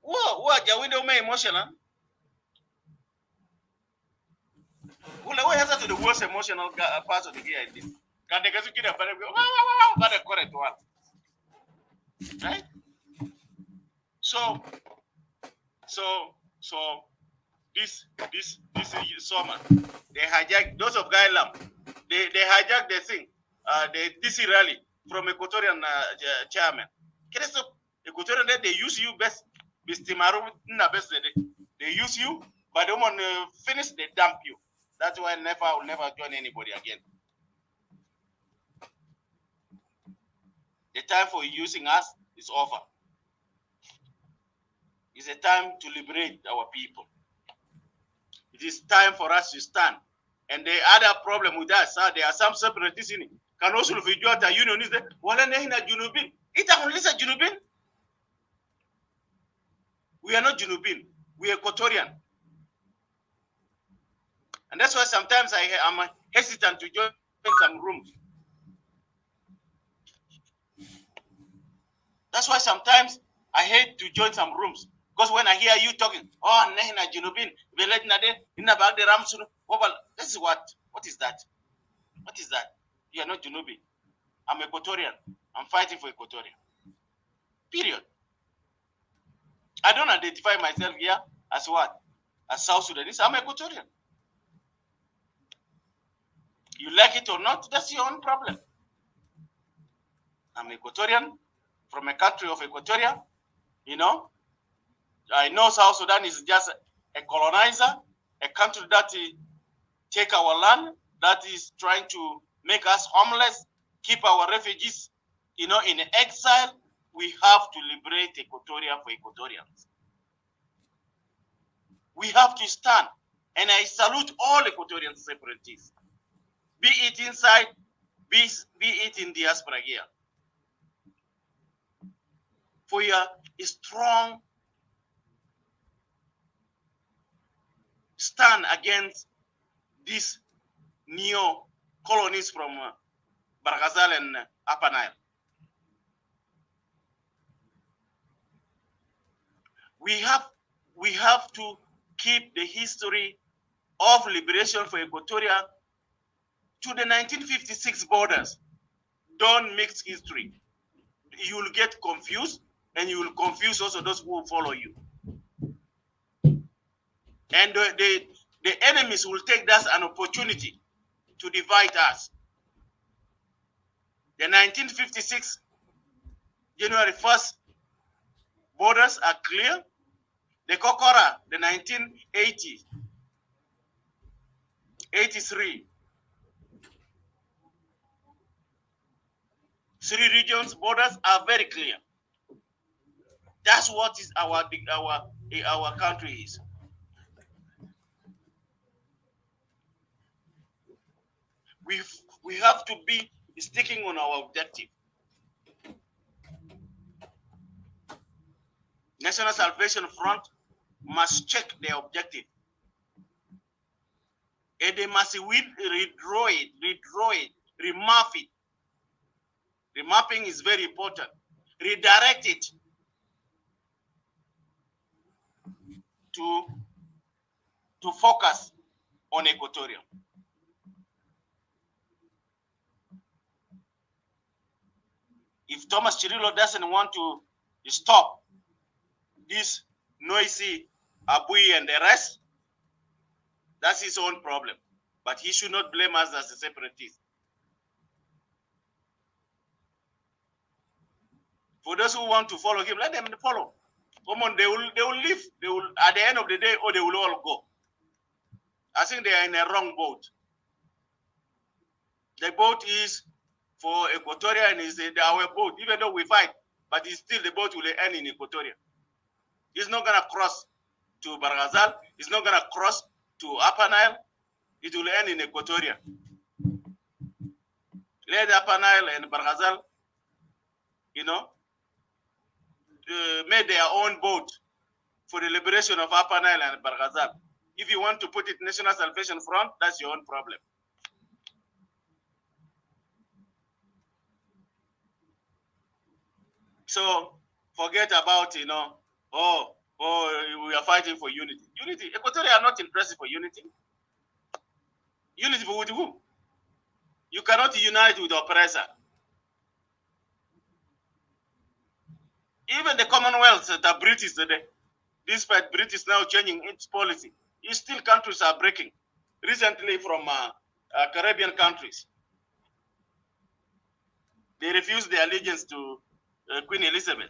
Whoa, Jawinda emotional? What has to the worst emotional part of the year in this? Can they get to get a better correct one? Right? So this summer, they hijacked those of Gailam. They hijacked the thing, the DC rally from Equatorian chairman. Equatorian, they use you best. They use you, but they want to finish, they dump you. That's why I will never join anybody again. The time for using us is over. It's a time to liberate our people. It is time for us to stand. And the other problem with us, there are some separatists in it. Can also fi jota union is there. Wala nehina junubin. Ita kunlisa junubin. We are not junubin. We are Equatorian. And that's why sometimes I am hesitant to join some rooms. That's why sometimes I hate to join some rooms. Because when I hear you talking, oh, nehina junubin, this is what? What is that? What is that? You are not Junubi. I'm Equatorian. I'm fighting for Equatoria. Period. I don't identify myself here as what? As South Sudanese. I'm Equatorian. You like it or not, that's your own problem. I'm Equatorian from a country of Equatoria. You know, I know South Sudan is just a colonizer, a country that take our land, that is trying to make us homeless, keep our refugees, you know, in exile. We have to liberate Equatoria for Equatorians. We have to stand, and I salute all Equatorian separatists, be it inside, be it in diaspora here, for your strong stand against these neo-colonies from Barghazal and Upper Nile. We have to keep the history of liberation for Equatoria to the 1956 borders. Don't mix history. You will get confused, and you will confuse also those who follow you. And the enemies will take that as an opportunity to divide us. The 1956 January 1st borders are clear. The Kokora, the 1980, 83, 3 regions borders are very clear. That's what is our country is. We have to be sticking on our objective. National Salvation Front must check their objective. And they must redraw it, remap it. Remapping is very important. Redirect it to focus on Equatoria. If Thomas Cirillo doesn't want to stop this noisy Abui and the rest, that's his own problem. But he should not blame us as a separatist. For those who want to follow him, let them follow. Come on, they will leave. They will, at the end of the day, or they will all go. I think they are in a wrong boat. The boat is for Equatoria and is our boat, even though we fight, but it's still the boat will end in Equatoria. It's not gonna cross to Barghazal. It's not gonna cross to Upper Nile. It will end in Equatoria. Let Upper Nile and Barghazal, you know, made their own boat for the liberation of Upper Nile and Barghazal. If you want to put it National Salvation Front, that's your own problem. So forget about, you know, oh, we are fighting for unity. Unity. Equatorians are not interested for unity. Unity with who? You cannot unite with the oppressor. Even the Commonwealth, the British today, despite British now changing its policy, still countries are breaking. Recently from Caribbean countries, they refused their allegiance to Queen Elizabeth.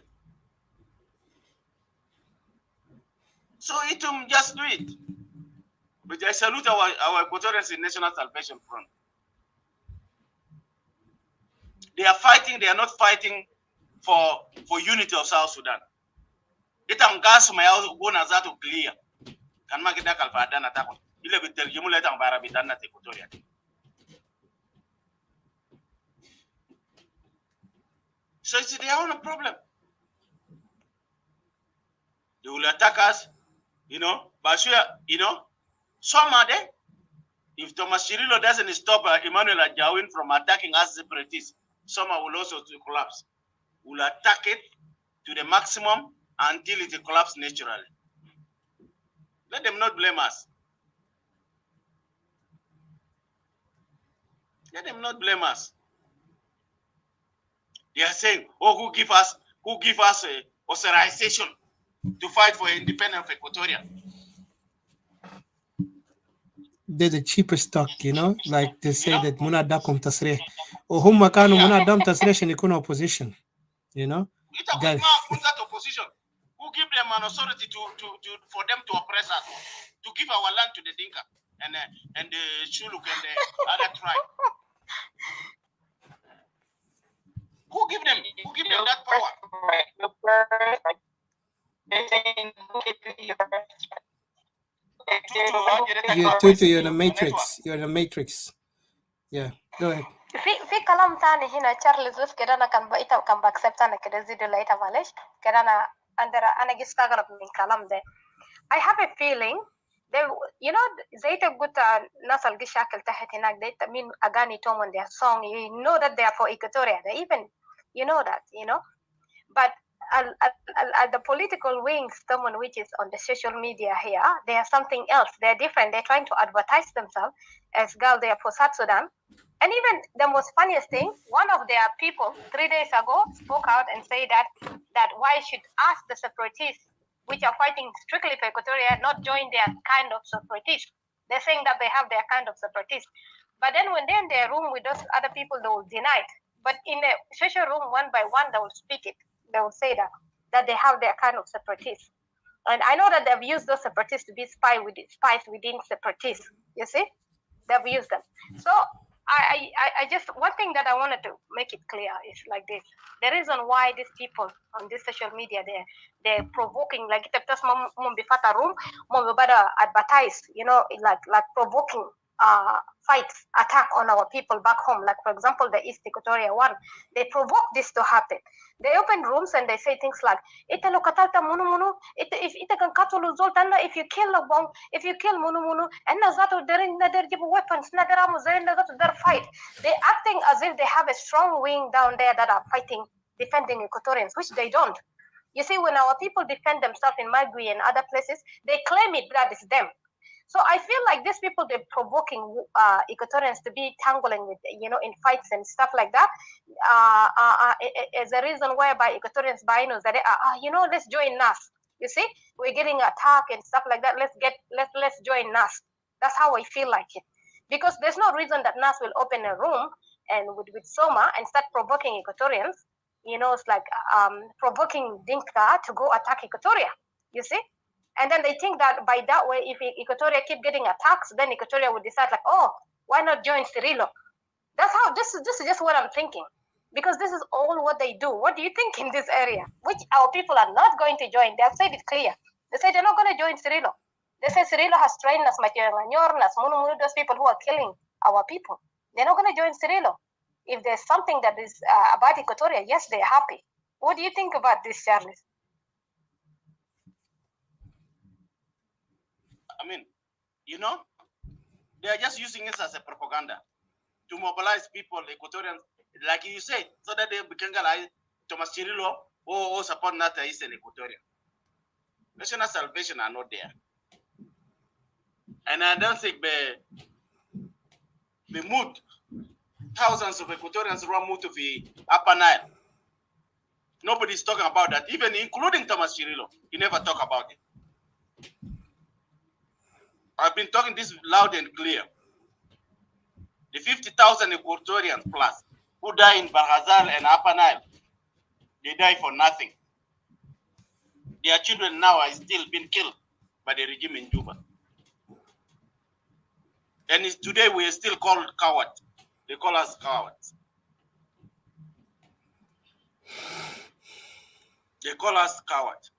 So it just do it. But I salute our Equatorians in National Salvation Front. They are fighting, they are not fighting for unity of South Sudan. Itang gas mayao go na zato clear. Kan makita kalfada na takon. Ile bitel jumu letang barabitan na Equatoria. So it's their own problem. They will attack us, but sure, some are there. If Thomas Cirillo doesn't stop Emmanuel Ajawin from attacking us separatists, some will also collapse. Will attack it to the maximum until it collapses naturally. Let them not blame us. Let them not blame us. They are saying, "Oh, who give us authorization to fight for independence of Equatoria?" They're the cheapest stock, like they say that munadakum tasrih. وهم كانوا منادم تصريح عشان يكونوا opposition, Opposition. Who give them an authority for them to oppress us, to give our land to the Dinka and the Shuluk and the other tribe? Who give them that power? You're in a matrix. You're in a matrix. Yeah, go ahead. في كلام تاني هنا تشارلز بس كده انا كان باكسبت انا كده زيدو لقيتها معلش كده انا جيت استغرب من الكلام ده. I have a feeling they زي انت قلت الناس اللي شاكل تحت هناك ده مين اغاني توم on their song, you know that they are for Equatoria, they even but the political wings, someone which is on the social media here, they are something else. They're different. They're trying to advertise themselves as girl they are for South Sudan. And even the most funniest thing, one of their people 3 days ago spoke out and said that why should us, the separatists, which are fighting strictly for Equatoria, not join their kind of separatists. They're saying that they have their kind of separatists. But then when they're in their room with those other people, they will deny it. But in the social room, one by one, they will speak it. They will say that they have their kind of separatists. And I know that they've used those separatists to be spies within separatists. You see? They've used them. So I just, one thing that I wanted to make it clear is like this. The reason why these people on this social media, they're provoking, like if mom bifata room, mom better advertise, like provoking fights, attack on our people back home. Like for example, the East Equatoria one, they provoke this to happen. They open rooms and they say things like, "Ita lo katalta munu munu. If ita kan katulu zoltana, if you kill Lobong, if you kill munu munu, and nazato derin nader give weapons, naderamu zarin nazato their fight." They acting as if they have a strong wing down there that are fighting, defending Equatorians, which they don't. You see, when our people defend themselves in Magui and other places, they claim it that is them. So I feel like these people, they're provoking Equatorians to be tangling with, in fights and stuff like that. As a reason whereby Equatorians buy knows that let's join NAS. You see, we're getting attacked and stuff like that. Let's join NAS. That's how I feel like it, because there's no reason that NAS will open a room and with SOMA and start provoking Equatorians. It's like provoking Dinka to go attack Equatoria. You see. And then they think that by that way, if Equatoria keep getting attacks, then Equatoria would decide like, oh, why not join Cirillo? That's how, this is just what I'm thinking. Because this is all what they do. What do you think in this area? Which our people are not going to join. They have said it clear. They say they're not going to join Cirillo. They say Cirillo has trained us, those people who are killing our people. They're not going to join Cirillo. If there's something that is about Equatoria, yes, they're happy. What do you think about this, Charles? I mean, they are just using it as a propaganda to mobilize people, Equatorians, like you said, so that they can like Thomas Cirillo or support NATO Eastern Equatoria. National salvation are not there. And I don't think the mood, thousands of Equatorians run move to the Upper Nile. Nobody's talking about that, even including Thomas Cirillo. He never talk about it. I've been talking this loud and clear. The 50,000 Equatorians plus who die in Barghazal and Upper Nile, they die for nothing. Their children now are still being killed by the regime in Juba. And today we are still called cowards. They call us cowards. They call us cowards.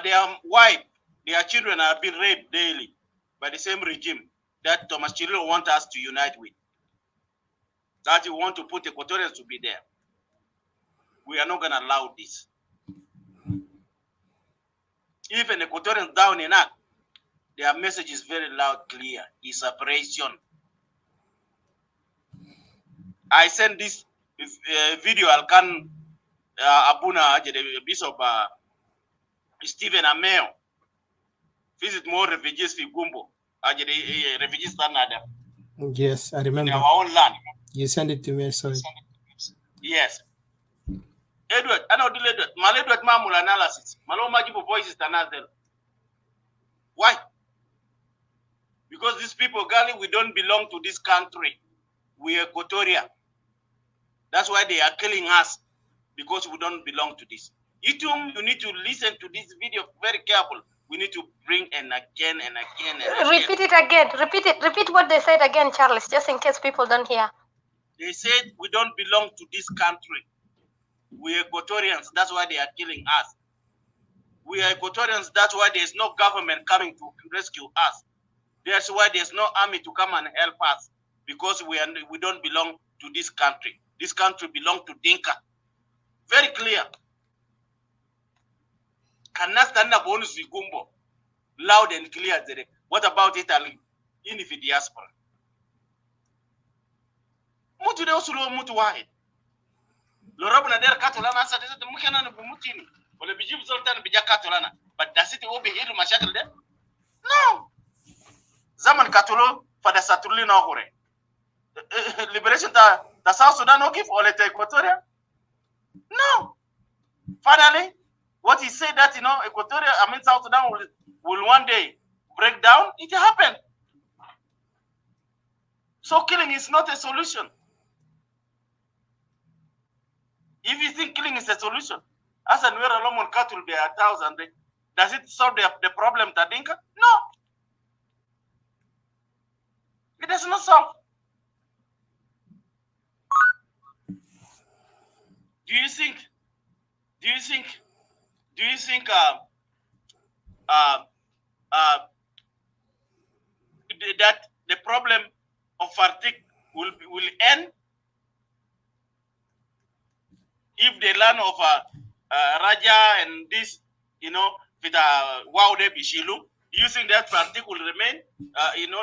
Their wife, their children are being raped daily by the same regime that Thomas Chirilo wants us to unite with. That you want to put Equatorians to be there. We are not going to allow this. Even Equatorians down in Ak, their message is very loud, clear. It's separation. I sent this video. Alkan Abuna, the Bishop Stephen Ameo, visit more refugees in Gumbo. Refugees Canada. Yes, I remember. In our own land. You sent it to me, sorry. Yes. Edward, I know Edward. Edward Mamul analysis. Malo Majibu voices another. Why? Because these people, Gali, we don't belong to this country. We are Equatoria. That's why they are killing us, because we don't belong to this. You need to listen to this video very careful. We need to bring and again and again and again. Repeat it again. Repeat what they said again, Charles, just in case people don't hear. They said we don't belong to this country. We are Equatorians. That's why they are killing us. We are Equatorians. That's why there's no government coming to rescue us. That's why there's no army to come and help us, because we don't belong to this country. This country belongs to Dinka. Very clear. Kanastana bonus Gumbo. Loud and clear. What about Italy? In the diaspora. Mutu de usulo mutu wahid. Lorabuna der katolana sa tesa mukena na bumutini. Wala bijibu zoltan bija katolana. But does it obi hiru mashakil de? No. Zaman katolo fada satuli na hore. Liberation the South Sudan no give or let Equatoria? No. Finally, what he said that Equatoria, South Sudan will one day break down, it happened. So killing is not a solution. If you think killing is a solution, as and where Lomon cut will be 1,000, does it solve the problem, Tadinka? No. It does not solve. Do you think that the problem of fatigue will end if the land of Raja and this, with Waude Bishilu? Do you think that fatigue will remain?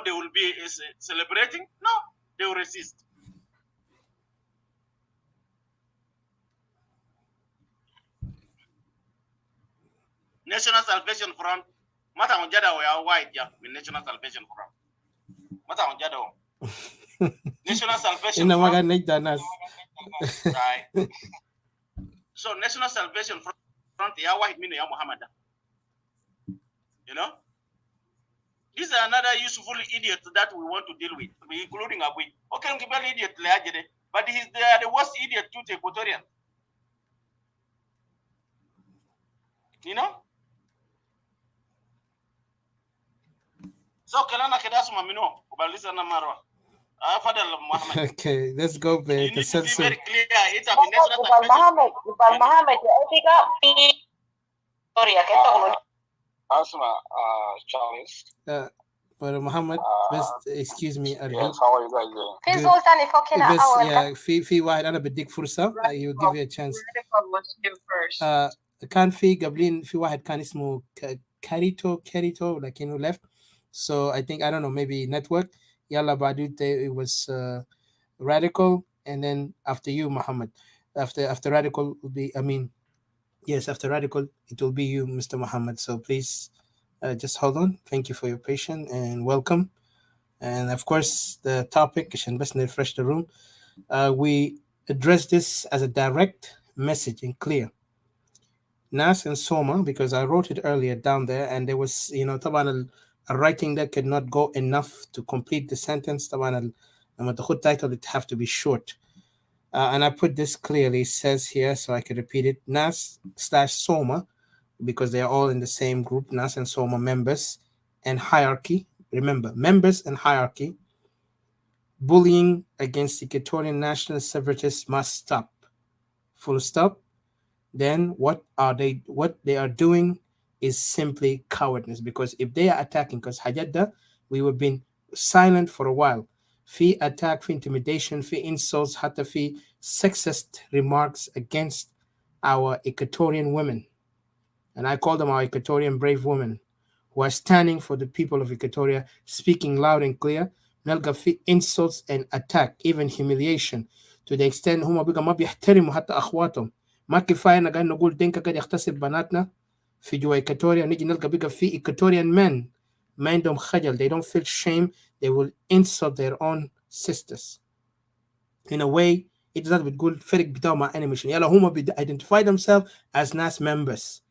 They will be celebrating? No, they will resist. National Salvation Front, mata onjada wa white ya National Salvation Front. Mata onjada wa. National Salvation Front. Right. So National Salvation Front ya white mino ya Muhammad. These are another useful idiot that we want to deal with, including Abui. Okay, Ngibeli idiot leajede, but they are the worst idiot to the Equatorian. So kelana kedasuma mino ubalisa na marwa. Fadal Muhammad. Okay, let's go back. You need to be very clear. It's a Muhammad, Asma, Charles. But Muhammad, excuse me. Yes, how are you guys doing? في زول تاني فوق هنا بس في واحد أنا بديك فرصة. You give you a chance. كان في قبلين في واحد كان اسمه كاريتو لكنه left. So I think, I don't know, maybe network. Yalla Badute, it was Radical, and then after you, Muhammad. After Radical will be, after Radical, it will be you, Mr. Muhammad. So please just hold on. Thank you for your patience and welcome. And of course, the topic, عشان بس refresh the room, we address this as a direct message and clear. NAS and SOMA, because I wrote it earlier down there, and there was, طبعا a writing that could not go enough to complete the sentence. طبعا لما تاخد title, it have to be short. And I put this clearly, it says here, so I can repeat it, NAS/SOMA, because they are all in the same group, NAS and SOMA members, and hierarchy. Remember, members and hierarchy. Bullying against Equatorian Nationalist Separatists must stop. Full stop. Then what they are doing is simply cowardness, because if they are attacking, because Hajjada, we were being silent for a while. في attack, في intimidation, في insults, حتى في sexist remarks against our Equatorian women. And I call them our Equatorian brave women who are standing for the people of Equatoria, speaking loud and clear. نلقى في insults and attack, even humiliation, to the extent هم بقى ما بيحترموا حتى أخواتهم. ما كفاية قاعد نقول دينكا قاعد يغتصب بناتنا في جوا إيكواتوريا، نيجي نلقى بقى في Equatorian men ما عندهم خجل. They don't feel shame. They will insult their own sisters. In a way, it's not بتقول فرق بتاعه مع animation. يلا هم identify themselves as NAS members.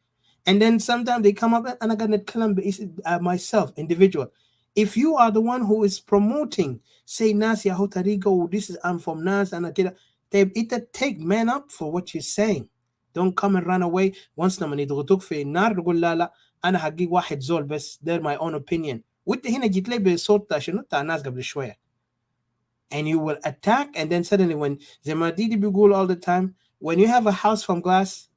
And then sometimes they come up and I got to myself, individual. If you are the one who is promoting, say NAS Yaho Tarigo, this is I'm from NAS and it take man up for what you're saying. Don't come and run away. Once لما يضغطوك في النار تقول لا لا أنا هجيب واحد زول بس. They're my own opinion. وأنت هنا جيت لي بصوت شنو بتاع الناس قبل شوية. And you will attack, and then suddenly when Zemadidi بيقول all the time, when you have a house from glass,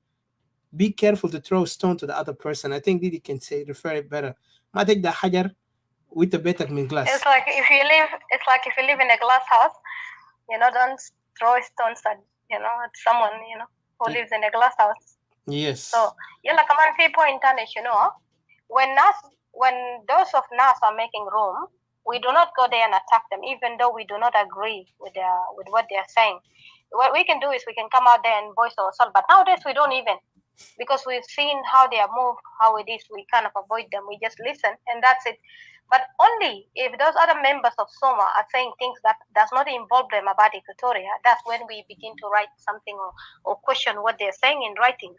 be careful to throw a stone to the other person. I think Didi can refer it better. ما take the حجر with the better من glass. It's like if you live in a glass house, don't throw stones at at someone who lives in a glass house. Yes. So come on, people in Tarnish, when those of NAS are making room, we do not go there and attack them, even though we do not agree with what they are saying. What we can do is we can come out there and voice ourselves. But nowadays we don't even, because we've seen how they are moved, how it is. We kind of avoid them. We just listen, and that's it. But only if those other members of SOMA are saying things that does not involve them about Equatoria, that's when we begin to write something or question what they're saying in writings.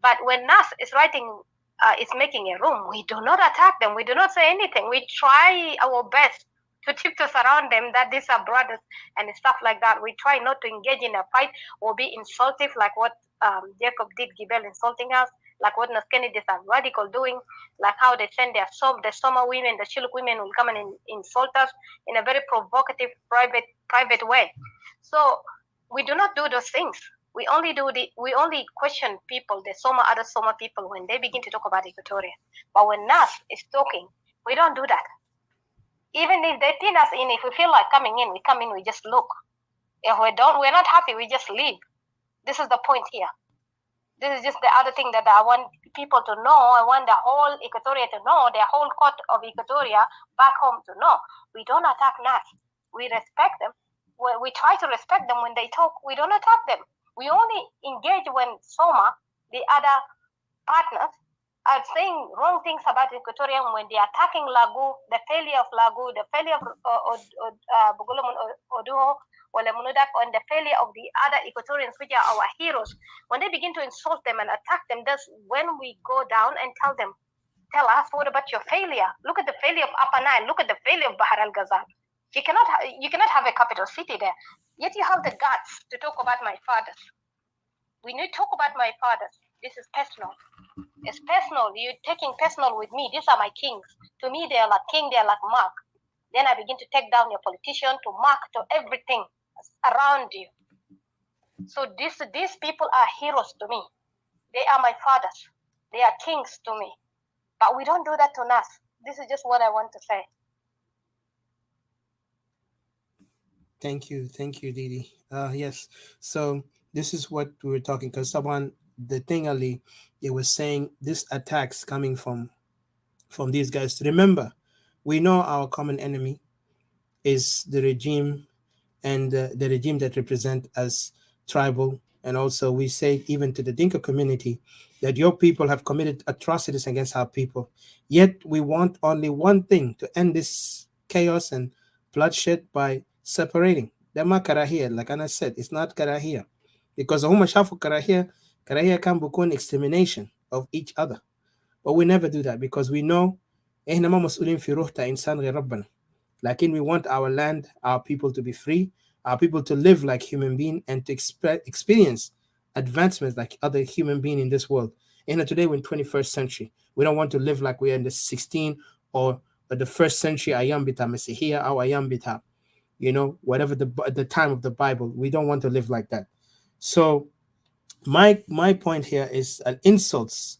But when NAS is writing, is making a room, we do not attack them. We do not say anything. We try our best to tiptoe around them that these are brothers and stuff like that. We try not to engage in a fight or be insultive like what Jacob did, Gibel insulting us, like what Naskeni did, radical doing, like how they send the SOMA women, the Shiluk women will come and insult us in a very provocative, private way. So we do not do those things. We only question people, the other SOMA people, when they begin to talk about Equatoria. But when NAS is talking, we don't do that. Even if they pin us in, if we feel like coming in, we come in, we just look. If we're not happy, we just leave. This is the point here. This is just the other thing that I want people to know. I want the whole Equatoria to know, the whole court of Equatoria back home to know. We don't attack NAS. We respect them. We try to respect them when they talk. We don't attack them. We only engage when SOMA, the other partners, are saying wrong things about Equatoria, when they are attacking Lagu, the failure of Lagu, the failure of Oduho, and the failure of the other Equatorians, which are our heroes. When they begin to insult them and attack them, that's when we go down and tell us, what about your failure? Look at the failure of Upper Nile. Look at the failure of Bahar al-Ghazal. You cannot have a capital city there. Yet you have the guts to talk about my fathers. When you talk about my fathers, this is personal. It's personal. You're taking personal with me. These are my kings. To me, they are like king. They are like Mark. Then I begin to take down your politician, to Mark, to everything around you. So these people are heroes to me. They are my fathers. They are kings to me. But we don't do that to NAS. This is just what I want to say. Thank you, Didi. Yes. So this is what we were talking, because someone, the thing Ali, they were saying this attacks coming from these guys. Remember, we know our common enemy is the regime, and the regime that represent as tribal. And also we say even to the Dinka community that your people have committed atrocities against our people. Yet we want only one thing, to end this chaos and bloodshed by separating. Dema karahia, like Anna said, it's not karahia. Because huma shafu karahia can bukun extermination of each other. But we never do that, because we know إحنا ما مسؤولين في روح تا إنسان غير ربنا. Lakin we want our land, our people to be free, our people to live like human beings and to experience advancements like other human beings in this world. And today we're in 21st century. We don't want to live like we're in the 16th or the first century ayam bita Mesihiya or ayam bita, whatever the time of the Bible. We don't want to live like that. So my point here is insults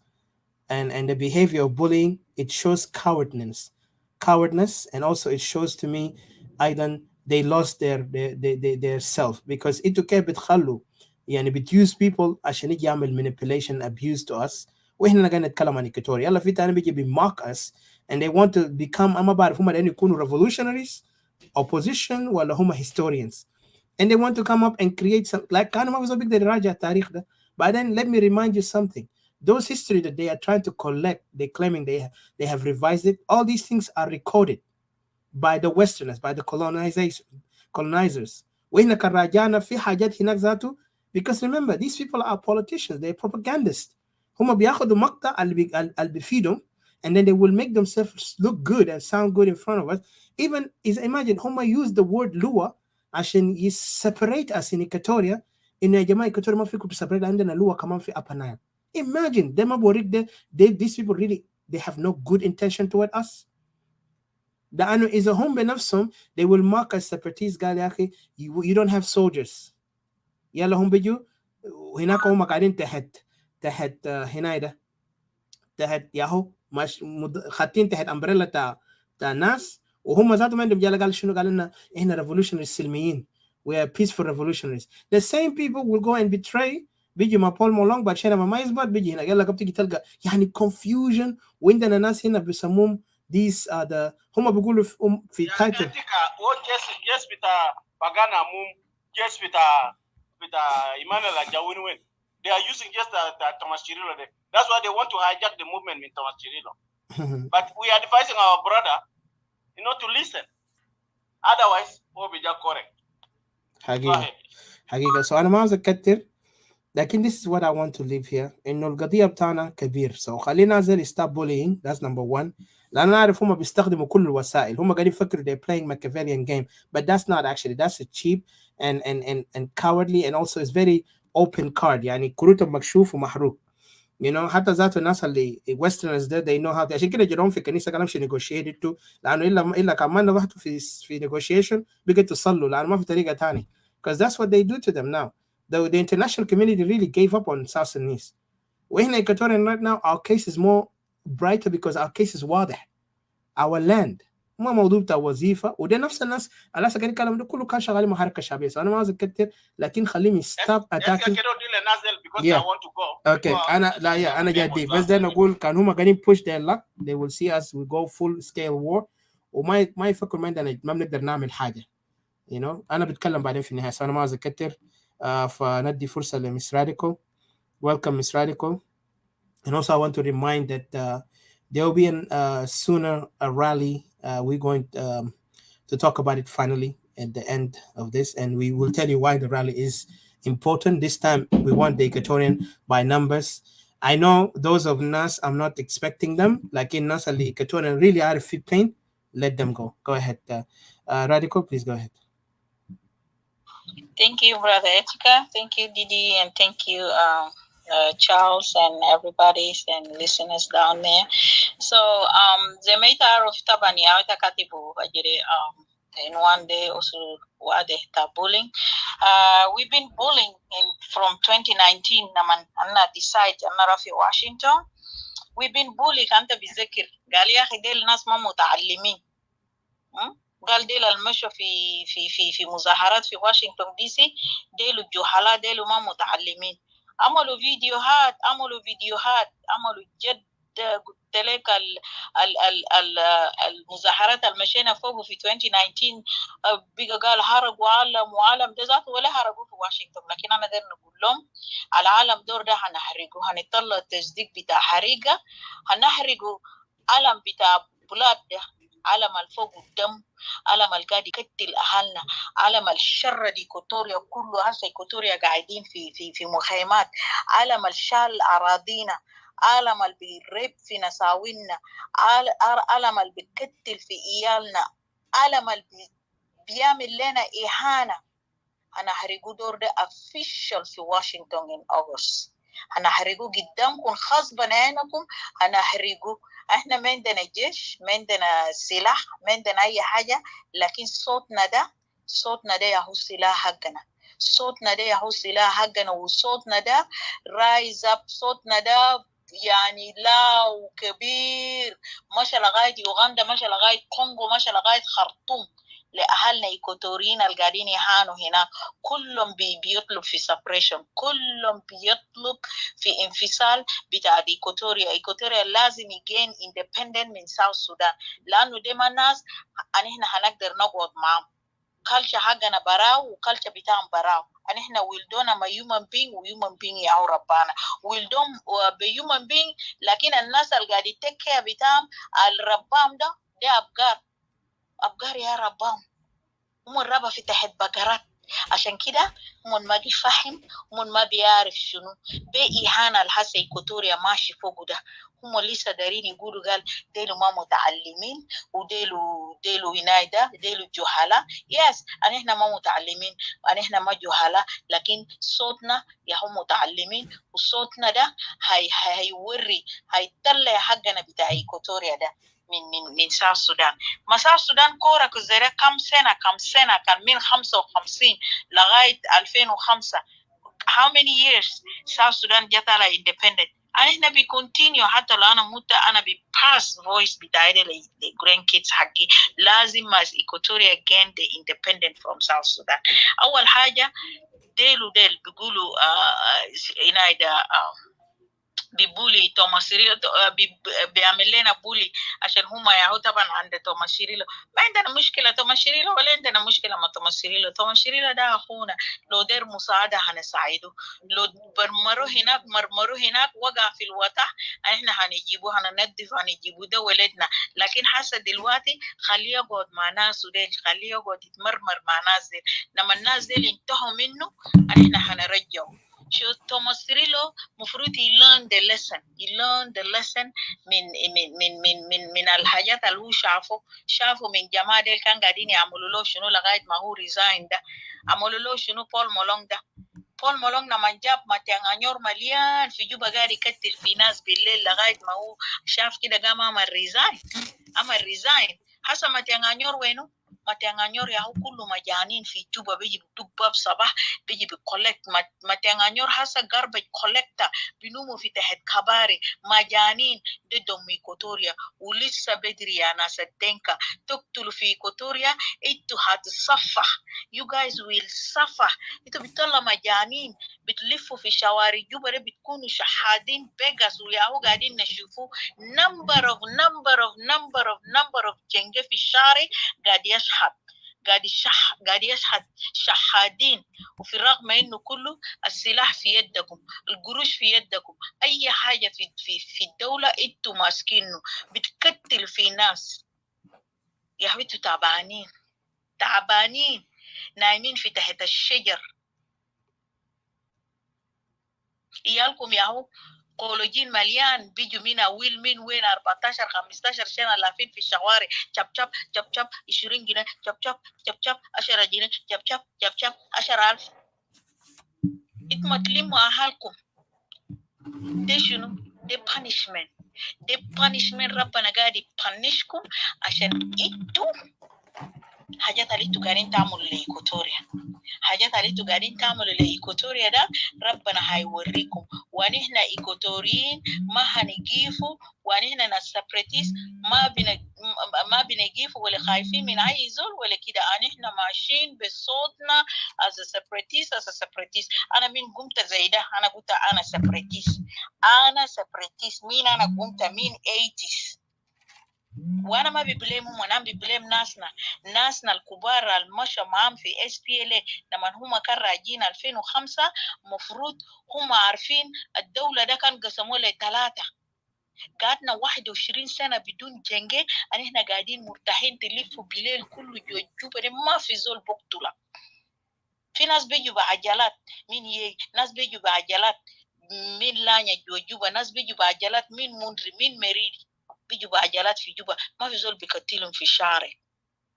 and the behavior of bullying. It shows cowardness cowardness, and also it shows to me ايضا they lost their self, because انتوا كيف بتخلوا يعني بتuse people عشان يجي يعمل manipulation abuse to us. واحنا قاعدين نتكلم عن Equatoria. يلا في تاني بيجي mock us and they want to become ما بعرف هم لأن يكونوا revolutionaries, opposition ولا هم historians, and they want to come up and create some like كانوا ما بيزوا بيقدر يراجع التاريخ ده. But then let me remind you something. Those history that they are trying to collect, they claiming they have revised it. All these things are recorded by the Westerners, by the colonizers. وإحنا كراجعنا في حاجات هناك ذاته, because remember these people are politicians, they're propagandists. هم بياخدوا مقطع اللي بيفيدهم, and then they will make themselves look good and sound good in front of us. Even is imagine هم use the word Lua عشان separate us in Equatoria. إنه يا جماعة Equatoria ما فيكم separate عندنا Lua كمان في Upper Nile. Imagine them بوريك these people really they have no good intention toward us. لأنه إذا هم بنفسهم they will mark as separatists. قال يا أخي you don't have soldiers. يلا هم بيجوا هناك هم قاعدين تحت هنا ده تحت ياهو مش خاتين تحت امبريلا تاع ناس, وهم ذاتهم عندهم جاله قال شنو, قال لنا احنا revolutionaries سلميين, we are peaceful revolutionaries. The same people will go and betray. بيجي مع بول مولونج بعد شيء ما يثبت بيجي هنا يلا بتيجي تلقى يعني confusion. وعندنا ناس هنا بيسموهم these are the هم بيقولوا في title جيس بتاع باغانا موم جيس بتاع ايمانويل جاوين وين they are using just the Thomas Chirilo. That's why they want to hijack the movement in Thomas Chirilo. But we are advising our brother, to listen. Otherwise, we'll be just correct. حقيقة. So أنا ما عاوز أكتر, لكن this is what I want to leave here. إنه القضية بتاعنا كبير. So خلينا ننزل stop bullying. That's number one. لأن أنا أعرف هم بيستخدموا كل الوسائل. هم قاعدين يفكروا they're playing Machiavellian game, but that's not actually. That's a cheap and cowardly, and also it's very open card. يعني كروتهم مكشوف ومحروق. حتى ذات الناس اللي Westerners ده they know how to. عشان كده جرهم في الكنيسة كلام شيء negotiated to, لأنه إلا كمان وقته في negotiation بقيت تصلوا لأنه ما في طريقة تاني. Because that's what they do to them now. The international community really gave up on South Sudanese. وإحنا Equatorian right now, our case is more brighter because our case is واضح. Our land ما موضوع بتاع وظيفة, وده نفس الناس على أساس الكلام ده كله كان شغال مع حركة شعبية. أنا ما عايز أكتر, لكن خليني stop attacking. Yeah. Okay. أنا جدي بس ده نقول كان هم قاعدين push their luck. They will see us we go full scale war, وما يفكروا ما بنقدر نعمل حاجة. أنا بتكلم بعدين في النهاية. أنا ما عايز أكتر. فندي فرصة لمس راديكال. Welcome, Miss Radical. And also I want to remind that there will be sooner a rally. We're going to talk about it finally at the end of this, and we will tell you why the rally is important. This time we want the Equatorian by numbers. I know those of NAS, I'm not expecting them. Like in NAS, the Equatorian really are fit pain. Let them go. Go ahead. Radical, please go ahead. Thank you, Brother Etika. Thank you, Didi, and thank you, Charles, and everybody and listeners down there. So, the matter of Tabani, in one day also bullying. We've been bullying from 2019. Anna decide Anna Rafi Washington. We've been bullying Anta Bizekir. Galia Hidel Nasma Muta'allimin. قال ديل المشوا في مظاهرات في واشنطن دي سي ديلوا الجهلاء ديلوا ما متعلمين عملوا فيديوهات عملوا جد قلت لك المظاهرات المشينا فوق في 2019 بقى قال هرقوا عالم ده ذاته ولا هرقوا في واشنطن. لكن انا داير نقول لهم العالم دور ده هنحرقه هنطلع التصديق بتاع حريقه هنحرقه علم بتاع بلاد ده علم الفوق الدم علم القاعد يقتل اهلنا علم الشر دي إيكواتوريا كله هسه إيكواتوريا قاعدين في مخيمات علم الشال اراضينا علم اللي بيرب في نساوينا علم اللي بيقتل في ايالنا علم اللي بيعمل لنا اهانه. هنحرقوا دور ده official في واشنطن in August. هنحرقوا قدامكم غصبا عينكم هنحرقوا. احنا ما عندنا جيش ما عندنا سلاح ما عندنا اي حاجه لكن صوتنا ده هو سلاح حقنا. صوتنا ده هو سلاح حقنا وصوتنا ده رايز اب. صوتنا ده يعني لاو كبير، مشى لغاية يوغندا، مشى لغاية كونغو، مشى لغاية خرطوم لأهلنا إيكوتوريين القاعدين يهانوا هنا. كلهم بيطلب في سبريشن، كلهم بيطلب في انفصال بتاع إيكوتوريا. إيكوتوريا لازم يجين independent من ساوث السودان، لأنه دي ما الناس أن إحنا هنقدر نقعد معهم. culture حقنا براو وculture بتاعهم براو. أن إحنا ولدونا ما human being و human being يعو ربانا ولدهم ب human being، لكن الناس اللي قاعد يتكي بتاعهم الربام ده أبقار يا ربام، هم الربا في تحت بقرات. عشان كده هم ما بيفهم، هم ما بيعرف شنو بإهانة الحسي إيكوتوريا ماشي فوق ده. هم لسه دارين يقولوا قال ديلو ما متعلمين وديلو هنايدا ديلو جهلاء. يس أن إحنا ما متعلمين، أن إحنا ما جهلاء، لكن صوتنا يا هم متعلمين، وصوتنا ده هيوري هيطلع حقنا بتاع إيكوتوريا ده من ساوث السودان. ما ساوث السودان كورة كزيرة كم سنة كان من 55 لغاية 2005. how many years South Sudan جت على independent؟ أنا بيكونتينيو حتى لو أنا موت، أنا بيباس voice بتاعي للجرين كيدز حقي. لازم as Equatoria gain the independent from South Sudan. أول حاجة ديل بيقولوا إنايدا بيبولي توماسيريلو، بيعمل لنا بولي عشان هما ياهو طبعا عند توماسيريلو. ما عندنا مشكلة توماسيريلو ولا عندنا مشكلة مع توماسيريلو. توماسيريلو ده أخونا، لو دير مساعدة هنساعده، لو مرمروا هناك وقع في الوطح احنا هنجيبوه، هننظف، هنجيبوه، ده ولدنا. لكن حاسة دلوقتي خليه يقعد مع ناس وديل، خليه يقعد يتمرمر مع ناس ديل. لما الناس ديل انتهوا منه احنا هنرجعه. شو توماسيريلو مفروض learn the lesson من الحاجات اللي هو شافه من جماعة ديل كان قاعدين يعملوا له شنو لغاية ما هو ريزاين ده. عملوا له شنو بول مولونج ده. بول مولونج لما جاب ماتيانغانيور مليان في جوبا قاعد يقتل في ناس بالليل لغاية ما هو شاف كده قام عمل ريزاين. حسب ماتيانغانيور وينه؟ ماتيانغانيور ياهو كله مجانين في جوبا، بيجي بدوك باب صباح بيجي بيكولكت. ماتيانغانيور حسب garbage collector بينوموا في تحت كباري مجانين ضدهم إيكوتوريا. ولسه بدري يا ناس الدنكا تقتلوا في إيكوتوريا، انتوا هتصفح. you guys will suffer. انتوا بتطلع مجانين بتلفوا في شوارع جوبا، بتكونوا شحادين بيجاس وياهو قاعدين نشوفوا number of جنجة في الشارع قاعد يشحد شحادين. وفي الرغم انه كله السلاح في يدكم، القروش في يدكم، اي حاجه في الدوله انتوا ماسكينه، بتقتل في ناس. يا حبيبتوا تعبانين نايمين في تحت الشجر. ايالكم ياهو قولوجين مليان بيجوا منا ويل من وين 14 15 سنه لافين في الشوارع. شب 20 جنيه شب 10 جنيه شب 10,000. انتوا تلموا اهالكم. ده شنو؟ ده punishment ربنا قاعد يبانشكم عشان انتوا حاجات اللي انتوا قاعدين تعملوا لإيكوتوريا. حاجات اللي انتوا قاعدين تعملوا لإيكوتوريا ده ربنا هيوريكم. ونحن إيكوتوريين ما هنجيفوا، ونحن ناس سبريتيست ما بنجيفوا ولا خايفين من أي زول ولا كده. نحن ماشيين بصوتنا as a separatist. أنا من قمت زي ده، أنا قلت أنا separatist. مين أنا قمت من 80s. وانا ما ببليمهم، وانا ببليم ناسنا الكبار المشى معهم في SPLM لما هم كان راجين 2005. مفروض هم عارفين الدولة ده كان قسموه ل3. قعدنا 21 سنة بدون جنجة، احنا قاعدين مرتاحين تلفوا بالليل كله جوجوبة ما في زول بقتله. في ناس بيجوا بعجلات من ناس بيجوا بعجلات من لانيا جوجوبة، ناس بيجوا بعجلات من مونري من مريري، بيجوا بعجلات في جوبا، ما في زول بيقتلهم في الشارع.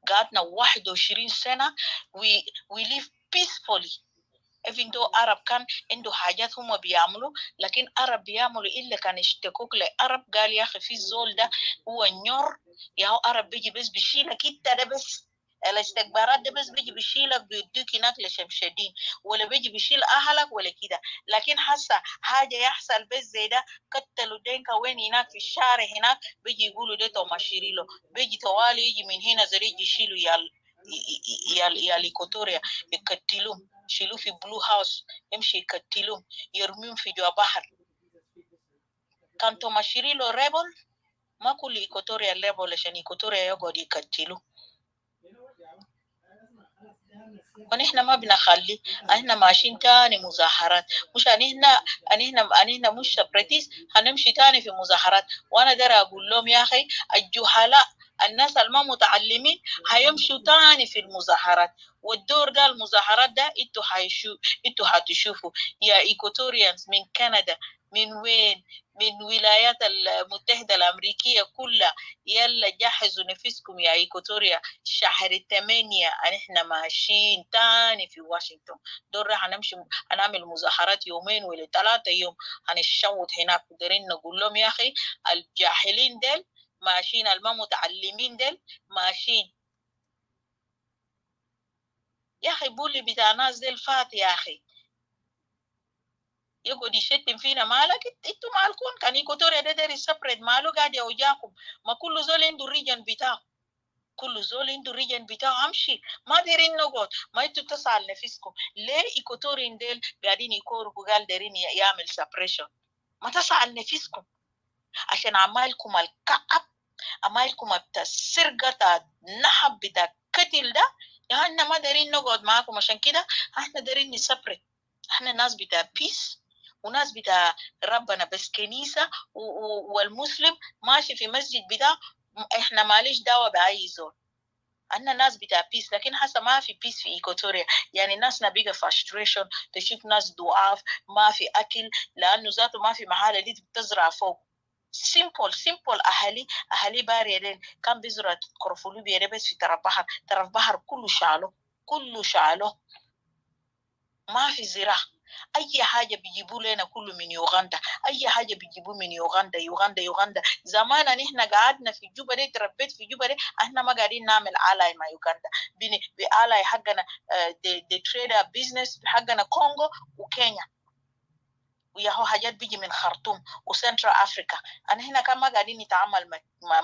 قعدنا 21 سنة we live peacefully. even though Arab كان عنده حاجات هم بيعملوا، لكن Arab بيعملوا إلا كان يشتكوك لعرب. قال يا أخي في الزول ده هو نور، يا هو Arab بيجي بس بيشيلك انت ده بس الاستكبارات ده بس بيجي بيشيلك بيديك هناك لشمشدين، ولا بيجي بيشيل اهلك ولا كده. لكن حاسه حاجه يحصل بس زي ده، قتلوا دينكا وين هناك في الشارع هناك، بيجي يقولوا ده توماشيريلو، بيجي توالي يجي من هنا زي يجي يشيلوا يا إيكواتوريا، يقتلوهم، يشيلوه في بلو هاوس، يمشي يقتلوهم، يرميهم في جوا بحر. كان توماشيريلو ريبل، ما كل إيكواتوريا ريبل عشان إيكواتوريا يقعد يقتلوه. ونحن ما بنخلي، احنا ماشيين تاني مظاهرات، مش أنهنا مش سبريتيست، هنمشي تاني في مظاهرات. وانا داري اقول لهم يا اخي الجهلاء، الناس الما متعلمين هيمشوا تاني في المظاهرات، والدور ده المظاهرات ده انتوا هتشوفوا يا إيكواتوريانز من كندا، من وين، من ولايات المتحدة الأمريكية كلها. يلا جهزوا نفسكم يا إيكواتوريا، شهر 8 احنا ماشيين تاني في واشنطن. دور هنمشي، هنعمل مظاهرات يومين ولا 3 يوم، هنشوت هناك. قدرين نقول لهم يا أخي الجاهلين دل ماشيين، الما متعلمين دل ماشيين. يا أخي بولي بتاع ناس دل فات يا أخي، يقعد يشتم فينا. مالك انتوا مالكم؟ كان إيكواتوريا ده داري سبريت ماله قاعد يوجاكم؟ ما كل زول عنده الريجن بتاعه، كل زول عنده الريجن بتاعه. امشي، ما دايرين نقعد. ما انتوا تسعى لنفسكم ليه؟ إيكواتوريين ديل قاعدين يكوروا قال دايرين يعمل سبريشن. ما تسعى لنفسكم عشان عمالكم الكعب، عمالكم بتاع السرقة بتاع النحب بتاع القتل ده. احنا ما دايرين نقعد معاكم، عشان كده احنا دايرين نسبريت. احنا ناس بتاع بيس وناس بتاع ربنا، بس كنيسة والمسلم ماشي في مسجد بتاع، احنا ماليش دعوة بأي زول. عندنا ناس بتاع بيس، لكن حسا ما في بيس في إيكواتوريا. يعني ناس نبيغة فاستريشن، تشوف ناس ضعاف، ما في أكل، لأنه ذاته ما في محل اللي بتزرع فوق. سيمبل أهالي باريرين كان بيزرع كرفولو بيري بس في طرف بحر كله شالو ما في زراعة. أي حاجة بيجيبوا لنا كله من يوغندا، أي حاجة بيجيبوا من يوغندا. زمان نحن قعدنا في جوبا دي، تربيت في جوبا دي، احنا ما قاعدين نعمل آلاي مع يوغندا. بآلاي حقنا دي تريد بيزنس حقنا كونغو وكينيا، وياهو حاجات بيجي من خرطوم وسنترال أفريقيا. أنا هنا كان ما قاعدين نتعامل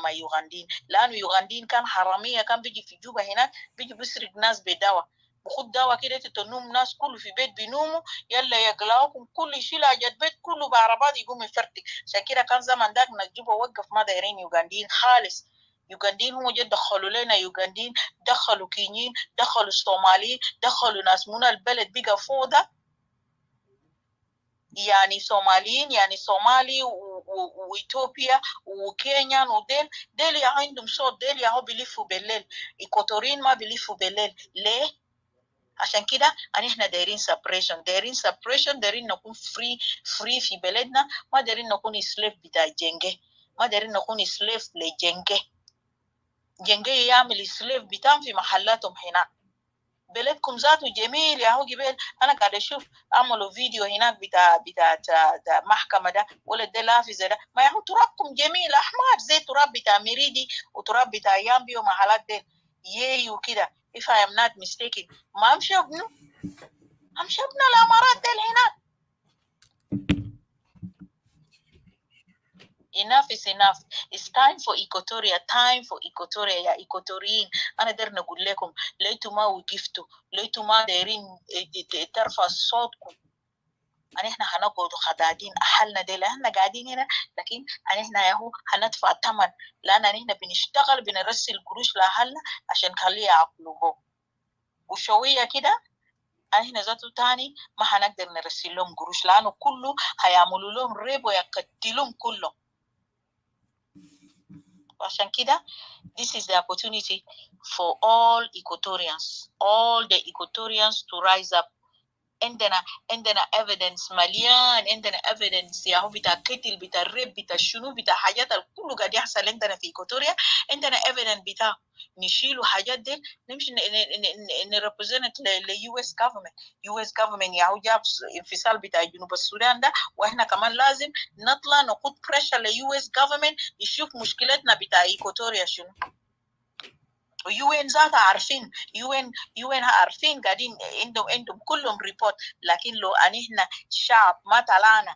مع يوغندين، لأنه يوغندين كان حرامية، كان بيجي في جوبا هناك بيجي بيسرق ناس بدواء، بخد دواء كده تنوم ناس كله في بيت بينوموا، يلا يقلعوكم كل يشيل حاجات بيت كله بعربات يقوم يفرتك. عشان كده كان زمان داك نجيبه وقف ما دايرين يوغندين خالص. يوغندين هم جد دخلوا لنا، يوغندين دخلوا كينيين، دخلوا الصوماليين، دخلوا ناس من البلد بقى فوضى. يعني صوماليين، يعني صومالي وإثيوبيا وكينيا ديل يا عندهم صوت، ديل يا هو بيلفوا بالليل. إيكواتوريين ما بيلفوا بالليل ليه؟ عشان كده احنا دايرين سبريشن، دايرين نكون فري في بلدنا. ما دايرين نكون سليف بتاع جنجة، ما دايرين نكون سليف جنجة يعمل سليف بتاعهم في محلاتهم هناك. بلدكم ذاته جميل يا هو جبال. انا قاعد اشوف عملوا فيديو هناك بتاع محكمه ده ولا ده لافزه ده، ما يهو ترابكم جميل احمر زي تراب بتاع مريدي وتراب بتاع يامبي ومحلات دي يي وكده. if I am not mistaken ما امشي ابنه الامارات ديل هناك. enough is enough. It's time for Equatoria يا إيكواتوريين. أنا داير نقول لكم ليتوا ما وقفتوا، ليتوا ما دايرين ترفع صوتكم، احنا هنقعد خدادين أحلنا ديل. احنا قاعدين هنا لكن احنا ياهو هندفع ثمن، لأن احنا بنشتغل بنرسل قروش لأهلنا عشان خليه يعقلوا وشوية كده. احنا ذاته تاني ما هنقدر نرسل لهم قروش، لأنه كله هيعملوا لهم ريب ويقتلهم كلهم. عشان كده this is the opportunity for all the Equatorians to rise up. عندنا evidence مليان، عندنا evidence ياهو بتاع قتل بتاع الريب بتاع الشنو بتاع حاجات كله قاعد يحصل عندنا في إيكواتوريا. عندنا evidence بتاع نشيلوا حاجات دي، نمشي نريبريزنت لليو اس government ياهو جاب انفصال بتاع جنوب السودان ده، واحنا كمان لازم نطلع نقود بريشر لليو اس government يشوف مشكلتنا بتاع إيكواتوريا شنو. UN ذات عارفين UN عارفين قاعدين عندهم كلهم ريبورت. لكن لو أنحنا شعب ما طلعنا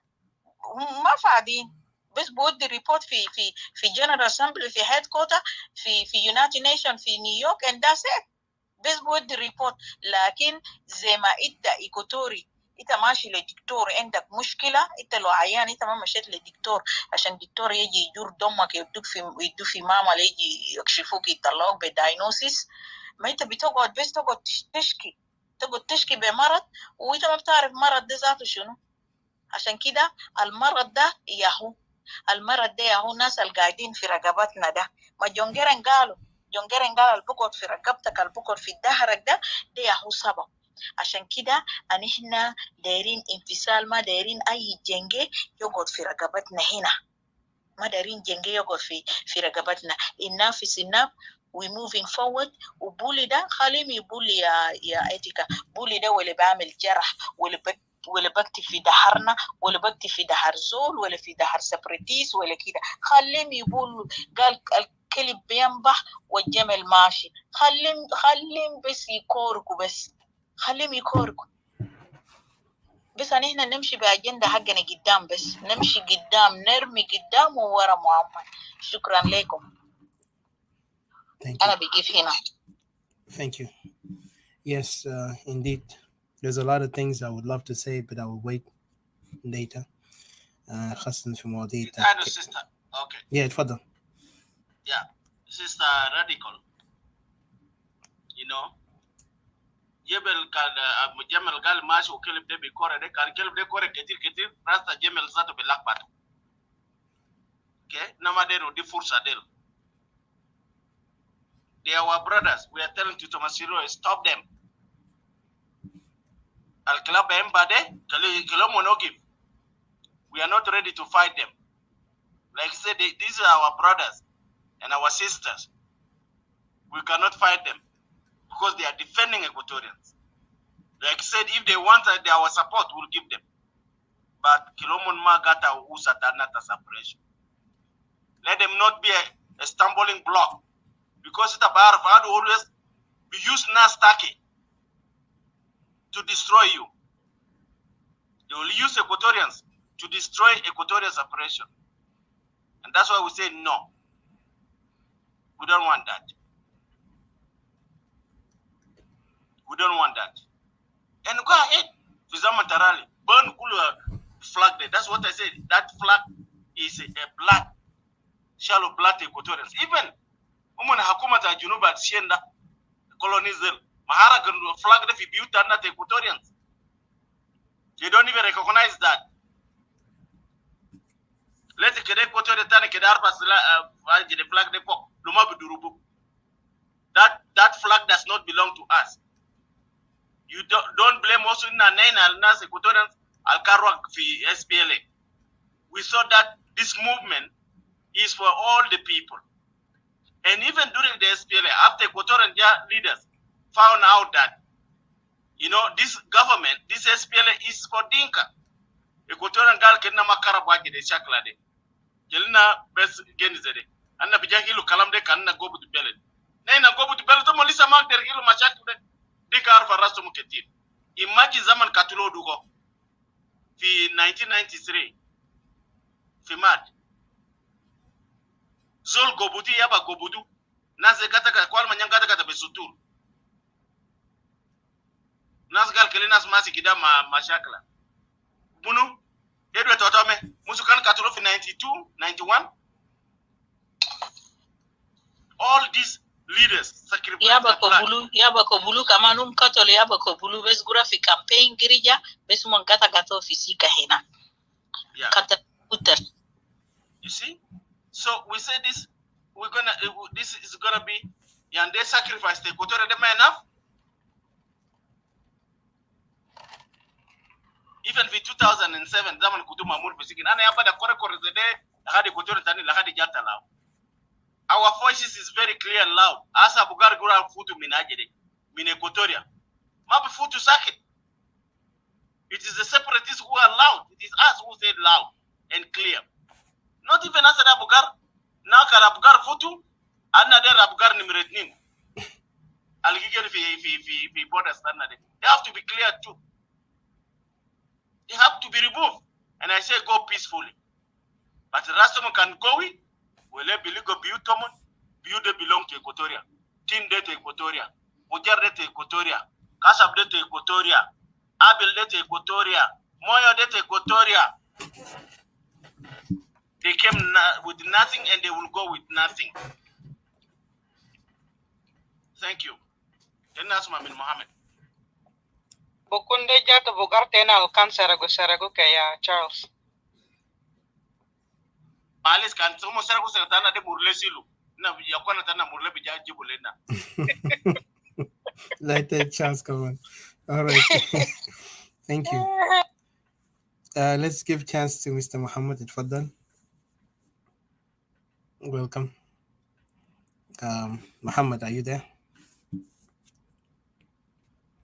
ما فاضيين، بس بودي ريبورت في جنرال اسمبلي في هيد كوتا في يونايتد نيشن في نيويورك and that's it. بس بودي ريبورت. لكن زي ما انت ايكوتوري انت ماشي لدكتور عندك مشكله، انت لو عيان انت ما مشيت لدكتور عشان الدكتور يجي يجور دمك يدوك في ماما يجي يكشفوك يطلعوك بداينوسيس، ما انت بتقعد بس تقعد تشكي بمرض وانت ما بتعرف مرض ده ذاته شنو. عشان كده المرض ده ياهو الناس القاعدين في رقبتنا ده. ما جونجرن قالوا البقعد في رقبتك البقعد في ظهرك ده ياهو سبب. عشان كده احنا دايرين انفصال، ما دايرين اي جنجة يقعد في رقبتنا هنا، ما دايرين جنجة يقعد في رقبتنا. الناس we moving forward. وبولي ده خليهم يبولي يا اتيكا، بولي ده واللي بعمل جرح ولا بكتب في دهرنا ولا بكتب في دهر زول ولا في دهر سبريتيس ولا كده. خليهم يقولوا قال الكلب بينبح والجمل ماشي. خليهم بس يكوركوا، بس خليهم يكوركوا. بس احنا نمشي بأجندة حقنا قدام، بس نمشي قدام، نرمي قدام وورا معمر. شكرا لكم. أنا بقيف هنا. Thank you. Yes, indeed. There's a lot of things I would love to say, but I will wait later. خاصة في مواضيع. أنا sister. Okay. Yeah, اتفضل. Yeah, sister radical. You know, جمل قال ماشي وكلب ده بيكورة ده كان كلب ده كورة كتير راستا جمل ذاته بلاقبته. Okay, نما ديرو دي فرصة ديرو. They are our brothers. We are telling to Tomasiro, stop them. Al club embade, give. We are not ready to fight them. Like I said, these are our brothers and our sisters. We cannot fight them because they are defending Equatorians. Like I said, if they want our support, we'll give them. But Kilomon Magata Usatanata separation. Let them not be a stumbling block. Because it's about always be used Nastaki to destroy you. They will use Equatorians to destroy Equatorian separation. And that's why we say no. We don't want that. We don't want that. And go ahead, Fizama Tarali, burn Kulu flag there. That's what I said. That flag is a blood, shallow blood Equatorians. Even Umana Hakuma ta Junuba Sienda colonizer Mahara flag the Fibuta not Equatorians. They don't even recognize that. Let's get Equatorian Tana Kedarpas the flag de Pop, Lumabu Durubu. That flag does not belong to us. You don't blame also in Al Nas Equatorians Al Karwak SPLM. We saw that this movement is for all the people. And even during the SPLM, after Equatorian leaders found out that, you know, this government, this SPLM is for Dinka. Equatorian gal kenna makara bagi de shakla de. Jelina bes genizede. Anna bijahilu kalam de kanna gobu to bellet. Nena gobu to bellet to molisa mak der hilu mashak de. Dika arfa rasto muketir. Imagine zaman katulo dugo. Fi 1993. Fi Mad. Zol gobuti yaba gobudu. Naze kata kwa manyanga kata besutur. Nas gal kele nas masi kida mashakla. Bunu edwe totome musukan katulo fi 92, 91. All these leaders sacrifice yaba kobulu kama katole yaba kobulu bes gura fi campaign girija bes mon kata gato fisika hina. Yeah. Kata puter. You see? So we say this this is gonna be and they sacrifice the Equatorial them enough. Even for 2007 zaman kutuma mur bisikin ana yaba da kore zede hadi Equatorial tani la hadi jata lao. Our voices is very clear and loud. Asa bugar gura futu minajede min Equatoria. Mabi futu sakit. It is the separatists who are loud. It is us who said loud and clear. Not even as a Bugar. Now Bugar futu, another Bugar nimretnim. borders. They have to be clear too. They have to be removed. And I say go peacefully. But the rest of them can go in. Will they believe go build common? Build they belong to Equatoria. Tin de to Equatoria. Ujar de to Equatoria. Kasab de to Equatoria. Abil de to Equatoria. Moyo de to Equatoria. They came with nothing and they will go with nothing. Thank you. Then that's Mohammed. Bukunde jata bugarte na sarago kaya Charles. Malis kan somo sarago tana de murle silu. Na yakwana tana murle bija jibulena. Let the Charles come on. All right. Thank you. Let's give chance to Mr. Muhammad Al-Faddal. Welcome. Muhammad, are you there?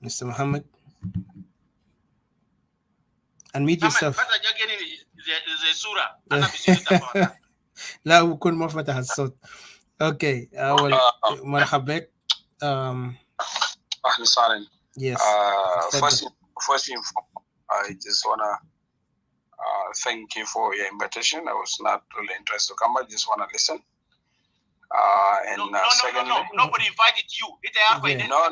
Mr. Muhammad? Unmute yourself. لا بكون ما فتح الصوت. Okay. مرحبا بك. أهلا وسهلا. Yes. First I just wanna thank you for your invitation. I was not really interested to come. I just wanna listen. Secondly, nobody invited you. No.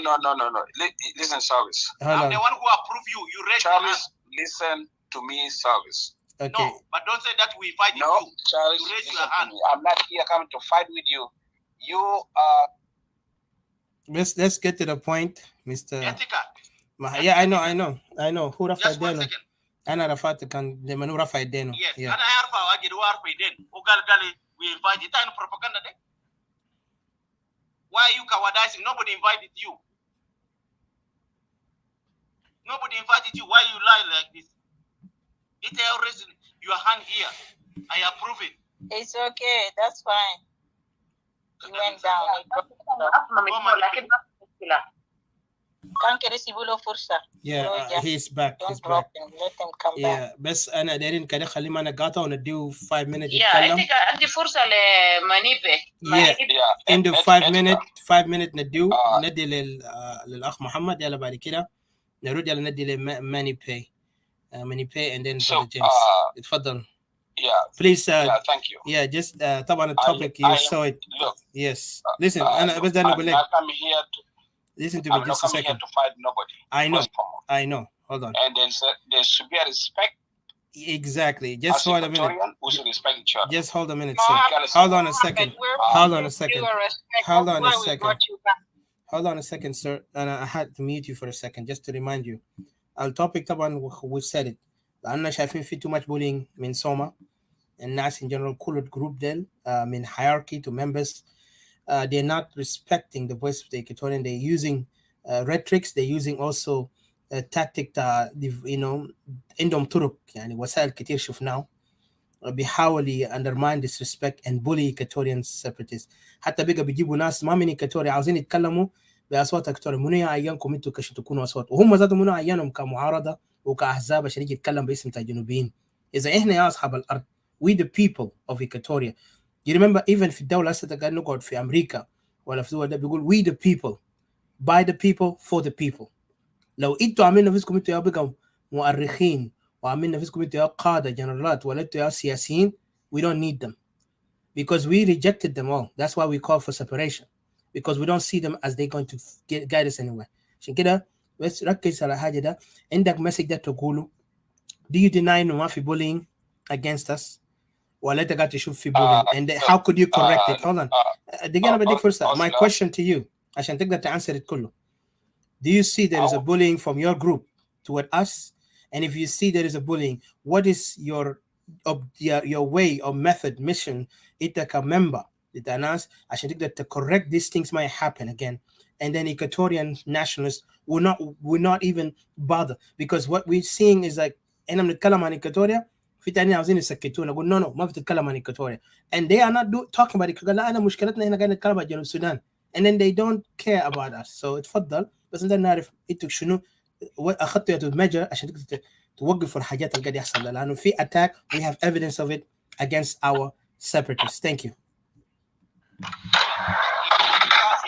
Listen, Service. I'm the one who approved you. You raised your hand. Listen to me, Service. Okay. No, but don't say that we invited no, you. Charles, you raise your hand. I'm not here coming to fight with you. You Let's get to the point, Mr. Etika. Yeah, I know. Who Rafa Deno? Ana Rafat can the manu Rafa Deno. Yes. Yeah. Ana harfa wajidu harfa den. Ugal gali we invited you. Propaganda de. Why are you cowardice? Nobody invited you. Nobody invited you. Why you lie like this? It raise your hand here. I approve it. It's okay. That's fine. He went down. Yeah, he's back. He's back. Let him come back. Yeah, بس أنا دايرين كده خلي ما نقاطع ونديه 5 minutes Yeah, I think عندي فرصة لمنيبة. Yeah, عنده 5 minutes نديه ندي للأخ محمد يلا بعد كده نرد يلا ندي لمانيبي and then Brother James. اتفضل. Yeah. Please. Thank you. Yeah, just طبعا الtopic you saw it. Yes. Listen, أنا بس ده أنا بقول لك. I'm here to. Listen to me just a second. I'm not here to fight nobody. I know. Hold on. And then there should be a respect. Exactly. Just hold a minute. We should respect each other. Just hold a minute, sir. Hold on a second. Hold on a second. Hold on a second. Hold on a second, sir. And I had to mute you for a second just to remind you. Our topic طبعا we said it. لأننا شايفين في too much bullying من SOMA and NAS in general colored group then in hierarchy to members. They're not respecting the voice of the Equatorian. They're using rhetorics. They're using also tactic عندهم طرق يعني وسائل كتير شفناه بيحاول undermine disrespect and bully Equatorian separatists. حتى بقى بيجيبوا ناس ما من Equatoria عاوزين يتكلموا بأصوات Equatoria. منو يعينكم انتوا كش تكونوا أصوات وهم ذاتهم منو عينهم كمعارضة وكأحزاب عشان يجي يتكلم باسم تاع الجنوبيين. إذا إحنا يا أصحاب الأرض we the people of Equatoria. You remember even في الدولة هسه قاعد نقعد في أمريكا ولا في دول ده بيقول we the people by the people for the people. لو انتوا عاملين نفسكم انتوا يا بقى مؤرخين وعاملين نفسكم انتوا يا قادة جنرالات ولا انتوا يا سياسيين we don't need them because we rejected them all. That's why we call for separation because we don't see them as they're going to guide us anywhere. عشان كده بس ركز على حاجة ده. عندك مسج ده تقوله do you deny انه ما في bullying against us ولا انت قاعد تشوف في bullying and how could you correct it? Hold on. دقيقة بديك فرصة. My question to you عشان تقدر تانسر it كله. Do you see there is a bullying from your group toward us? And if you see there is a bullying, what is your way or method, mission, إنك member للناس عشان تقدر to correct these things might happen again? And then Equatorian nationalists will not even bother because what we're seeing is like إحنا بنتكلم عن Equatoria في تاني عاوزين يسكتونا نقول no ما بتتكلم عن Equatoria and they are not talking about Equatoria. لا أنا مشكلتنا هنا قاعدين نتكلم عن جنوب السودان and then they don't care about us. So اتفضل بس نقدر نعرف انتوا شنو اخذتوا يا ميجر عشان توقفوا الحاجات اللي قاعد يحصل لانه في attack we have evidence of it against our separatists. Thank you.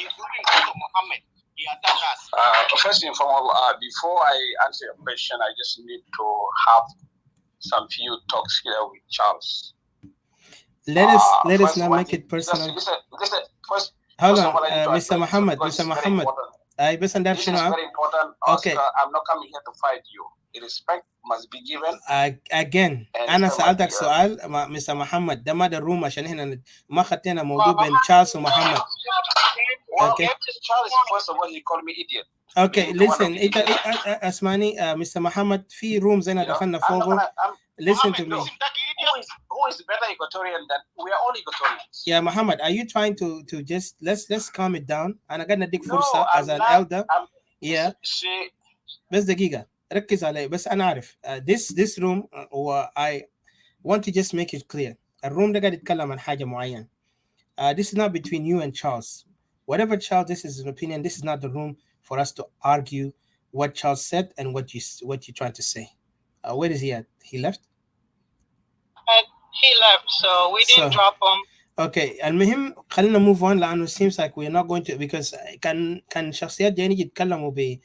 Including Muhammad, he attacked us. First and foremost, before I answer your question, I just need to have some few talks here with Charles. Let us not make it personal. Listen, first, hold first on, of all, I need to Mr. Muhammad, because Mr. it's very Muhammad. important. This is very important, Oscar. Okay. I'm not coming here to fight you. Respect must be given. Again, أنا سألتك سؤال Mr. Muhammad ده ما ده الروم عشان إحنا ما خدنا موضوع بين تشارلز ومحمد. Okay. Charles, first of all, he called me idiot. Okay, listen, اسمعني Mr. Muhammad في روم زينا دخلنا فوقه. Listen to me. Who is better Equatorian than we are all Equatorians? Yeah, Muhammad, are you trying to just let's calm it down? أنا قاعد نديك فرصة as an elder. Yeah. بس دقيقة ركز علي بس أنا عارف this room I want to just make it clear. الروم ده قاعد يتكلم عن حاجة معينة. This is not between you and Charles. Whatever Charles, this is an opinion. This is not the room for us to argue what Charles said and what you're trying to say. Where is he at? He left? He left, so we didn't drop him. Okay, المهم خلينا move on لأنه it seems like we're not going to because كان شخصيات جايين يتكلموا ب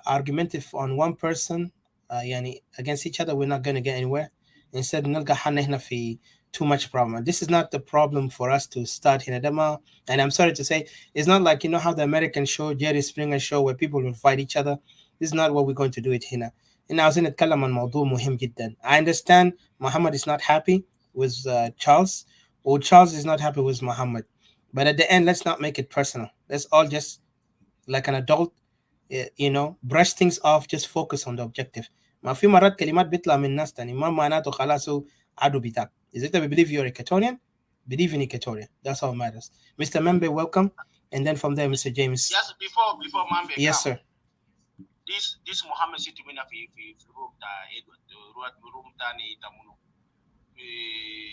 argumentative on one person يعني against each other. We're not going to get anywhere. Instead نلقى حالنا هنا في too much problem. This is not the problem for us to start here. And I'm sorry to say, it's not like, you know how the American show, Jerry Springer show, where people will fight each other. This is not what we're going to do it here. And I was in نتكلم عن موضوع مهم جدا. I understand Muhammad is not happy with Charles, or Charles is not happy with Muhammad. But at the end, let's not make it personal. Let's all just, like an adult, you know, brush things off, just focus on the objective. ما في مرات كلمات بيطلع من الناس تاني ما معناته خلاص عدو بتاعك. Is it that we believe you're Equatorian? Believe in Equatoria. That's all matters. Mr. Membe, welcome. And then from there, Mr. James. Yes, before Membe. Yes, sir. This Muhammad city mina fi room ta Edward room tani tamuno.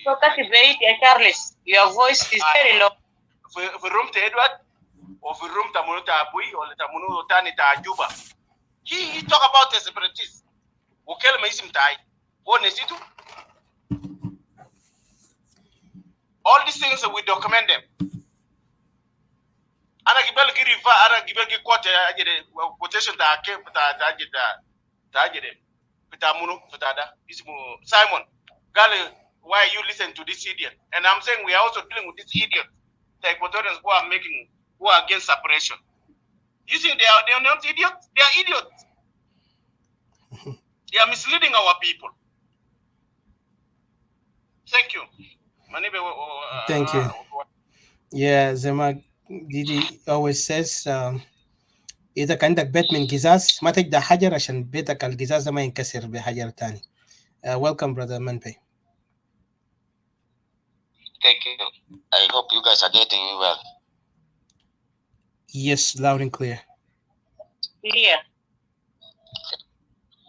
Focus is very Charles. Your voice is very low. For room ta Edward or for room tamuno ta Abui or tamuno tani ta Juba. He talk about the separatists. Ukel maisim tai. What is it? All these things we document them. Ana gibel ki river, ana gibel ki quote ajede quotation ta ke ta ajede. Pita munu pitada. Ismu Simon. Gale, why you listen to this idiot? And I'm saying we are also dealing with this idiot. The Equatorians who are against separation. You think they are not idiots? They are idiots. They are misleading our people. Thank you. Thank you. Yeah, Zema Didi always says إذا كان عندك بيت من قزاز ما تجدع حجر عشان بيتك القزاز ما ينكسر بحجر تاني. Welcome, brother Manpei. Thank you. I hope you guys are getting me well. Yes, loud and clear. Clear.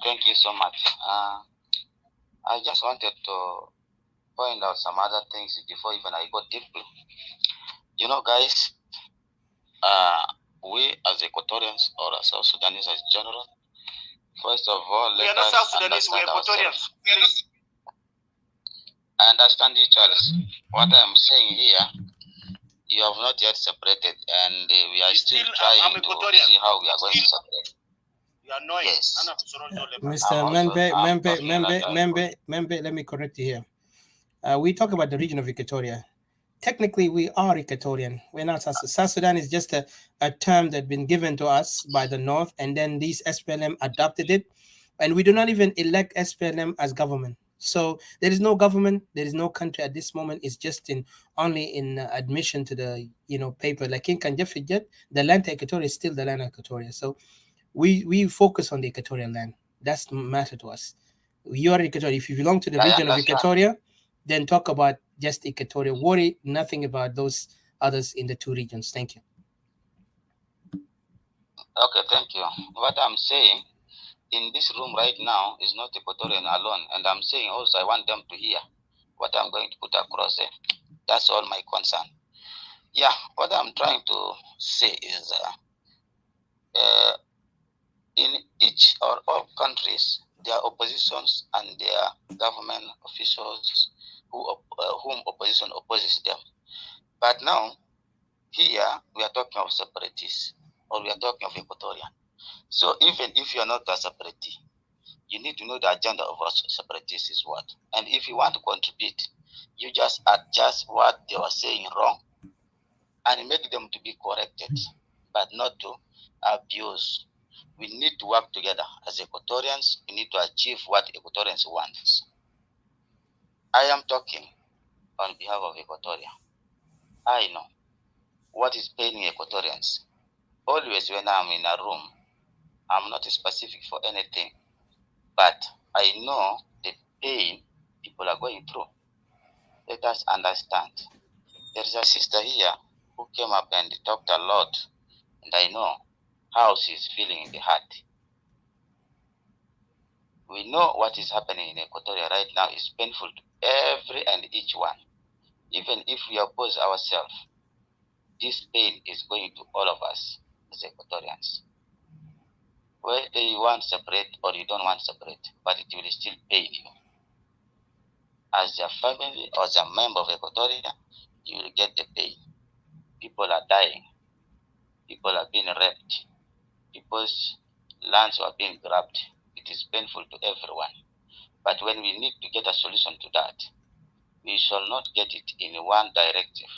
Thank you so much. I just wanted to point out some other things before even I go deeply. You know, guys, we as Equatorians or as South Sudanese as general, first of all, let us South Sudanese, we're Equatorians. Please. I understand you, Charles. What I'm saying here, you have not yet separated, and we are still trying to see how we are going to separate. You are annoying. Yes. Mr. Membe, let me correct you here. We talk about the region of Equatoria. Technically, we are Equatorian. We're not South Sudan is just a term that's been given to us by the North, and then these SPLM adopted it, and we do not even elect SPLM as government. So there is no government, there is no country at this moment. It's just only in admission to the paper. Like in Kanjafidjet, the land to Equatoria is still the land of Equatoria. So we focus on the Equatorial land. That's matter to us. You are Equatoria. If you belong to the region of Equatoria, then talk about just Equatoria. Worry nothing about those others in the two regions. Thank you. Okay, thank you. What I'm saying in this room right now is not Equatorian alone, and I'm saying also I want them to hear what I'm going to put across there. That's all my concern. Yeah, what I'm trying to say is in each or all countries, there are oppositions and there are government officials whom opposition opposes them. But now, here, we are talking of separatists. or we are talking of Equatorian. So even if you are not a separatist, you need to know the agenda of our separatists is what. And if you want to contribute, you just adjust what they were saying wrong and make them to be corrected, but not to abuse. We need to work together as Equatorians. We need to achieve what Equatorians want. I am talking on behalf of Equatoria. I know what is paining Equatorians. Always when I'm in a room, I'm not specific for anything, but I know the pain people are going through. Let us understand. There is a sister here who came up and talked a lot, and I know how she's feeling in the heart. We know what is happening in Equatoria right now is painful to every and each one. Even if we oppose ourselves, this pain is going to all of us as Equatorians. Whether you want separate or you don't want separate, but it will still pain you. As a family or as a member of Equatoria, you will get the pain. People are dying. People are being raped. People's lands are being grabbed. It is painful to everyone. But when we need to get a solution to that, we shall not get it in one directive.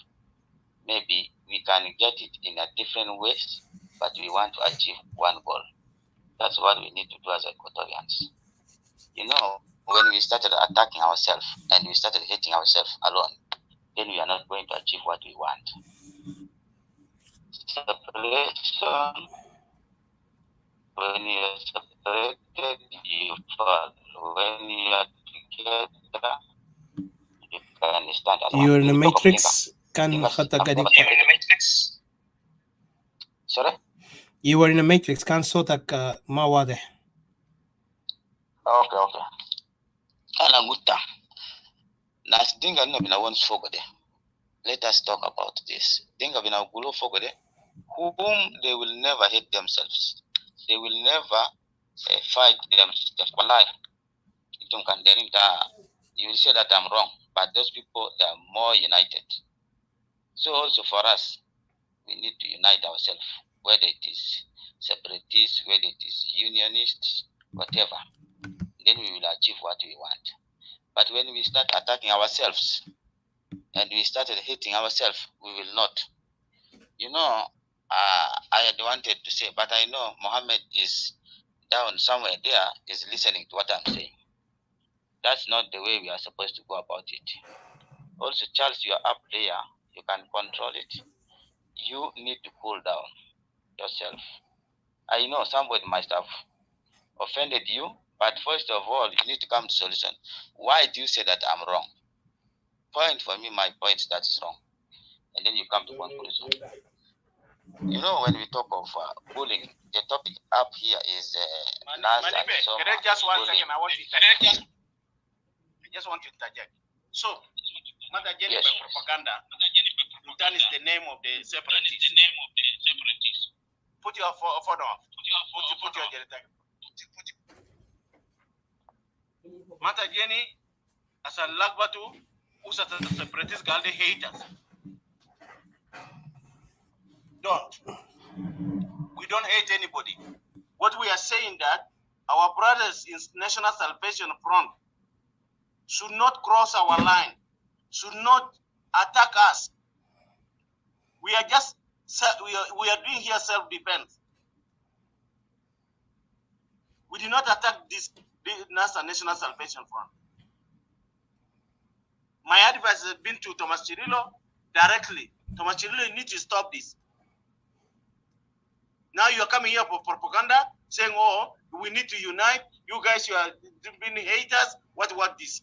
Maybe we can get it in a different ways, but we want to achieve one goal. That's what we need to do as Equatorians. You know, when we started attacking ourselves and we started hating ourselves alone, then we are not going to achieve what we want. Separation, when you are separated, you fall. When you are together, you can stand alone. You're in the matrix. Can خطأ قديم. Sorry? You were in the matrix. كان صوتك ما واضح. Okay. أنا قلت ناس دينغا نبنا once فوق ده. Let us talk about this. Dinga bina gulo fogode, whom they will never hate themselves. They will never fight themselves. You will say that I'm wrong, but those people, they are more united. So also for us, we need to unite ourselves, whether it is separatists, whether it is unionists, whatever. Then we will achieve what we want. But when we start attacking ourselves, and we started hating ourselves, we will not. You know, I had wanted to say, but I know Mohammed is down somewhere there, is listening to what I'm saying. That's not the way we are supposed to go about it. Also, Charles, you are up there, you can control it. You need to cool down yourself. I know somebody must have offended you, but first of all, you need to come to solution. Why do you say that I'm wrong? Point for me my point that is wrong, and then you come to conclusion. You know, when we talk of bullying, the topic up here is NAS and SSOMA. Just one second, I just want to interject. So, Mother Jenny by propaganda, Sudan is the name of the separatists. Put your phone off. Put your Mother Jenny, as a lagbatu, who's a separatist, girl, they hate us. Don't. We don't hate anybody. What we are saying that our brothers in National Salvation Front should not cross our line, should not attack us. We are just we are doing here self-defense. We do not attack this NASA National Salvation Front. My advice has been to Thomas Cirillo directly. Thomas Cirillo, you need to stop this. Now you are coming here for propaganda, saying, "Oh, we need to unite. You guys, you are being haters. What this?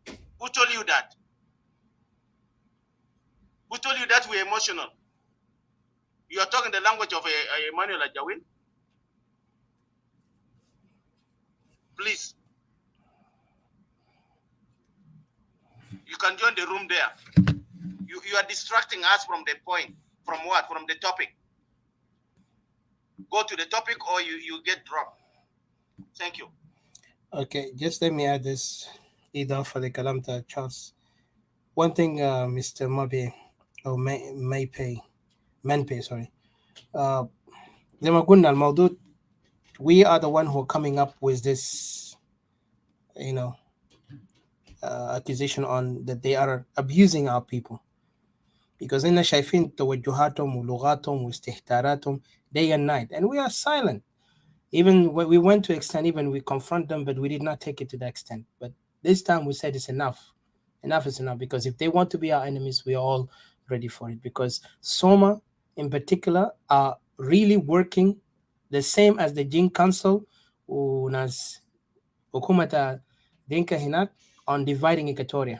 Who told you that? Who told you that we're emotional? You are talking the language of Emmanuel Ajawin? Please. You can join the room there. You are distracting us from the point. From what? From the topic. Go to the topic or you get dropped. Thank you. Okay, just let me add this. إضافة لكلام Charles. One thing, Mr. Mabe, or Manpay, sorry. زي ما قلنا الموضوع, we are the one who are coming up with this, you know, accusation on that they are abusing our people. Because إحنا شايفين توجهاتهم ولغاتهم واستهتاراتهم day and night, and we are silent. Even when we went to extent, even we confront them, but we did not take it to that extent. But this time we said it's enough. Enough is enough, because if they want to be our enemies, we are all ready for it. Because SOMA in particular are really working the same as the Jing Council unas hukumata Dinka Hinak on dividing Equatoria.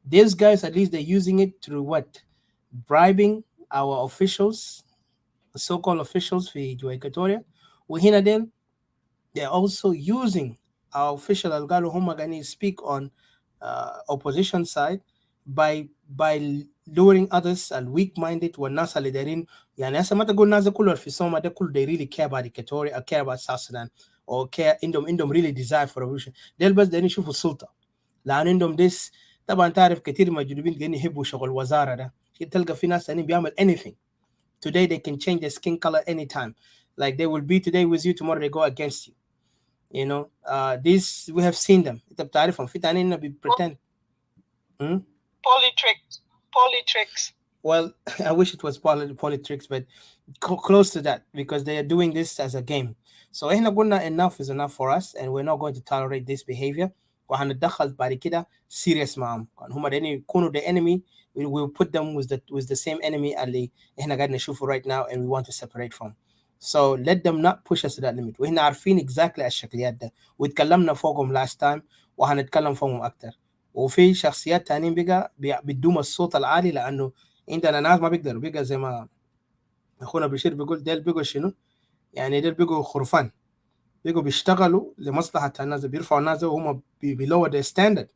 These guys, at least they're using it through what? Bribing our officials, so-called officials for Equatoria. Wahina del, they're also using our official Algalo Homagani speak on opposition side by luring others and weak-minded والناس اللي دايرين, يعني هسه ما تقول الناس كلهم في سوما ده كله they really care about Equatoria or care about South Sudan or care عندهم really desire for revolution. ديل بس دايرين يشوفوا السلطة, لأن عندهم this. طبعا تعرف كثير من الجنوبيين قاعدين يحبوا شغل الوزارة ده, تلقى في ناس ثانيين بيعمل anything. Today they can change their skin color anytime. Like they will be today with you, tomorrow they go against you. You know, this we have seen them. انت بتعرفهم في تانيين pretend. Politricks. Well, I wish it was politricks, but close to that, because they are doing this as a game. So احنا قلنا enough is enough for us, and we're not going to tolerate this behavior. وهنتدخل بعد كده serious معهم. هم يكونوا the enemy, we will put them with the same enemy اللي احنا قاعدين نشوفه right now, and we want to separate from. So let them not push us to that limit. واحنا عارفين exactly الشكليات ده, واتكلمنا فوقهم last time, وهنتكلم فوقهم أكتر. وفي شخصيات تانيين بقى بيدوم الصوت العالي, لأنه عندنا ناس ما بيقدروا, بقى زي ما أخونا بشير بيقول ديل بيقوا شنو, يعني ديل بيقوا خرفان, بيقوا بيشتغلوا لمصلحة الناس, بيرفعوا الناس وهم below their standard,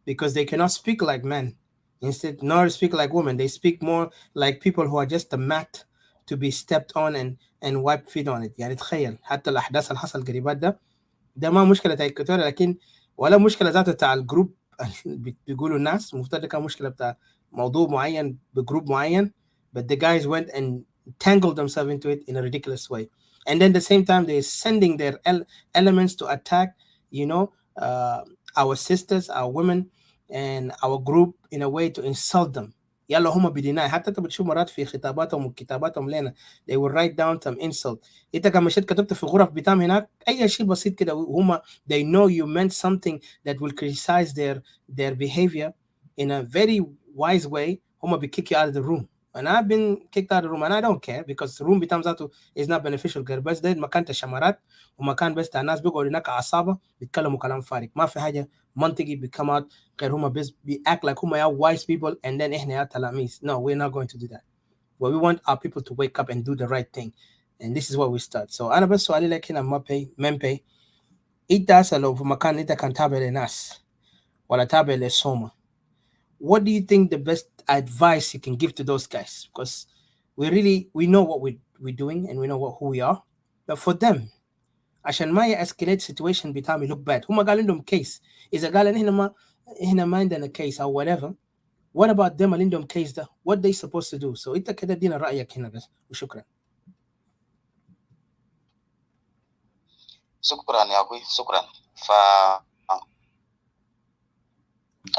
because they cannot speak like men. Instead, nor speak like women. They speak more like people who are just a mat to be stepped on and wipe feet on it. يعني تخيل حتى الأحداث اللي حصل قريبات ده ما مشكلة بتاع إكواتوريا, لكن ولا مشكلة ذاته بتاع الجروب بيقولوا الناس, مفترض كان مشكلة بتاع موضوع معين بجروب معين, but the guys went and tangled themselves into it in a ridiculous way. And then at the same time, they're sending their elements to attack, you know, our sisters, our women, and our group in a way to insult them. يلا هم بديناي, حتى انت بتشوف مرات في خطاباتهم وكتاباتهم لنا they will write down some insult. انت كما مشيت كتبت في غرف بتاعهم هناك اي شيء بسيط كده, وهم they know you meant something that will criticize their behavior in a very wise way, هم be kick you out of the room. And I've been kicked out of the room, and I don't care, because the room بتاعهم ذاته is not beneficial. بس ده مكان تشمرات, ومكان بس الناس بيقعدوا هناك عصابة بيتكلموا كلام فارغ, ما في حاجة منطقي become out غير هم بس act like هم are wise people, and then إحنا يا تلاميذ. No, we're not going to do that. But we want our people to wake up and do the right thing, and this is what we start. So أنا بس سؤالي لك هنا ممبي, إنت هسه لو في مكان أنت كان تابع لناس ولا تابع لسوما, what do you think the best advice you can give to those guys? Because we know what we're doing, and we know who we are, but for them, عشان ما escalate situation بتاعهم look bad, هم قالوا لهم case, إذا قال إحنا ما عندنا case or whatever, what about them اللي عندهم case ده, what they supposed to do? So إنت كده ادينا رأيك هنا بس, وشكرا. شكرا يا أخوي, شكرا.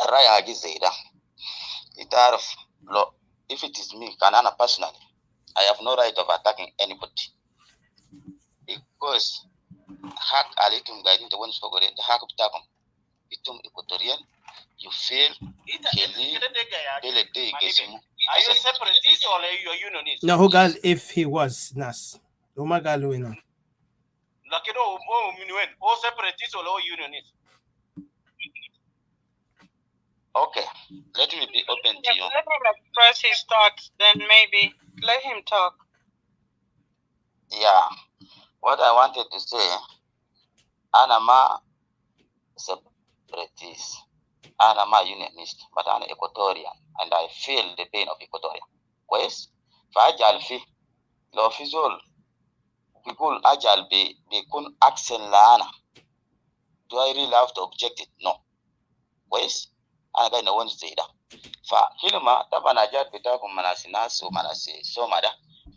الرأي حاجة زي ده, انت عارف, لو if it is me, كان أنا personally, I have no right of attacking anybody, because حق عليكم قاعدين تونسوا فوق ده, حق بتاعكم انتم Equatorian, you feel Are you separatist or are you unionist? No, who قال if he was NAS, وما قالوا هنا. لكن هو من وين? هو separatist or unionist? Okay, let me be open to you. Let him express his thoughts, then maybe let him talk. Yeah, what I wanted to say, I'm a separatist, I'm a unionist, but I'm Equatorian, and I feel the pain of Equatoria. Kwes, فأجعل فيه لو في زول بيقول أجعل بيكون accent لأنا. Do I really have to object it? No. Kwes, أنا قاعد نونس زي ده. فكلمة طبعا أجاد بتاعكم مناسي ناس ومناسي سوما ده.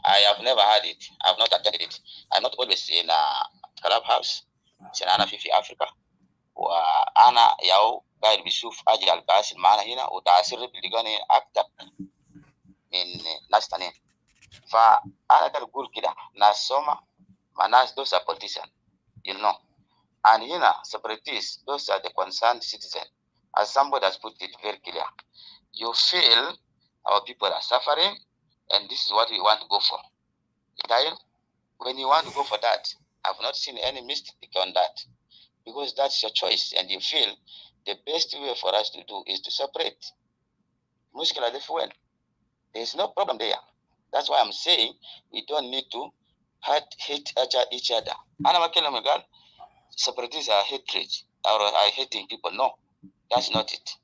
I have never had it. I have not attended it. I'm not always in a clubhouse. Sinana في Africa. وأنا ياو قاعد بشوف أجي الباسل معنا هنا وتأثير بلغاني أكتر من ناس تانيين. فأنا أقدر أقول كده ناس سوما ما ناس those are politicians, you know. And here, separatists, those are the concerned citizens. As somebody has put it very clear, you feel our people are suffering, and this is what we want to go for. When you want to go for that, I've not seen any mistake on that, because that's your choice, and you feel the best way for us to do is to separate. There's no problem there. That's why I'm saying we don't need to hate each other. Separatists are hatred or are hating people. No, that's not it.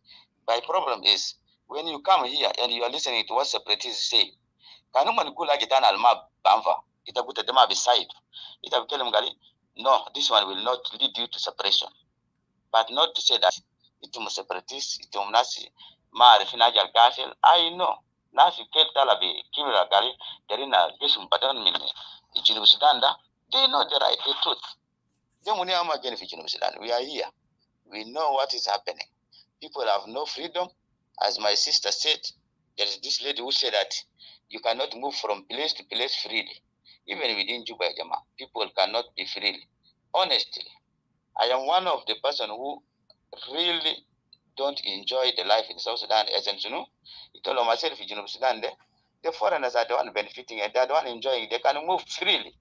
My problem is when you come here and you are listening to what separatists say. Beside no, this one will not lead you to separation. But not to say that it was separatists, it was Nasi, I know. Nasi Ketalabi, Kimura Gali, Derina, Gesum Patan Mini, Sudan, they know the right, the truth. We are here. We know what is happening. People have no freedom. As my sister said, there is this lady who said that you cannot move from place to place freely. Even within Juba, people cannot be freely. Honestly, I am one of the person who really don't enjoy the life in South Sudan. As in Sunu, it told myself in Sudan, the foreigners are the one benefiting and they are the one enjoying. They can move freely.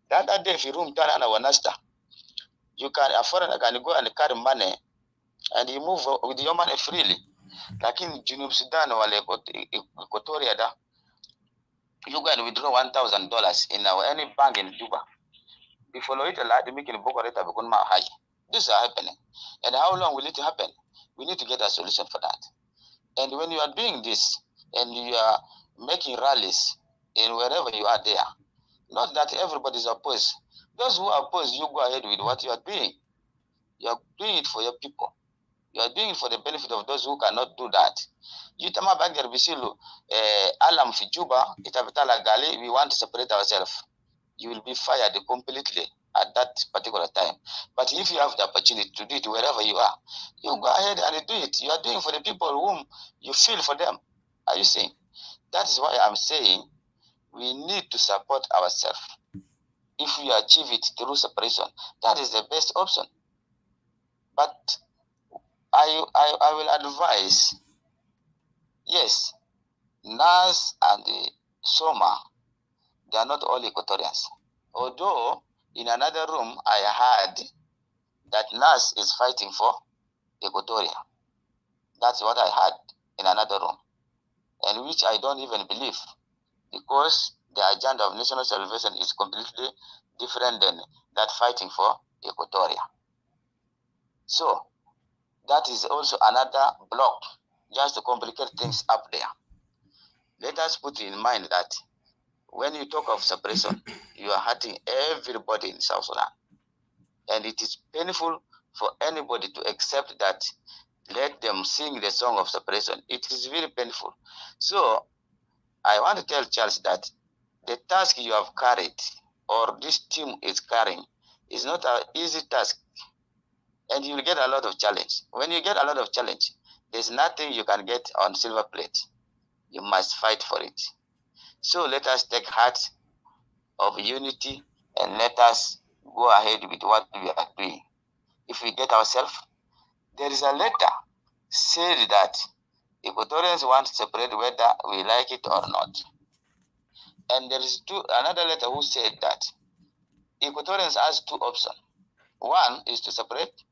That day, if you room turn on our nasta, you can a foreigner can go and carry money and you move with your money freely. Like in Sudan or Equatoria, you go and withdraw $1,000 in any bank in Juba. Before it, a lot to make in Bokoreta become high. This is happening. And how long will it happen? We need to get a solution for that. And when you are doing this and you are making rallies in wherever you are there, not that everybody is opposed. Those who are opposed, you go ahead with what you are doing. You are doing it for your people. You are doing it for the benefit of those who cannot do that. You tama bagger bisilu alam fi Juba, itabitala gali, we want to separate ourselves. You will be fired completely at that particular time. But if you have the opportunity to do it wherever you are, you go ahead and do it. You are doing for the people whom you feel for them. Are you saying? That is why I'm saying we need to support ourselves. If we achieve it through separation, that is the best option. But I will advise, yes, NAS and the SOMA, they are not all Equatorians. Although in another room I heard that NAS is fighting for Equatoria. That's what I heard in another room, and which I don't even believe, because the agenda of national salvation is completely different than that fighting for Equatoria. So that is also another block, just to complicate things up there. Let us put in mind that when you talk of separation, you are hurting everybody in South Sudan. And it is painful for anybody to accept that, let them sing the song of separation. It is very painful. So I want to tell Charles that the task you have carried, or this team is carrying, is not an easy task. And you will get a lot of challenge. When you get a lot of challenge, there's nothing you can get on silver plate. You must fight for it. So let us take heart of unity and let us go ahead with what we are doing. If we get ourselves, there is a letter said that Equatorians want to separate whether we like it or not. And there is another letter who said that Equatorians has two options. One is to separate.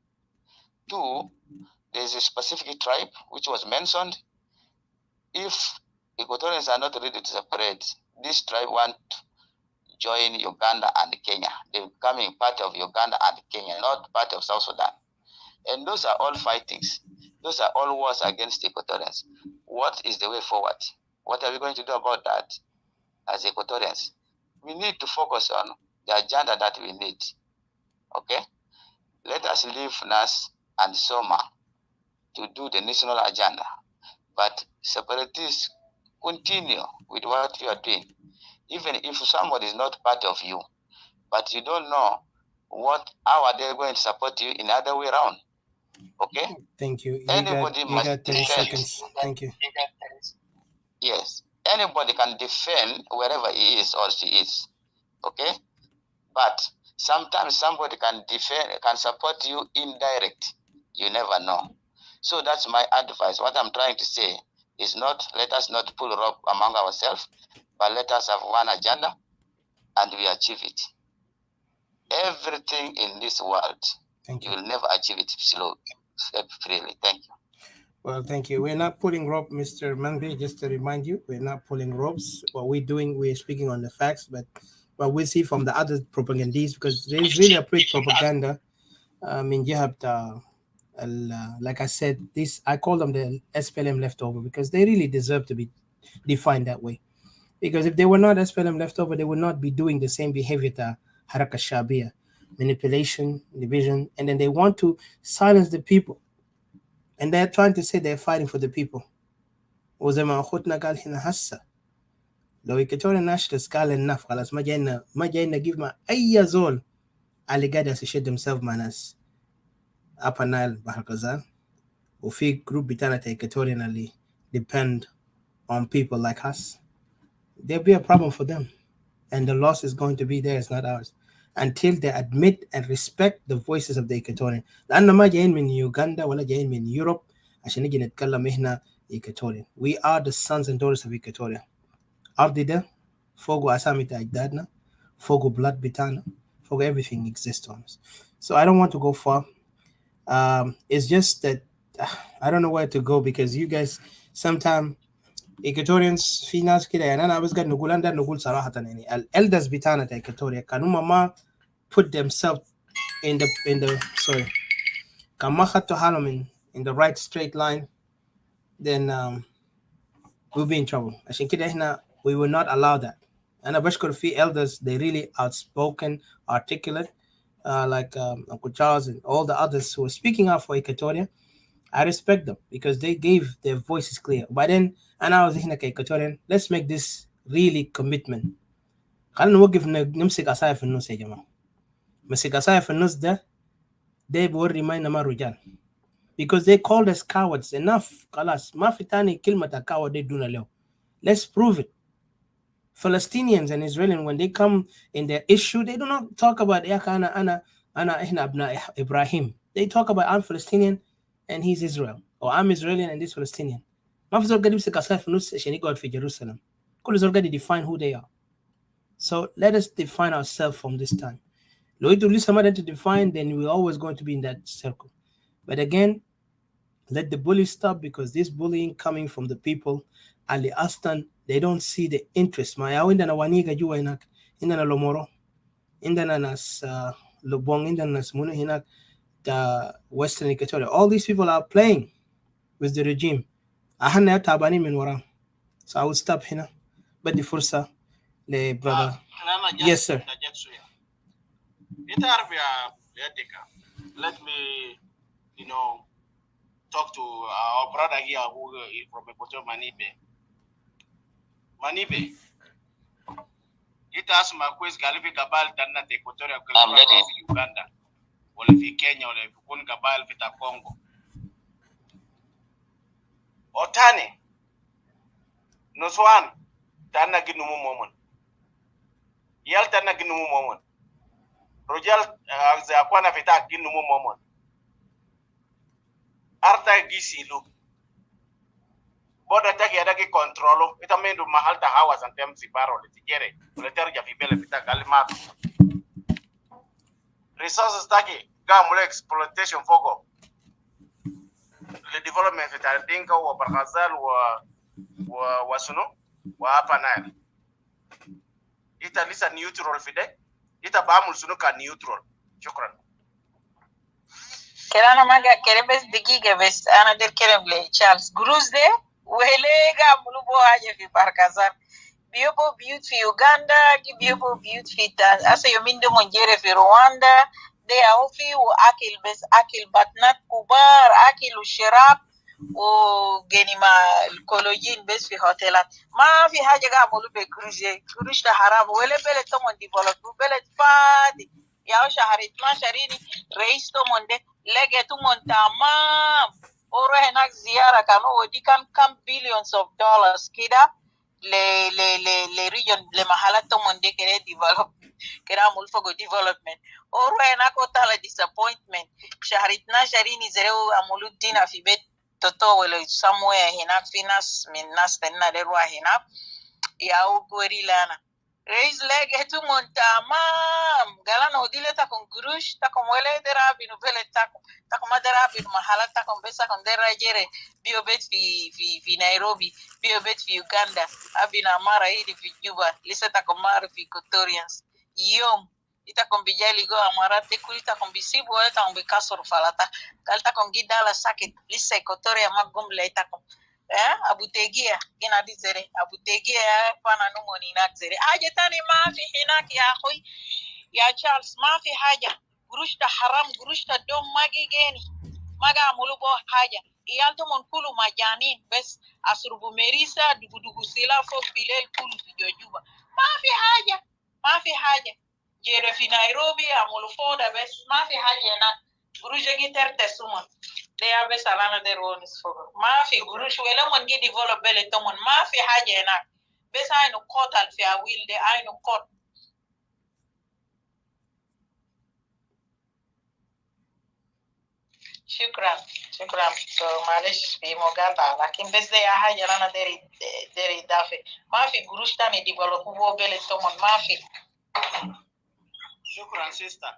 Two, there is a specific tribe which was mentioned. If Equatorians are not ready to separate, this tribe want to join Uganda and Kenya. They're becoming part of Uganda and Kenya, not part of South Sudan. And those are all fightings. Those are all wars against Equatorians. What is the way forward? What are we going to do about that as Equatorians? We need to focus on the agenda that we need. Okay? Let us leave NAS and SOMA to do the national agenda. But separatists, continue with what you are doing. even if somebody is not part of you, but you don't know how are they going to support you in other way around. Okay? Thank you. Anybody You must got 30 defend. seconds. Thank you. Yes. Anybody can defend wherever he is or she is. Okay? But sometimes somebody can support you indirect. You never know. So that's my advice. What I'm trying to say is let us not pull rope among ourselves, but let us have one agenda and we achieve it. Everything in this world, you will never achieve it freely. Thank you. Well, thank you. We're not pulling rope, Mr. Mangbe, just to remind you, we're not pulling ropes. What we're doing, we're speaking on the facts, but we see from the other propagandists, because there's really a great propaganda. I mean, you have the, like I said, I call them the SPLM leftover, because they really deserve to be defined that way. Because if they were not SPLM leftover, they would not be doing the same behavior to Haraka Shabia, manipulation, division, and then they want to silence the people. And they're trying to say they're fighting for the people. وزي ما أخوتنا قال هنا هسه لو Equatorian Nationalists قال enough خلاص ما جاينا give ما أي زول اللي قاعد يسشد himself مع ناس Upper Nile بحر غزال وفي جروب بتاعنا Equatorian اللي depend on people like us, there'll be a problem for them. And the loss is going to be theirs, not ours. Until they admit and respect the voices of the Equatorian. لأننا ما جايين من يوغندا ولا جايين من يوروب عشان نجي نتكلم إحنا Equatorian. We are the sons and daughters of Equatoria. أرضي ده فوقه أسامي أجدادنا, فوقه blood بتاعنا, فوقه everything exists on us. So I don't want to go far. It's just that I don't know where to go, because you guys sometimes Equatorians في ناس كده, يعني أنا بس قاعد نقول صراحة يعني elders بتاعنا Equatoria كانوا ما put themselves in the sorry كان ما خدوا حالهم in the right straight line, then we'll be in trouble. عشان كده إحنا we will not allow that. أنا بشكر في elders, they really outspoken, articulate, like Uncle Charles and all the others who are speaking out for Equatoria. I respect them because they gave their voices clear. But then, أنا عاوز إحنا كإيكواتوريان, let's make this really commitment. خلينا نوقف نمسك عصاية في النص يا جماعة. مسك عصاية في النص ده بوري ما إنما رجال. Because they called us cowards. Enough. خلاص ما في تاني كلمة coward they do له. Let's prove it. Palestinians and Israelis, when they come in their issue, they do not talk about إحنا أبناء Ibrahim. They talk about I'm Palestinian and he's Israel, or I'm Israeli and this Palestinian. ما في زول قاعد يمسك عصاية في النص عشان يقعد في جيروسلم. كل زول قاعد define who they are. So let us define ourselves from this time. لو أنتوا لسه ما to define, then we're always going to be in that circle. But again, let the bully stop, because this bullying coming from the people and the Aston, they don't see the interest. Ma yaw indana waniga jua hinak, indana Lomoro, indana nas Lobong, indana nas Munu hinak, the Western Equatoria. All these people are playing with the regime. Ahana tabani min wara. So I will stop here. But the fursa, the brother. Yes, sir. Let me, talk to our brother here who is from Equatorial Manibe. Manibe, it has my quest Galifi Gabal Tana Equatorial Uganda, or if Kenya, or if Kun Gabal Vita Congo. Otani, no swan, Tana Ginumu moment. Yel Tana Ginumu moment. Rojal the Aquana Vita Ginumu moment. Arta gisilu boda taki adaki controlo ita mendo mahalta hawas and them sibaro le tigere le terja fibele vita galma resources taki gamule exploitation fogo le development vita dinka wa barghazal wa sunu wa hapa Nile ita lisa neutral fide ita baamul sunu ka neutral. Shukran. كلام ما كلام بس دقيقة بس أنا دير كلام لتشارلز جروز ده وهلقى ملوبو حاجة في باركازار بيبو بيوت في يوغندا بيبو بيوت في أسا يومين ده منجيري في رواندا ده أو في وأكل بس أكل بطنات كبار أكل وشراب وجاني مع الكولوجين بس في هوتيلات ما في حاجة قاموا بقروش قروش ده حرام ولا بلد تمون ديفلوب بلد فاضي يا شهر 12 رئيس تمون ده لقى تمون تمام وروح هناك زيارة كانوا ودي كان billions of dollars كده لريجن لمحلات تمون ده كده ديفلوب كده عمل فوق ديفلوبمنت وروح هناك وطلع disappointment شهر 12 نزلوا عملوا دينا في بيت تطول somewhere هناك في ناس من ناس تنا دروا هناك ياو بوري لنا رئيس لقيتو من تمام قال انا ودي لتكون قروش تكون ولا درابي نوبل تكون ما درابي محلات تكون بس تكون دراجيري بيو بيت في نيروبي بيو بيت في يوغندا ابينا مارا هيدي في جوبا لسه تكون مارا في Equatorians يوم itakom bijali go amarat de kuli takom bisibu wala takom bikasur falata kal takom gidala sakit lisa Equatoria magum le takom abu tegia gina di zere abu tegia pana numoni nak zere haja tani ma fi hinak ya akhui ya Charles ma fi haja gurush ta haram gurush ta dom magi geni maga mulubo haja iyalto mon kulu majanin bes asrubu merisa dugu sila fo bilel kulu fi jojuba ma fi haja jere fi Nairobi amulu foda bes ma fi haja na gurush gi terte suma they are bes alana der wonis fogo ma fi gurush wala mon gi develop bele tomon ma fi haja na bes ayno kotal fi awilde ayno kot shukran so malish fi mogata lakin bes de haja lana deri dafe ma fi gurush tani develop wo bele tomon ma fi Shukran sister.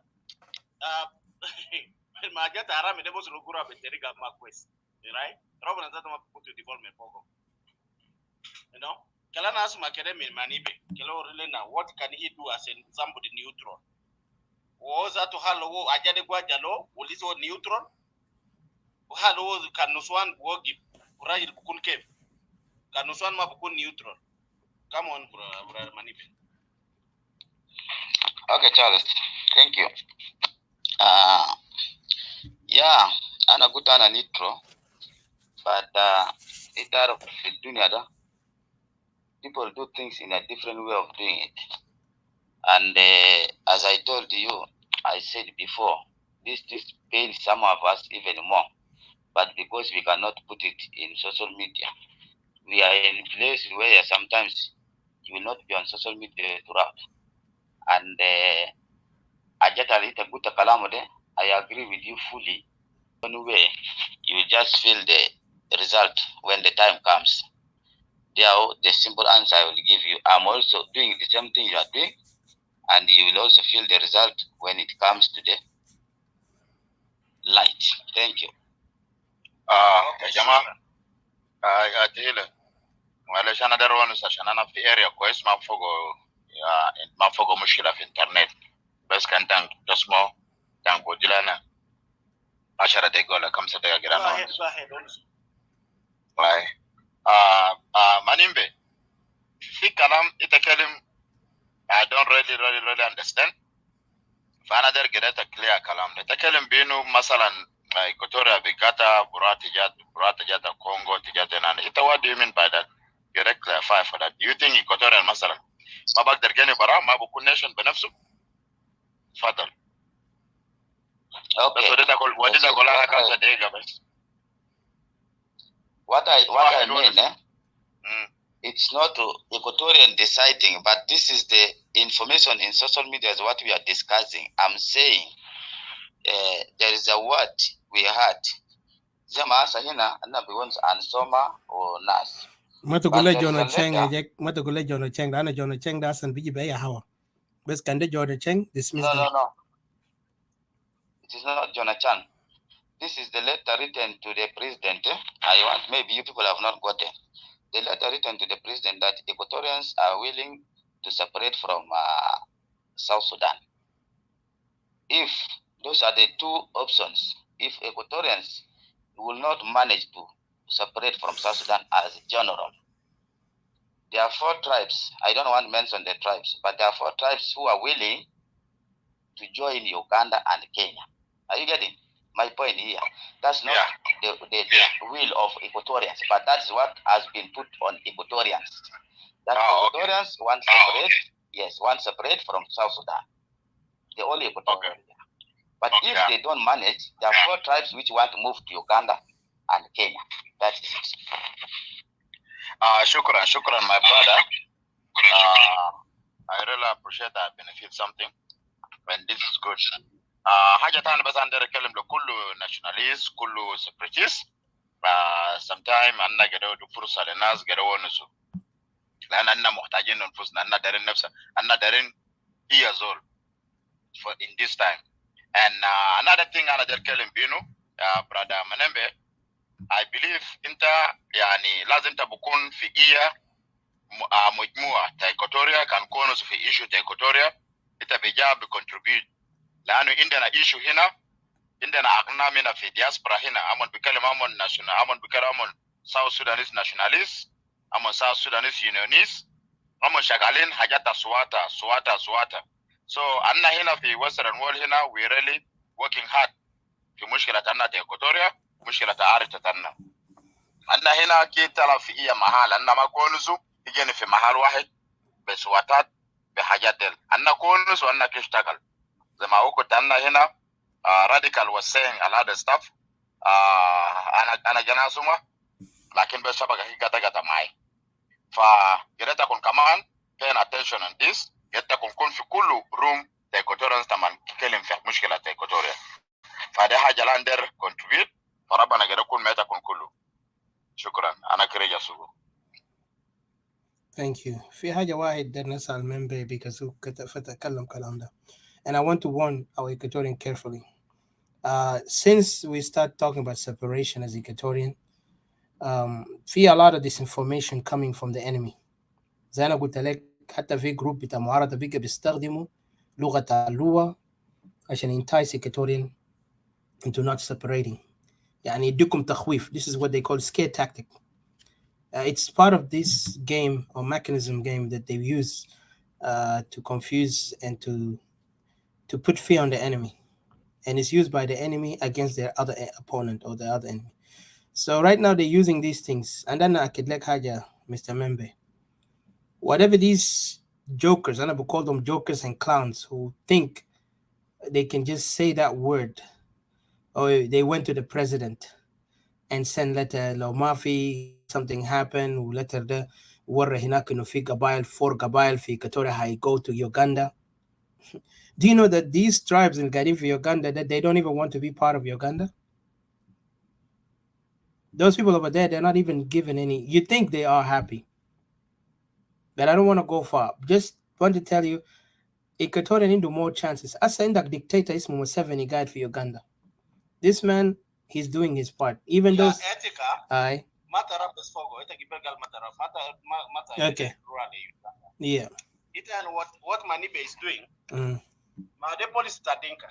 Majata harami debo sulugura beteriga makwes. Right? Robert Nzata put to development program. You know? Kala na asuma kere min manibe. Kelo relena what can he do as somebody neutral? Woza to halo wo ajade kwa jalo ulizo neutral. Halo wo kanuswan wogi kurajil kukun kev. Kanuswan ma kukun neutral. Come on brother manibe. Okay, Charles. Thank you. Yeah, I'm a good ana nitro, but it out of the dunya, people do things in a different way of doing it. And as I told you, I said before, this pains some of us even more. But because we cannot put it in social media, we are in a place where sometimes you will not be on social media throughout. And I agree with you fully. Anyway, you will just feel the result when the time comes. There, the simple answer I will give you, I'm also doing the same thing you are doing, and you will also feel the result when it comes to the light. Thank you. Jama, atile. Wale shana darwanu sa shana na fi area kwa isma fogo mushkila fi internet. Bas kan tank tasmo tank odilana 10 دقيقة ولا 5 دقائق جرام. Right. Manimbe, في كلام يتكلم I don't really understand. فأنا در قرأت clear كلام. يتكلم بينه مثلا Equatoria بكاتا برات جات Congo تجات نان. What do you mean by that? You direct clarify for that. Do you think Equatorian مثلا ما بقدر جاني برا ما بكون nation بنفسه؟ تفضل. Okay. What I mean, it's not Equatorian deciding, but this is the information in social media is what we are discussing. I'm saying there is a word we heard. Zama Sahina, Anabion's SSOMA or NAS. Matugule Jono Cheng, Matugule Jono Cheng, Dana Jono Cheng, that's and Biji Bay How. Best Kande Jono Cheng, dismiss them. No. It is not Jonathan. This is the letter written to the president. Maybe you people have not gotten. The letter written to the president that Equatorians are willing to separate from South Sudan. If those are the two options, if Equatorians will not manage to separate from South Sudan as general, there are 4 tribes. I don't want to mention the tribes, but there are 4 tribes who are willing to join Uganda and Kenya. Are you getting? my point here. That's not the will of Equatorians, but that's what has been put on Equatorians. That Equatorians want separate, want separate from South Sudan. The only Equatorians. But if they don't manage, there are 4 tribes which want to move to Uganda and Kenya. That is it. Shukran, my brother. I really appreciate that. Benefit something, and this is good. حاجة تانية بس أنا أتكلم لكل nationalists كل separatists. Sometime أنا قدروا فرصة للناس قدروا نسوا. لأن أنا محتاجين أنفسنا أنا دارين نفسنا أنا دارين هي زول for in this time. And another thing أنا أتكلم بينه brother Manembe, I believe أنت يعني لازم تكون في إيه مجموعة Equatoria كان كونس في issue Equatoria أنت بيجاب contribute لأنه عندنا issue هنا عندنا أغنام هنا في diaspora هنا أمون بيكلم أمون national أمون بيكلم أمون South Sudanese nationalists أمون South Sudanese unionists أمون شغالين حاجات سواتا so أنا هنا في Western world هنا we really working hard في مشكلة أنا Equatoria مشكلة عارف تتنا أنا هنا كي تلا في إيه محل أنا ما كونسو يجيني في محل واحد بسواتات بحاجات دل أنا كونس وأنا كيشتغل زي ما هو كنت أنا هنا radical was saying a lot of stuff أنا جناسوما لكن بسبب هي كتا معي فجريت أكون كمان paying attention on this جريت أكون في كل room Equatorians تمام كلم في مشكلة Equatoria فده حاجة لاندر contribute فربنا جريت أكون ميت أكون كله شكرا أنا كريجا سوغو. Thank you. في حاجة واحد ده نسأل member because هو فتكلم كلام ده. And I want to warn our Equatorian carefully. Since we start talking about separation as Equatorian, في a lot of disinformation coming from the enemy. زي أنا قلت لك حتى في جروب بتاع معارضة بيجي بيستخدموا لغة اللغة عشان entice Equatorian into not separating. يعني يديكم تخويف. This is what they call scare tactic. It's part of this game or mechanism game that they use to confuse and to put fear on the enemy. And it's used by the enemy against their other opponent or the other enemy. So right now they're using these things. And then I could like Haja, Mr. Membe. Whatever these jokers, and I would call them jokers and clowns who think they can just say that word, or they went to the president and send letter لو ما في something happen ولتر ده ورا هناك انه في قبائل 4 قبائل في Equatoria هاي go to Uganda. Do you know that these tribes in قاعدين في Uganda that they don't even want to be part of Uganda? Those people over there, they're not even given any. You think they are happy, but I don't want to go far. Just want to tell you, Equatorian need more chances. As in that dictator is Museveni guide for Uganda. This man, he's doing his part. Even though I okay. Yeah. It and what Manibe is doing. The policy Tadinka.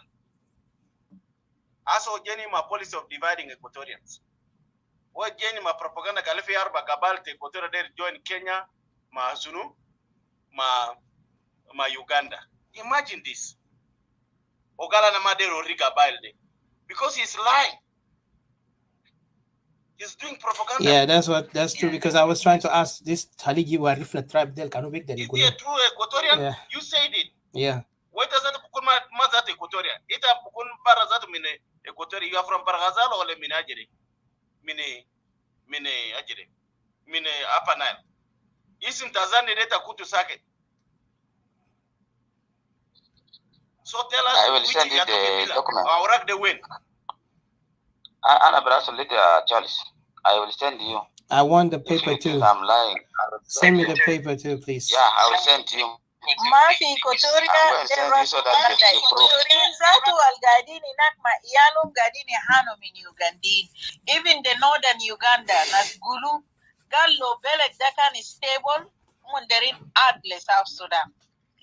Also, Jenny, my policy of dividing Equatorians. What Jenny, my propaganda Galifi Arba Gabal, Equatorial join Kenya, ma Zunu, ma Uganda. Imagine this. Ogala Namadero Riga Balde. Because he's lying. He's doing propaganda. Yeah, that's true. Because I was trying to ask this Haligi were different tribe del can make that. Is he a true Equatorian? Yeah. You said it. Yeah. What does that pukun mazat Equatoria? Ita pukun barazat mine Equatoria. You are from Barghazal or mine Ajere? Mine Ajere. Mine Upper Nile. Isim Tazani data kutu sake. So tell us. I will send you the document. I'll the win. Anna Brasso leader Charles. I will send you. I want the paper too. I'm lying. Send me the paper too, please. Yeah, I will send you. Mafi Equatoria Equatorians zatu algadini nakma yalum gadini hano min Ugandin. Even the northern Uganda nas gulu gallo belek dakan is stable munderin adle South Sudan.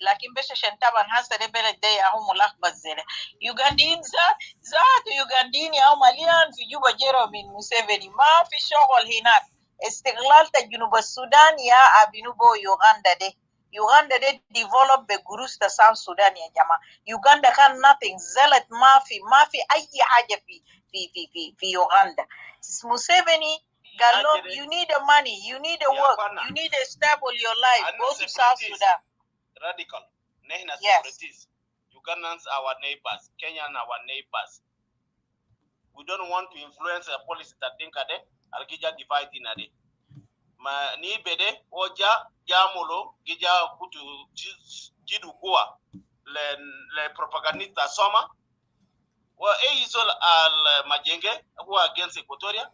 Lakin besha shantaban hasa de belek de ya humu lakbaz zele. Ugandin zatu Ugandini au malian fi juba jero min Museveni. Mafi shogol hinak. Istiglal ta Junuba Sudan ya abinubo Uganda de. Uganda they develop Begurusta South Sudan ya jama. Uganda can nothing. Zealot mafi ayi haja fi Uganda. Museveni Gallo, you need the money, you need the work, you need to stable your life. Go to South Sudan. Radical. Nehna Yes. Separatists. Ugandans are our neighbors. Kenyan are our neighbors. We don't want to influence a policy that think ade alkija divide in ade. Ma ni bede oja jamolo gija kutu jidu kuwa le propagandista SSOMA wa isol al majenge who are against Equatoria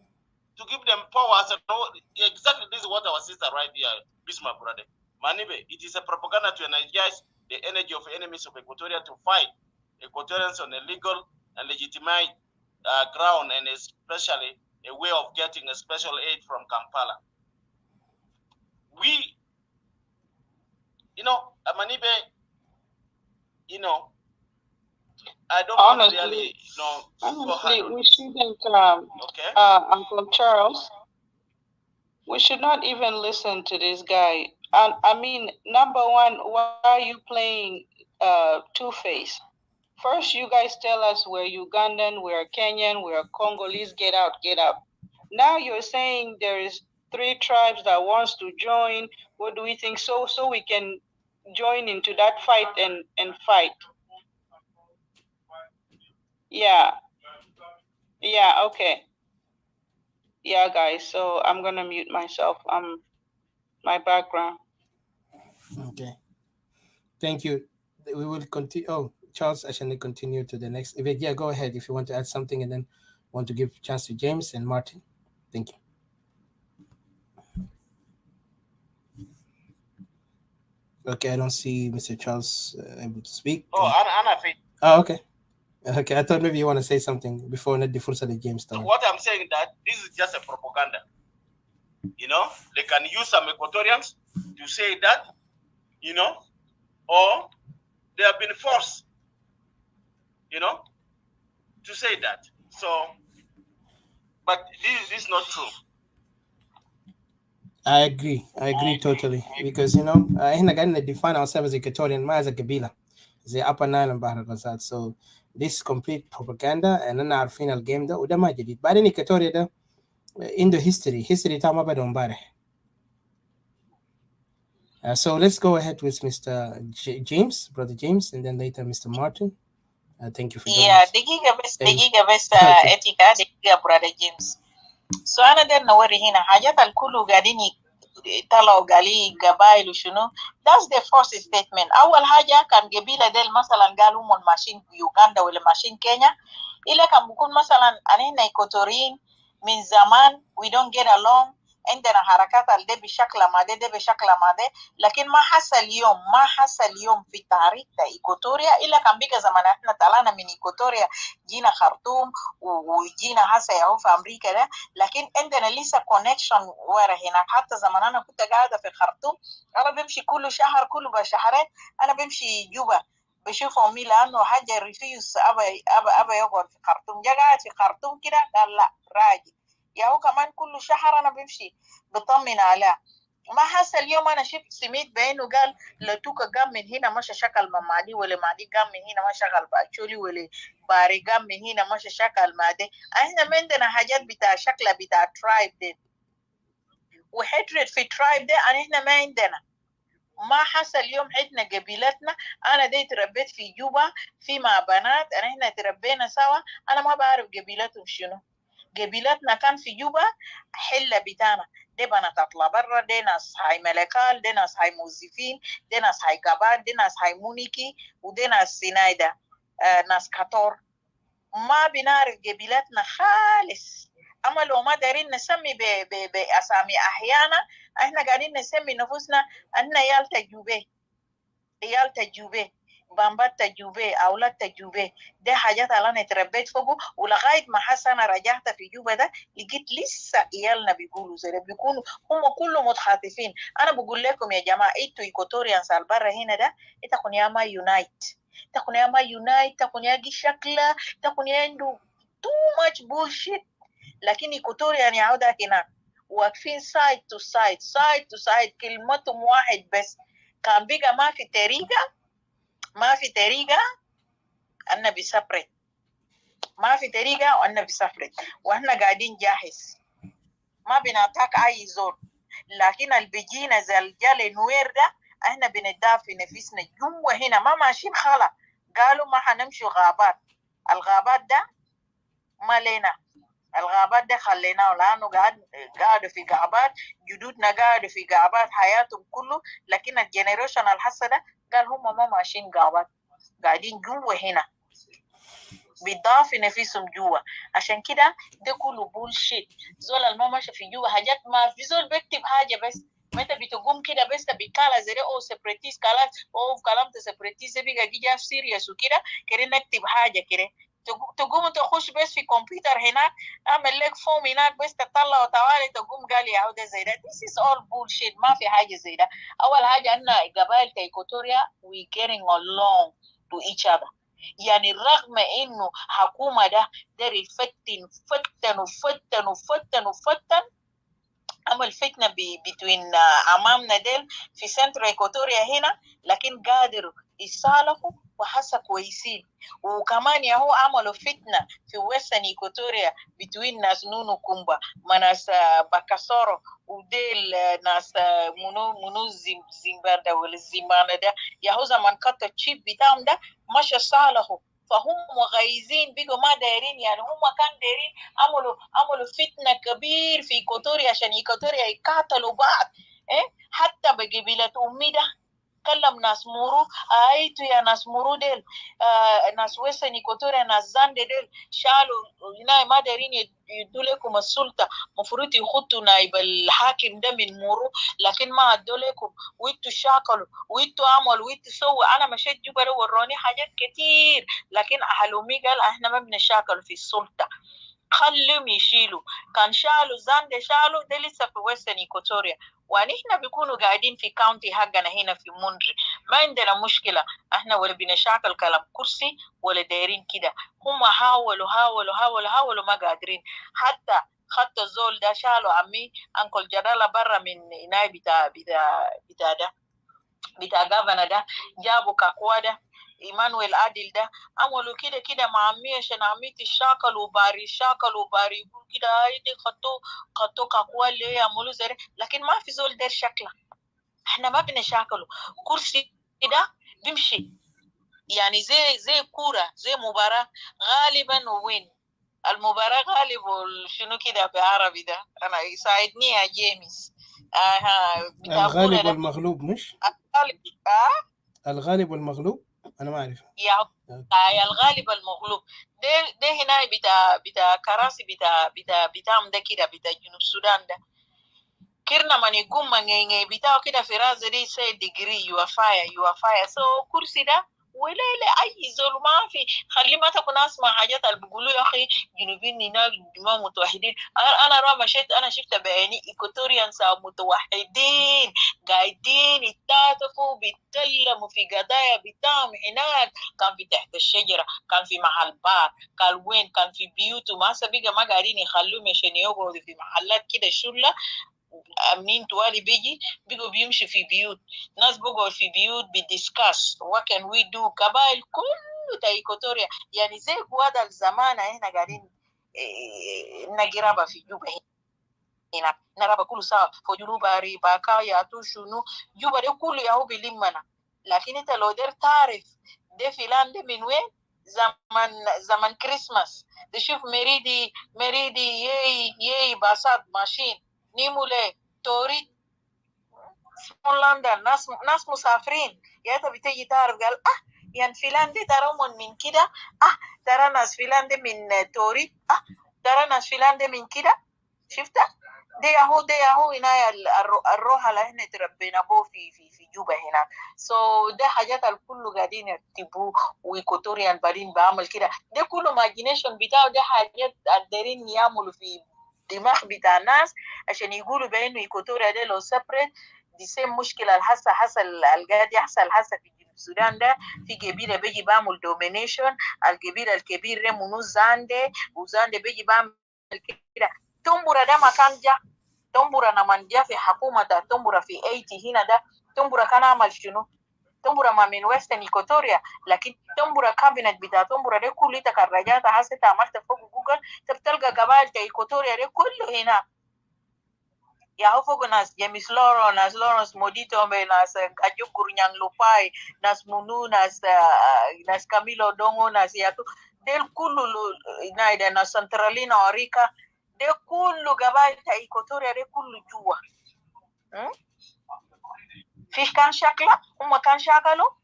to give them powers and exactly this is what our sister right here Bismarck brother. Manibe, it is a propaganda to energize the energy of enemies of Equatoria to fight Equatorians on a legal and legitimate ground, and especially a way of getting a special aid from Kampala. We, Manibe, I don't honestly, want to really, honestly, we shouldn't, okay. Uncle Charles, we should not even listen to this guy. And I mean, number one, why are you playing two-face? First, you guys tell us we're Ugandan, we're Kenyan, we're Congolese, get out, get out. Now you're saying there is 3 tribes that wants to join. What do we think? So we can join into that fight and fight. Yeah. Yeah, okay. Yeah, guys, so I'm gonna mute myself. My background. Okay. Thank you. We will continue. Oh, Charles, I shall continue to the next event. Yeah, go ahead if you want to add something, and then want to give a chance to James and Martin. Thank you. Okay, I don't see Mr. Charles able to speak. Oh, okay. Okay, I thought maybe you want to say something before the first of the James. What I'm saying that this is just a propaganda. They can use some Equatorians to say that, or they have been forced, to say that. So, but this is not true. I agree totally, because احنا قاعدين define ourselves as Equatorian ما as a قبيلة زي Upper Nile and بحر الغزال. So this is complete propaganda, and أنا عارفين الجيم ده وده ما جديد. بعدين Equatoria ده in the history تاع ما بدأ امبارح. So let's go ahead with Mr. James, Brother James, and then later Mr. Martin. Thank you for joining us. دقيقة بس اتيكا دقيقة Brother James. So أنا ده نوري هنا حاجات الكل قاعدين يطلعوا قالي قبائل وشنو. That's the first statement. أول حاجة كان قبيلة ديل مثلا قالوا هم ماشيين يوغندا ولا ماشيين كينيا. إلا كان بيكون مثلا أنا إيكوتوريين من زمان we don't get along. عندنا حركات ده بشكل ما ده بشكل ما ده، لكن ما حصل اليوم في تاريخ إيكوتوريا إلا كان بيجي زمان احنا طلعنا من إيكوتوريا جينا خرطوم وجينا هسه ياهو في أمريكا ده، لكن عندنا لسه كونكشن ورا هناك. حتى زمان أنا كنت قاعدة في خرطوم، أنا بمشي كل شهر كل بشهرين أنا بمشي جوبا بشوف أمي لأنه حاجة ريفيوز أبا يقعد في خرطوم. جا قاعد في خرطوم كده قال لا راجي ياهو كمان كل شهر أنا بمشي بطمن عليه. ما حاسة اليوم أنا شفت سميت بأنه قال لتوكا قام من هنا ماشي شكل مامادي، ولا مادي قام من هنا ماشي شكل باتشولي، ولا باري قام من هنا ماشي شكل مادي. احنا ما عندنا حاجات بتاع شكل بتاع ترايب ده وحترت في ترايب ده، احنا ما عندنا. ما حصل اليوم عندنا قبيلتنا. انا دي تربيت في جوبا في مع بنات، احنا تربينا سوا. انا ما بعرف قبيلتهم شنو. قبيلتنا كان في جوبا حلة بتاعنا، دي بنات اطلع برا، دي ناس هاي ملكال، دي ناس هاي موظفين، دي ناس هاي قبات، دي ناس هاي مونيكي، ودي ناس سينايدا ناس كاتور. ما بنعرف قبيلتنا خالص. اما لو ما دارين نسمي باسامي احيانا، احنا قاعدين نسمي نفوسنا ان عيال تجوبه بامبات تجوبه اولاد تجوبه. ده حاجات انا اتربيت فوقه، ولغايه ما انا رجعت في جوبا ده لقيت لسه عيالنا بيقولوا زي بيكونوا هم كلهم متخاطفين. انا بقول لكم يا جماعه انتوا ايكوتوريانز البره هنا ده تكون يا ما يونايت، تكون يا ما يونايت، تكون يا شكله، تكون يا عنده too much bullshit. لكن ايكوتوريان يعودها هناك واقفين side to side كلمتهم واحد بس، كان بقى ما في طريقة أننا بسفرت، ما في طريقة وأننا بسفرت، وإحنا قاعدين جاهز ما بنعطاك أي زول. لكن البيجينا زي الجال نوير ده إحنا بندافع نفسنا جوا هنا، ما ماشيين خلا. قالوا ما حنمشي غابات، الغابات ده ما لنا، الغابات ده خليناه لأنه قاعدوا في غابات، جدودنا قاعدوا في غابات حياتهم كله. لكن الجنريشن الحسن ده قال هم ما ماشيين غابات، قاعدين جوا هنا بيضافوا نفسهم جوا. عشان كده ده كله بولشيت. زول الما ماشي في جوا حاجات ما في زول بيكتب حاجه بس متى بتقوم كده بس بيكالا زي او سيبريتيست كلام او كلام سيبريتيست بيجي جا سيريس وكده كده نكتب حاجه كده تقوم تخش بس في كمبيوتر هناك اعمل لك فوم هناك بس تطلع وتوالي تقوم قال يا عوده زي ده. This is all bullshit. ما في حاجه زي ده. اول حاجه ان قبائل ايكوتوريا we getting along to each other. يعني رغم انه حكومه ده دار يفتن عمل فتنه بين امامنا ديل في سنتر ايكوتوريا هنا، لكن قادر يصالحوا وحسا كويسين. وكمان يهو عملوا فتنه في ويسترن ايكوتوريا بين ناس نونو كومبا ما ناس باكاسورو وديل ناس منو زيمبردا ولا زيمانا ده يهو زمان كتا تشيب بتاعهم ده مش صالحوا، فهم مغيزين بيجوا ما دايرين. يعني هم كان دايرين عملوا فتنة كبير في إيكواتوريا عشان إيكواتوريا يقاتلوا بعض. حتى بقبيلة أمي ده كلم ناس مورو ايتو يا ناس مورو ديل ناس ويسن إيكواتوريا ناس زاندي ديل شالوا هنا ما دايرين يدولكم السلطة، مفروض يخطوا نايب الحاكم ده من مورو، لكن ما ادولكم ويتو شاكلوا ويتو عملوا ويتو سووا. انا مشيت جوبا وروني حاجات كتير، لكن اهلومي قال احنا ما بنشاكل في السلطة، خلهم يشيلوا. كان شالوا زاندي شالوا ده لسه في ويسترن إيكواتوريا، ونحن بيكونوا قاعدين في كاونتي حقنا هنا في موندري ما عندنا مشكلة. احنا ولا بنشاكل كلام كرسي ولا دايرين كده. هم حاولوا ما قادرين. حتى خط الزول ده شالوا عمي انكل جدالة برا من هنا بتاع غافنا ده، جابوا كاكوا ده ايمانويل عادل ده عملوا كده مع عمي عشان عمي تشاكل وباري يقول كده هاي دي خطو كاكوا اللي يعملوا زي، لكن ما في زول دير شكله. احنا ما بنشاكله. كرسي كده بيمشي يعني زي كورة زي مباراة غالبا وين المباراة غالب شنو كده بعربي ده انا يساعدني يا جيمس. الغالب والمغلوب مش الغالب والمغلوب انا ما اعرف يا الغالب المغلوب ده هنا بتاع كراسي بتاع ده كده بتاع جنوب السودان ده كيرنا من يقوم من بتاعه كده في راسه دي سي ديجري يو فاير سو كرسي ده ولا اي زول ما في. خلي ما تكون اسمع حاجات اللي بيقولوا يا اخي جنوبيين هناك ما متوحدين. انا را مشيت انا شفت بعيني ايكوتوريانز متوحدين قاعدين يتاتفوا بيتكلموا في قضايا بتاعهم هناك. كان في تحت الشجره، كان في محل بار، كان وين كان في بيوتهم. ما بقى ما قاعدين يخلوهم عشان يقعدوا في محلات كده شله امنين توالي بيجوا بيمشي في بيوت ناس بقوا في بيوت بيدسكاس what can we do. قبائل كله تا إيكواتوريا يعني زي قواد الزمان احنا قاعدين نقربا في جوبا هنا نرابا كله سوا فجلوبا ريبا كايا شنو جوبا ده كله يهو بيلمنا. لكن انت لو دير تعرف ده فلان ده من وين زمن كريسماس تشوف مريدي يي باسات ماشين نيمولي توري لندن ناس مسافرين يا انت بتيجي تعرف قال يعني فلان دي ترى من كده ترى ناس فلان دي من توري ترى ناس فلان دي من كده شفت ده يهو هنا الروح اللي احنا تربينا بو في جوبا هناك. سو ده حاجات الكل قاعدين يكتبوه وإيكواتوريان بعدين بعمل كده ده كله ماجينيشن بتاعه. ده حاجات قادرين يعملوا في دماغ بتاع الناس عشان يقولوا بانه إيكواتوريا ده لو سبريت دي سيم مشكله حصل القاعد يحصل في جنوب السودان ده. في قبيله بيجي بعمل دومينيشن القبيله الكبير ده منو زاندي وزاندي بيجي بعمل كده. تنبورا ده مكان جا تنبورا لما جا في حكومه تنبورا في 80 هنا ده تنبورا كان عمل شنو؟ تنبورا ما من ويسترن إيكواتوريا، لكن تنبورا كابينت بتاع تنبورا دي كل تكرجات حاسة عملت فوق جوجل تلقى قبائل تا إيكواتوريا دي كله هنا. يا هو فوق ناس جيمس لورو، ناس لورنس موديتومبي، ناس أجوكور نيان لوباي، ناس منو، ناس كاميلو دونغو، ناس ياتو ديل كله نايدا، ناس سنترالينا أوريكا دي كله قبائل تا إيكواتوريا دي كله جوا. فيش كان شكله هم كان شكله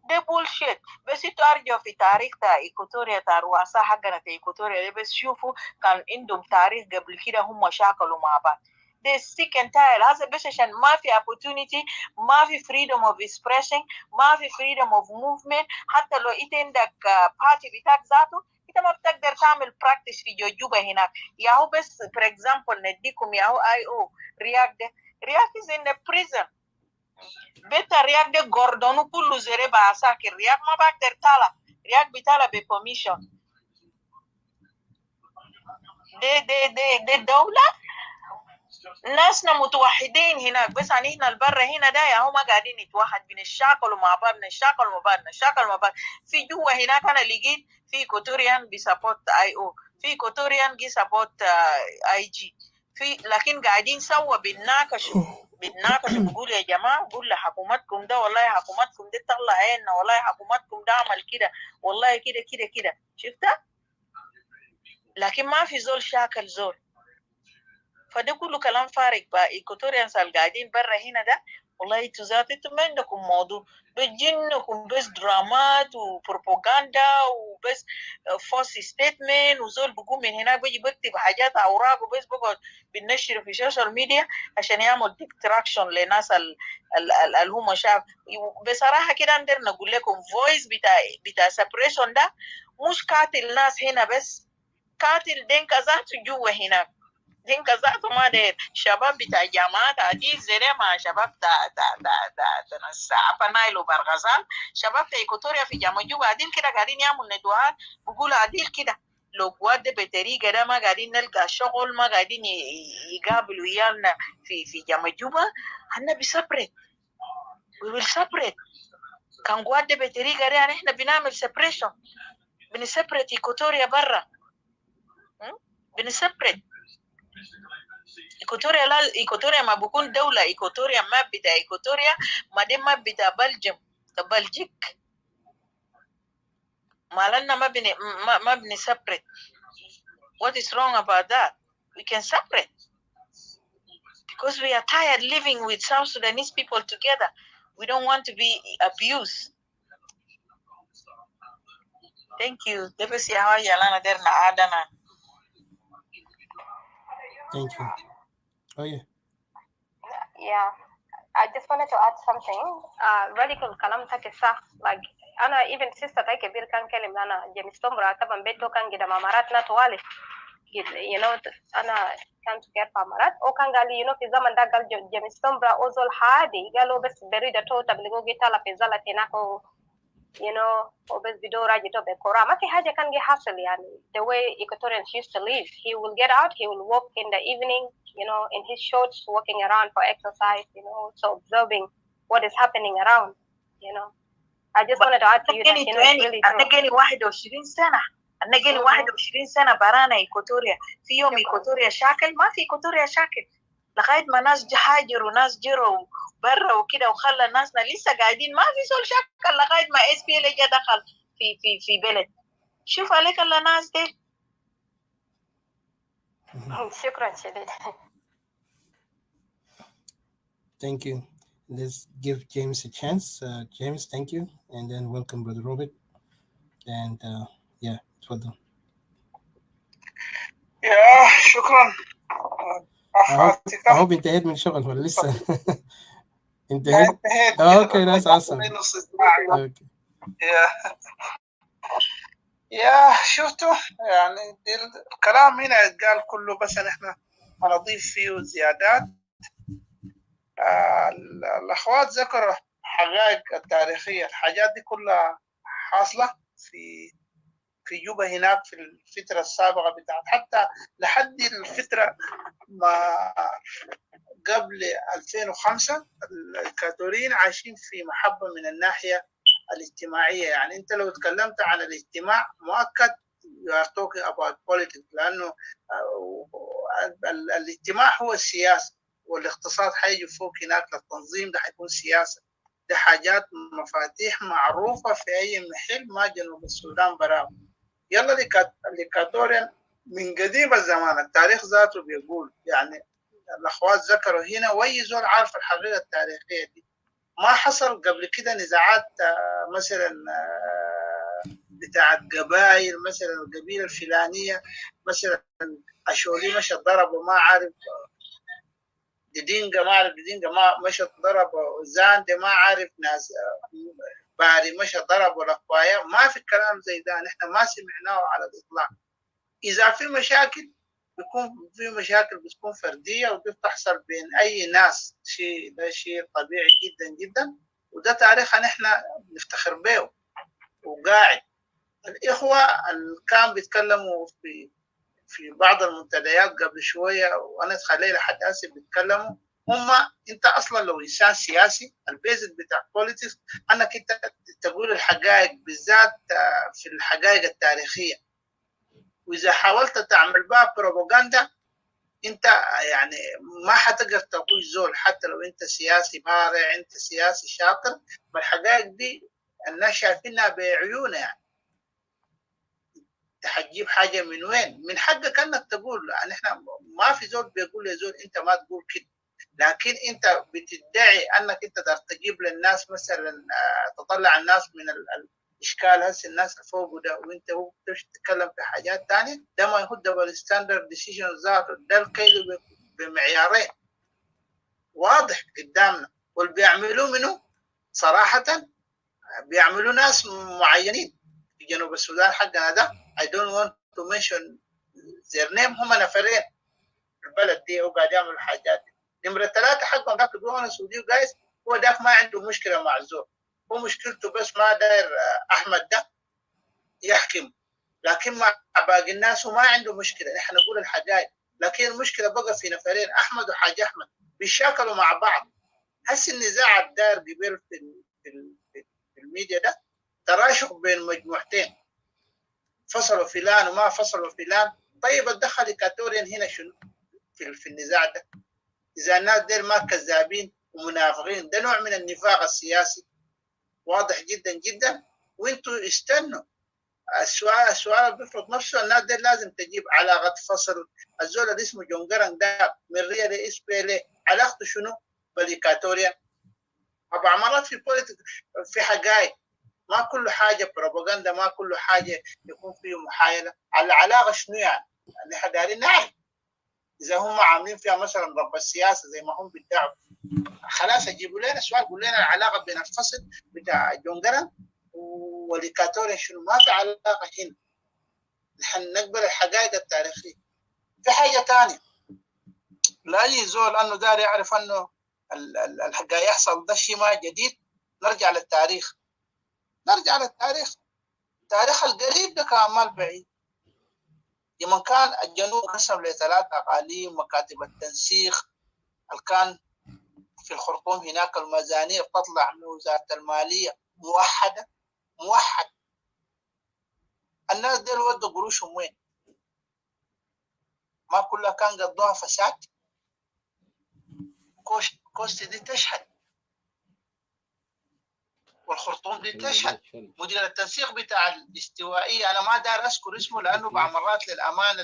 ده بولشيت. بس انتوا ارجعوا في تاريخ تا إيكواتوريا تا رؤساء حقنا تا إيكواتوريا ده بس شوفوا كان عندهم تاريخ قبل كده هم شاكلوا مع بعض. ده sick and tired. هذا بس عشان ما في opportunity، ما في freedom of expression، ما في freedom of movement. حتى لو انت عندك party بتاعك ذاته انت ما بتقدر تعمل practice في جوجوبا هناك. ياهو بس for example نديكم ياهو IO رياك ده، رياك is in the prison. بيتا رياك ده غوردونو كله زري باساكر، رياك ما بقدر طالع، رياك بيطالع ببرميشن. دي دولة ناسنا متوحدين هناك، بس هنا البر هنا ده يا هم قاعدين يتوحد، بنشاكلوا مع بعض، نشاكلوا مع بعض. في جوا هناك انا لقيت في إيكواتوريان بيسابورت IO، في إيكواتوريان بيسابورت IG، في لكن قاعدين سوا بنناقشوا بقول يا جماعه، قول لحكومتكم ده والله حكومتكم دي تطلع عيننا، والله حكومتكم ده عمل كده، والله كده شفتها. لكن ما في زول شاكل زول، فده كله كلام فارغ. بقى إيكواتوريانز القاعدين برا هنا ده والله انتوا ذاتكم ما عندكم موضوع، بتجنكم بس درامات وبروباغندا وبس فوس ستيتمنت، وزول بقوم من هناك بيجي بكتب حاجات اوراق وبس بقعد بنشر في السوشيال ميديا عشان يعمل ديستراكشن لناس اللي هم شعب. بصراحه كده عندنا نقول لكم فويس بتاع سيبريشن ده مش قاتل ناس هنا بس، قاتل دينكا ذاته جوا هناك. دينكا ذاته ما دير شباب بتاع جامعات عديل زي مع شباب تا ناس أبنايل وبرغزال، شباب تا إيكواتوريا في جامعة جوبا عديل كده قاعدين يعمل ندوات بيقولوا عديل كده لو قوات ده بطريقة ده ما قاعدين نلقى شغل، ما قاعدين يقابلوا يالنا في جامعة جوبا. هنا بسبرت we will separate. كان قوات ده بطريقة ده يعني احنا بنعمل separation، بنسبرت إيكواتوريا برا، بنسبرت إيكواتوريا. لا إيكواتوريا ما بكون دولة، إيكواتوريا ما بتاع إيكواتوريا ما دي ما بتاع بلجم بلجيك، ما لنا ما بني separate. What is wrong about that? We can separate because we are tired living with South Sudanese people together. We don't want to be abused. Thank you. Thank you. Oh yeah. Yeah, I just wanted to add something. Radical kalam take sah, like ana even sister take bir kan kelim ana James Tombra taban beto kan gida mamarat na tuwali. You know, ana kan get mamarat o kan gali, you know, fi zaman da gal James Tombra ozol hadi galo bes berida to tabligo gitala fi zala tenako, you know, o bes bidora jito be kora ma fi haja kan ge hassle yani. The way Equatorians used to live, he will get out, he will walk in the evening, you know, in his shorts, walking around for exercise, you know, so observing what is happening around, you know. I just wanted to add to you that, you know, it's really true. أنا جاني 21 سنة، أنا جاني 21 سنة برانا إيكواتوريا. في يوم إيكواتوريا شاكل؟ ما في إيكواتوريا شاكل لغاية ما ناس هاجروا وناس جروا برا وكده وخلى ناسنا لسه قاعدين. ما في زول شاكل لغاية ما SPLM جا دخل في بلد. شوف عليك الله ناس دي. شكرا شديد. Thank you. Let's give James a chance. James, thank you. And then welcome, Brother Robert. And yeah, تفضل. يا شكرا. I hope انتهيت من شغل ولا لسه؟ انتهيت؟ Okay, that's awesome. Okay. يا شفتوا يعني الكلام هنا يتقال كله، بس احنا هنضيف فيه زيادات. الأخوات ذكروا حقائق التاريخية، الحاجات دي كلها حاصلة في جوبا هناك في الفترة السابقة بتاعت، حتى لحد الفترة ما قبل 2005 الإكواتوريين عايشين في محبة من الناحية الاجتماعية. يعني أنت لو تكلمت عن الاجتماع مؤكد you are talking about politics، لأنه الاجتماع هو السياسة، والاقتصاد حيجي فوق هناك، التنظيم ده حيكون سياسة. ده حاجات مفاتيح معروفة في أي محل، ما جنوب السودان براه. يلا الإكواتوريان من قديم الزمان التاريخ ذاته بيقول، يعني الأخوات ذكروا هنا وأي زول عارف الحقيقة التاريخية دي. ما حصل قبل كده نزاعات مثلا بتاعت قبائل، مثلا القبيلة الفلانية مثلا أشولي مشى ضرب وما عارف ديدينجا، ما عارف ديدينجا ما مشى ضرب زاندي، ما عارف ناس باري مشى ضرب ولا قوايا. ما في كلام زي ده، نحن ما سمعناه على الإطلاق. إذا في مشاكل بيكون في مشاكل بتكون فردية ودي بتحصل بين أي ناس، ده شيء طبيعي جدا جدا، وده تاريخ نحن نفتخر به وقاعد. الإخوة اللي كان بيتكلموا في بعض المنتديات قبل شوية وأنا تخلي لحد هسه بيتكلموا، هم أنت أصلا لو إنسان سياسي البيزك بتاع بوليتكس أنك أنت تقول الحقائق، بالذات في الحقائق التاريخية. وإذا حاولت تعمل بها بروباغندا أنت يعني ما حتقدر تقول زول، حتى لو أنت سياسي بارع، أنت سياسي شاطر، والحقائق دي الناس شايفينها بعيونها. يعني تحجيب حاجة من وين؟ من حقك أنك تقول. يعني إحنا ما في زول بيقول يا زول أنت ما تقول كده، لكن أنت بتدعي أنك أنت تقدر تجيب للناس مثلا تطلع الناس من الإشكال هسه الناس فوق ده، وأنت هو تتكلم في حاجات تانية. ده ما يهد بالستاندرد ديسيجن ذاته، ده الكيل بمعيارين واضح قدامنا. واللي بيعملوه منه صراحة بيعملوا ناس معينين في جنوب السودان حقنا ده. I don't want to mention their name. هم نفرين في البلد دي وقاعد يعملوا حاجات دي. نمرة 3 حقهم ذاك بيقولوا أنا سعودي جايز، هو ذاك ما عنده مشكلة مع الزول، هو مشكلته بس ما داير أحمد ده يحكم، لكن مع باقي الناس وما عنده مشكلة. نحن نقول الحقائق، لكن المشكلة بقى في نفرين، أحمد وحاج أحمد بيشاكلوا مع بعض. هسه النزاع الدار قبل في الميديا ده تراشق بين مجموعتين، فصلوا فلان وما فصلوا فلان. طيب اتدخل إكواتوريان هنا شنو في النزاع ده؟ إذا الناس دير ما كذابين ومنافقين، ده نوع من النفاق السياسي واضح جدا جدا. وانتوا استنوا. السؤال بيفرض نفسه، الناس دير لازم تجيب علاقة فصل. الزول اللي اسمه جونجران ده من ريال SPLM علاقته شنو بالإكواتوريان؟ 4 مرات في بوليتيك في حقائق، ما كل حاجة بروباغندا، ما كل حاجة يكون فيه محايلة. العلاقة شنو يعني؟ نحن دارين نعرف. إذا هم عاملين فيها مثلا رب السياسة زي ما هم بيدعوا، خلاص يجيبوا لنا سؤال، قول لنا العلاقة بين الفصل بتاع جونجران والإكواتوريا شنو؟ ما في علاقة هنا. نحن نقبل الحقائق التاريخية. في حاجة تانية لأي زول أنه داري يعرف أنه الحقائق يحصل ده شيء ما جديد، نرجع للتاريخ. نرجع للتاريخ، التاريخ القريب ده كان مال بعيد. لما كان الجنوب قسم ل3 أقاليم، مكاتب التنسيق اللي كان في الخرطوم هناك الميزانية بتطلع من وزارة المالية موحد. الناس دي ودوا قروشهم وين؟ ما كلها كان قضوها فساد. كوست دي تشهد، والخرطوم دي تشهد. مدير التنسيق بتاع الاستوائية أنا ما دار أذكر اسمه لأنه بعض مرات للأمانة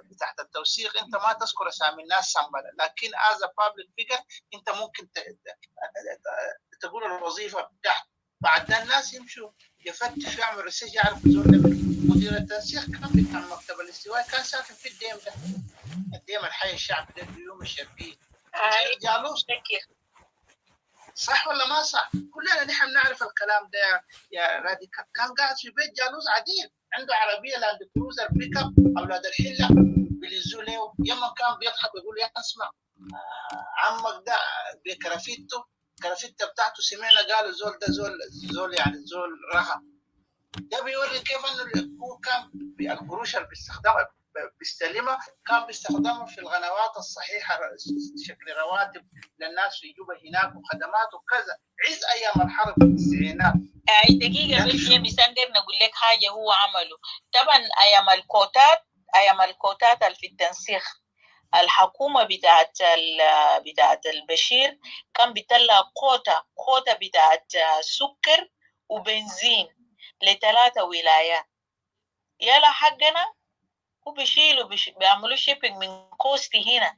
بتاعت التوثيق أنت ما تذكر أسامي الناس سنبلة، لكن as a public figure أنت ممكن تقول الوظيفة بتاعته. بعد ده الناس يمشوا يفتش يعمل ريسيرش يعرف زول مدير التنسيق كان بتاع مكتب الاستوائي كان ساكن في الديم ده، الديم الحي الشعبي ده في يوم الشرقية. جالوس صح ولا ما صح؟ كلنا نحن نعرف الكلام ده يا رادي. كان قاعد في بيت جالوس عادي، عنده عربيه لاند كروزر بيك اب، اولاد الحله بيلزوا له. يوم كان بيضحك ويقول يا اسمع عمك ده بكرافيته، الكرافته بتاعته سمعنا قالوا زول ده زول يعني زول رها. ده بيوري كيف انه هو كان القروش اللي بيستخدمها بيستلمها كان بيستخدمها في القنوات الصحيحه، شكل رواتب للناس في جوبا هناك وخدمات وكذا، عز ايام الحرب في التسعينات. دقيقة بس يا مسندر نقول لك حاجة هو عمله. طبعا أيام الكوتات اللي في التنسيق، الحكومة بتاعت البشير كان بيطلع قوطة بتاعت سكر وبنزين ل3 ولايات. يلا حقنا هو بيعملوا شيبينج من كوستي هنا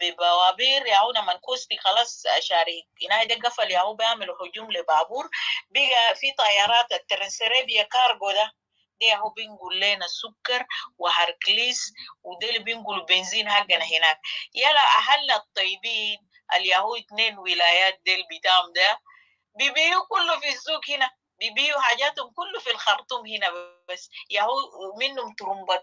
ببوابير يعونا من كوستي خلاص شاري هنا ده قفل يعو بيعملوا هجوم لبابور. بقى في طيارات الترنسريبيا كارغو ده هو بينقل لنا سكر وهركليس وده اللي بينقلوا بنزين حقنا هناك. يلا أهلنا الطيبين اليهود 2 ولايات ديل بتاعهم ده بيبيعوا كله في السوق هنا، بيبيعوا حاجاتهم كله في الخرطوم هنا بس. ياهو منهم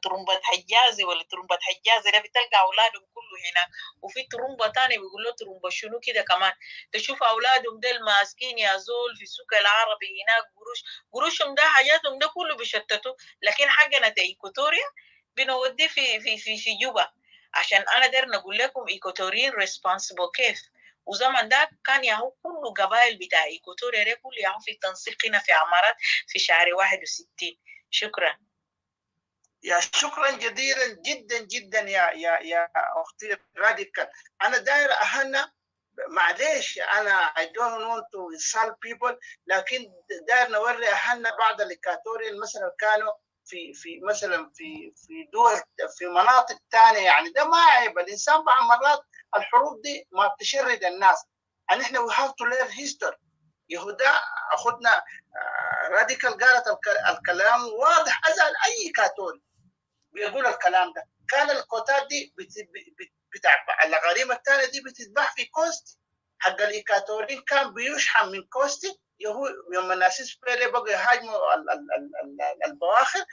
ترمبة حجازي ولا ترمبة حجازي ده بتلقى أولادهم كله هنا، وفي ترمبة تاني بيقولوا ترمبة شنو كده كمان. تشوف أولادهم ديل ماسكين يا زول في السوق العربي هناك قروشهم ده حاجاتهم ده كله بيشتتوا. لكن حقنا تا إيكوتوريا بنوديه في جوبا. عشان أنا داير نقول لكم إيكوتوريين ريسبونسبل كيف. وزمن ده كان ياهو كله قبائل بتاع إيكواتوريا ده كله ياهو في التنسيق هنا في عمارات في شهر 61. شكرا. يا شكرا جزيلا جدا جدا يا اختي راديكال. انا داير اهنا معلش، انا I don't want to insult people، لكن داير نوري اهنا بعض الإيكواتوريين مثلا كانوا في مثلا في دول في مناطق ثانيه. يعني ده ما عيب، الانسان بعض مرات الحروب دي ما بتشرد الناس. ان احنا we have to learn history. يهودا اخذنا راديكال قالت الكلام واضح، ازعل اي كاثولي بيقول الكلام ده. كان الكوتات دي بتاع الغريمه الثانيه دي بتتباع في كوستي. حق الايكاتوريين كان بيشحن من كوستي. يهو يوم الناس سبيلي بقى يهاجموا البواخر،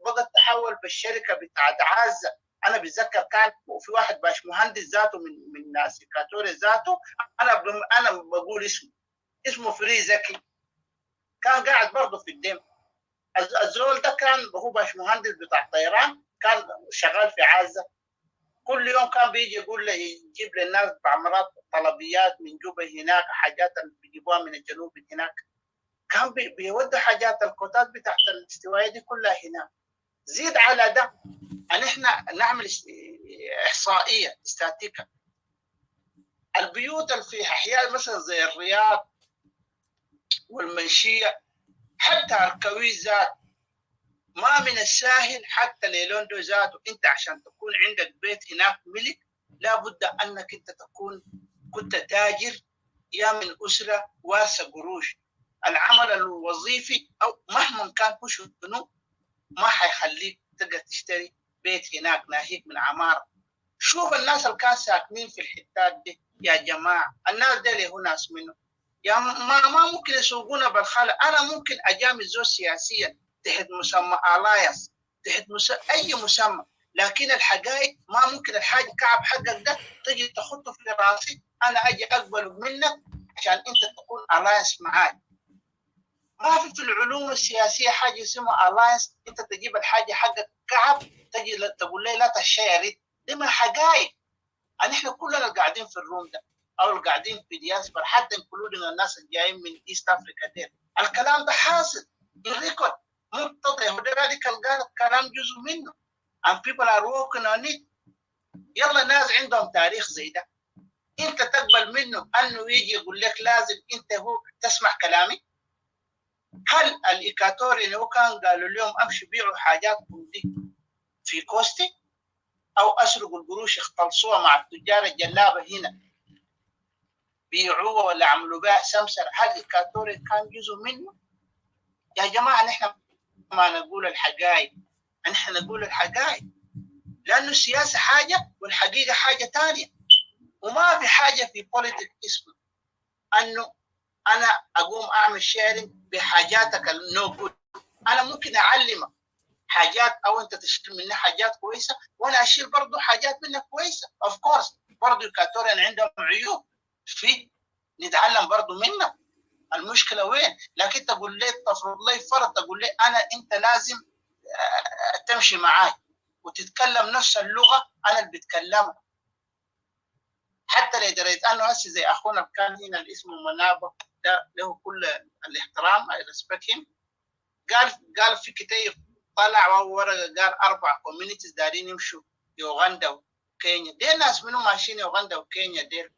بقت تحول بالشركه بتاعت عازه. انا بتذكر كان وفي واحد باش مهندس ذاته من ناس ايكاتوري ذاته، انا بقول اسمه فري زكي، كان قاعد برضه في الدم. الزول ده كان هو باش مهندس بتاع طيران، كان شغال في عازه. كل يوم كان بيجي يقول لي يجيب للناس بعمرات طلبيات من جوبا هناك، حاجات اللي بيجيبوها من الجنوب هناك. كان بيودوا حاجات الكوتات بتاعت الاستوائيه دي كلها هناك. زيد على ده ان احنا نعمل احصائيه استاتيكا. البيوت اللي في احياء مثلا زي الرياض والمنشيه حتى الكويس ذات ما من الساهل، حتى ليلوندو ذاته انت عشان تكون عندك بيت هناك ملك لابد انك انت تكون كنت تاجر يا من اسره واسع قروش. العمل الوظيفي او مهما كان شنو ما حيخليك تقدر تشتري بيت هناك ناهيك من عماره. شوف الناس اللي كانوا ساكنين في الحتات دي يا جماعه، الناس دي هو ناس منه يا ما ممكن يسوقونا بالخلا. انا ممكن اجامل زول سياسيا تحت مسمى الايس، تحت اي مسمى، لكن الحقائق ما ممكن. الحاجه كعب حقك ده تجي تحطه في راسي انا اجي اقبله منك عشان انت تكون الايس معاي. ما في العلوم السياسيه حاجه اسمها الايس انت تجيب الحاجه حقك كعب تجي تقول لي لا تشاري. دي ما حقائق. احنا كلنا قاعدين في الروم ده او قاعدين في دياسبرا، حتى انكلودين الناس اللي جايين من ايست افريكا ديل، الكلام ده حاصل الريكورد متضح. وده راديكال قال الكلام جزء منه and people are working on it. يلا ناس عندهم تاريخ زي ده انت تقبل منه انه يجي يقول لك لازم انت هو تسمع كلامي؟ هل الايكاتوريين هو كان قالوا لهم امشي بيعوا حاجاتكم دي في كوستي او اسرقوا القروش اختلصوها مع التجار الجلابه هنا بيعوها ولا عملوا بها سمسر؟ هل الايكاتوريين كان جزء منه؟ يا جماعه نحن ما نقول الحقائق، نحن نقول الحقائق، لانه السياسه حاجه والحقيقه حاجه ثانيه. وما في حاجه في بوليتيك اسمه انه انا اقوم اعمل شيرنج بحاجاتك النو جود. انا ممكن اعلمك حاجات او انت تشيل مني حاجات كويسه وانا اشيل برضه حاجات منك كويسه. اوف كورس برضه الكاتوريان عندهم عيوب في نتعلم برضه منك. المشكله وين؟ لكن تقول لي تفرض لي فرض، تقول لي انت لازم تمشي معاي وتتكلم نفس اللغه انا اللي بتكلمها. حتى لدرجه انه هسه زي اخونا كان هنا اللي اسمه منابه ده له كل الاحترام، اي ريسبكت هيم، قال في كتيب طلع ورقه قال 4 كوميونيتيز دارين يمشوا يوغندا وكينيا. دي ناس منهم ماشيين يوغندا وكينيا ديل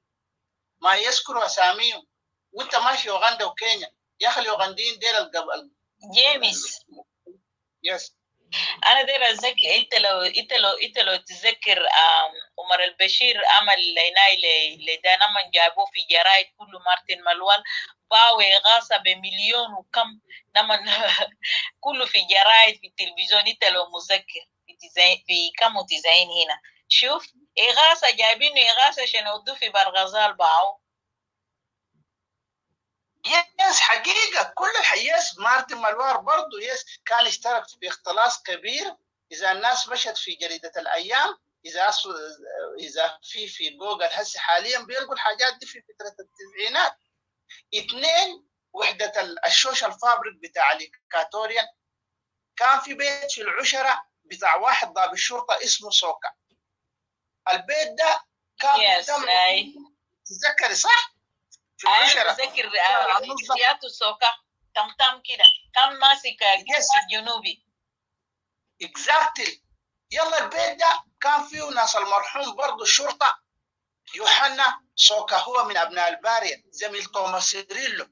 ما يذكروا اساميهم، وانت ماشي يوغندا وكينيا يا اخي اليوغنديين ديل القبل جيمس. يس انا داير اتذكر انت لو تتذكر عمر البشير عمل هناي لده لما جابوه في جرايد كله مارتن ملوان باوي غاصه بمليون وكم لما كله في جرايد في التلفزيون. انت لو مذكر في كم وتزعين هنا شوف إغاثة جايبينه إغاثة عشان يودوه في برغزال باعوا. يس حقيقة كل يس مارتن ملوار برضو يس كان اشترك في اختلاس كبير. إذا الناس مشت في جريدة الأيام إذا في جوجل هسه حاليا بيلقوا الحاجات دي في فترة التسعينات. 2 وحدة السوشيال فابريك بتاع الإكواتوريان كان في بيت في العشرة بتاع واحد ضابط الشرطة اسمه سوكا. البيت ده كان تتذكري صح؟ في العشرة تذكر سياتو سوكا تمتم كده كان ماسك الجنوبي. اكزاكتلي. يلا البيت ده كان فيه ناس المرحوم برضه الشرطة يوحنا سوكا هو من أبناء البارية زميل توماس سيريلو.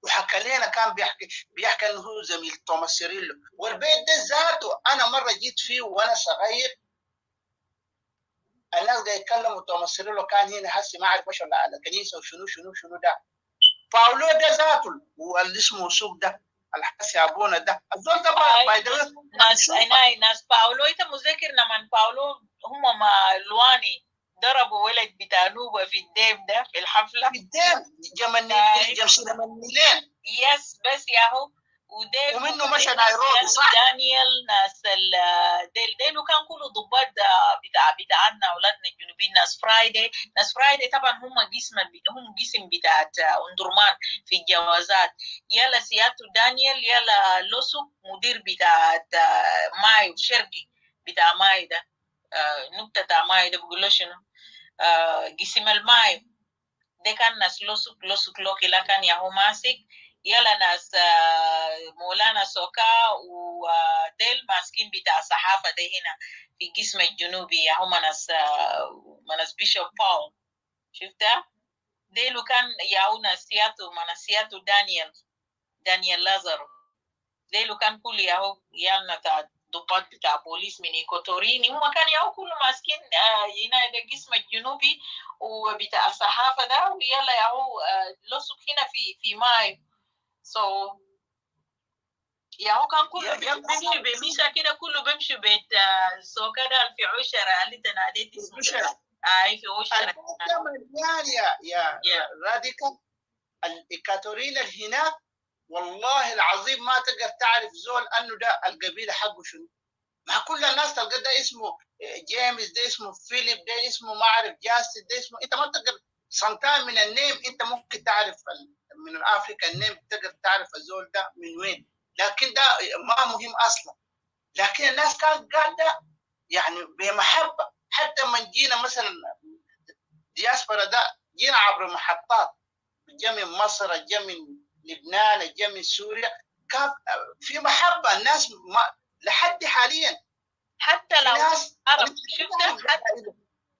وحكى لنا كان بيحكي انه هو زميل توماس سيريلو. والبيت ده ذاته انا مره جيت فيه وانا صغير الناس قاعد يتكلموا توماس سيريلو كان هنا هسه ما اعرف ايش ولا على الكنيسه وشنو شنو شنو ده. باولو ده ذاته واللي اسمه سوق ده الحسي ابونا ده الزول ده باي ذا ناس باولو. انت مذكر لما باولو هم مع لواني ضربوا ولد بتاع نوبه في الديم ده في الحفله في الديم جمسنا من ميلين. يس بس ياهو ومنه مشى نيروبي صح؟ دانيال ناس ديل وكان كله ضباط بتاعنا اولادنا الجنوبيين. ناس فرايدي طبعا هم جسم بتاعت اندرمان في الجوازات. يلا سياتو دانيال يلا لوسو مدير بتاعت مايو شرقي بتاع مايو ده نقطة بتاع مايو ده بقول له شنو جسم المايو ده كان ناس لوسو كلوكي لا كان ياهو ماسك. يلا ناس مولانا سوكا وديل ماسكين بتاع الصحافة ده هنا في الجسم الجنوبي هم ناس بيشوب باول. شفتها؟ ديل وكان ياهو ناسياتو دانيال لازارو. ديل وكان كل ياهو يالنا بتاع ضباط بتاع بوليس من إيكواتوريين هم كان ياهو كله ماسكين هنا ده الجسم الجنوبي وبتاع الصحافة ده. ويلا ياهو لوسك هنا في مايو. هو كان كله بيمشي بميشا كده كله بيمشي بيت سوكا ده في عشرة اللي تناديت اسمه في عشرة يا راديكال. الإكواتوريين هناك والله العظيم ما تقدر تعرف زول انه ده القبيله حقه شنو. مع كل الناس تلقى ده اسمه جيمس ده اسمه فيليب ده اسمه ما اعرف جاستن ده اسمه انت ما تقدر صنتان من النيم انت ممكن تعرف من الافريكا النيم تقدر تعرف الزول ده من وين. لكن ده ما مهم اصلا. لكن الناس كانت قاعده يعني بمحبه. حتى من جينا مثلا دياسبرا ده جينا عبر محطات جا من مصر جا من لبنان جا من سوريا كان في محبه الناس لحد حاليا. حتى لو العرب شفت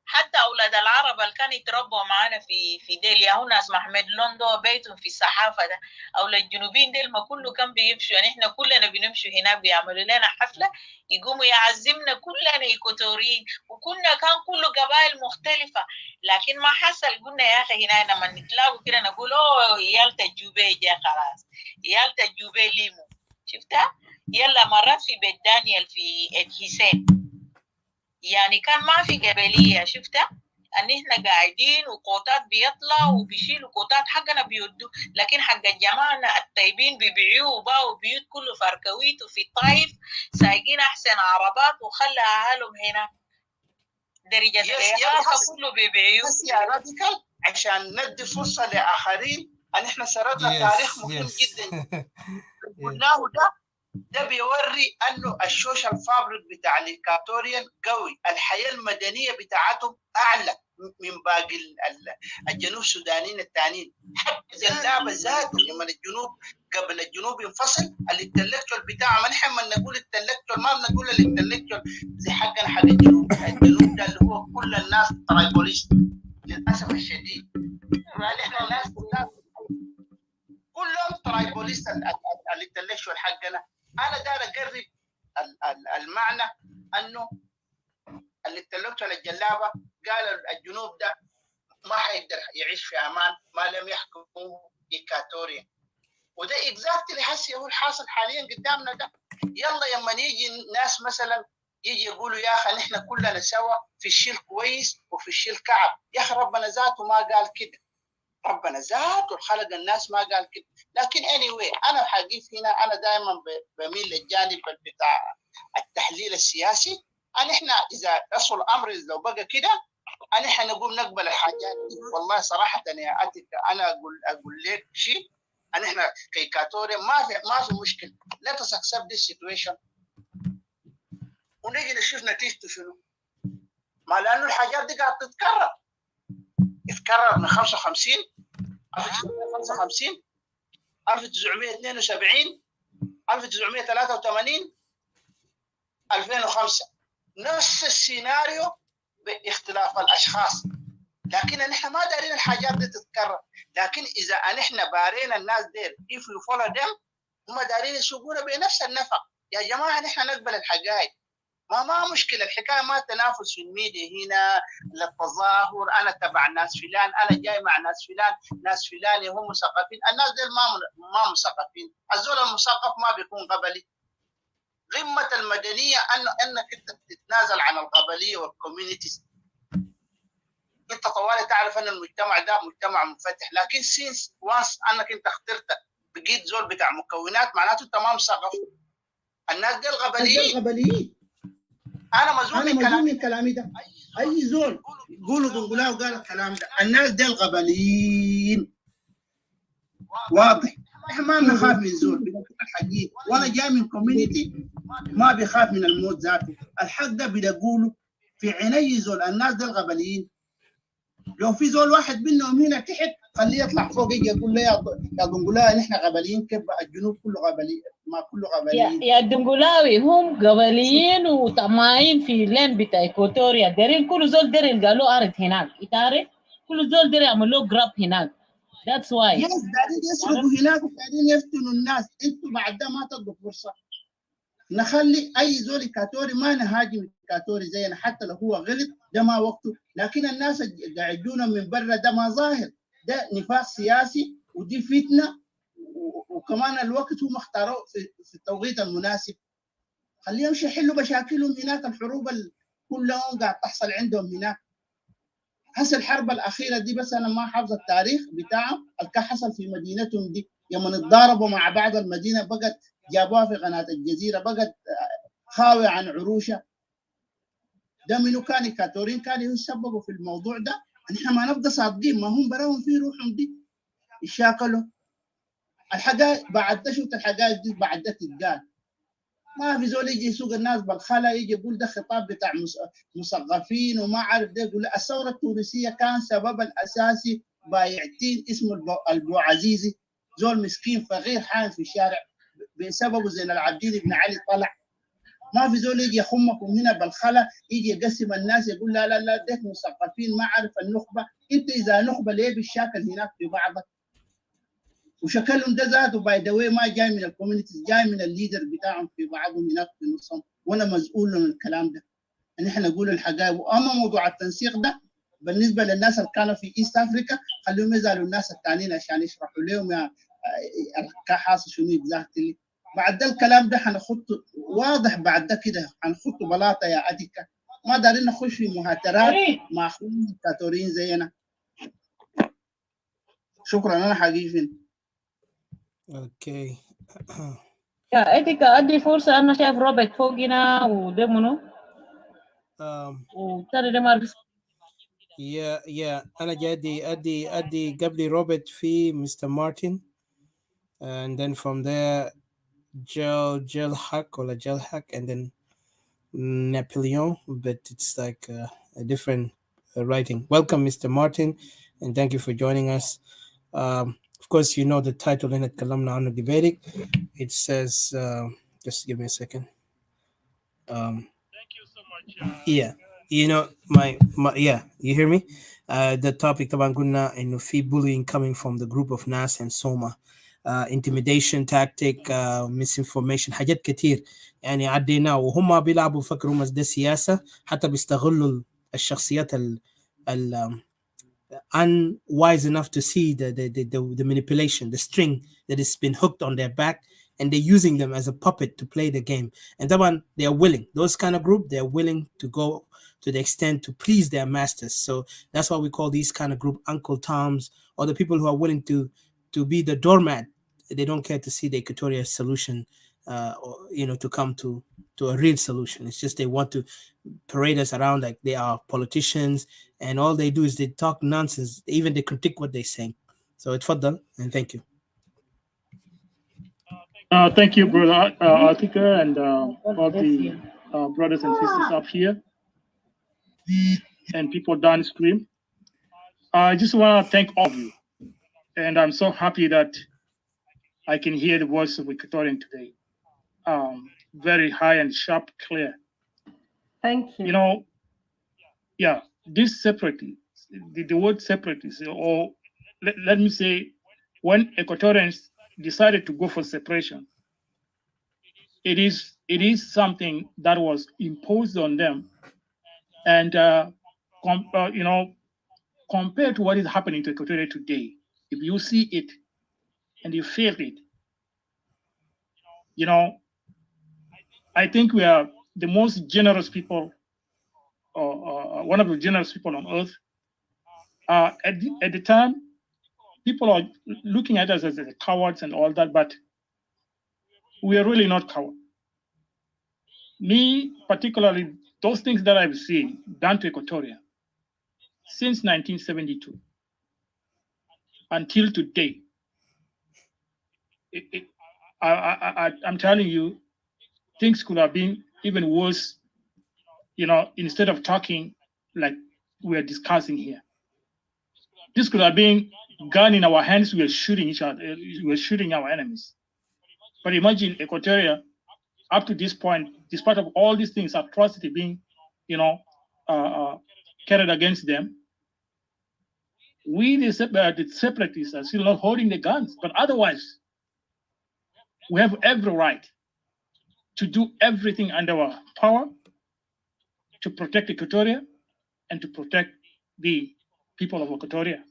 حتى اولاد العرب اللي كانوا يتربوا معانا في ديل يا ناس محمد لوندو بيتهم في الصحافه ده اولاد الجنوبيين ديل ما كله كان بيمشوا يعني احنا كلنا بنمشوا هناك بيعملوا لنا حفله يقوموا يعزمنا كلنا ايكواتوريين وكنا كان كله قبائل مختلفه. لكن ما حصل قلنا يا اخي هنا لما نتلاقوا كده نقول اوه يال تجوبي جا خلاص يال تجوبي ليمو. شفتها يلا مرات في بيت دانيال في حسين يعني كان ما في قبلية. شفتها ان احنا قاعدين وقوتات بيطلع وبيشيلوا قوتات حقنا بيودوا. لكن حق الجماعة الطيبين بيبيعوه وباعوا بيوت كله فاركويت وفي الطايف سايقين احسن عربات وخلى اهلهم هنا درجة الإغاثة كله بيبيعوه. بس يا راديكال عشان ندي فرصة لآخرين ان احنا سردنا تاريخ مهم جدا قلناه ده ده بيوري انه السوشيال فابريك بتاع الإيكاتوريان قوي، الحياه المدنيه بتاعتهم اعلى من باقي الجنوب السودانيين الثانيين. حتى جلابه ذاته لما الجنوب قبل الجنوب ينفصل الانتلكتوال بتاعه، ما نحن لما نقول الانتلكتوال ما بنقول الانتلكتوال زي حقنا حق الجنوب. الجنوب ده اللي هو كل الناس ترايبوليست للاسف الشديد. احنا الناس كلهم ترايبوليست الانتلكتوال حقنا. انا داير اقرب المعنى انه الانتلكتوال الجلابه قال الجنوب ده ما حيقدر يعيش في امان ما لم يحكموا إيكاتوريا، وده اكزاكتلي هسه هو الحاصل حاليا قدامنا ده. يلا لما يجي ناس مثلا يجي يقولوا يا اخي نحن كلنا سوا في الشيل كويس وفي الشيل كعب، يا اخي ربنا ذاته ما قال كده، ربنا ذاته خلق الناس ما قال كده. لكن anyway انا حقيقي هنا انا دائما بميل للجانب بتاع التحليل السياسي. ان احنا اذا اصل الامر لو بقى كده ان احنا نقوم نقبل الحاجات دي. والله صراحه يا اتيك انا اقول لك شيء، ان احنا كإيكاتوريا ما في مشكله. let us accept this situation ونيجي نشوف نتيجته شنو. ما لانه الحاجات دي قاعده تتكرر، اتكرر من 55 1955 1972 1983 2005 نفس السيناريو باختلاف الاشخاص. لكن نحن ما دارين الحاجات دي تتكرر. لكن اذا نحن بارينا الناس ديل if you follow them هم دارين يسوقونا بنفس النفق. يا جماعه نحن نقبل الحقائق، ما مشكله. الحكايه ما تنافس في الميديا هنا للتظاهر، انا تبع ناس فلان، انا جاي مع ناس فلان، ناس فلان هم مثقفين. الناس ديل ما مثقفين. الزول المثقف ما بيكون قبلي. قمه المدنيه انك انت تتنازل عن القبليه والكوميونيتيز. انت طوالي تعرف ان المجتمع ده مجتمع منفتح، لكن سينس وانس انك انت اخترت بقيت زول بتاع مكونات معناته انت ما مثقف. الناس دي الغبليين. انا مزول من كلامي ده. اي زول قولوا دنقلاو قال الكلام ده. الناس دي الغبليين واضح. احنا ما بنخاف من زول الحقيقه، وانا جاي من كوميونتي ما بيخاف من الموت ذاته. الحق ده بيقولوا في عيني زول. الناس دي الغبليين. لو في زول واحد منهم هنا تحت خليه يطلع فوق يجي يقول لي يا دنقلاوي نحن غبليين. كيف الجنوب كله غبلي؟ ما كله غبليين. يا دنقلاوي هم غبليين وطماعين في اللين بتاع إيكواتوريا. دارين كل زول داري يلقى له ارض هناك، يتعرف كل زول داري يعمل له جراب هناك. That's why دارين يسرقوا هناك ودارين يفتنوا الناس. انتوا بعد ده ما تدوا فرصه. نخلي اي زول إيكاتوري ما نهاجم إيكاتوري زينا حتى لو هو غلط، ده ما وقته. لكن الناس اللي قاعدونا من برا ده ما ظاهر، ده نفاق سياسي ودي فتنه. وكمان الوقت هم اختاروه في التوقيت المناسب. خليهم يمشي يحلوا مشاكلهم هناك. الحروب كلهم قاعد تحصل عندهم هناك. هسه الحرب الاخيره دي بس انا ما حافظ التاريخ بتاعهم. اللي حصل في مدينتهم دي يوم اتضاربوا مع بعض المدينه بقت جابوها في قناه الجزيره بقت خاويه عن عروشها. ده منو كان إيكاتوريين كانوا يسببوا في الموضوع ده. نحن ما نبدا صادقين، ما هم براهم في روحهم دي يشاكلوا. الحقائق بعد ده شفت الحقائق دي بعد ده تتقال. ما في زول يجي يسوق الناس بالخلا يجي يقول ده خطاب بتاع مثقفين وما عارف ده. يقول الثوره التونسيه كان سببها الاساسي بايعتين اسمه البوعزيزي، زول مسكين فقير حان في الشارع بسببه زين العابدين بن علي طلع. ما في زول يجي يخمكم هنا بالخلا يجي يقسم الناس يقول لا لا لا ده مثقفين ما عارف النخبه. انت اذا نخبه ليه بالشاكل هناك في بعضك؟ وشكلهم ده ذاته باي ذا واي ما جاي من الكوميونتيز، جاي من الليدر بتاعهم في بعضهم هناك في نصهم. وانا مسؤول من الكلام ده ان احنا نقول الحقائق. واما موضوع التنسيق ده بالنسبه للناس اللي كانوا في ايست افريكا خليهم يزعلوا الناس الثانيين عشان يشرحوا لهم يا حاصل شنو اكزاكتلي. بعد ده الكلام ده حنخط واضح. بعد ده كده حنخط بلاطه يا اديكا. ما دارين نخش في مهاترات مع اخواننا الكاتوريين زينا. شكرا. انا حقيقي اوكي. يا اديكا ادي فرصه. انا شايف روبرت فوق هنا وده منو وتاني ده ماركس. يا انا جاي ادي قبل روبرت في مستر مارتن and then from there Jelhak or Jelhak, and then Napoleon, but it's like a different writing. Welcome, Mr. Martin, and thank you for joining us. Of course, you know the title in it, Kalamna Anu Debating. It says, just give me a second. Yeah, you know, my yeah, you hear me? The topic طبعا قلنا انه في bullying coming from the group of NAS and SOMA, intimidation tactic, misinformation, حاجات كتير يعني عديناه، وهم بيلعبوا فكروا هم ده سياسة، حتى بيستغلوا الشخصيات ال unwise enough to see the manipulation, the string that has been hooked on their back, and they're using them as a puppet to play the game. And that one, they are willing. Those kind of group, they're willing to go to the extent to please their masters. So that's why we call these kind of group Uncle Toms, or the people who are willing to be the doormat. They don't care to see the Equatorial solution, or to come to a real solution. It's just they want to parade us around like they are politicians, and all they do is they talk nonsense. Even they critique what they're saying. So it's fun, and thank you. Thank you, brother Artika, and all the brothers and sisters up here, and people downstream. I just want to thank all of you, and I'm so happy that I can hear the voice of Equatorian today. Very high and sharp, clear. Thank you. Yeah, this separately, the word separatist, or let me say, when Equatorians decided to go for separation, it is something that was imposed on them, and compared to what is happening to Equatoria today, if you see it and you feel it, I think we are the most generous people, or one of the generous people on earth. At the time, people are looking at us as cowards and all that, but we are really not cowards. Me, particularly, those things that I've seen done to Equatoria since 1972 until today, I'm telling you, things could have been even worse, instead of talking like we're discussing here. This could have been gun in our hands, we are shooting each other, we're shooting our enemies. But imagine Equatoria, up to this point, despite of all these things, atrocity being, carried against them, we, the separatists, are still not holding the guns. But otherwise, we have every right to do everything under our power to protect Equatoria and to protect the people of Equatoria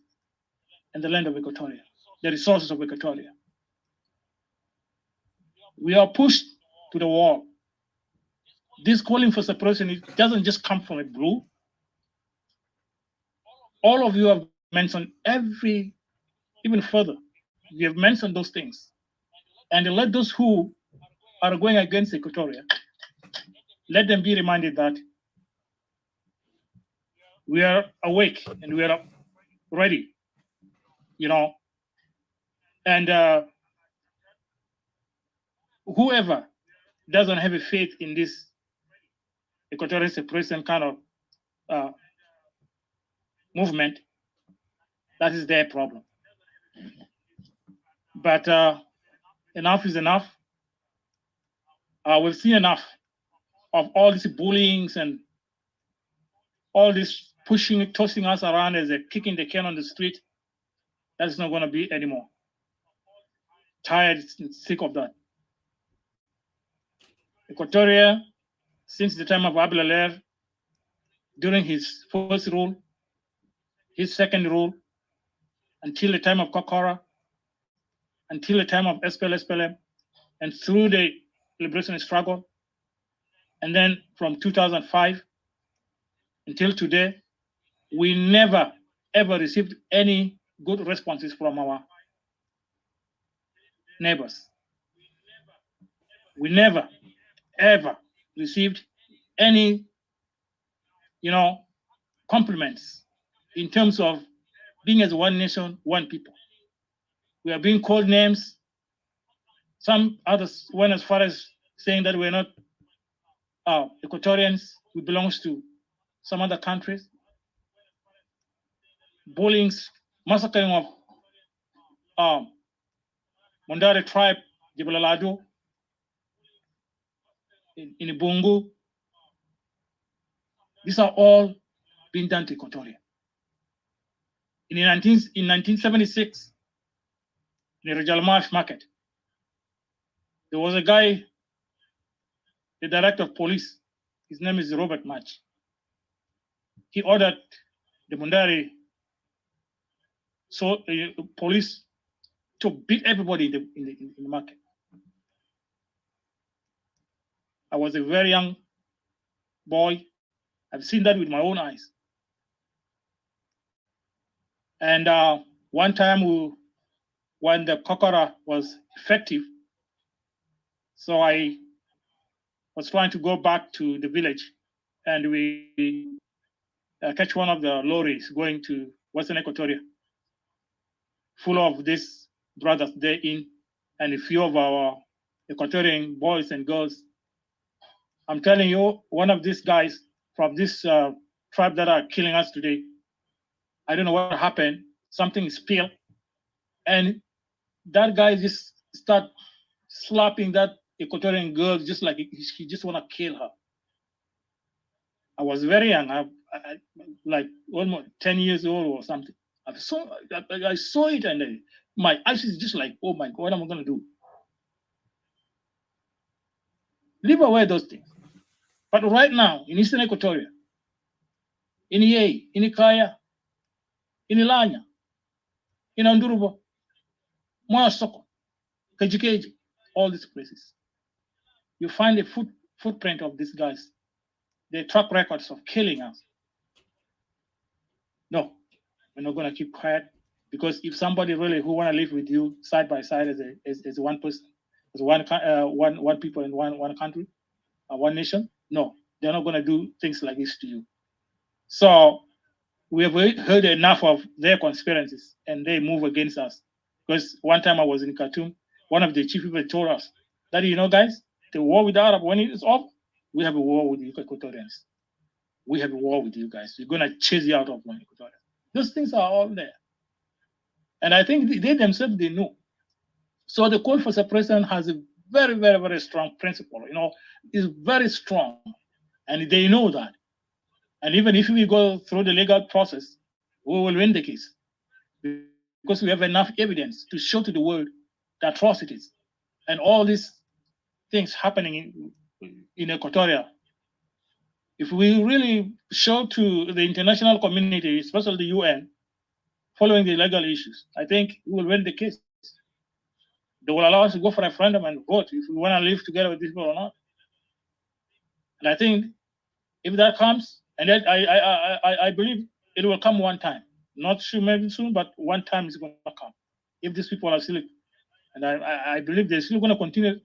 and the land of Equatoria, the resources of Equatoria. We are pushed to the wall. This calling for separation, it doesn't just come from a blue. All of you have mentioned even further. You have mentioned those things. And let those who are going against Equatoria, let them be reminded that we are awake and we are ready, and whoever doesn't have a faith in this Equatorial separation kind of movement, that is their problem. But enough is enough. We've seen enough of all these bullyings and all this pushing, tossing us around as a kicking the can on the street. That's not going to be anymore. Tired and sick of that. Equatoria, since the time of Abdelaler, during his first rule, his second rule, until the time of Kokora, until the time of SPLM, and through the liberation struggle, and then from 2005 until today, we never, ever received any good responses from our neighbors. We never, ever received any, compliments in terms of being as one nation, one people. We are being called names. Some others went as far as saying that we're not Equatorians, we belong to some other countries. Bullyings, massacring of Mondare tribe, Jibalalado, in Ibungu. These are all being done to Equatoria. In 1976, in the Rajalmarsh market, there was a guy, the director of police, his name is Robert March. He ordered the Mundari police to beat everybody in the market. I was a very young boy. I've seen that with my own eyes. And one time when the Kokora was effective, so I was trying to go back to the village, and we catch one of the lorries going to Western Equatoria, full of these brothers there in, and a few of our Equatorian boys and girls. I'm telling you, one of these guys from this tribe that are killing us today, I don't know what happened, something spilled, and that guy just start slapping that Equatorian girl just like he just want to kill her. I was very young, I like almost 10 years old or something. I saw it, and my eyes is just like, oh my God, what am I going to do? Leave away those things. But right now, in Eastern Equatoria, in Yei, in Ikaya, in Ilanya, in Andurubo, Mwasoko, Kajikeji, all these places, you find a footprint of these guys, their track records of killing us. No, we're not going to keep quiet, because if somebody really who want to live with you side by side as one person, as one people in one country, one nation, no, they're not going to do things like this to you. So we have heard enough of their conspiracies, and they move against us. Because one time I was in Khartoum, one of the chief people told us that, you know, guys, the war with the Arab, when it is off, we have a war with the Equatorians. We have a war with you guys. We're going to chase you out of one Equatoria. Those things are all there. And I think they themselves, they know. So the call for separation has a very, very, very strong principle, you know, is very strong. And they know that. And even if we go through the legal process, we will win the case, because we have enough evidence to show to the world the atrocities and all these things happening in Equatoria. If we really show to the international community, especially the UN, following the legal issues, I think we will win the case. They will allow us to go for a referendum and vote if we want to live together with these people or not. And I think if that comes, and I believe it will come one time. Not sure maybe soon, but one time it's going to come. If these people are still, and I believe they're still going to continue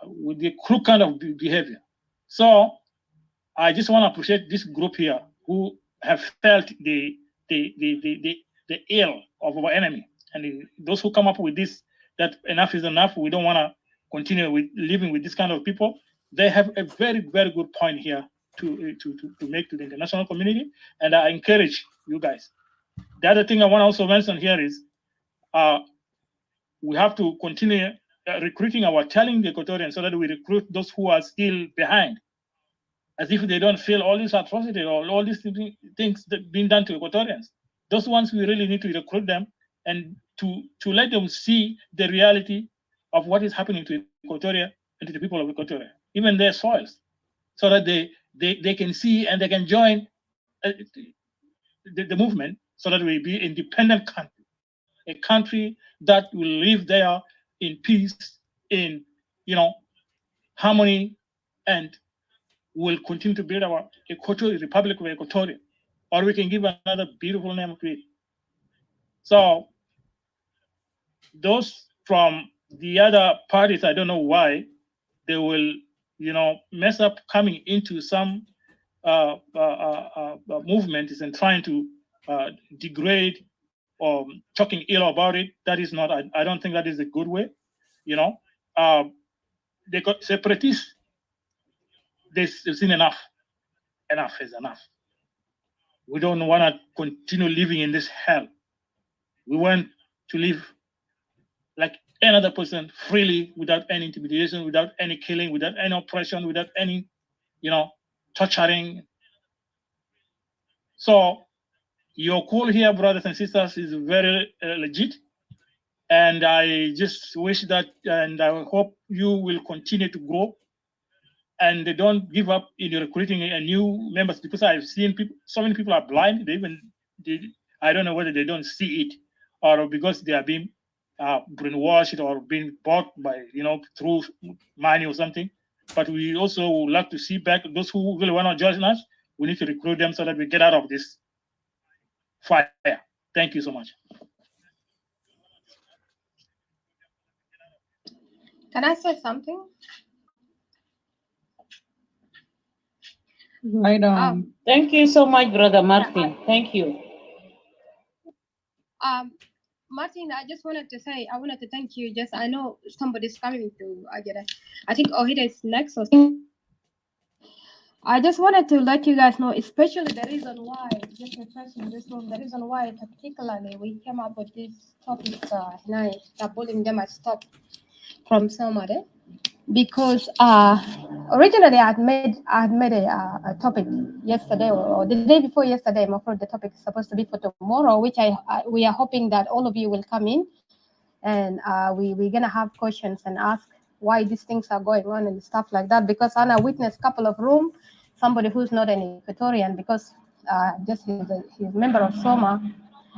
with the crook kind of behavior. So I just want to appreciate this group here who have felt the ill of our enemy, and those who come up with this, that enough is enough. We don't want to continue with living with this kind of people. They have a very, very good point here to make to the international community, and I encourage you guys. The other thing I want to also mention here is we have to continue recruiting telling the Equatorians, so that we recruit those who are still behind, as if they don't feel all these atrocities or all these things that being done to Equatorians. Those ones we really need to recruit them and to let them see the reality of what is happening to Equatoria and to the people of Equatoria, even their soils, so that they can see and they can join the movement, so that we be an independent country, a country that will live there in peace, in harmony, and will continue to build our Republic of Equatoria, or we can give another beautiful name to it. So those from the other parties, I don't know why they will, mess up coming into some movements and trying to degrade or talking ill about it. That is not, I don't think that is a good way. you know, they got separatists. They've seen enough. Enough is enough. We don't want to continue living in this hell. We want to live like any other person, freely, without any intimidation, without any killing, without any oppression, without any, torturing. So your call here, brothers and sisters, is very legit. And I just wish that, and I hope you will continue to grow and they don't give up in recruiting a new members, because I've seen people, so many people are blind. I don't know whether they don't see it or because they are being brainwashed or being bought by, through money or something. But we also would like to see back those who really want to join us. We need to recruit them so that we get out of this fire. Thank you so much. Can I say something? Right on. Thank you so much, Brother Martin. Thank you. Martin, I just wanted to say, I wanted to thank you. Just, I know somebody's coming to Agera. I think Ohida is next or something. I just wanted to let you guys know, especially the reason why, just refreshing this room, the reason why particularly we came up with this topic, the bullying them I stopped from somebody. Because originally I had made a topic yesterday or the day before yesterday. I'm afraid the topic is supposed to be for tomorrow, which we are hoping that all of you will come in, and we're gonna have questions and ask why these things are going on and stuff like that. Because Anna witnessed a couple of room, somebody who's not an Equatorian, because just he's a member of SOMA.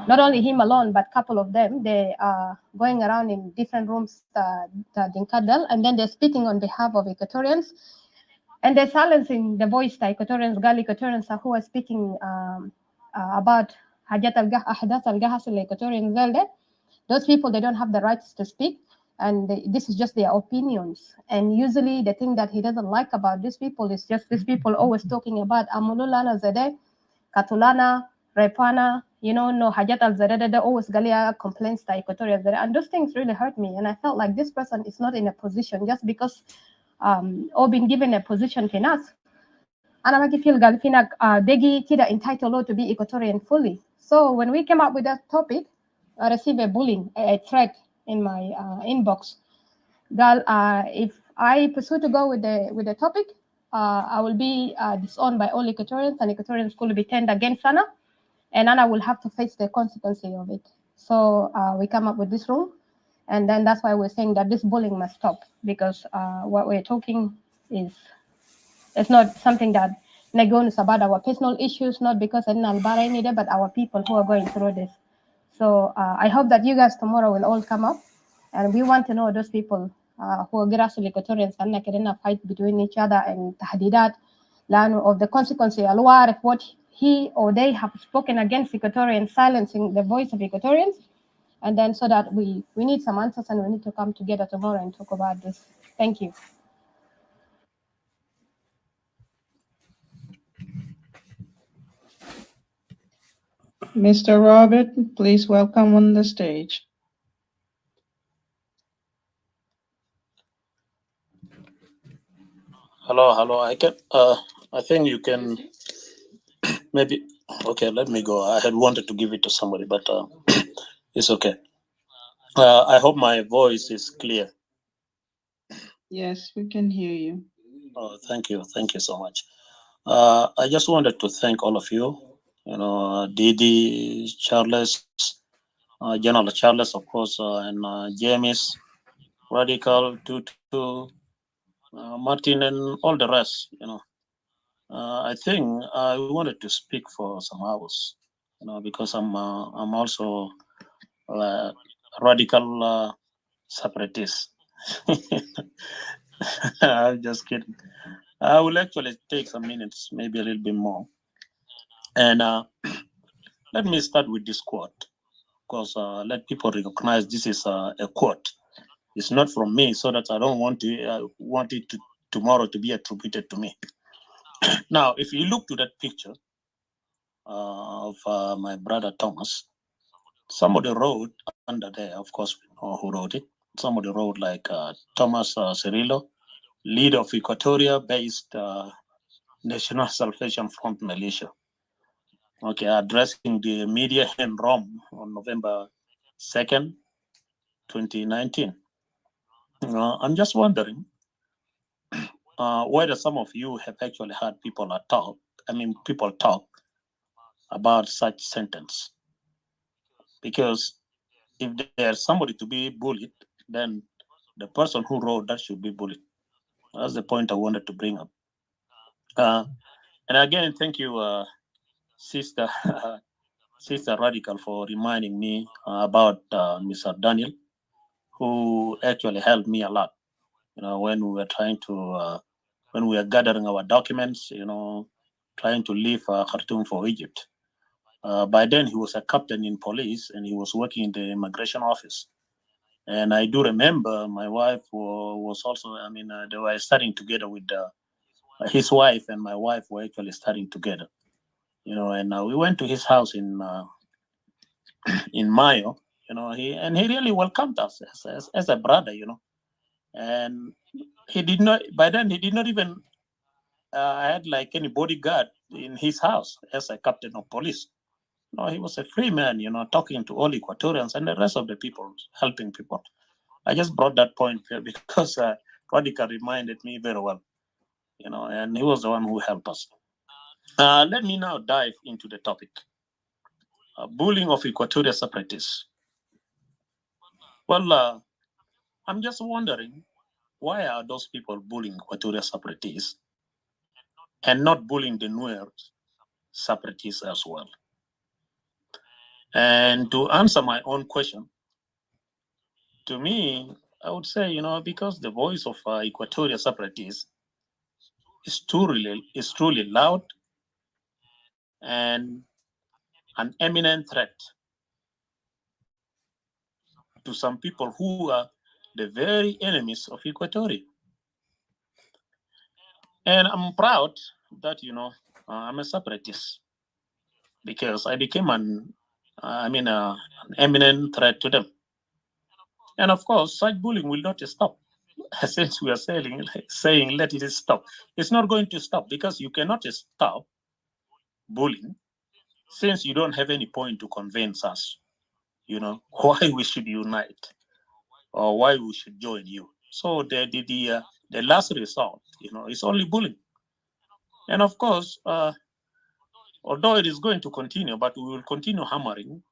Not only him alone, but a couple of them, they are going around in different rooms, Dinkadal, and then they're speaking on behalf of Equatorians, and they're silencing the voice, the Equatorians, Gali Equatorians who are speaking about Hajat al-Ahdath al-Gahas Equatorians. Those people, they don't have the rights to speak, and this is just their opinions. And usually the thing that he doesn't like about these people is just these people always talking about Amululana Zade, Katulana, Repana, no Hajat al-Zarada, they always Galia complaints to Equatoria, and those things really hurt me. And I felt like this person is not in a position just because or been given a position in us. And I feel Galfina Degi Kida entitled to be Equatorian fully. So when we came up with that topic, I received a bullying, a threat in my inbox. Gal, if I pursue to go with the topic, I will be disowned by all Equatorians, and Equatorians will be turned against Anna, and Anna will have to face the consequences of it. So we come up with this rule, and then that's why we're saying that this bullying must stop, because what we're talking is, it's not something that Nagon is about our personal issues, not because Albara needed, but our people who are going through this. So I hope that you guys tomorrow will all come up, and we want to know those people who are grassroots Equatorians and not fight between each other and tahdidat, learn of the consequences, of what he or they have spoken against Equatorians, silencing the voice of Equatorians, and then so that we need some answers, and we need to come together tomorrow and talk about this. Thank you. Mr. Robert, please welcome on the stage. Hello. I think you can maybe. Okay, let me go. I had wanted to give it to somebody, but it's okay. I hope my voice is clear. Yes, we can hear you. Oh, thank you so much. I just wanted to thank all of you. Didi, Charles, General Charles, of course, and James, Radical, Tutu, Martin, and all the rest. I think I wanted to speak for some hours, because I'm also a radical separatist. I'm just kidding. I will actually take some minutes, maybe a little bit more. And let me start with this quote, because let people recognize this is a quote. It's not from me, so that I don't want it to tomorrow to be attributed to me. Now, if you look to that picture of my brother Thomas, somebody wrote under there, of course we know who wrote it, somebody wrote like Thomas Cirillo, leader of Equatoria-based National Salvation Front militia. Okay, addressing the media in Rome on November 2nd, 2019. I'm just wondering whether some of you have actually heard people talk about such sentence. Because if there's somebody to be bullied, then the person who wrote that should be bullied. That's the point I wanted to bring up. And again, thank you, Sister Sister Radical, for reminding me about Mr. Daniel, who actually helped me a lot. When we were trying to, when we were gathering our documents, trying to leave Khartoum for Egypt. By then, he was a captain in police and he was working in the immigration office. And I do remember my wife was also, they were studying together with his wife, and my wife were actually studying together. And we went to his house in Mayo, he really welcomed us as a brother, and he did not even had like any bodyguard in his house as a captain of police. No, he was a free man, talking to all Equatorians and the rest of the people, helping people. I just brought that point here because Radical reminded me very well, and he was the one who helped us. Let me now dive into the topic. Bullying of Equatorial separatists. Well, I'm just wondering, why are those people bullying Equatorial separatists and not bullying the Nuer separatists as well? And to answer my own question, to me, I would say, because the voice of Equatorial separatists is truly loud and an eminent threat to some people who are the very enemies of Equatoria. And I'm proud that, I'm a separatist because I became an eminent threat to them. And of course, such bullying will not stop. Since we are saying let it stop, it's not going to stop because you cannot stop bullying since you don't have any point to convince us, why we should unite or why we should join you. So the last resort, is only bullying. And of course, although it is going to continue, but we will continue hammering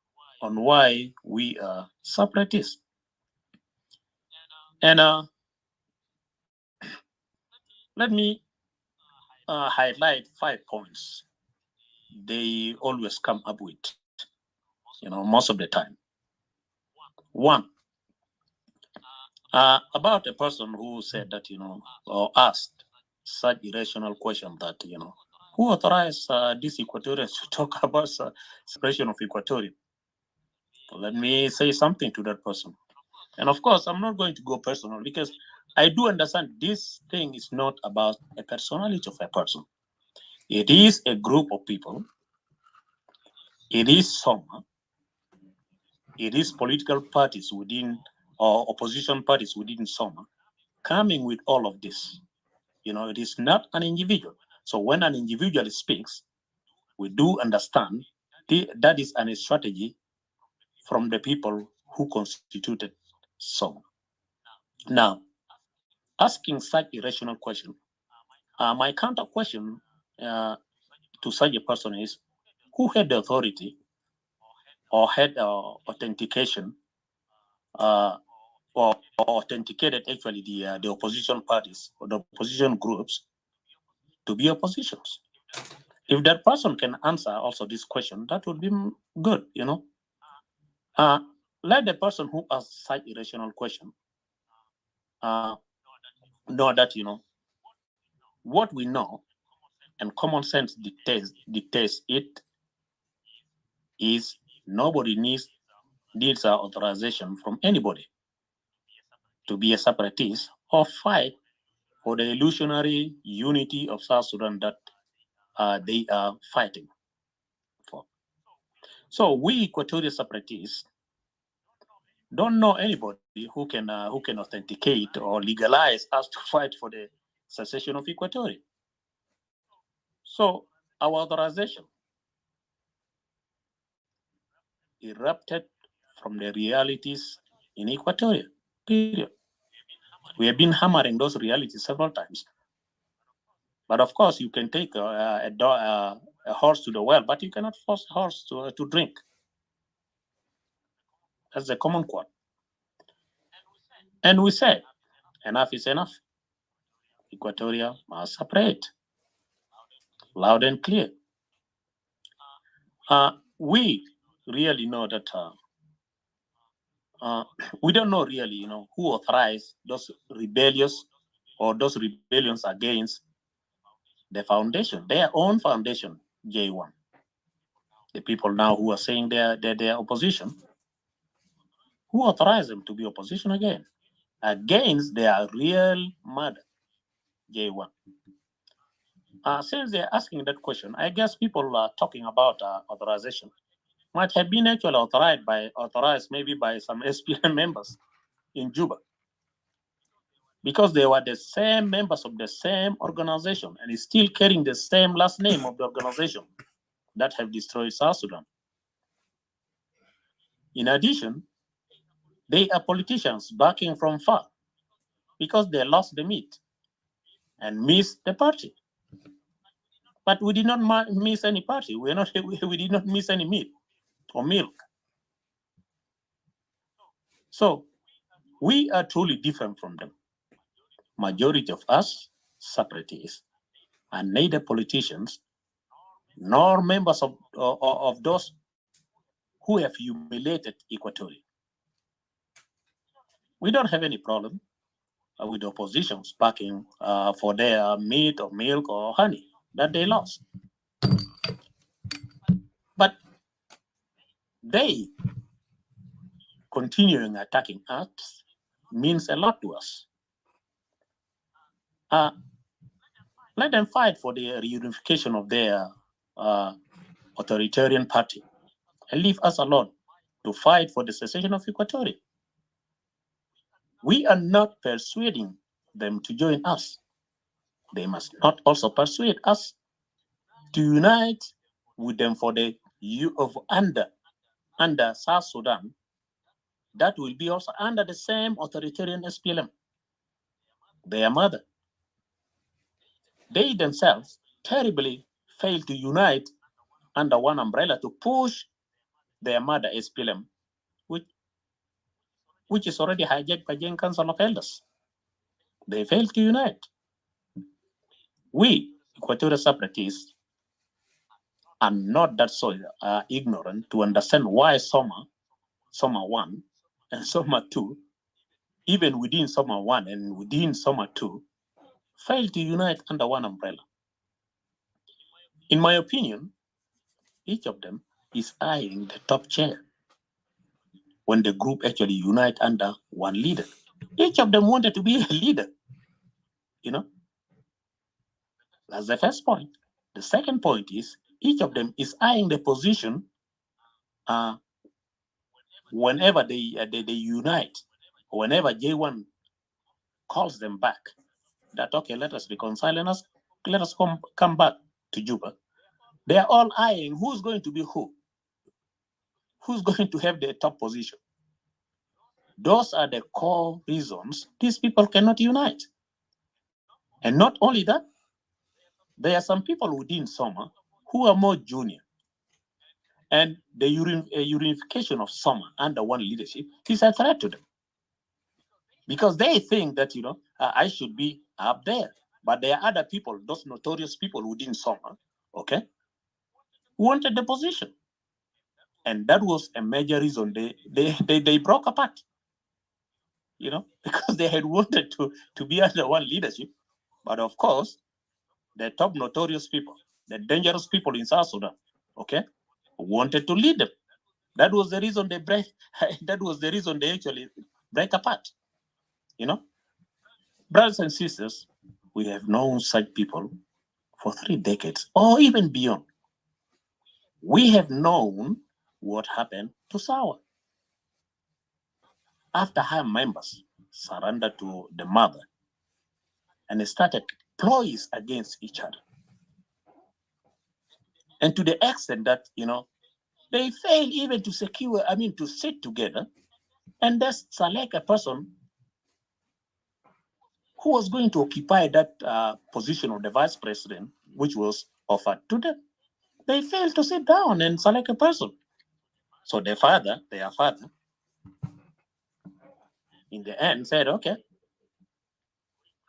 on why we are separatists. And let me highlight 5 points they always come up with, most of the time. 1, about a person who said that, or asked such irrational question that, who authorized these Equatorians to talk about separation of Equatoria? Let me say something to that person. And of course, I'm not going to go personal because I do understand this thing is not about a personality of a person. It is a group of people. It is SOMA. It is political parties within or opposition parties within SOMA coming with all of this. It is not an individual. So when an individual speaks, we do understand that is a strategy from the people who constituted SOMA. Now, asking such irrational question, my counter question to such a person is, who had the authority or had authentication or authenticated actually the opposition parties or the opposition groups to be oppositions? If that person can answer also this question, that would be good, Let the person who asks such irrational question know that, what we know and common sense dictates it is nobody needs authorization from anybody to be a separatist or fight for the illusionary unity of South Sudan that they are fighting for. So we Equatorial separatists don't know anybody who can authenticate or legalize us to fight for the secession of Equatoria. So our authorization erupted from the realities in Equatoria, period. We have been hammering those realities several times. But of course, you can take a horse to the well, but you cannot force a horse to drink. That's the common quote. And we said, enough is enough. Equatoria must separate. Loud and clear. We really know that we don't know really, who authorized those rebellions or those rebellions against the foundation, their own foundation, J1. The people now who are saying they're opposition, who authorized them to be opposition again, against their real mother, J1. Since they're asking that question, I guess people are talking about authorization might have been actually authorized maybe by some SPLM members in Juba, because they were the same members of the same organization and is still carrying the same last name of the organization that have destroyed South Sudan. In addition, they are politicians backing from far because they lost the meat and missed the party. But we did not miss any party. We did not miss any meat or milk. So we are truly different from them. Majority of us, separatists, are neither politicians nor members of those who have humiliated Equatoria. We don't have any problem with the oppositions backing for their meat or milk or honey that they lost. But they continuing attacking us means a lot to us. Let them fight for the reunification of their authoritarian party and leave us alone to fight for the secession of Equatoria. We are not persuading them to join us. They must not also persuade us to unite with them for the under South Sudan that will be also under the same authoritarian SPLM, their mother. They themselves terribly failed to unite under one umbrella to push their mother SPLM, which is already hijacked by Gen Council of Elders. They failed to unite. We, Equatorial Separatists, are not that so ignorant to understand why SOMA 1 and SOMA 2, even within SOMA 1 and within SOMA 2, failed to unite under one umbrella. In my opinion, each of them is eyeing the top chair when the group actually unite under one leader. Each of them wanted to be a leader, That's the first point. The second point is each of them is eyeing the position whenever they unite, whenever J1 calls them back, that, okay, let us reconcile and let us come back to Juba. They are all eyeing who's going to be who's going to have the top position. Those are the core reasons these people cannot unite. And not only that, there are some people within SOMA who are more junior. And the unification of SOMA under one leadership is a threat to them. Because they think that, I should be up there. But there are other people, those notorious people within SOMA, who wanted the position. And that was a major reason they broke apart, because they had wanted to be under one leadership. But of course, the top notorious people, the dangerous people in South Sudan, wanted to lead them. That was the reason they actually break apart. Brothers and sisters, we have known such people for 3 decades or even beyond. We have known what happened to Sawa. after her members surrendered to the mother and started ploys against each other. And to the extent that, they fail even to to sit together and just select a person who was going to occupy that position of the vice president, which was offered to them. They failed to sit down and select a person. So their father, in the end said, okay,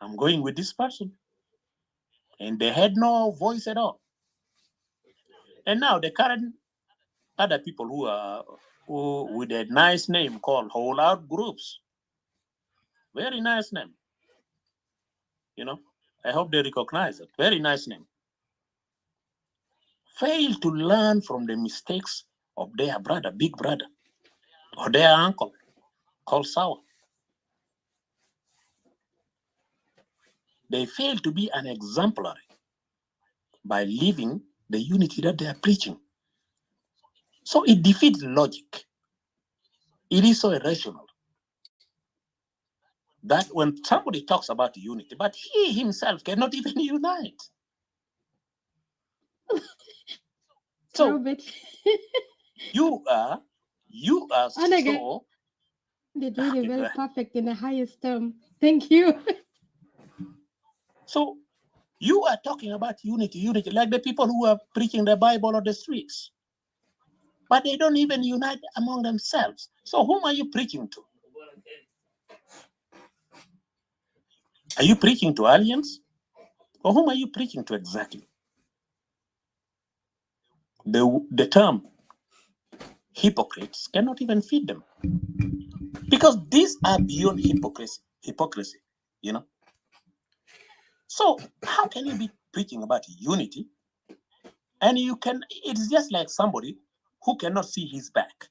I'm going with this person. And they had no voice at all. And now the current other people who with a nice name called Whole Out Groups, very nice name. I hope they recognize it. Very nice name. Fail to learn from the mistakes of their brother, big brother, or their uncle called Sawa. They fail to be an exemplary by living the unity that they are preaching. So it defeats logic. It is so irrational that when somebody talks about unity, but he himself cannot even unite. So Robert. you are so. Did really very perfect in the highest term. Thank you. So you are talking about unity, like the people who are preaching the Bible on the streets. But they don't even unite among themselves. So whom are you preaching to? Are you preaching to aliens? Or whom are you preaching to exactly? The term hypocrites cannot even feed them. Because these are beyond hypocrisy, So how can you be preaching about unity? And it's just like somebody who cannot see his back.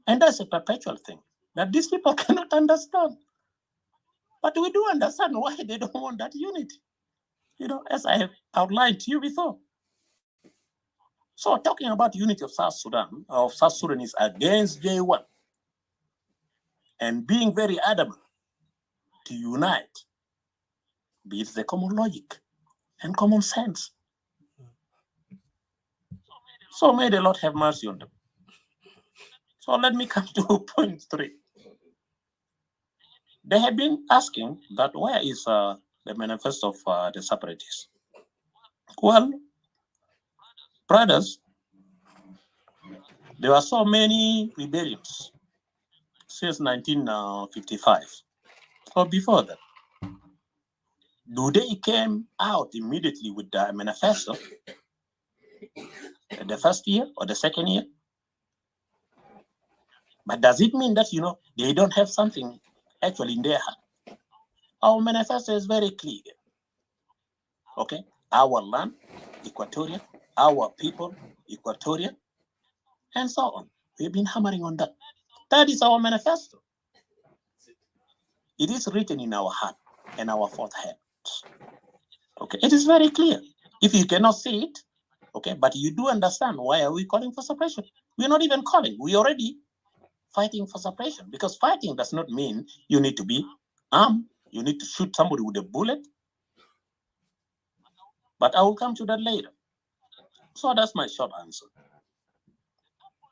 And that's a perpetual thing that these people cannot understand. But we do understand why they don't want that unity, as I have outlined to you before. So talking about unity of South Sudanese against J1 and being very adamant to unite beats the common logic and common sense. So may the Lord have mercy on them. So let me come to point 3. They have been asking that where is the manifesto of the Separatists? Well, brothers, there were so many rebellions since 1955 or before that. Do they came out immediately with the manifesto the first year or the second year? But does it mean that, they don't have something actually in their hand? Our manifesto is very clear. Okay? Our land, Equatoria, our people, Equatoria, and so on. We've been hammering on that. That is our manifesto. It is written in our heart and our fourth hand. Okay, it is very clear. If you cannot see it, okay, but you do understand why are we calling for suppression? We're not even calling. We already fighting for suppression, because fighting does not mean you need to be armed. You need to shoot somebody with a bullet. But I will come to that later. So that's my short answer.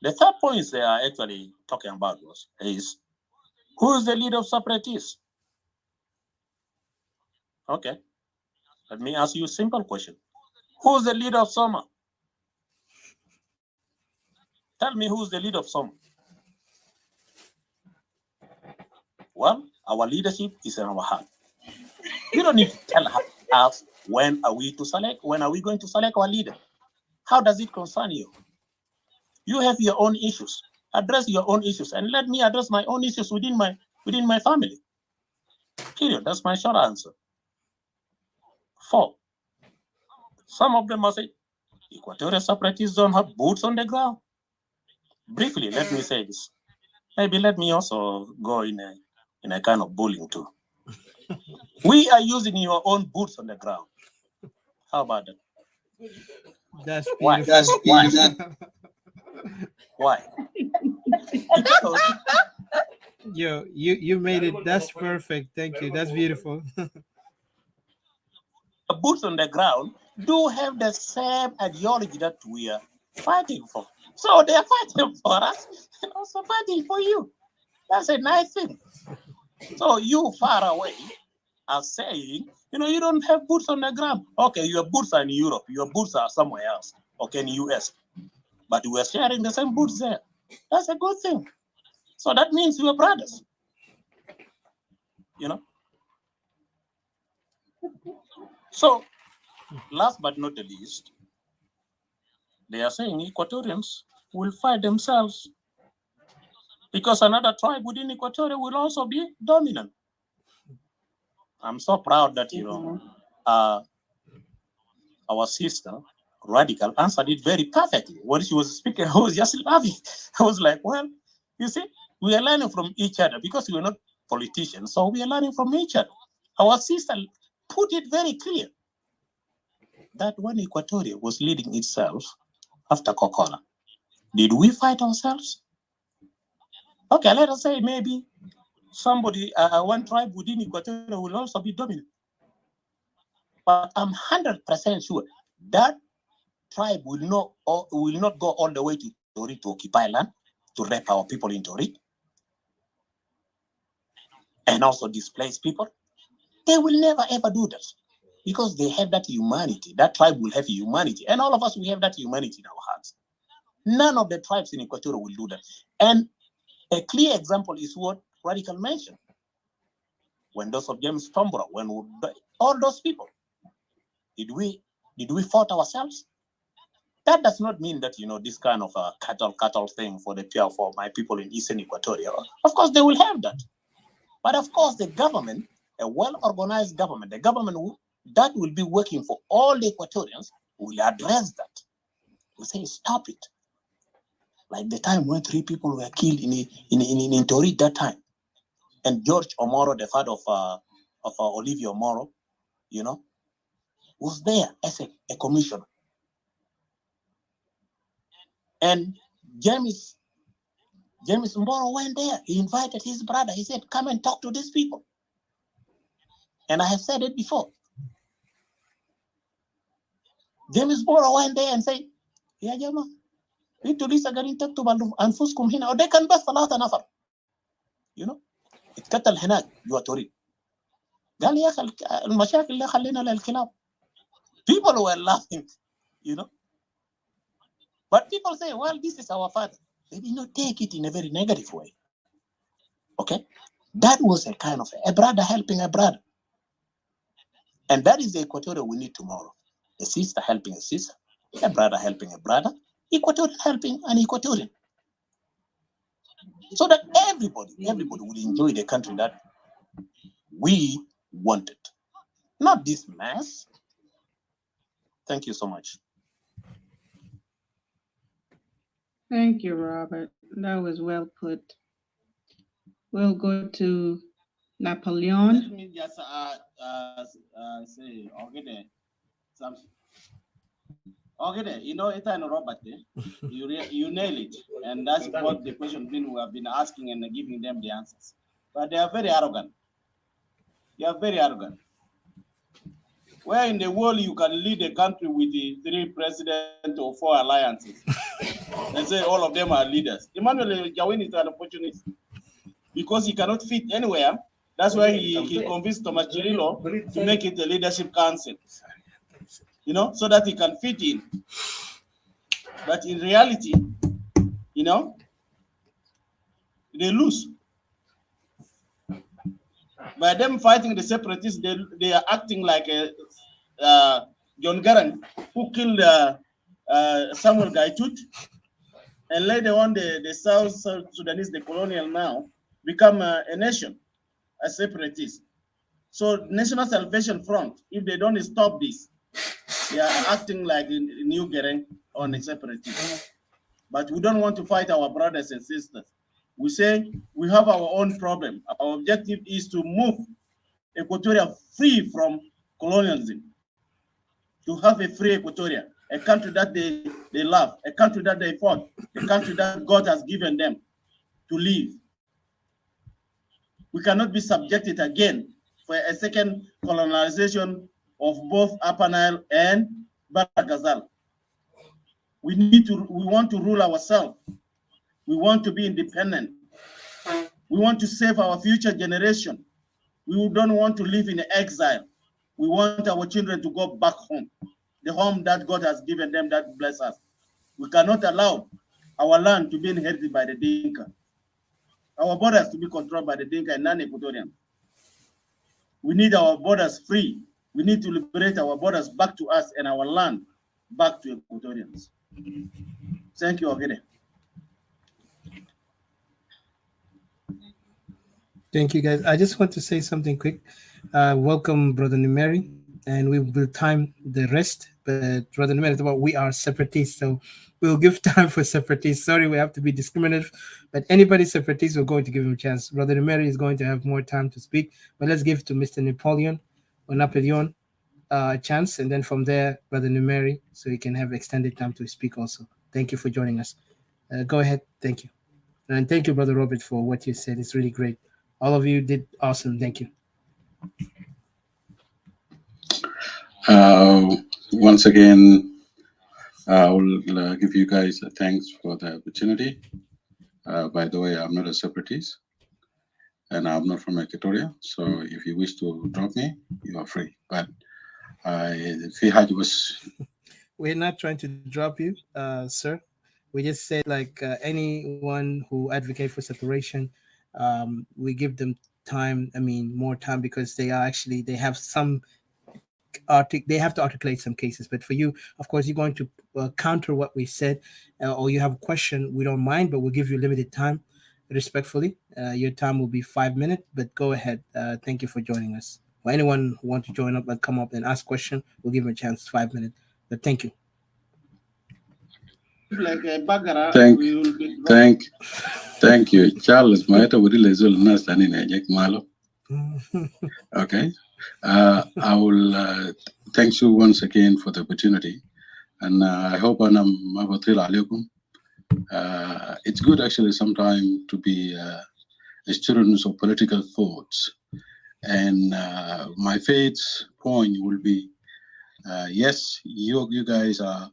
The third point they are actually talking about is who is the leader of Separatists? Okay, let me ask you a simple question. Who is the leader of SOMA? Tell me who's the leader of SOMA. Well, our leadership is in our heart. You don't need to tell us when are we going to select our leader. How does it concern you? You have your own issues. Address your own issues, and let me address my own issues within my family. Period. That's my short answer. 4. Some of them must say, Equatorial Separatists don't have boots on the ground. Briefly, let me say this. Maybe let me also go in a kind of bullying too. We are using your own boots on the ground. How about that? That's Why? beautiful. Why? Why? Because Yo, you made it. That's perfect. Thank you. That's beautiful. the boots on the ground do have the same ideology that we are fighting for. So they are fighting for us and also fighting for you. That's a nice thing. So you far away are saying, you don't have boots on the ground. Okay, your boots are in Europe. Your boots are somewhere else. Okay, in the US. But we are sharing the same boots there. That's a good thing. So that means we are brothers. So last but not the least, they are saying Equatorians will fight themselves because another tribe within Equatoria will also be dominant. I'm so proud that, our sister, Radical, answered it very perfectly. When she was speaking, I was just laughing. I was like, well, you see, we are learning from each other because we are not politicians, so we are learning from each other. Our sister put it very clear that when Equatoria was leading itself after Kokora, did we fight ourselves? Okay, let us say maybe somebody, one tribe within Equatoria will also be dominant. But I'm 100% sure that tribe will not go all the way to Tori to occupy land, to rape our people in Tori, and also displace people. They will never ever do that because they have that humanity. That tribe will have humanity, and all of us, we have that humanity in our hearts. None of the tribes in Equatorial will do that. And a clear example is what Radical mentioned. When those of James Tombora, all those people, did we fight ourselves? That does not mean that, this kind of a cattle thing for my people in Eastern Equatoria. Of course, they will have that. But of course, the government, a well-organized government, the government that will be working for all the Equatorians will address that. Will say, stop it. Like the time when 3 people were killed in Tori that time. And George Omoro, the father of Olivia Omoro, was there as a commissioner. And James Mboro went there. He invited his brother. He said, come and talk to these people. And I have said it before. James Mboro went there and said, yeah, Jama, انتوا لسه قاعدين تكتبوا انفسكم هنا وده كان بس 3 نفر. اتقتل هناك جوا توريد. قال يا اخي المشاكل اللي خلينا للكلاب. People were laughing, But people say, well, this is our father. They did not take it in a very negative way. Okay? That was a kind of a brother helping a brother. And that is the Equatorial we need tomorrow. A sister helping a sister, a brother helping a brother, Equatorian helping an Equatorian. So that everybody will enjoy the country that we wanted. Not this mess. Thank you so much. Thank you, Robert. That was well put. We'll go to Napoleon. Let me just say, it's an Robert, you nail it, and that's what the question we have been asking and giving them the answers. But they are very arrogant. They are very arrogant. Where in the world you can lead a country with the 3 presidents or 4 alliances and say all of them are leaders? Emmanuel Jawin is an opportunist because he cannot fit anywhere. That's why he convinced Thomas Cirillo to make it a leadership council, so that he can fit in. But in reality, they lose. By them fighting the separatists, they are acting like John Garang, who killed Samuel Gaitut, and later on the South Sudanese, the colonial now, become a nation, a separatist. So National Salvation Front, if they don't stop this, they are acting like a new Garang on a separatist. But we don't want to fight our brothers and sisters. We say we have our own problem. Our objective is to move Equatoria free from colonialism, to have a free Equatoria. a country that they love, a country that they fought, a country that God has given them to live. We cannot be subjected again for a second colonization of both Upper Nile and Baragazal. We want to rule ourselves. We want to be independent. We want to save our future generation. We don't want to live in exile. We want our children to go back home, the home that God has given them, that bless us. We cannot allow our land to be inherited by the Dinka. Our borders to be controlled by the Dinka and non-Equatorians. We need our borders free. We need to liberate our borders back to us and our land back to Equatorians. Thank you, Ogede. Thank you, guys. I just want to say something quick. Welcome, Brother Numeri, and we will time the rest. But Brother Numeri, we are separatists, so we'll give time for separatists. Sorry, we have to be discriminative, but anybody separatist, we're going to give him a chance. Brother Numeri is going to have more time to speak, but let's give to Mr. Napoleon or Napoleon a chance, and then from there, Brother Numeri, so he can have extended time to speak also. Thank you for joining us. Go ahead. Thank you. And thank you, Brother Robert, for what you said. It's really great. All of you did awesome. Thank you. Once again, I will give you guys a thanks for the opportunity. By the way, I'm not a separatist, and I'm not from Equatoria. So if you wish to drop me, you are free. But we're not trying to drop you, sir. We just said like anyone who advocates for separation, we give them time. I mean, more time because they are actually they have some they have to articulate some cases. But for you, of course, you're going to counter what we said, or you have a question. We don't mind, but we'll give you limited time, respectfully. Your time will be 5 minutes. But go ahead. Thank you for joining us. For anyone who wants to join up and come up and ask question, we'll give them a chance. 5 minutes. But thank you. Thank you, Charles. Okay, I will thank you once again for the opportunity, and I hope it's good actually sometimes to be students of political thoughts, and my faith point will be yes, you guys are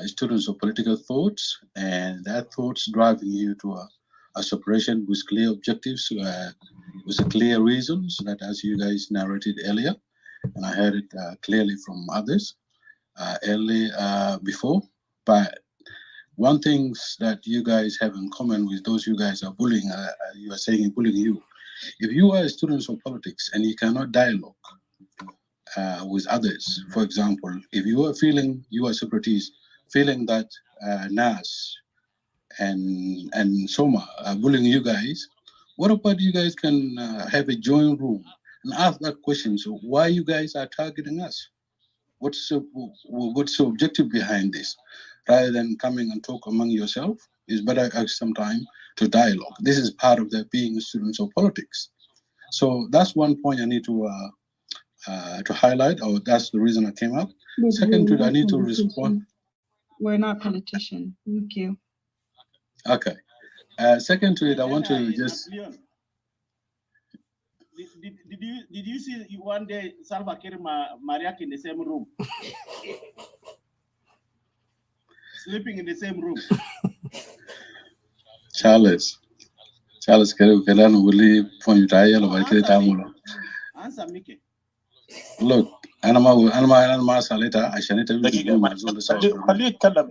students of political thoughts, and that thoughts driving you to a separation with clear objectives, with clear reasons that, as you guys narrated earlier, and I heard it clearly from others before. But one thing that you guys have in common with those you guys are bullying, you are saying bullying you. If you are students of politics and you cannot dialogue with others, for example, if you are feeling you are separatist, feeling that NAS and SOMA are bullying you guys, what about you guys can have a joint room and ask that question? So why you guys are targeting us? What's the objective behind this? Rather than coming and talk among yourself, it's better some time to dialogue. This is part of the being students of politics. So that's one point I need to highlight, or that's the reason I came up. Second to I need to respond. We're not politicians. Thank you. Okay. Second to it, I want to just. Did you see one day Salva Kiir Mariak in the same room? Sleeping in the same room. Charles, Kelano will leave point Answer Mickey. Look, أنا سالتها عشان أنت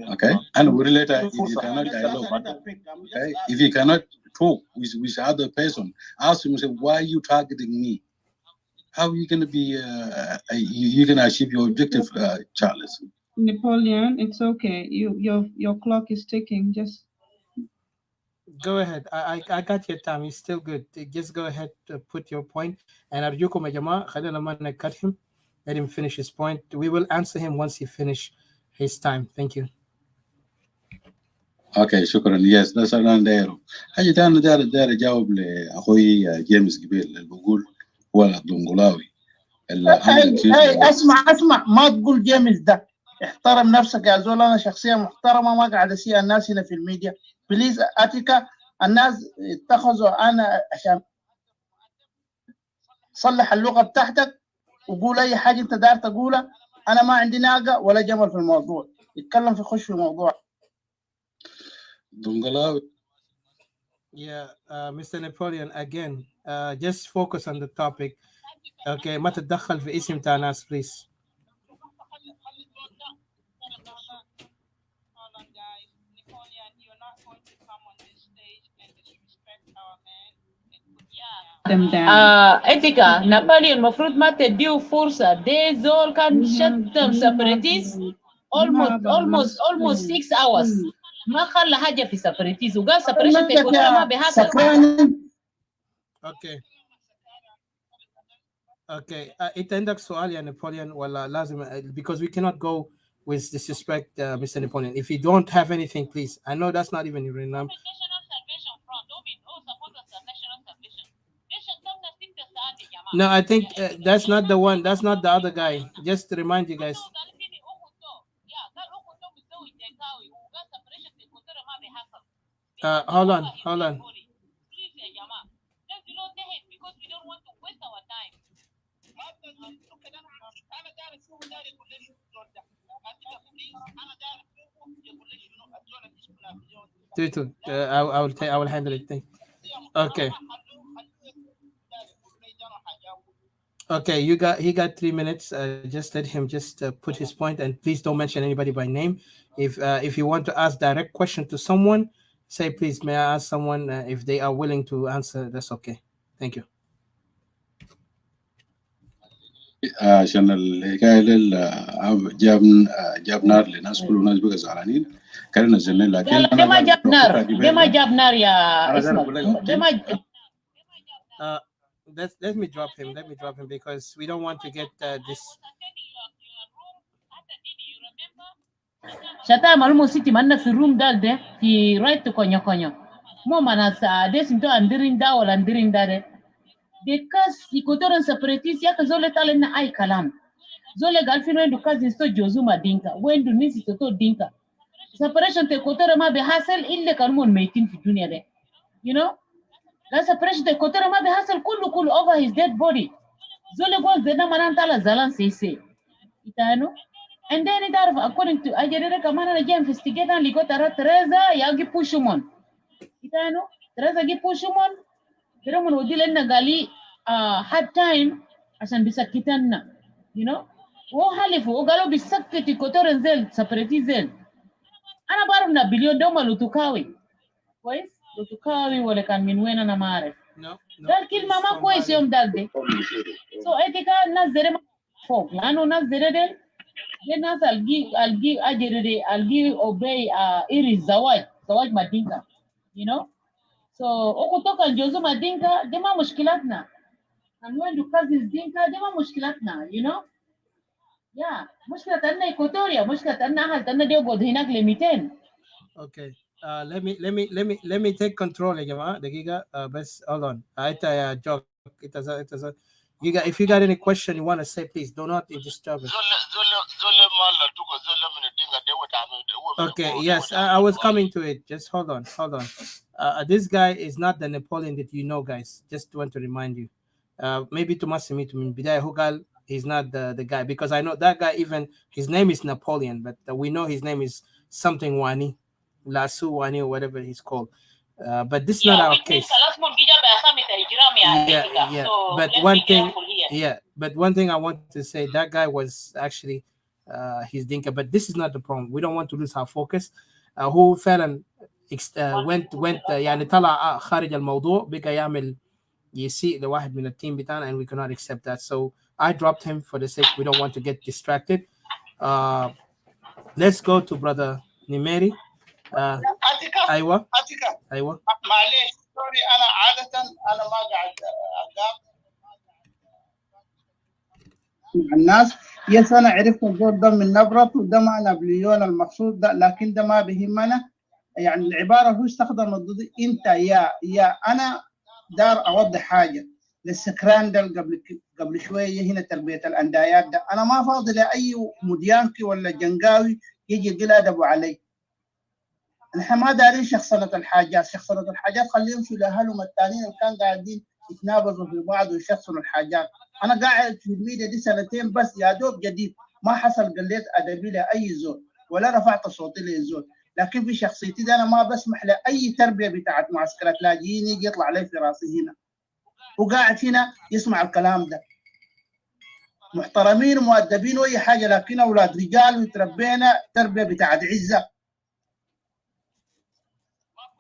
okay, and we later if you cannot dialogue, okay, if you cannot talk with other person, ask him, say, why are you targeting me? How are you going to be you can achieve your objective, Charles? Napoleon, it's okay. Your clock is ticking. Just go ahead. I got your time. It's still good. Just go ahead to put your point. And Arjuko Majama, Khadana cut him. Let him finish his point. We will answer him once he finish his time. Thank you. Okay, shukran. Yes, that's around there. حاجة تانية داير أجاوب لأخوي جيمس قبيل اللي بقول هو الدنقلاوي. اسمع ما تقول جيمس ده. احترم نفسك يا زول. انا شخصيه محترمه ما قاعد اسيء الناس هنا في الميديا. بليز اتيكا. الناس اتخذوا انا عشان صلح اللغه بتاعتك وقول اي حاجه انت داير تقولها. انا ما عندي ناقه ولا جمل في الموضوع. يتكلم في خش في الموضوع. دونجلاوي. Yeah, Mr. Napoleon, again, just focus on the topic. Okay, ما تتدخل في اسم تاع ناس, please. Etika, Napoleon المفروض ما تديه فرصة. ده زول كان شتم separatists almost 6 hours. ما خلى حاجة في separatists وقال separation تكوتوريا ما بيحصل. Okay, انت عندك سؤال يا نابليون ولا لازم because we cannot go with disrespect, Mr. Napoleon. If you don't have anything, please. I know that's not even your name. No, I think that's not the one. That's not the other guy. Just to remind you guys. Hold on. I will handle it. Okay. Okay, he got 3 minutes. Just let him just put his point, and please don't mention anybody by name. If you want to ask direct question to someone, say please may I ask someone if they are willing to answer. That's okay. Thank you. عشان الحكايه جاب نار لناس كل الناس بقى زعلانين كان نزلنا لكن ده ما جاب نار. ده ما جاب نار يا اسمه. ده ما let me drop him because we don't want to get this. شتام الموسيقى منا في الروم ده في رايت كونيو مو معناتها ده سنتو اندرين دا ولا اندرين ده because Equatorian separatists yaka zole tale na ai kalam zole galfi no endu kazi sto jozuma dinka wendu nisi to dinka separation te Equatoria ma be hasel ille kanmon meitin fi dunia de, you know. La separation te Equatoria ma be hasel kullu over his dead body. Zole goes zena manantala zalan say itano. And then it out of according to Ajerere Kamana again investigate and Ligotara Teresa Yagi Pushumon. Itano, Teresa gi Pushumon, the Roman Odile Nagali had time as an Bisakitanna, you know. Oh Halifu, Ogalo Bisakti Equatorian Zel, Separatizel. Anabarna billion doma Lutukawi. Pues, Lutukawi wale kan minwena na mare. No. That kill mama question that day. So Etika Nazere folk, Lano Nazere. Then I'll give obey Iris Zawaj Madinka, you know. So Okutoka Jozo Madinka, Dema Mushkilatna. And when the cousins Dinka, Dema Mushkilatna, you know. Yeah, Mushkilatana Equatoria, Mushkilatana has done the Diogo Hinak Limiten. Okay. Let me take control, Jama. The giga best hold on. I joke. It has a if you got any question you want to say, please do not disturb us. Okay, yes, I was coming to it. Just hold on. This guy is not the Napoleon that you know, guys. Just want to remind you. Maybe to Masimi to Bidaya Hugal, he's not the guy, because I know that guy, even his name is Napoleon, but we know his name is something Wani, Lasu Wani, or whatever he's called. But this is not our case. But one thing I want to say, that guy was actually his Dinka, but this is not the problem. We don't want to lose our focus. Who فعلا went يعني طلع خارج الموضوع بقى يعمل يسيء لواحد من التيم بتاعنا, and we cannot accept that. So I dropped him for the sake we don't want to get distracted. Let's go to brother Nimeri. ايوه معلش سوري انا عاده انا ما قاعد الناس. يس انا عرفت الزول ده من نبرته وده ما نابليون المقصود ده، لكن ده ما بيهمنا. يعني العباره هو استخدم ضد انت يا انا دار اوضح حاجه. للسكران ده قبل شويه هنا تربيه الاندايات ده. انا ما فاضي لاي مديانكي ولا جنقاوي يجي يقل ادبه علي. نحن ما دارين شخصنه الحاجات، شخصنه الحاجات خليهم يمشوا لاهلهم الثانيين اللي كانوا قاعدين يتنابزوا في بعض ويشخصنوا الحاجات. انا قاعد في الميديا دي سنتين بس يا دوب جديد، ما حصل قليت ادبي لاي زول ولا رفعت صوتي لزول، لكن في شخصيتي دي انا ما بسمح لاي تربيه بتاعت معسكرات لاجئين يجي يطلع لي في راسي هنا وقاعد هنا يسمع الكلام ده. محترمين ومؤدبين واي حاجه، لكن اولاد رجال وتربينا تربيه بتاعت عزه.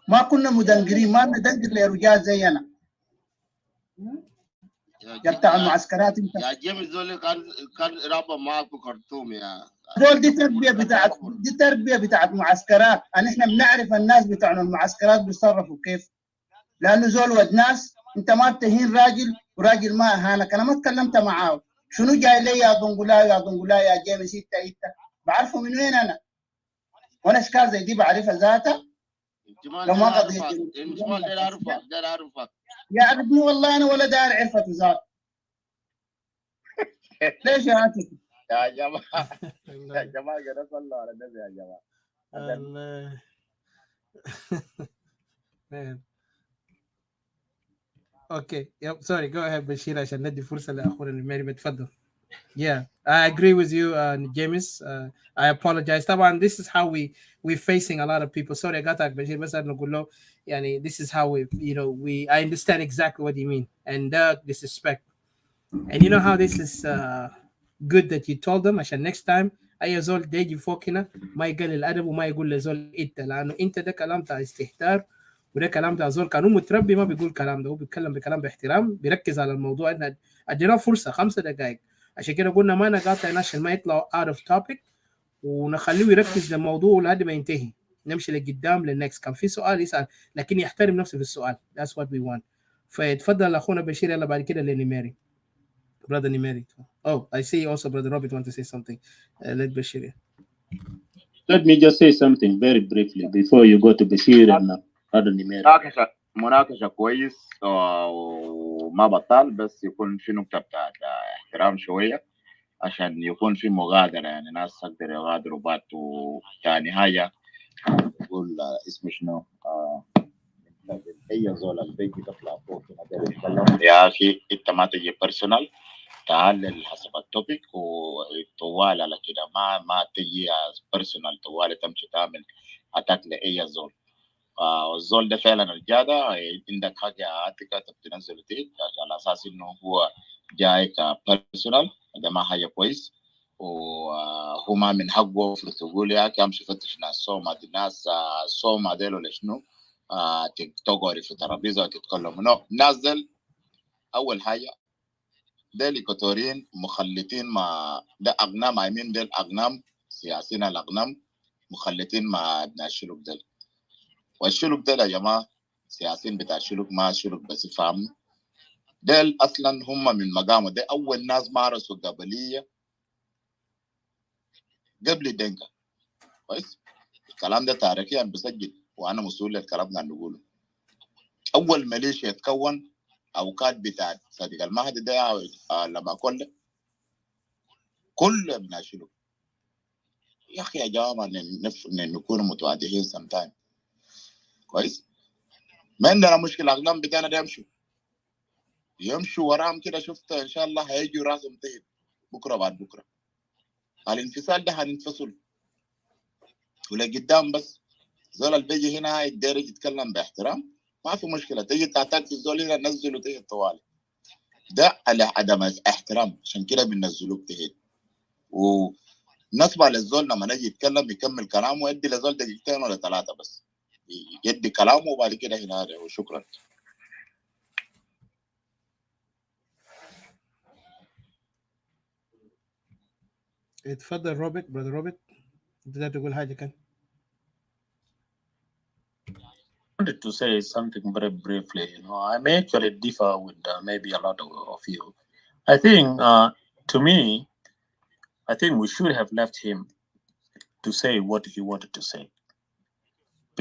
ما كنا مدنقرين، ما ندنقر لرجال زينا يا بتاع المعسكرات. انت يا جيمس زول كان رابع معك في خرطوم يا دول دي تربيه بتاعت معسكرات. احنا بنعرف الناس بتاع المعسكرات بيتصرفوا كيف، لانه زول ود ناس. انت ما بتهين راجل وراجل ما اهانك. انا ما اتكلمت معاه شنو جاي لي يا دنقلاي يا دنقلاي يا جيمس انت بعرفه من وين انا، وانا اشكال زي دي بعرفها ذاتها. لو ما قضيت عارفك يعرفني والله انا ولا داير عرفته ذات. ليش يا عاتق يا جماعه يا جماعه كده صلوا على النبي يا جماعه. الله man. Okay, yep, sorry, go ahead بشير عشان ندي فرصة لأخونا الميري. بتفضل. Yeah, I agree with you, James. I apologize. طبعا this is how we're facing a lot of people. Sorry, قاطعك بشير بس أنا نقول له يعني this is how I understand exactly what you mean and disrespect. And you know how this is good that you told them عشان next time أي زول ده يجي فوق هنا ما يقلل الأدب وما يقول لزول أنت، لأنه أنت ده كلام بتاع استهتار وده كلام بتاع زول كانوا متربي ما بيقول كلام ده، هو بيتكلم بكلام باحترام بيركز على الموضوع. إحنا اديناه فرصة 5 دقائق عشان كده قلنا ما نقاطع الناس عشان ما يطلعوا out of topic ونخليه يركز للموضوع لحد ما ينتهي نمشي لقدام للنكست. كان في سؤال يسأل لكن يحترم نفسه في السؤال. That's what we want. فيتفضل أخونا بشير يلا بعد كده لنيميري. Brother Nimeri. Oh, I see also Brother Robert want to say something. Let Bashir. Let me just say something very briefly before you go to Bashir and Brother Nimeri. مناقشة كويس وما بطال، بس يكون في نقطة بتاعت احترام شوية عشان يكون في مغادرة، يعني ناس تقدر يغادروا بعض. وثاني حاجة يقول اسمه شنو أي زول البيجي تطلع فوق هنا يتكلم يا أخي أنت ما تجي بيرسونال، تعال حسب التوبيك وطوال على كده، ما تجي بيرسونال طوال تمشي تعمل أتاك لأي زول. الزول ده فعلا الجادة عندك حاجة عاتقة تنزل تيك على أساس إنه هو جاي كبيرسونال، ده ما حاجة كويس. وهو ما من حقه تقول يا أخي أمشي فتش ناس سوما، دي ناس سوما ديل ولا شنو تقعد في ترابيزة وتتكلموا. نو نازل أول حاجة ديل إيكواتوريين مخلطين مع ده أغنام، عايمين ديل أغنام سياسيين، الأغنام مخلطين مع أبناء الشلوك ديل. والشلوك ديل يا جماعة سياسيين بتاع الشلوك ما شلوك بس يفهموا ديل أصلا هم من مقامه ده أول ناس مارسوا القبلية قبل الدنكا. كويس الكلام ده تاريخيا بسجل وأنا مسؤول للكلام ده نقوله. أول ميليشيا يتكون أوقات بتاعت صديق المهدي ده لما كل ابناء شلوك. يا أخي يا جماعة نكون متواضعين سمتايم. كويس ما عندنا مشكلة، الأقلام بتاعنا ده يمشوا وراهم كده. شفت إن شاء الله هيجوا راسهم تحت بكرة بعد بكرة. الانفصال ده هننفصل ولا قدام، بس زول البيجي هنا يقدر يتكلم باحترام ما في مشكلة. تيجي تعتاد في الزول هنا نزله تحت طوالي، ده على عدم احترام، عشان كده بننزلوك تحت. ونصبح للزول لما نجي يتكلم يكمل كلامه ويدي لزول دقيقتين ولا 3 بس يدي كلامه وبعد كده هنا. وشكرا. اتفضل روبرت. Brother روبرت انت تقول حاجة كان. I wanted to say something very briefly. I may actually differ with maybe a lot of you. I think, to me, I think we should have left him to say what he wanted to say,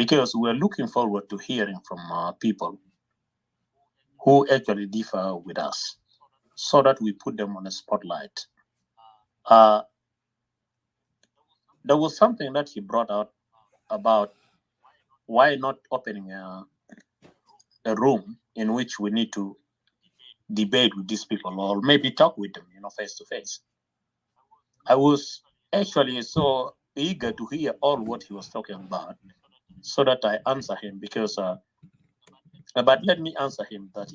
because we're looking forward to hearing from people who actually differ with us, so that we put them on the spotlight. There was something that he brought out about why not opening a room in which we need to debate with these people, or maybe talk with them, face to face. I was actually so eager to hear all what he was talking about, so that I answer him, because but let me answer him that,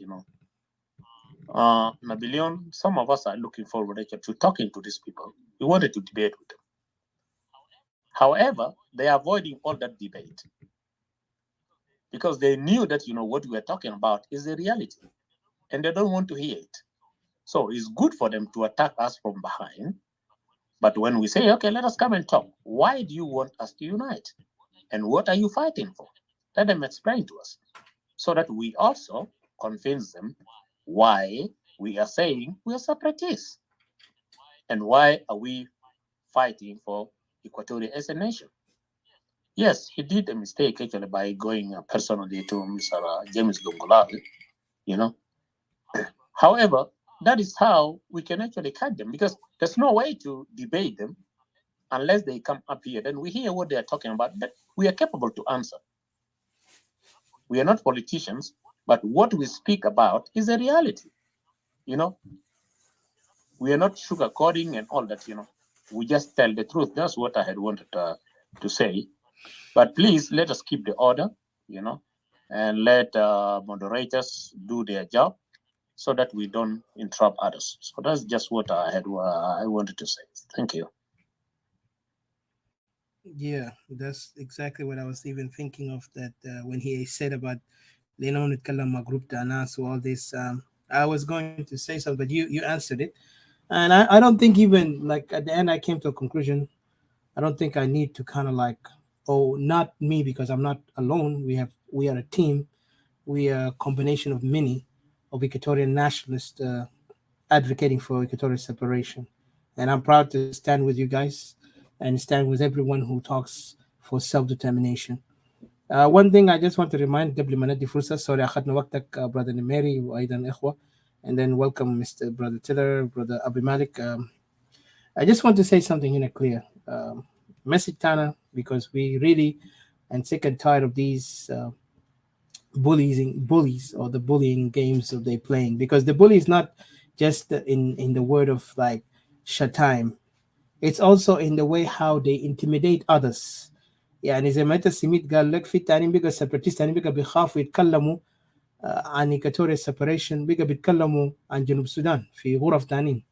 Nabillion, some of us are looking forward to talking to these people. We wanted to debate with them. However, they are avoiding all that debate because they knew that, what we are talking about is a reality, and they don't want to hear it. So it's good for them to attack us from behind. But when we say, okay, let us come and talk, why do you want us to unite? And what are you fighting for? Let them explain to us, so that we also convince them why we are saying we are separatists, and why are we fighting for Equatoria as a nation. Yes, he did a mistake actually by going personally to Mr. James Dongolawi, However, that is how we can actually catch them, because there's no way to debate them unless they come up here. Then we hear what they are talking about, that we are capable to answer. We are not politicians, but what we speak about is a reality. We are not sugarcoating and all that, We just tell the truth. That's what I had wanted to say. But please let us keep the order, and let moderators do their job, so that we don't interrupt others. So that's just what I wanted to say. Thank you. Yeah, that's exactly what I was even thinking of, that when he said about Lena Nitkala group Dana, so all this, I was going to say something, but you answered it. And I don't think, even like at the end I came to a conclusion. I don't think I need to kind of like, oh, not me, because I'm not alone. We are a team. We are a combination of many of Equatorian nationalists advocating for Equatorial separation. And I'm proud to stand with you guys and stand with everyone who talks for self-determination. One thing I just want to remind قبل ما ندي فرصة, sorry أخذنا وقتك brother Nemeri وأيضا إخوة, and then welcome Mr. Brother Tiller, Brother Abu Malik. I just want to say something in a clear message, Tana, because we really and sick and tired of these bullies, or the bullying games that they playing, because the bully is not just in the word of like shatime. It's also in the way how they intimidate others. يعني زي ما انت سميت قال لك في التانيين بقى separatist تانيين بقى بيخافوا يتكلموا عن Equatorial separation, بقى بيتكلموا عن جنوب السودان في غرف تانيين,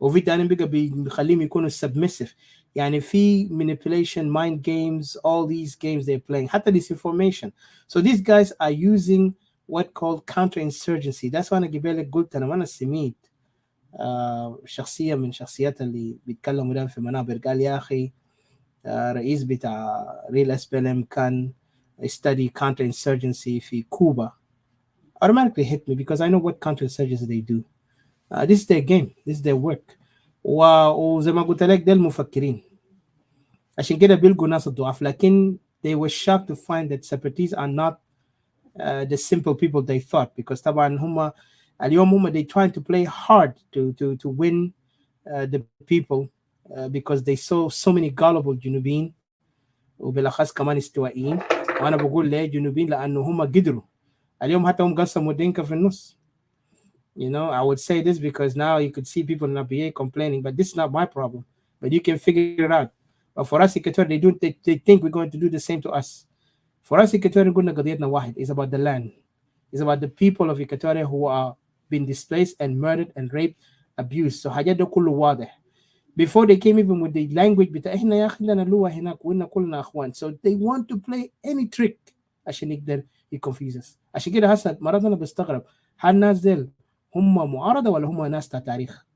وفي تانيين بقى بيخليهم يكونوا submissive. يعني في manipulation, mind games, all these games they're playing, حتى disinformation. So these guys are using what called counterinsurgency. That's why أنا قبل قلت أنا ما سميت شخصية من شخصيات اللي بيتكلموا ده في منابر, قال يا أخي رئيس بتاع real SPLM كان study counterinsurgency في كوبا. Automatically hit me, because I know what counterinsurgency they do. This is their game, this is their work. وزي ما قلت لك ده المفكرين, عشان كده بيلقوا ناس الضعاف. لكن they were shocked to find that separatists are not the simple people they thought, because طبعا هم اليوم هم they trying to play hard to win the people because they saw so many gullible جنوبيين وبالاخص كمان استوائيين. وانا بقول ليه جنوبيين لانه هم قدروا اليوم حتى هم قسموا الدنكا في النص. I would say this because now you could see people in ABA complaining, but this is not my problem. But you can figure it out. But for us, Equatorial, they think we're going to do the same to us. For us, Equatorial, it's about the land. It's about the people of Equatoria who are being displaced and murdered and raped, abused. So حاجات ده كله واضح. Before they came even with the language بتاع احنا يا اخي لنا لغة هناك وإنا كلنا اخوان. So they want to play any trick عشان يقدر confuse us. عشان كده هسه مرات انا بستغرب هل الناس ديل هم معارضة ولا هم ناس تاع تاريخ.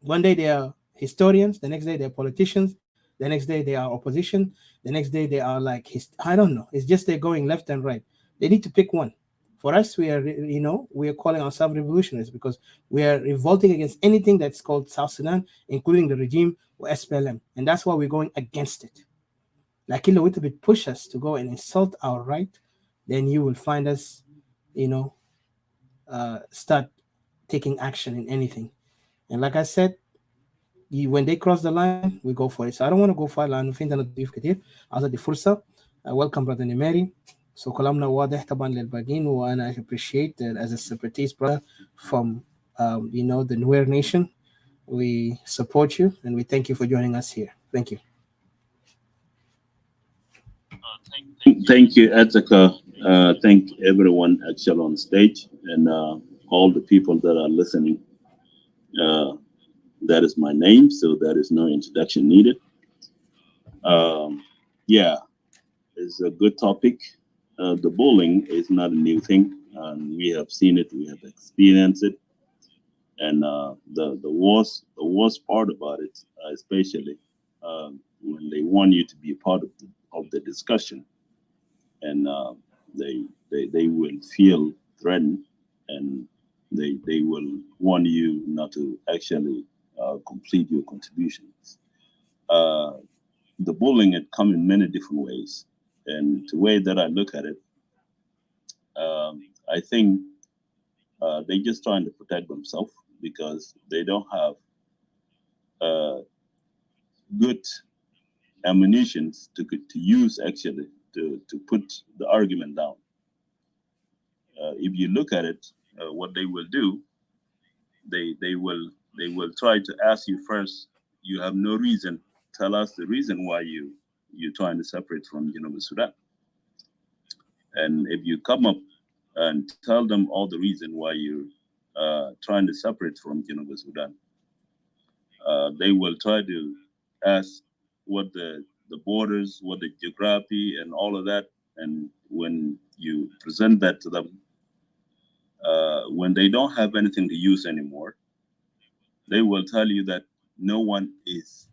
One day they are historians, the next day they are politicians, the next day they are opposition, the next day they are like I don't know. It's just they're going left and right. They need to pick one. For us, we are we are calling ourselves revolutionaries because we are revolting against anything that's called South Sudan, including the regime or SPLM, and that's why we're going against it. Like a little bit push us to go and insult our right, then you will find us, start taking action in anything. And like I said, when they cross the line, we go for it. So I don't want to go far لأنه في عندنا ضيوف كتير. أعطي فرصة. Welcome brother Nimeri. So كلامنا واضح طبعا للباقين وأنا appreciate that as a separatist brother from you know the Nuer Nation. We support you and we thank you for joining us here. Thank you. Thank you, Etika. Thank everyone actually on stage and all the people that are listening. That is my name, so there is no introduction needed. Yeah, it's a good topic. The bullying is not a new thing, and we have seen it, we have experienced it, and the worst part about it, especially when they want you to be a part of the discussion, and they will feel threatened, and they will want you not to actually complete your contributions. The bullying had come in many different ways, and the way that I look at it, I think they're just trying to protect themselves because they don't have good ammunition to use actually to put the argument down. If you look at it, what they will do, they will try to ask you first. You have no reason. Tell us the reason why you're trying to separate from Sudan. And if you come up and tell them all the reason why you're trying to separate from Sudan, they will try to ask what the borders, what the geography, and all of that. And when you present that to them, when they don't have anything to use anymore, they will tell you that no one is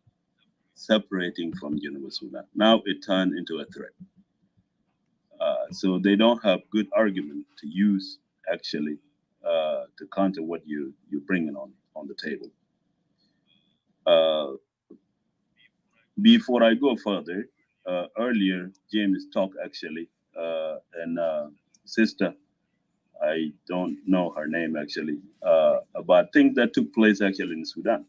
separating from Sudan. Now it turned into a threat. So they don't have good argument to use actually to counter what you're bringing on the table. Before I go further, earlier James talked actually, and sister, I don't know her name actually, about things that took place actually in Sudan.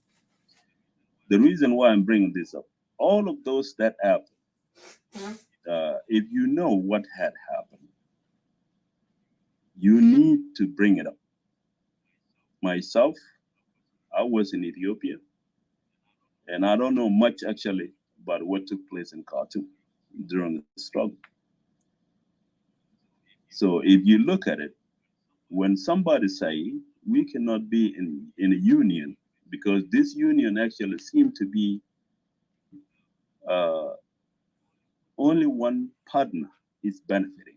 The reason why I'm bringing this up, all of those that happened, if you know what had happened, you need to bring it up. Myself, I was in Ethiopia, and I don't know much actually about what took place in Khartoum during the struggle. So if you look at it, when somebody say we cannot be in a union because this union actually seemed to be only one partner is benefiting.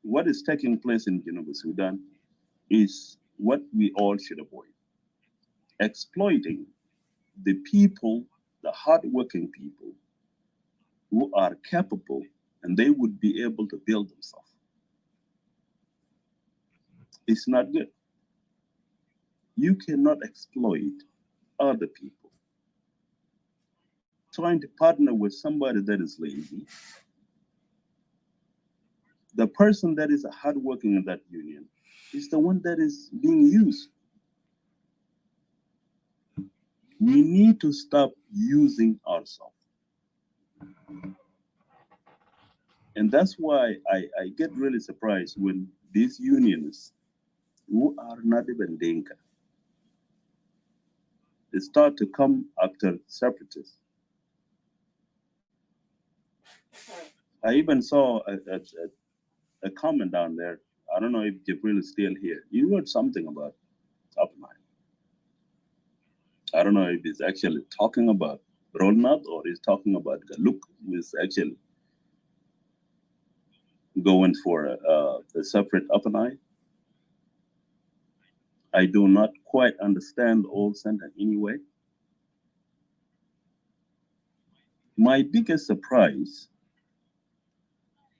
What is taking place in Sudan is what we all should avoid. Exploiting the people, the hardworking people who are capable and they would be able to build themselves. It's not good. You cannot exploit other people. Trying to partner with somebody that is lazy. The person that is hardworking in that union is the one that is being used. We need to stop using ourselves. And that's why I get really surprised when these unionists who are not even Dinka, they start to come after separatists. I even saw a comment down there. I don't know if Jibril is still here. You heard something about Upline. I don't know if he's actually talking about Rolnat or he's talking about Galuk, who is actually going for a separate Upline. I do not quite understand the old sentence anyway. My biggest surprise,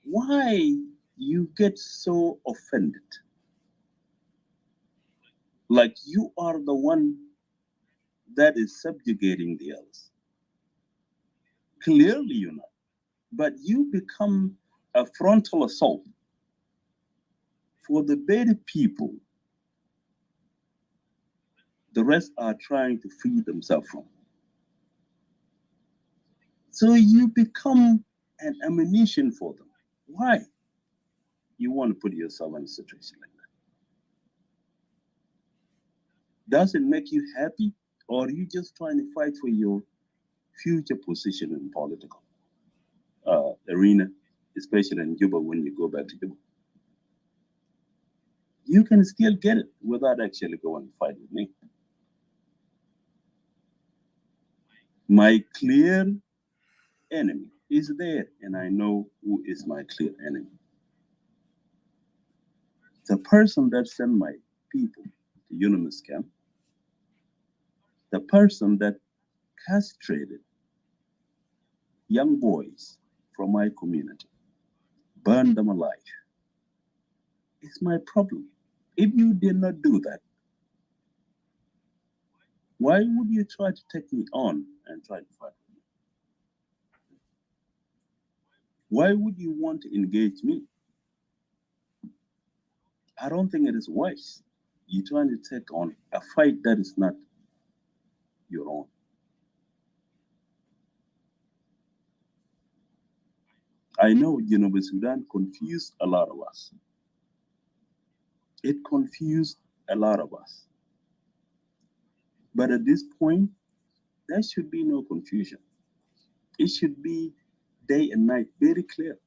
why you get so offended? Like you are the one that is subjugating the others. Clearly you're not, but you become a frontal assault for the very people the rest are trying to free themselves from. So you become an ammunition for them. Why? You want to put yourself in a situation like that. Does it make you happy, or are you just trying to fight for your future position in political arena, especially in Juba when you go back to Juba? You can still get it without actually going and fight with me. My clear enemy is there, and I know who is my clear enemy. The person that sent my people to Unanimous camp, the person that castrated young boys from my community, burned them alive, is my problem. If you did not do that, why would you try to take me on and try to fight with me? Why would you want to engage me? I don't think it is wise. You're trying to take on a fight that is not your own. I know, Sudan confused a lot of us. It confused a lot of us. But at this point, there should be no confusion. It should be day and night, very clear.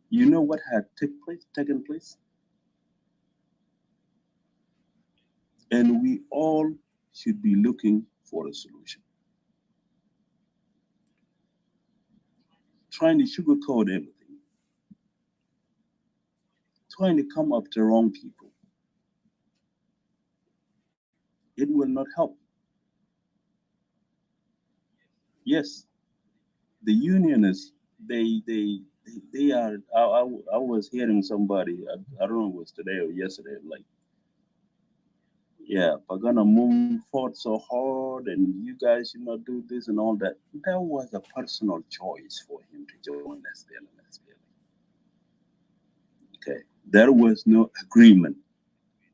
You know what had taken place? And we all should be looking for a solution. Trying to sugarcoat everything. Trying to come up to wrong people. It will not help. Yes, the unionists, they are, I was hearing somebody, I don't know if it was today or yesterday, like, yeah, Pagana Moon fought so hard and you guys should not do this and all that. That was a personal choice for him to join SPLM. Okay, there was no agreement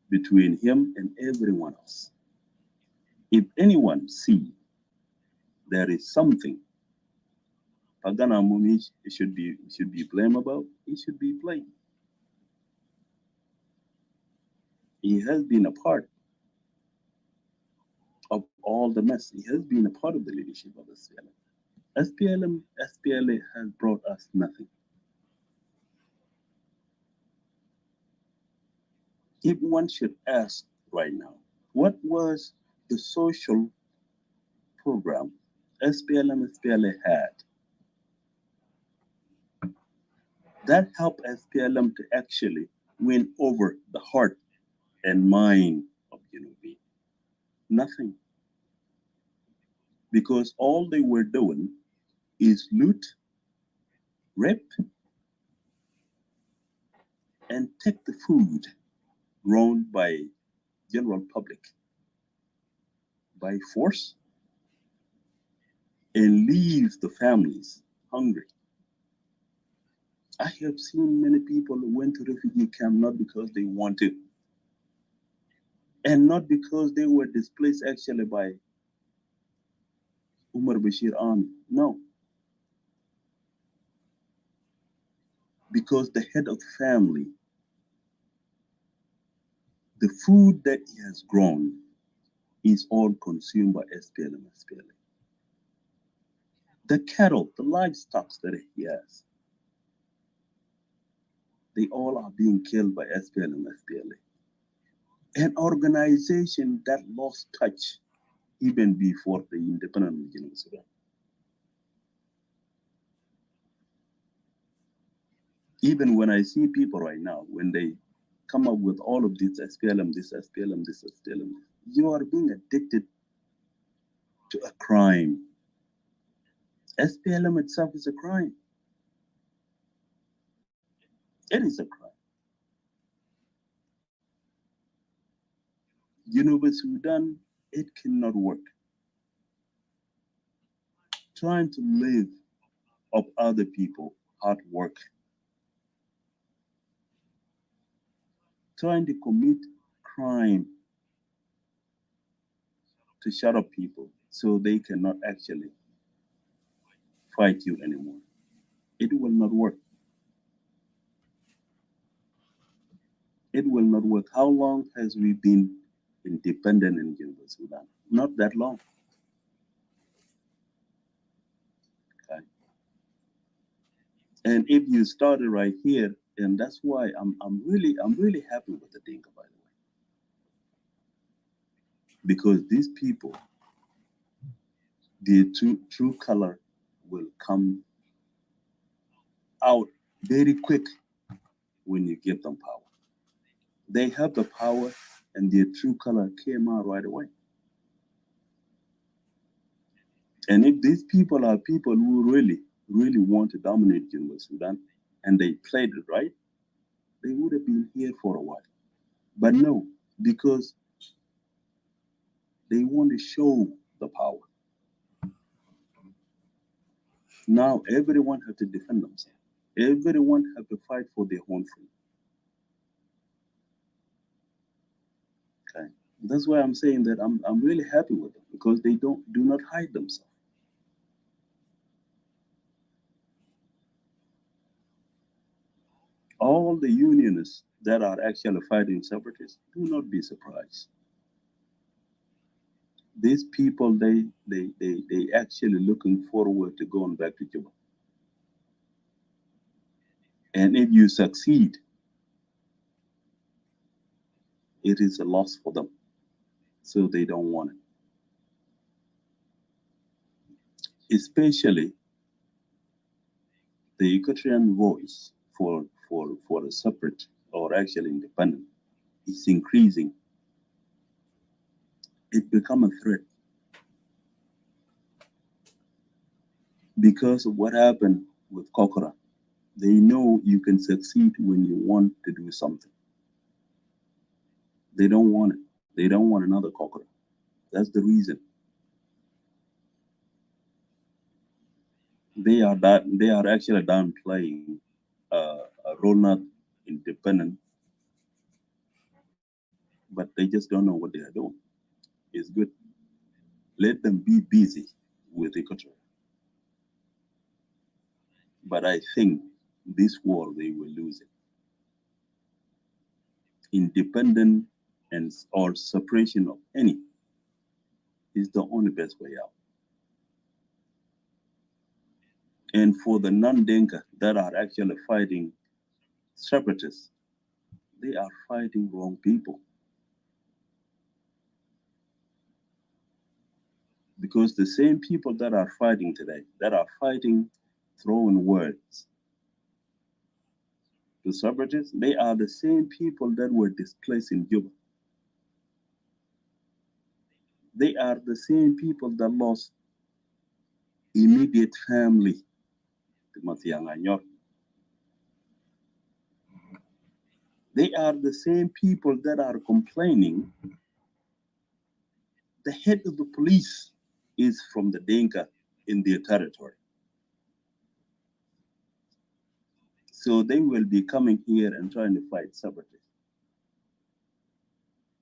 between him and everyone else. If anyone see there is something Pagana Moon should be blamed about, he should be blamed. He has been a part of all the mess. He has been a part of the leadership of SPLM. SPLA has brought us nothing. If one should ask right now, what was the social program SPLA had that helped SPLM to actually win over the heart and mind of Genovese? Nothing. Because all they were doing is loot, rape, and take the food grown by general public by force and leave the families hungry. I have seen many people who went to refugee camp not because they wanted, and not because they were displaced actually by Umar Bashir army. No. Because the head of the family, the food that he has grown is all consumed by SPLM. The cattle, the livestock that he has, they all are being killed by SPLM. An organization that lost touch even before the independent region of Sudan. Even when I see people right now, when they come up with all of this SPLM, you are being addicted to a crime. SPLM itself is a crime. It is a crime. With Sudan, it cannot work. Trying to live off other people hard work. trying to commit crime to shut up people so they cannot actually fight you anymore. It will not work. It will not work. How long has we been independent in Sudan? Not that long. Okay. And if you started right here, and that's why I'm really happy with the Dinka, by the way. Because these people, their true color will come out very quick when you give them power. They have the power and their true color came out right away. And if these people are people who really want to dominate Sudan and they played it right, they would have been here for a while. But no, because they want to show the power. Now everyone has to defend themselves. Everyone has to fight for their own freedom. Okay. That's why I'm saying that I'm really happy with them, because they do not hide themselves. All the unionists that are actually fighting separatists, do not be surprised. These people, they actually looking forward to going back to Juba. And if you succeed, it is a loss for them. So they don't want it. Especially the Equatorian voice for a separate or actually independent is increasing. It becomes a threat because of what happened with Kokora. They know you can succeed when you want to do something. They don't want it. They don't want another Kokora. That's the reason. They are actually downplaying a role not independent, but they just don't know what they are doing. It's good. Let them be busy with Equatorial. But I think this war, they will lose it. Independent or separation of any is the only best way out. And for the non-Denka that are actually fighting separatists, they are fighting wrong people. Because the same people that are fighting today, that are fighting throwing words to separatists, they are the same people that were displaced in Juba. They are the same people that lost immediate family to Matianganyor. They are the same people that are complaining the head of the police is from the Dinka in their territory. So they will be coming here and trying to fight separatists.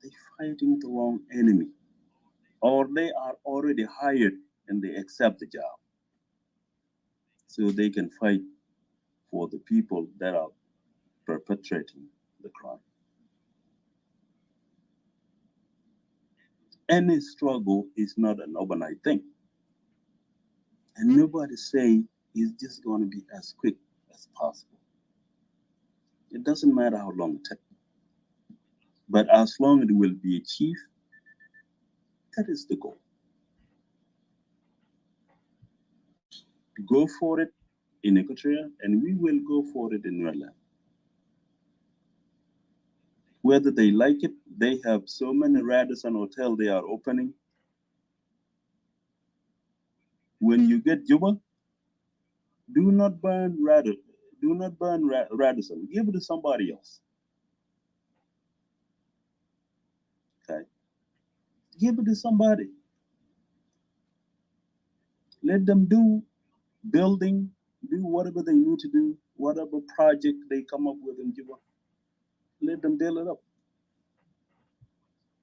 They're fighting the wrong enemy. Or they are already hired and they accept the job. So they can fight for the people that are perpetrating the crime. Any struggle is not an overnight thing. And nobody say it's just going to be as quick as possible. It doesn't matter how long it takes. But as long as it will be achieved, that is the goal. Go for it in Equatoria, and we will go for it in Rwanda. Whether they like it, they have so many Radisson hotels they are opening. When you get Juba, do not burn Radisson. Do not burn Radisson. Give it to somebody else. Okay. Give it to somebody. Let them do building, do whatever they need to do, whatever project they come up with in Juba. Let them build it up.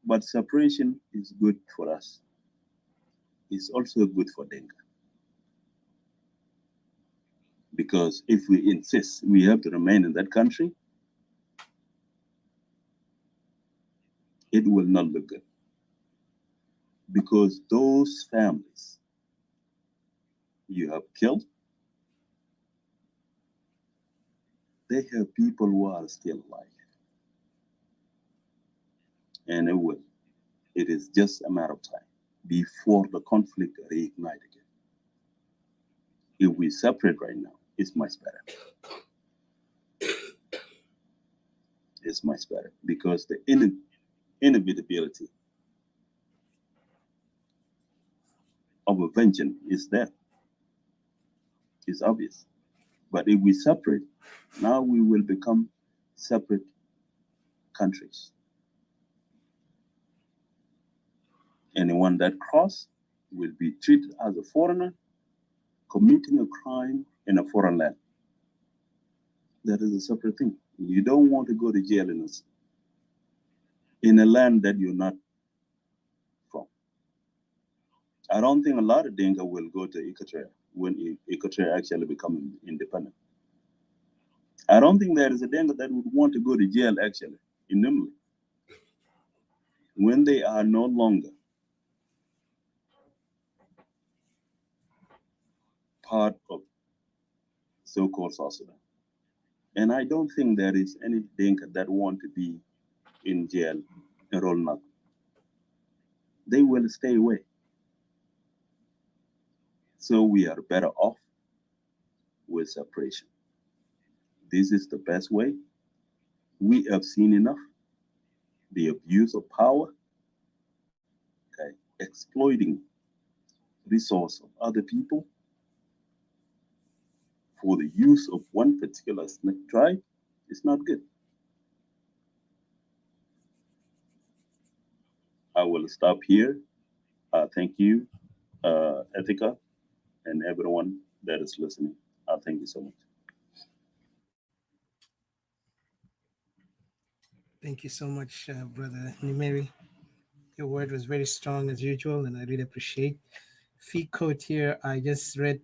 But separation is good for us. It's also good for Denga. Because if we insist we have to remain in that country, it will not look good. Because those families you have killed, they have people who are still alive. And it is just a matter of time before the conflict reignite again. If we separate right now, it's much better. It's much better because the inevitability of a vengeance is there. It's obvious. But if we separate, now we will become separate countries. Anyone that crosses will be treated as a foreigner committing a crime in a foreign land. That is a separate thing. You don't want to go to jail in a land that you're not from. I don't think a lot of Dinka will go to Equatoria when Equatoria actually becomes independent. I don't think there is a Dinka that would want to go to jail actually in Nimli when they are no longer part of so-called South Sudan. And I don't think there is any Dinka that want to be in jail in Rolnak. They will stay away. So we are better off with separation. This is the best way. We have seen enough. The abuse of power, okay, exploiting resource of other people for the use of one particular ethnic tribe is not good. I will stop here. Thank you, Ethica, and everyone that is listening. Thank you so much. Thank you so much, Brother Nimeri. Your word was very strong as usual, and I really appreciate. Fee quote here, I just read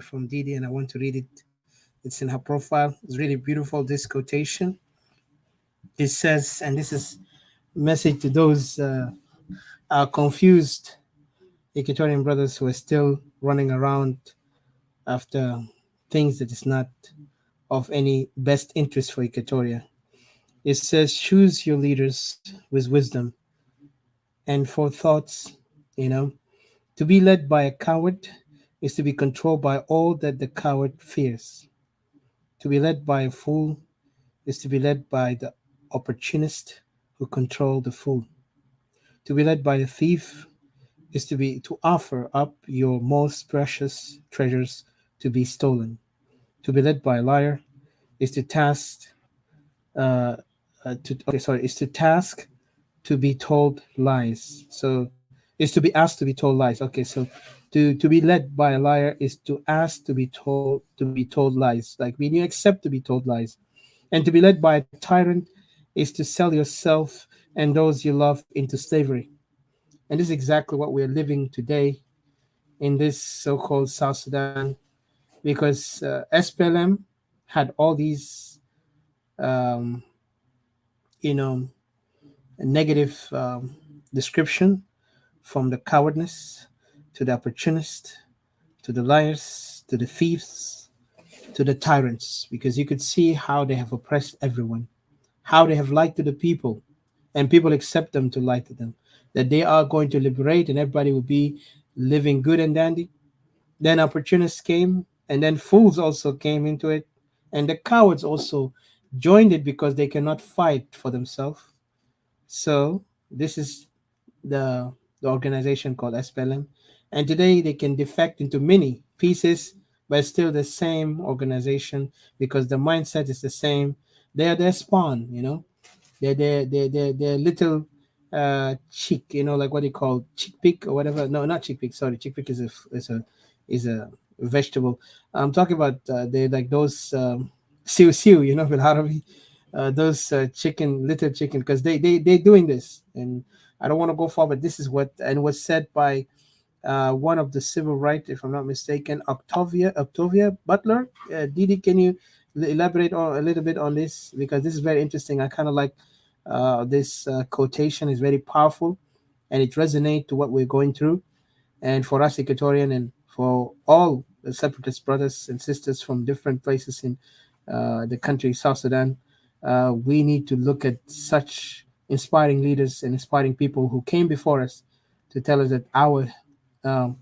from Didi, and I want to read it. It's in her profile. It's really beautiful, this quotation. It says, and this is message to those confused Equatorian brothers who are still running around after things that is not of any best interest for Equatoria. It says, choose your leaders with wisdom and forethoughts. To be led by a coward is to be controlled by all that the coward fears. To be led by a fool is to be led by the opportunist who control the fool. To be led by a thief is to offer up your most precious treasures to be stolen. To be led by a liar is to task to be told lies. So is to be asked to be told lies. Okay, so to be led by a liar is to ask to be told lies. Like when you accept to be told lies. And to be led by a tyrant is to sell yourself and those you love into slavery. And this is exactly what we're living today in this so-called South Sudan, because SPLM had all these, negative description, from the cowardness to the opportunist to the liars to the thieves to the tyrants, because you could see how they have oppressed everyone, how they have lied to the people, and people accept them to lie to them, that they are going to liberate and everybody will be living good and dandy. Then opportunists came, and then fools also came into it, and the cowards also joined it because they cannot fight for themselves. So this is the organization called SPLM, and today they can defect into many pieces, but still the same organization because the mindset is the same. They are their spawn. They're little chick, like what they call chickpea or whatever. No, not chickpea. Sorry, chickpea is a vegetable. I'm talking about they like those siu with Arabic, those little chicken, because they're doing this, and I don't want to go far, but this is what and was said by one of the civil rights, if I'm not mistaken, Octavia Butler. Didi, can you elaborate on a little bit on this, because this is very interesting. I kind of like this quotation is very powerful, and it resonates to what we're going through. And for us Equatorian, and for all the separatist brothers and sisters from different places in the country, South Sudan, we need to look at such inspiring leaders and inspiring people who came before us to tell us that our um,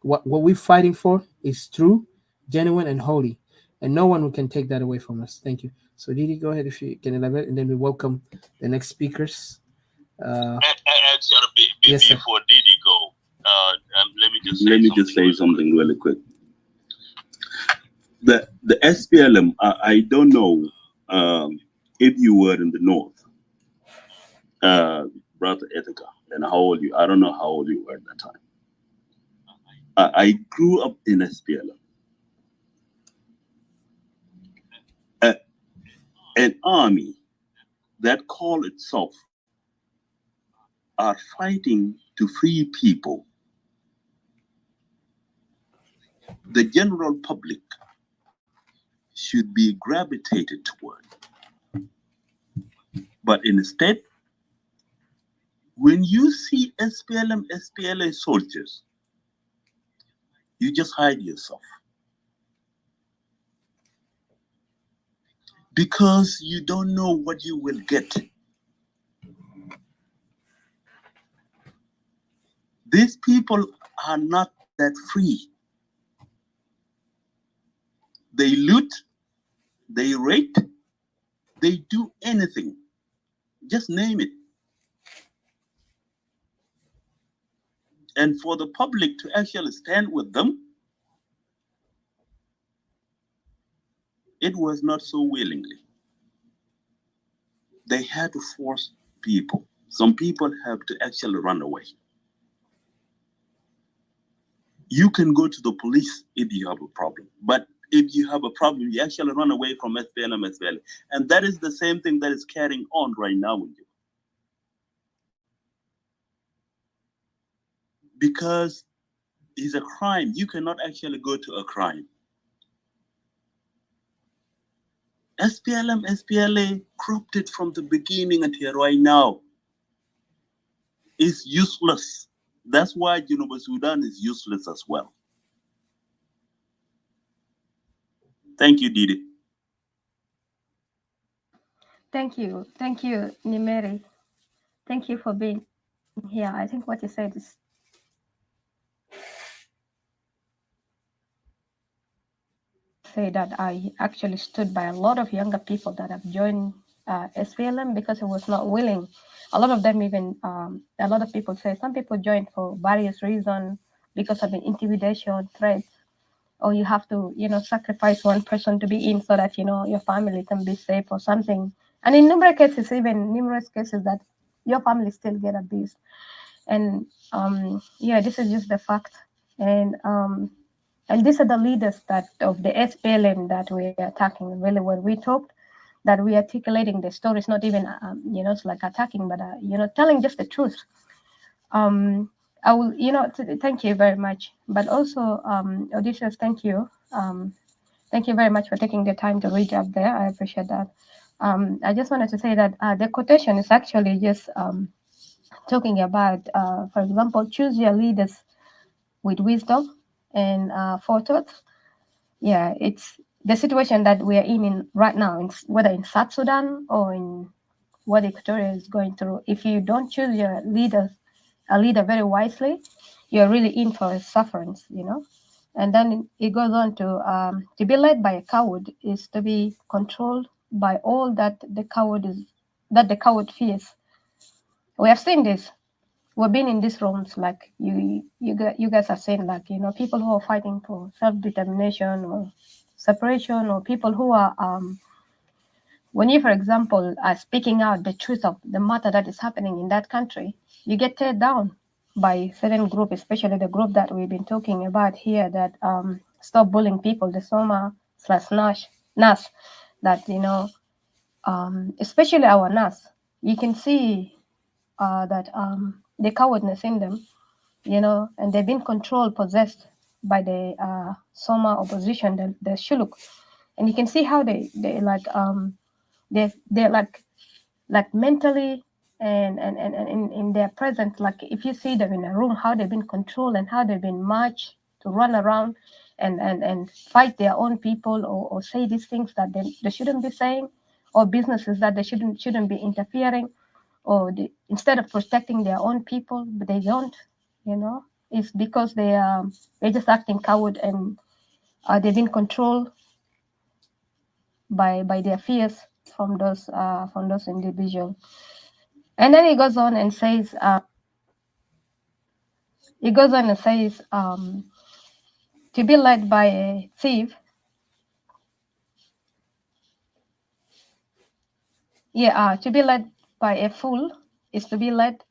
what we're fighting for is true, genuine, and holy, and no one can take that away from us. Thank you. So Didi, go ahead if you can elaborate, and then we welcome the next speakers. Yes, sir. Before Didi go, let me just say something really quick. The SPLM, I don't know if you were in the north, Brother Ethica, and how old you. I don't know how old you were at that time. I grew up in SPLM. An army that call itself are fighting to free people. The general public should be gravitated toward. But instead, when you see SPLM, SPLA soldiers, you just hide yourself. Because you don't know what you will get. These people are not that free. They loot, they rape, they do anything. Just name it. And for the public to actually stand with them, it was not so willingly. They had to force people. Some people have to actually run away. You can go to the police if you have a problem, but if you have a problem, you actually run away from SPLM, SPLA. And that is the same thing that is carrying on right now with you. Because it's a crime. You cannot actually go to a crime. SPLM, SPLA corrupted from the beginning until right now. It's useless. That's why Sudan is useless as well. Thank you, Didi. Thank you, Nimeri. Thank you for being here. I think what you said is say that I actually stood by a lot of younger people that have joined SPLM because it was not willing. A lot of them even, a lot of people say, some people joined for various reasons because of the intimidation, threats, or you have to, sacrifice one person to be in so that, your family can be safe or something. And in numerous cases that your family still get abused. And this is just the fact. And these are the leaders that of the SPLM that we are attacking. Really, when we talked, that we are articulating the story, it's not even, it's like attacking, but, telling just the truth. I will, thank you very much. But also, Odysseus, thank you. Thank you very much for taking the time to read up there. I appreciate that. I just wanted to say that the quotation is actually just talking about, for example, choose your leaders with wisdom and forethought. Yeah, it's the situation that we are in right now, whether in South Sudan or in what Equatoria is going through. If you don't choose your a leader very wisely, you're really in for sufferings, And then it goes on to be led by a coward is to be controlled by all that the coward fears. We have seen this. We've been in these rooms, like you guys are saying, like, people who are fighting for self-determination or separation, or people who are, when you, for example, are speaking out the truth of the matter that is happening in that country, you get teared down by certain group, especially the group that we've been talking about here, that stop bullying people, the SOMA/NAS, that, especially our NAS, you can see that the cowardness in them, you know, and they've been controlled, possessed by the SOMA opposition, the Shuluk. And you can see how they're like mentally and in their presence, like if you see them in a room, how they've been controlled and how they've been marched to run around and fight their own people, or say these things that they shouldn't be saying, or businesses that they shouldn't be interfering, or instead of protecting their own people, but they don't, you know. It's because they're just acting coward, and they've been controlled by their fears from those individuals. And then he goes on and says, to be led by a thief, to be led by a fool is to be led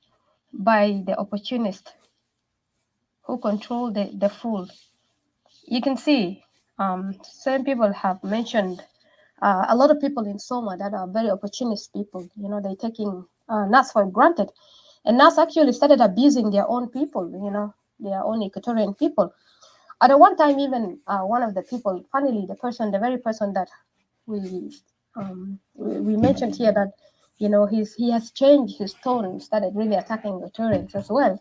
by the opportunist who control the fool. You can see certain people have mentioned a lot of people in Soma that are very opportunist people. You know, they're taking NAS for granted. And NAS actually started abusing their own people, you know, their own Equatorian people. At the one time, even one of the people, funnily, the very person that we mentioned here, that, you know, he has changed his tone, started really attacking Equatorians as well.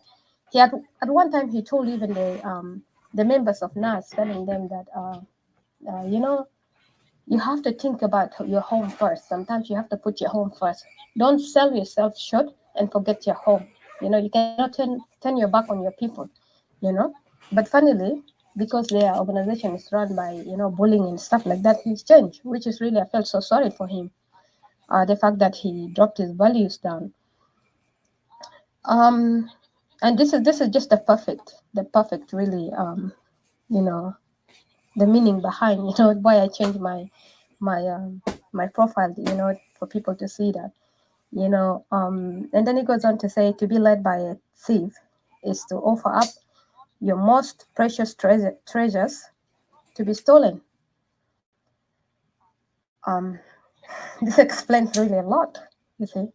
He had, at one time, he told even the members of NAS, telling them that, you know, you have to think about your home first. Sometimes you have to put your home first. Don't sell yourself short and forget your home. You know, you cannot turn your back on your people, you know. But funnily, because their organization is run by, you know, bullying and stuff like that, he's changed, which is really, I felt so sorry for him. The fact that he dropped his values down. And this is just the perfect really, you know, the meaning behind, you know, why I changed my profile, you know, for people to see that, you know. And then he goes on to say, to be led by a thief is to offer up your most precious treasures to be stolen. This explains really a lot, you see.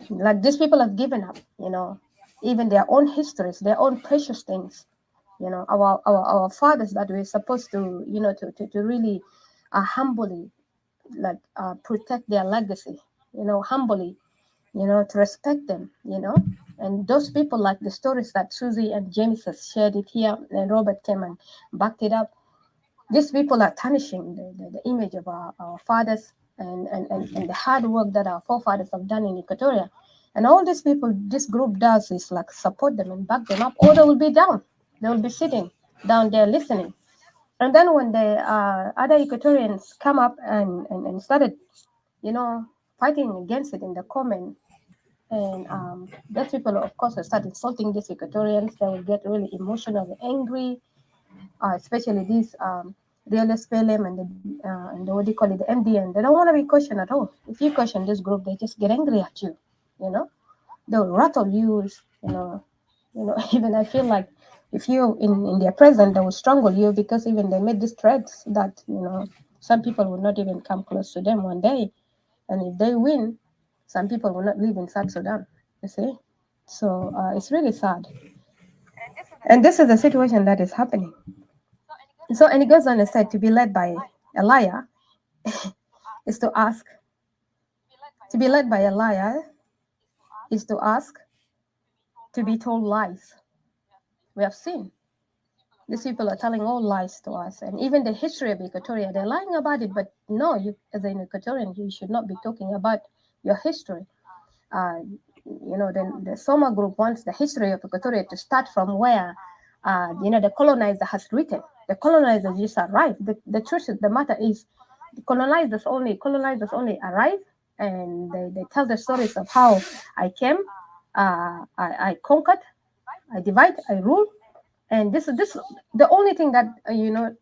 Like, these people have given up, you know, even their own histories, their own precious things, you know, our fathers that we're supposed to, you know, to really humbly, like, protect their legacy, you know, humbly, you know, to respect them, you know. And those people, like the stories that Susie and James has shared it here, and Robert came and backed it up. These people are tarnishing the image of our fathers and the hard work that our forefathers have done in Equatoria. And all these people, this group does is like support them and back them up, or they will be down. They will be sitting down there listening. And then when the other Equatorians come up and started, you know, fighting against it in the comment, and those people, of course, will start insulting these Equatorians. They will get really emotionally angry, especially these real SPLM and what do you call it, the MDN. They don't want to be questioned at all. If you question this group, they just get angry at you, you know. They'll rattle you, you know. Even I feel like if you in their presence, they will strangle you, because even they made these threats that, you know, some people will not even come close to them one day. And if they win, some people will not live in South Sudan, you see. So it's really sad. And this is the situation that is happening. So, and it goes on and said, to be led by a liar is to ask. To be led by a liar is to ask to be told lies. We have seen these people are telling all lies to us, and even the history of Equatoria, they're lying about it. But no, you, as an Equatorian, you should not be talking about your history. You know, the SOMA group wants the history of Equatoria to start from where, you know, the colonizer has written. The colonizers just arrived. The truth of the matter is, the colonizers only arrive, and they tell the stories of how I came, I conquered, I divide, I rule. And this the only thing that, you know,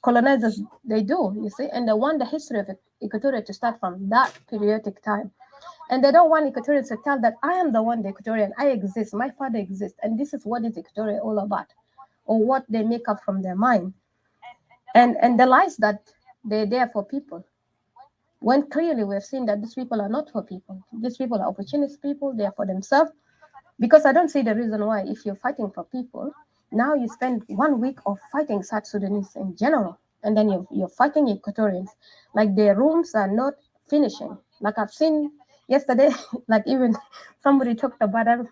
colonizers, they do, you see. And they want the history of Equatoria to start from that periodic time. And they don't want Equatorians to tell that I am the one, the Equatorian, I exist, my father exists, and this is what is Equatoria all about, or what they make up from their mind. And the lies that they're there for people, when clearly we've seen that these people are not for people. These people are opportunist people, they are for themselves. Because I don't see the reason why, if you're fighting for people, now you spend 1 week of fighting South Sudanese in general, and then you're fighting Equatorians. Like their rooms are not finishing. Like I've seen yesterday, like even somebody talked about it.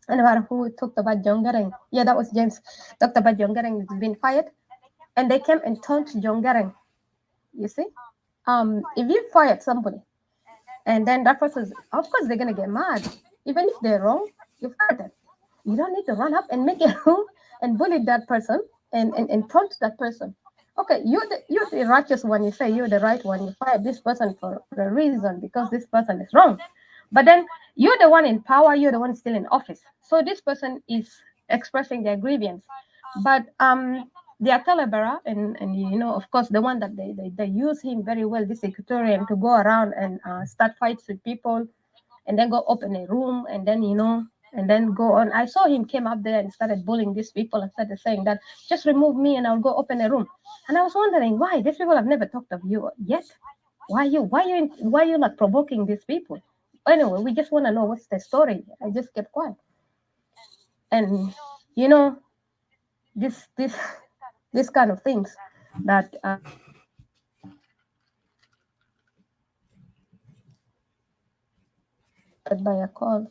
I don't know who talked about John Garang. Yeah, that was James. Talked about John Garang has been fired, and they came and taunt John Garang. You see, if you fired somebody, and then that person, of course, they're gonna get mad, even if they're wrong. You fired them. You don't need to run up and make a room and bully that person and taunt that person. Okay, you're the righteous one. You say you're the right one. You fire this person for a reason because this person is wrong. But then you're the one in power. You're the one still in office. So this person is expressing their grievance. But the Atalabara and you know, of course, the one that they use him very well, this Equatorian, to go around and start fights with people, and then go open a room, and then, you know, and then go on. I saw him came up there and started bullying these people and started saying that just remove me and I'll go open a room. And I was wondering why these people have never talked of you yet. Why you not provoking these people? Anyway, we just want to know what's the story. I just kept quiet. And you know, this kind of things that by a call.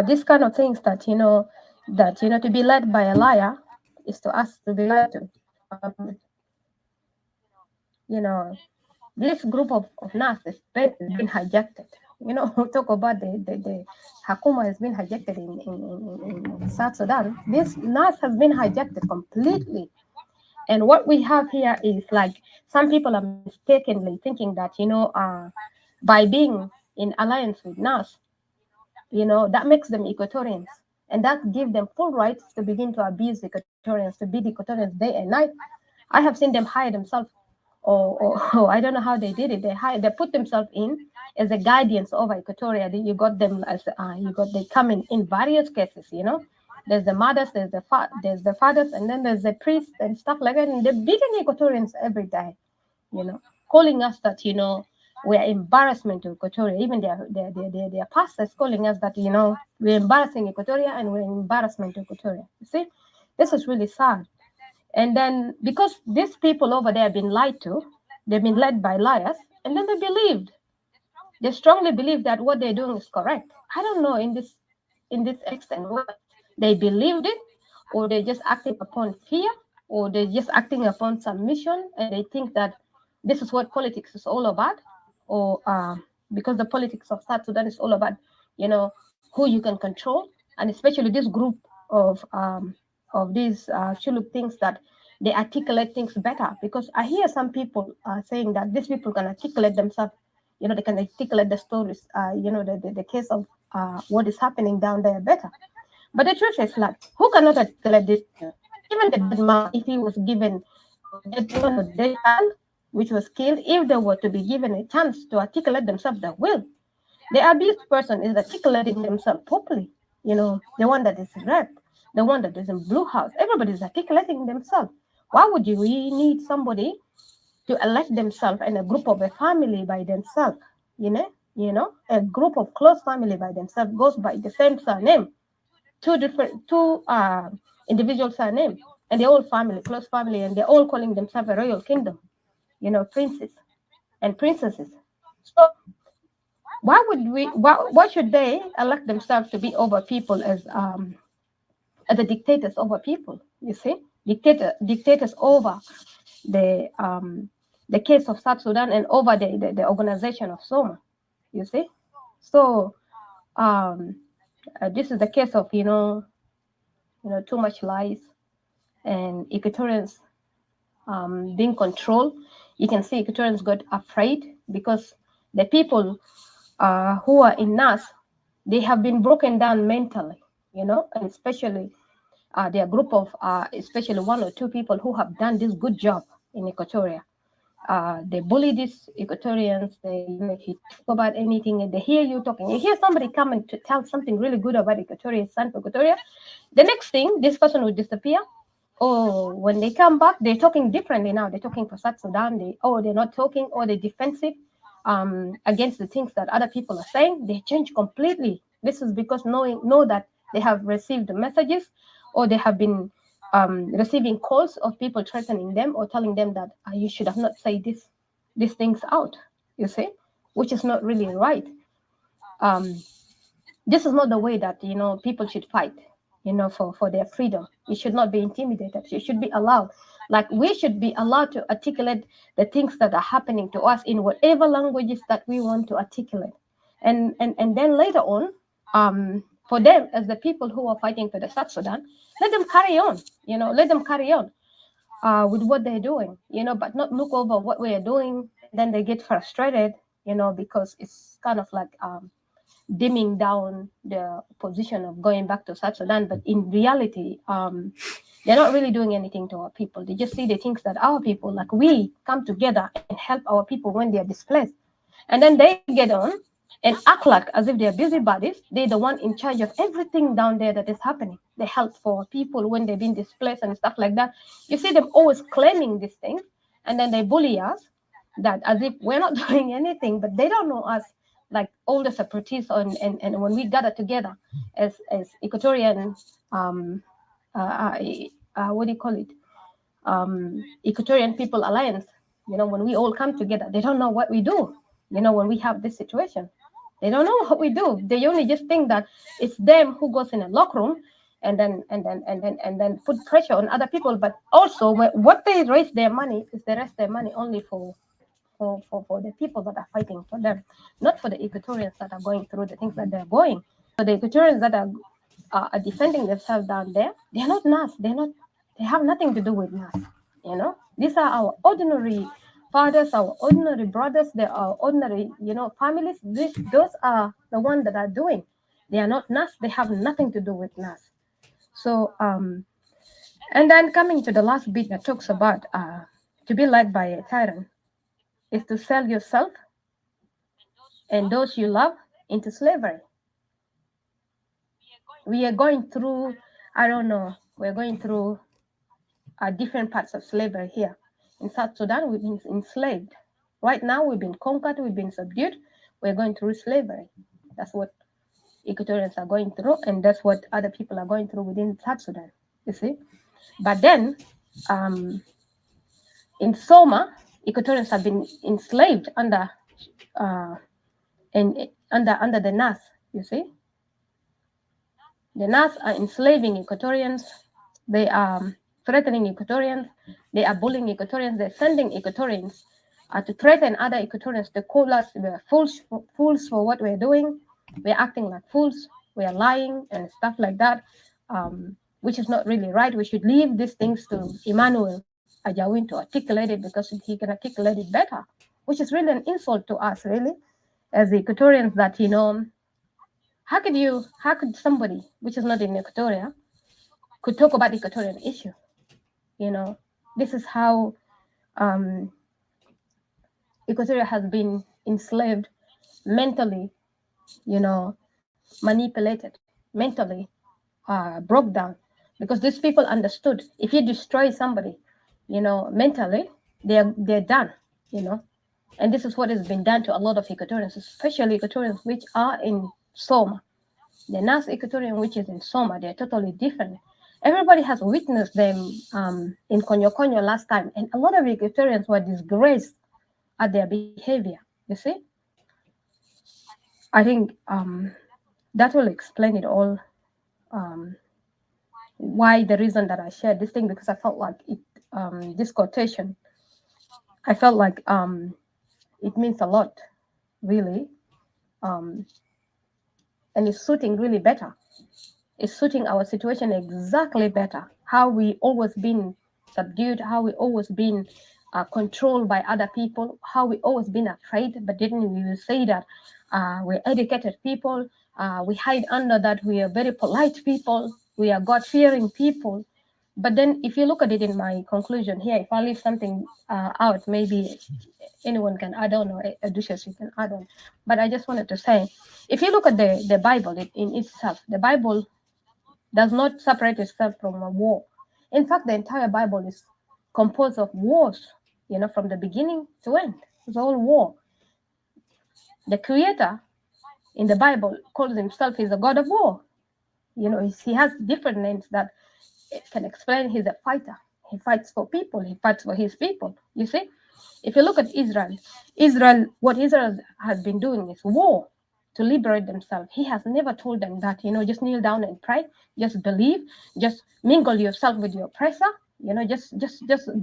These kind of things that you know to be led by a liar is to ask to be lied to. You know, this group of NAS has been hijacked. You know, we talk about the Hakuma has been hijacked in South Sudan. This NAS has been hijacked completely. And what we have here is like some people are mistakenly thinking that, you know, by being in alliance with NAS, you know, that makes them Equatorians. And that gives them full rights to begin to abuse Equatorians, to beat Equatorians day and night. I have seen them hire themselves, or I don't know how they did it. They put themselves in as a guardians over Equatoria. You got them as they come in various cases, you know. There's the mothers, there's the fathers, and then there's the priests and stuff like that. And they're beating Equatorians every day, you know, calling us that, you know, we're embarrassment to Equatoria. Even their pastors calling us that, you know, we're embarrassing Equatoria and we're embarrassment to Equatoria. You see, this is really sad. And then because these people over there have been lied to, they've been led by liars, and then they strongly believe that what they're doing is correct. I don't know in this extent whether they believed it, or they're just acting upon fear, or they're just acting upon submission, and they think that this is what politics is all about, or because the politics of South Sudan is all about, you know, who you can control, and especially this group of these Shuluk things that they articulate things better. Because I hear some people saying that these people can articulate themselves, you know, they can articulate the stories, you know, the case of what is happening down there better. But the truth is, like, who cannot articulate this? Even the dead man, if he was given a dead child, which was killed, if they were to be given a chance to articulate themselves, they will. The abused person is articulating themselves properly. You know, the one that is raped, the one that is in blue house, everybody is articulating themselves. Why would we need somebody to elect themselves and a group of a family by themselves? You know, a group of close family by themselves goes by the same surname, two individual surname, and they're all family, close family, and they're all calling themselves a royal kingdom, you know, princes and princesses. So why should they elect themselves to be over people as the dictators over people? You see, dictators over the case of South Sudan and over the organization of SOMA. You see, so this is the case of you know too much lies and Equatorians being controlled. You can see Equatorians got afraid because the people who are in NAS, they have been broken down mentally, you know, and especially there are a group of especially one or two people who have done this good job in Equatoria. They bully these Equatorians. If you talk about anything and they hear you talking, you hear somebody come and to tell something really good about Equatoria, stand for Equatoria, the next thing, this person will disappear. Or when they come back, they're talking differently now. They're talking for South Sudan. They're not talking, or they're defensive against the things that other people are saying. They change completely. This is because know that they have received messages, or they have been receiving calls of people threatening them or telling them that you should have not said these things out, you see, which is not really right. This is not the way that, you know, people should fight, you know, for their freedom. You should not be intimidated. You should be allowed, like we should be allowed to articulate the things that are happening to us in whatever languages that we want to articulate. And then later on, for them, as the people who are fighting for the South Sudan, let them carry on, you know, let them carry on with what they're doing, you know, but not look over what we are doing. Then they get frustrated, you know, because it's kind of like dimming down the position of going back to South Sudan. But in reality, they're not really doing anything to our people. They just see the things that our people, like we, come together and help our people when they are displaced. And then they get on and act like as if they're busybodies. They're the one in charge of everything down there that is happening. They help for people when they've been displaced and stuff like that. You see them always claiming these things, and then they bully us that as if we're not doing anything, but they don't know us, like all the separatists and when we gather together as Equatorian what do you call it, Equatorian People Alliance, you know, when we all come together, they don't know what we do, you know, when we have this situation. They don't know what we do. They only just think that it's them who goes in a locker room and then put pressure on other people. But also what they raise their money is they raise their money only for the people that are fighting for them, not for the Equatorians that are going through the things that they're going. So the Equatorians that are defending themselves down there, they're not NAS. They have nothing to do with NAS. You know, these are our ordinary fathers, our ordinary brothers. They are ordinary, you know, families. Those are the ones that are doing. They are not NAS. They have nothing to do with NAS. So, and then coming to the last bit that talks about to be led by a tyrant is to sell yourself and those you love into slavery. We are going through, I don't know, we're going through different parts of slavery here. In South Sudan, we've been enslaved. Right now, we've been conquered, we've been subdued. We're going through slavery. That's what Equatorians are going through, and that's what other people are going through within South Sudan, you see. But then, in SOMA, Equatorians have been enslaved under under the NAS, you see. The NAS are enslaving Equatorians. They are threatening Equatorians. They are bullying Equatorians. They're sending Equatorians to threaten other Equatorians, to call us we're fools for what we're doing. We're acting like fools. We are lying and stuff like that, which is not really right. We should leave these things to Emmanuel Ajawin to articulate it, because he can articulate it better, which is really an insult to us, really, as the Equatorians, that, you know, how could somebody which is not in Equatoria could talk about the Equatorian issue? You know, this is how Equatoria has been enslaved, mentally, you know, manipulated, mentally broke down, because these people understood if you destroy somebody, you know, mentally, they're done, you know. And this is what has been done to a lot of Equatorians, especially Equatorians which are in SOMA. The NAS Equatorian which is in SOMA, they're totally different. Everybody has witnessed them in Konyo Konyo last time, and a lot of Equatorians were disgraced at their behavior, you see. I think that will explain it all, why the reason that I shared this thing, because I felt like it, this quotation, I felt like it means a lot, really, and it's suiting really better. It's suiting our situation exactly better. How we always been subdued, how we always been controlled by other people, how we always been afraid, but didn't we say that we're educated people, we hide under that we are very polite people, we are God-fearing people. But then if you look at it in my conclusion here, if I leave something out, maybe anyone can add on, or Adushes you can add on. But I just wanted to say, if you look at the Bible in itself, the Bible does not separate itself from a war. In fact, the entire Bible is composed of wars, you know, from the beginning to end. It's all war. The Creator in the Bible calls himself he's a god of war. You know, he has different names that can explain he's a fighter. He fights for people. He fights for his people. You see, if you look at Israel, what Israel has been doing is war to liberate themselves. He has never told them that, you know, just kneel down and pray, just believe, just mingle yourself with your oppressor, you know, just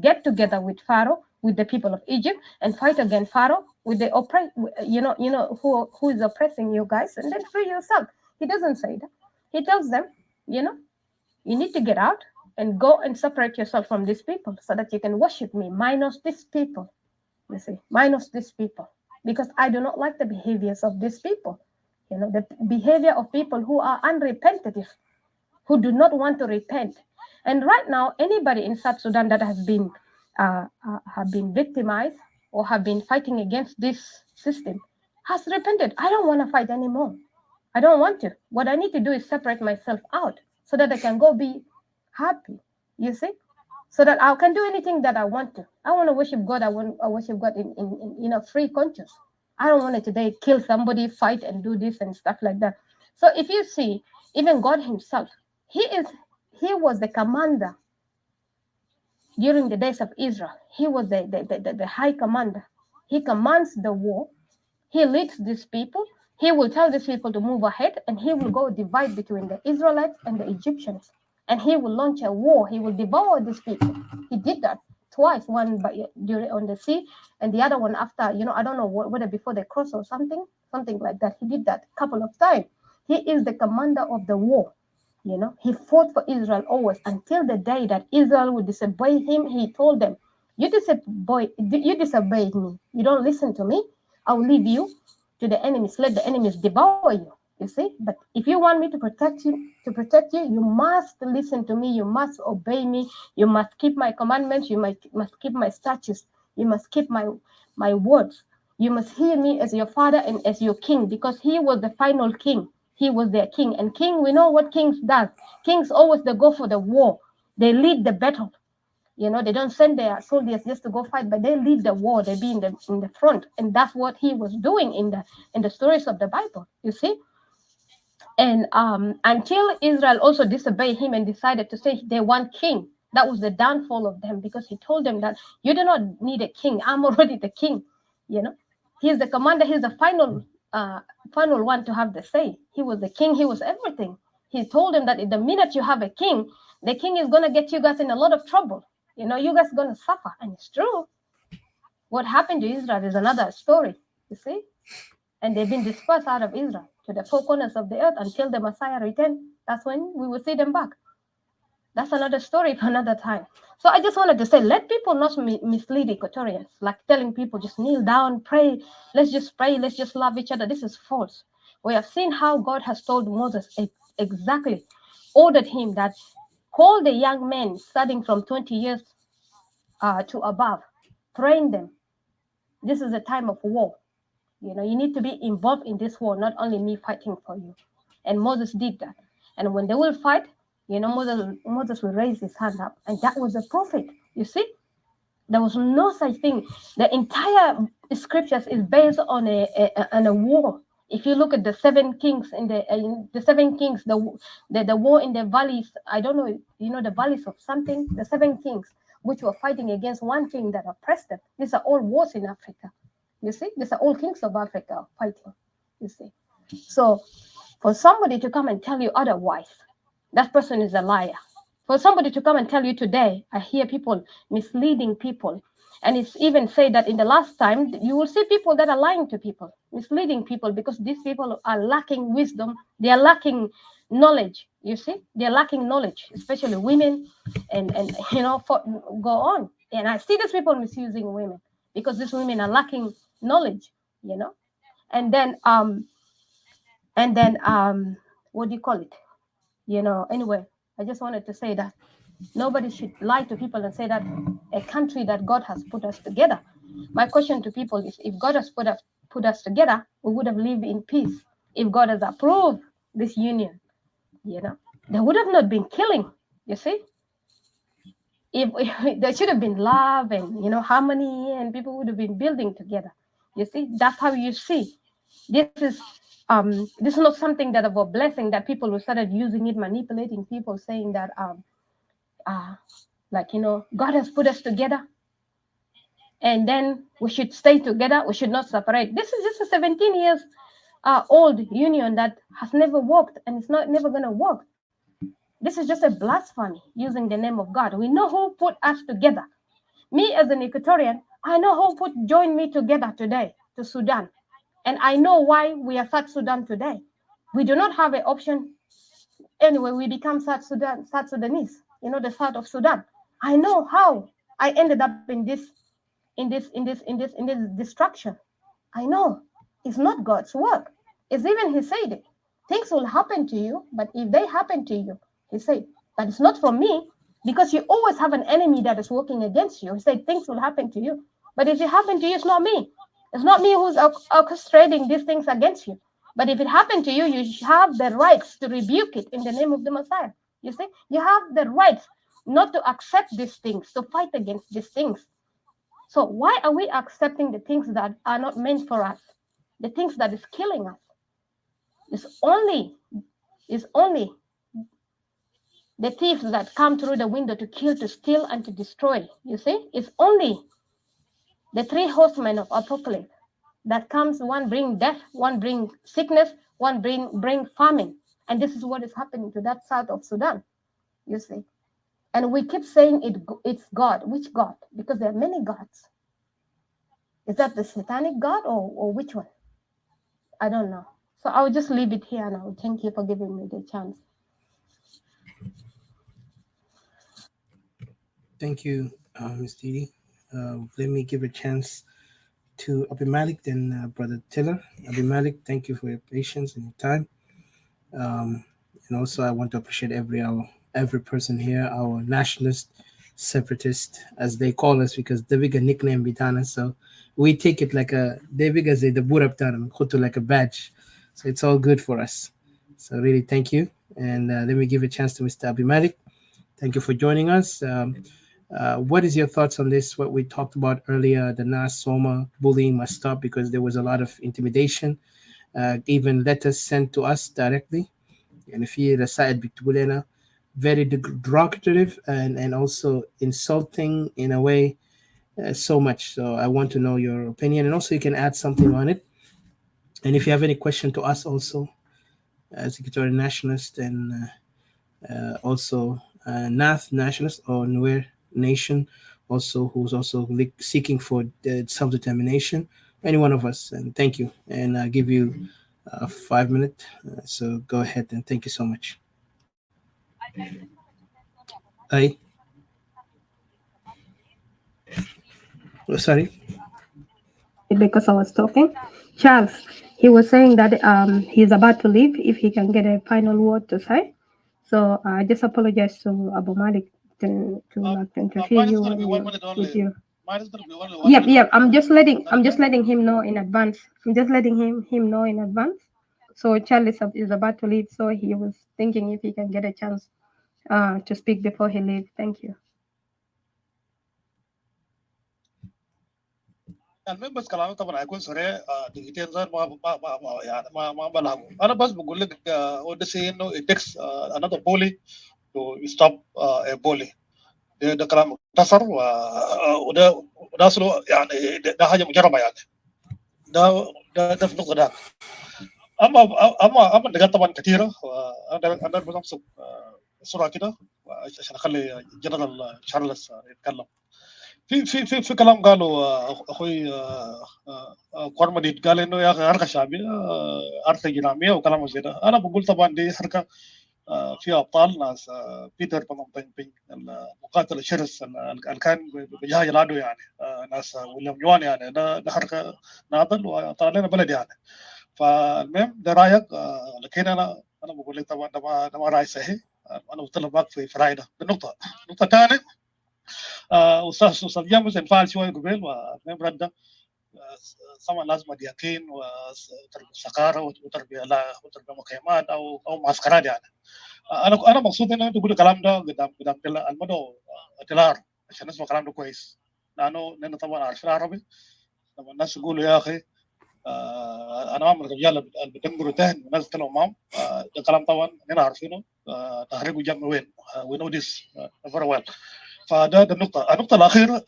get together with Pharaoh, with the people of Egypt, and fight against Pharaoh with the who is oppressing you guys, and then free yourself. He doesn't say that. He tells them, you know, you need to get out and go and separate yourself from these people so that you can worship me, minus these people. You see, minus these people, because I do not like the behaviors of these people. You know, the behavior of people who are unrepentant, who do not want to repent. And right now, anybody in South Sudan that has been have been victimized or have been fighting against this system has repented. I don't want to fight anymore. I don't want to. What I need to do is separate myself out so that I can go be happy. You see, so that I can do anything that I want to. I want to worship God. I worship God in a free conscience. I don't want to today kill somebody, fight and do this and stuff like that. So if you see, even God himself, he was the commander during the days of Israel. He was the high commander. He commands the war. He leads these people. He will tell these people to move ahead, and he will go divide between the Israelites and the Egyptians. And he will launch a war. He will devour these people. He did that twice, one on the sea, and the other one after, you know, I don't know whether before they cross or something like that. He did that a couple of times. He is the commander of the war. You know, he fought for Israel always until the day that Israel would disobey him. He told them, you disobeyed me. You don't listen to me. I will leave you to the enemies. Let the enemies devour you. You see, but if you want me to protect you, you must listen to me. You must obey me. You must keep my commandments. You must keep my statutes. You must keep my words. You must hear me as your father and as your king, because he was the final king. He was their king. And king, we know what kings does. Kings always, they go for the war. They lead the battle. You know, they don't send their soldiers just to go fight, but they lead the war. They be in the front, and that's what he was doing in the stories of the Bible. You see, and until Israel also disobeyed him and decided to say they want king, that was the downfall of them, because he told them that you do not need a king. I'm already the king. You know, he's the commander. He's the final one to have the say. He was the king. He was everything. He told them that the minute you have a king, the king is gonna get you guys in a lot of trouble. You know, you guys are going to suffer. And it's true. What happened to Israel is another story, you see? And they've been dispersed out of Israel to the four corners of the earth until the Messiah returns. That's when we will see them back. That's another story for another time. So I just wanted to say, let people not mislead Equatorians, like telling people just kneel down, pray, let's just pray, let's just love each other. This is false. We have seen how God has told Moses exactly, ordered him that call the young men starting from 20 years to above, train them. This is a time of war. You know, you need to be involved in this war, not only me fighting for you. And Moses did that. And when they will fight, you know, Moses will raise his hand up. And that was a prophet, you see? There was no such thing. The entire scriptures is based on a war. If you look at the seven kings in the seven kings, the war in the valleys, I don't know, you know, the valleys of something, the seven kings, which were fighting against one king that oppressed them. These are all wars in Africa. You see, these are all kings of Africa fighting. You see, so for somebody to come and tell you otherwise, that person is a liar. For somebody to come and tell you today, I hear people misleading people. And it's even said that in the last time, you will see people that are lying to people, misleading people, because these people are lacking wisdom. They are lacking knowledge, you see? They're lacking knowledge, especially women, and you know, go on. And I see these people misusing women because these women are lacking knowledge, you know? And then, what do you call it? You know, anyway, I just wanted to say that nobody should lie to people and say that a country that God has put us together. My question to people is, if God has put us together, we would have lived in peace. If God has approved this union, you know, there would have not been killing, you see? If there should have been love and, you know, harmony, and people would have been building together. You see, that's how you see. This is this is not something that of a blessing that people who started using it, manipulating people, saying that like, you know, God has put us together and then we should stay together, we should not separate. This is just a 17 years old union that has never worked, and it's not never going to work. This is just a blasphemy using the name of God. We know who put us together. Me as an Equatorian, I know who joined me together today to Sudan. And I know why we are South Sudan today. We do not have an option. Anyway, we become South Sudanese, you know, the south of Sudan. I know how I ended up in this destruction. I know it's not God's work. It's even He said it. Things will happen to you, but if they happen to you, He said, but it's not from me, because you always have an enemy that is working against you. He said things will happen to you, but if it happened to you, it's not me. It's not me who's orchestrating these things against you. But if it happened to you, you have the rights to rebuke it in the name of the Messiah. You see, you have the rights not to accept these things, to fight against these things. So why are we accepting the things that are not meant for us? The things that is killing us? It's only the thieves that come through the window to kill, to steal, and to destroy. You see, it's only the three horsemen of apocalypse that comes. One bring death, one bring sickness, one bring famine. And this is what is happening to that south of Sudan, you see. And we keep saying it's God. Which God? Because there are many gods. Is that the satanic God or which one? I don't know. So I'll just leave it here now. Thank you for giving me the chance. Thank you, Ms. Didi. Let me give a chance to Abimalik, then Brother Tiller. Abimalik, thank you for your patience and your time. And also, I want to appreciate every person here, our nationalist, separatist, as they call us, because the bigger nickname bitana. So we take it like the bigger the buraptana, like a badge. So it's all good for us. So really, thank you. And let me give a chance to Mr. Abimalik. Thank you for joining us. What is your thoughts on this? What we talked about earlier, the NAS, SOMA, bullying must stop because there was a lot of intimidation, even letters sent to us directly. And if you decide Bictubulena, very derogative and also insulting in a way, so much. So I want to know your opinion, and also you can add something on it. And if you have any question to us also, as Equatorian Nationalist and also NAS Nationalist or Nuer Nation, also who's also seeking for self-determination, any one of us. And thank you. And I'll give you 5 minutes. So go ahead and thank you so much. Aye. Oh, sorry. Because I was talking. Charles, he was saying that he's about to leave if he can get a final word to say. So I just apologize to Abu Malik to interfere you with you. Yep. I'm just letting him know in advance. I'm just letting him know in advance. So Charles is about to leave, so he was thinking if he can get a chance to speak before he leaves. Thank you. المهم بس كلامي طبعا هيكون سريع دقيقتين زي ما بلعبه. انا بس بقول لك ودسي انه it takes another bully to stop a bully. ده كلام مختصر وده اصله يعني ده حاجه مجربه يعني. ده في النقطه ده. اما النقاط طبعا كثيره وانا بمسك بسرعه كده عشان اخلي جنرال تشارلز يتكلم. في كلام قالوا اخوي كورمدي قال انه يا اخي حركه شعبيه حركه جناميه وكلام زي ده. انا بقول طبعا دي حركه فيها ابطال ناس بيتر بنطين المقاتل الشرس اللي كان بجهاز العدو يعني ناس ويليام جوان يعني ده حركه ناضل وطلع لنا بلد يعني. فالمهم ده رايك لكن انا بقول لك طبعا ده ما راي صحيح. انا بطلب معك في راينا. النقطه الثانيه استاذ جامس انفعل شويه قبل ومهم رده طبعا لازم يقين وتربيه سكاره وتربيه مخيمات او معسكرات يعني. انا مقصود انه تقول الكلام ده قدام المدى تلار عشان نسمع الكلام ده كويس، لانه طبعا عارفين عربي. لما الناس يقولوا يا اخي انا ما من الرجال اللي بتنقروا تهن والناس تكلموا معهم. ده كلام طبعا احنا عارفينه. تحريكه جاب من وين؟ we know this very well. فده النقطة الأخيرة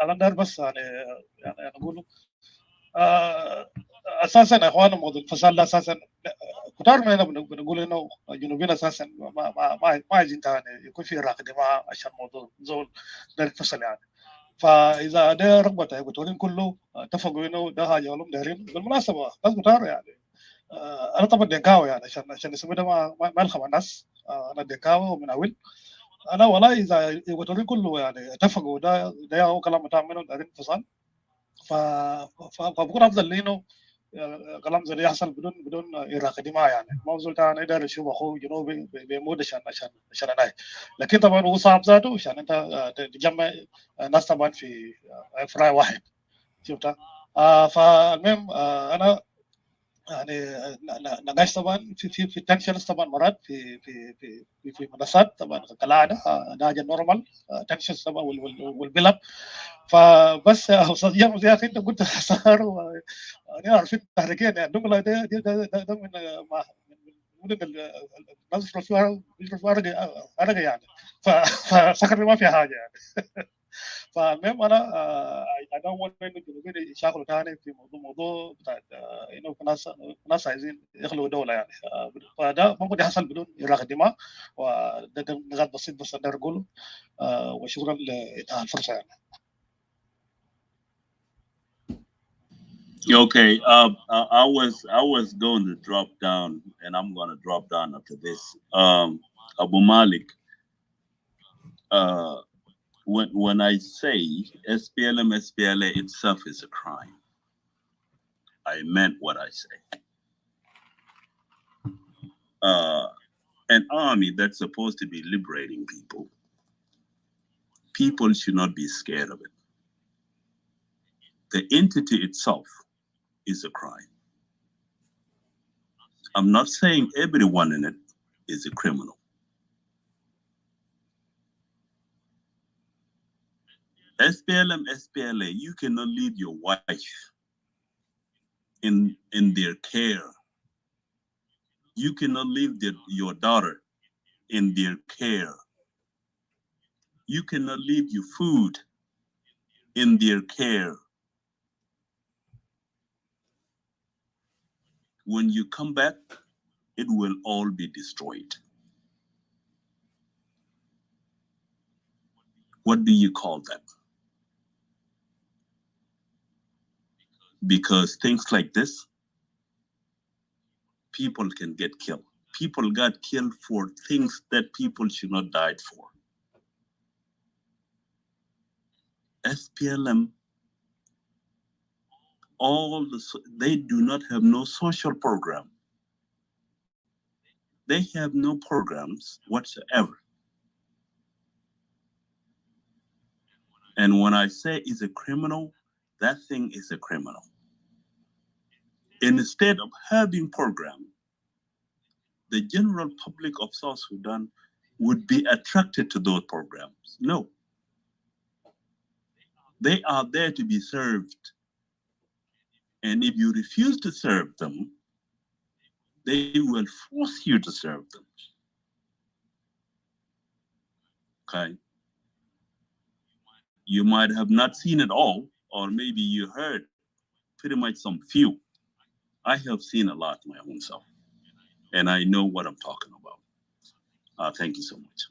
أنا داير بس يعني أقوله أساسا يا إخوانا موضوع الفصال ده أساسا كتار مننا بنقول إنه الجنوبيين أساسا ما عايزين يعني يكون في عراق دماء عشان موضوع زول ده الفصل يعني. فاذا ده رغبه الايكواتوريين كله اتفقوا انه ده حاجه لهم دايرين. بالمناسبه ناس كتار يعني انا طبعا ديكاوي يعني عشان اسمي ده ما الخم الناس. انا ديكاوي ومن اول انا والله اذا الايكواتوريين كله يعني اتفقوا ده هو كلام بتاع منهم دايرين انفصال. فبكون افضل لي انه كلام زي ده يحصل بدون عراق دماء يعني. ما زلت انا يقدر يشوف اخوه جنوبي بيموت عشان انا. لكن طبعا هو صعب ذاته عشان انت تجمع ناس طبعا في راي واحد شفتها. فالمهم انا يعني نقاش طبعا في تنشنز طبعا مرات في منصات طبعا كالعاده. ده حاجه نورمال تنشنز طبعا والبيلب. فبس استاذ جيمس يا اخي انت قلت صار انا عارفين تحريكين يعني دول ده من الناس بيشربوا عرق يعني. فسكر ما في حاجه يعني. فالمهم انا I don't want انه الجنوبيين يشاغلوا ثاني في موضوع بتاع انه ناس عايزين يخلقوا دوله يعني. فده ممكن يحصل بدون اراقه دماء. وده نقاط بسيط بس اقدر اقوله. وشكرا لإتاحة الفرصه يعني. Okay, I was going to drop down, and I'm going to drop down after this. Abu Malik, when I say SPLM, SPLA itself is a crime, I meant what I say. An army that's supposed to be liberating people should not be scared of it. The entity itself is a crime. I'm not saying everyone in it is a criminal. SPLM, SPLA, you cannot leave your wife in their care. You cannot leave your daughter in their care. You cannot leave your food in their care. When you come back, it will all be destroyed. What do you call that? Because things like this, people can get killed. People got killed for things that people should not die for. SPLM, they do not have no social program. They have no programs whatsoever. And when I say is a criminal, that thing is a criminal. Instead of having program, the general public of South Sudan would be attracted to those programs. No. They are there to be served. And if you refuse to serve them, they will force you to serve them. Okay? You might have not seen it all, or maybe you heard pretty much some few. I have seen a lot my own self, and I know what I'm talking about. Thank you so much.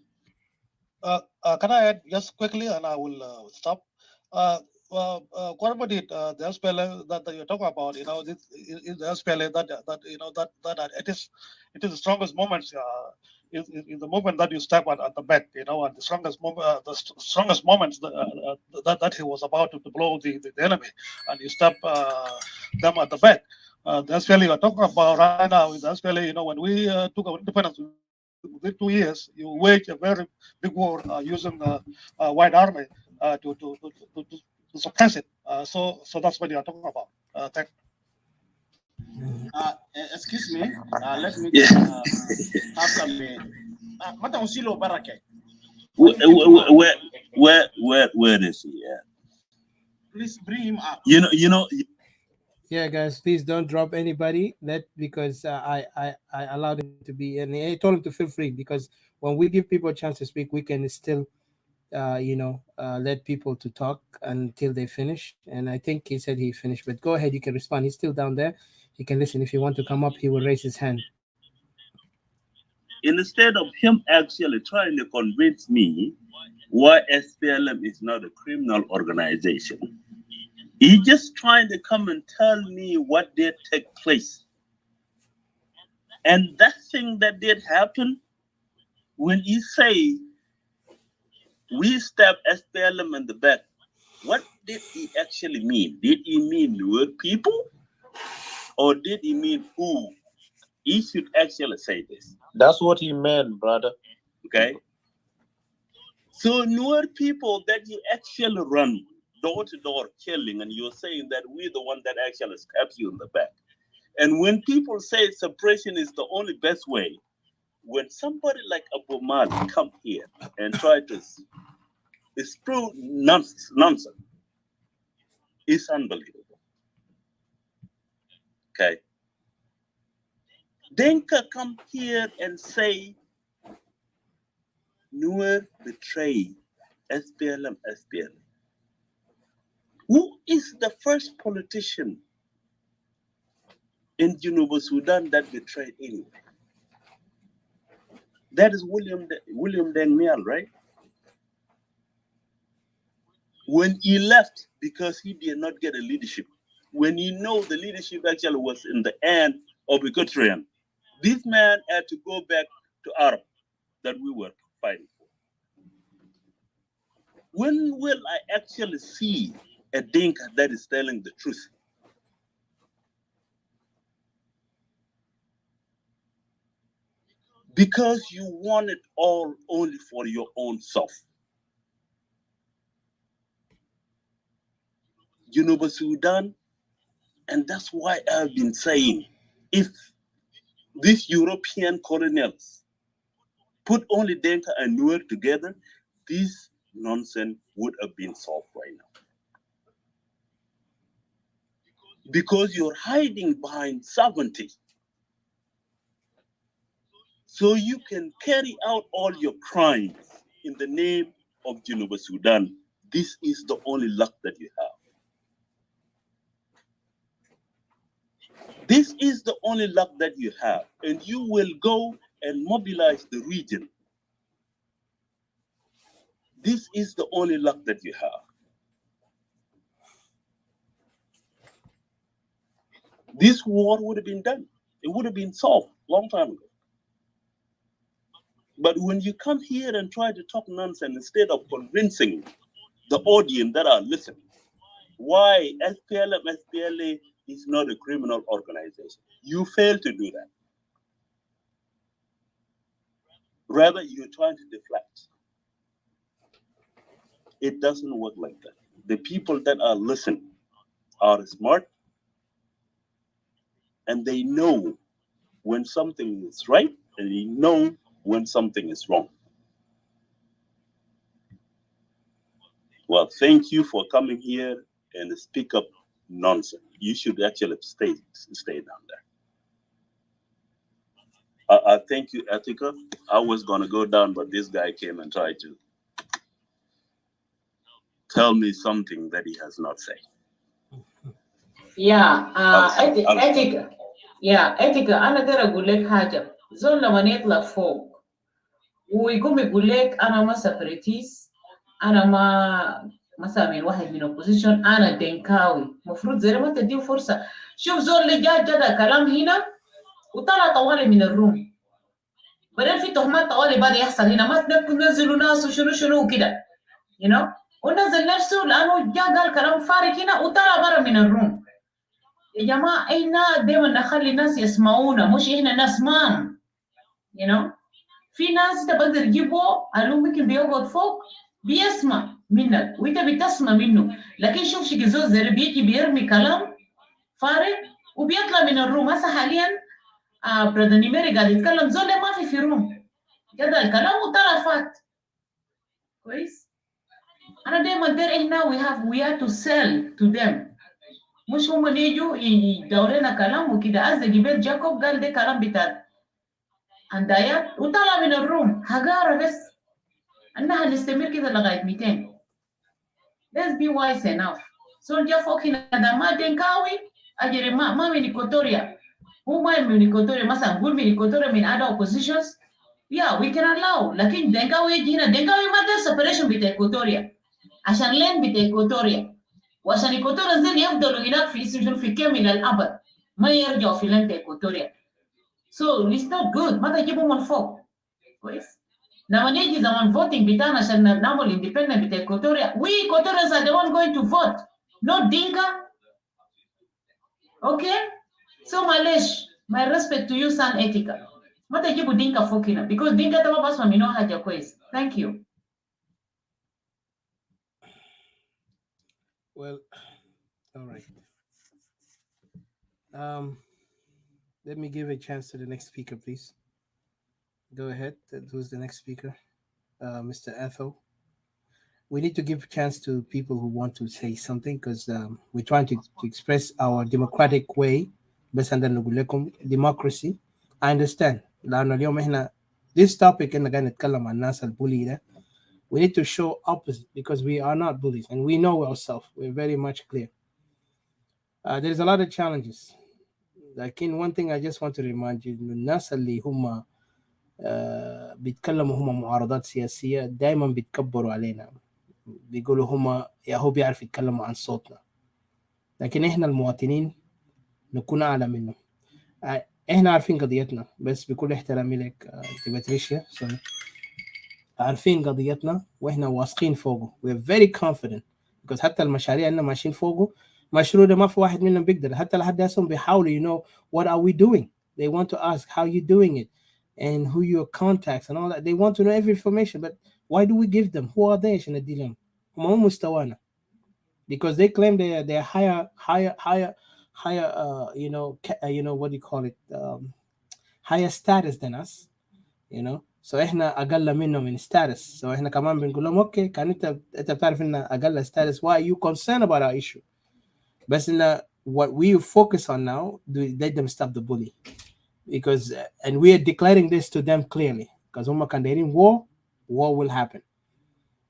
Can I add just quickly, and I will stop. What about it? The SPLA that you're talking about, this is the SPLA that it is the strongest moments. Is the moment that you step at the back, and the strongest moments that he was about to blow the enemy, and you step them at the back. The SPLA you're talking about right now is the SPLA. When we took our independence within 2 years, you waged a very big war using white army to suppress it. So that's what you're talking about. Thank you. Excuse me. Let me after me. Madam Silo Barake. Where is he at? Please bring him up. You know. Yeah, guys, please don't drop anybody. Because I allowed him to be, and I told him to feel free, because when we give people a chance to speak, we can still, let people to talk until they finish. And I think he said he finished, but go ahead, you can respond. He's still down there. He can listen. If you want to come up, he will raise his hand. Instead of him actually trying to convince me why SPLM is not a criminal organization, he just trying to come and tell me what did take place. And that thing that did happen, when he say we stabbed SPLM in the back, what did he actually mean? Did he mean the word people? Or did he mean who? He should actually say this. That's what he meant, brother. Okay? So newer people that you actually run door-to-door killing, and you're saying that we're the one that actually stabs you in the back. And when people say suppression is the only best way, when somebody like Abu Mali come here and try to spew nonsense, it's unbelievable. Okay? Denka come here and say Nuer betrayed SPLM. Who is the first politician in Sudan that betrayed anyone? That is William Deng Niel, right? When he left because he did not get a leadership, when he know the leadership actually was in the hand of Equatorian, this man had to go back to Arab that we were fighting for. When will I actually see a Dinka that is telling the truth? Because you want it all only for your own self. Sudan, and that's why I've been saying, if these European colonials put only Denka and Nuer together, this nonsense would have been solved right now. Because you're hiding behind sovereignty, so you can carry out all your crimes in the name of Sudan. This is the only luck that you have. This is the only luck that you have, and you will go and mobilize the region. This is the only luck that you have. This war would have been done. It would have been solved a long time ago. But when you come here and try to talk nonsense instead of convincing the audience that are listening, why SPLM, SPLA is not a criminal organization, you fail to do that. Rather, you're trying to deflect. It doesn't work like that. The people that are listening are smart, and they know when something is right, and they know when something is wrong. Well, thank you for coming here and speak up nonsense. You should actually stay down there. I thank you, Etika. I was gonna go down, but this guy came and tried to tell me something that he has not said. Etika أنا داير أقول لك حاجة. زول لما يطلع فوق ويقوم يقول لك أنا ما سبريتيس، أنا ما سامي واحد من opposition، أنا دنكاوي، مفروض زي ما تديه فرصة. شوف زول اللي جا جدا كلام هنا وطلع طوالي من الروم، بعدين في تهمات طوالي بعد يحصل هنا، ما تنزلوا ناس وشنو كده، ونزل نفسه لأنه جا قال كلام فارغ هنا وطلع برا من الروم. يا جماعة إحنا دايما نخلي الناس يسمعونا، مش إحنا نسمعهم. في ناس تقدر تجيبه قالوا ممكن بيقعد فوق بيسمع منك وانت بتسمع منه، لكن شوف شكل زول زي بيجي بيرمي كلام فارغ وبيطلع من الروم. هسه حاليا برادر نيميري قاعد يتكلم، زول ما في روم جدا الكلام وطلع فات كويس. أنا دايما إحنا we have to sell to them. مش هم يجوا يدورنا كلام وكده. أز جبال جاكوب قال ده كلام بتاع عندايات وطلع من الروم هجارة بس أنها نستمر كده لغاية 200. Let's be wise enough. So جا فوق هنا ده ما دينكاوي أجري ما من إكواتوريا. هو ما من إكواتوريا مثلا قول من إكواتوريا من other oppositions. Yeah, we can allow. لكن دينكاوي يجي هنا دينكاوي ما ده separation بتاع إكواتوريا عشان لين بتاع إكواتوريا وعشان إكواتوريا زين يفضلوا هناك في كامل الأبد ما يرجعوا في لين بتاع إكواتوريا. So it's not good. ما تجيبوا من فوق. كويس. لما نيجي زمان voting بتاعنا عشان نعمل independent بتاع إكواتوريا, we Equatorians are the one going to vote, not Dinka. Okay? So معلش, my respect to you son ethical. ما تجيبوا Dinka فوق هنا because Dinka تبغى بس ما منو حاجة كويس. Thank you. Well, all right. Let me give a chance to the next speaker, please. Go ahead. Who's the next speaker? Mr. Ethel. We need to give a chance to people who want to say something because we're trying to express our democratic way. Democracy. I understand. This topic in the bully. We need to show opposite because we are not bullies and we know ourselves. We're very much clear. There's a lot of challenges. Like in one thing I just want to remind you, الناس اللي هم بيتكلموا هم معارضات سياسية دائما بيتكبروا علينا, بيقولوا هم يا هو بيعرف يتكلموا عن صوتنا, لكن احنا المواطنين نكون أعلى منهم. احنا عارفين قضيتنا, بس بكل احترامي لك باتريشيا, عارفين قضيتنا واحنا واثقين فوقه. we're very confident because حتى المشاريع اللي ماشيين فوقه مشروع ده ما في واحد منهم بيقدر, حتى لحد هسه بيحاولوا you know what are we doing, they want to ask how you doing it and who your contacts and all that, they want to know every information, but why do we give them, who are they عشان ندي لهم, هم مو مستوانا, because they claim they're higher you know what do you call it, higher status than us, you know. So احنا اقل منهم in status, so احنا كمان بنقول لهم اوكي كان انت بتعرف ان اقل status, why are you concerned about our issue. بس ان what we focus on now, let them stop the bully, because and we are declaring this to them clearly, because هم كان دايرين war will happen.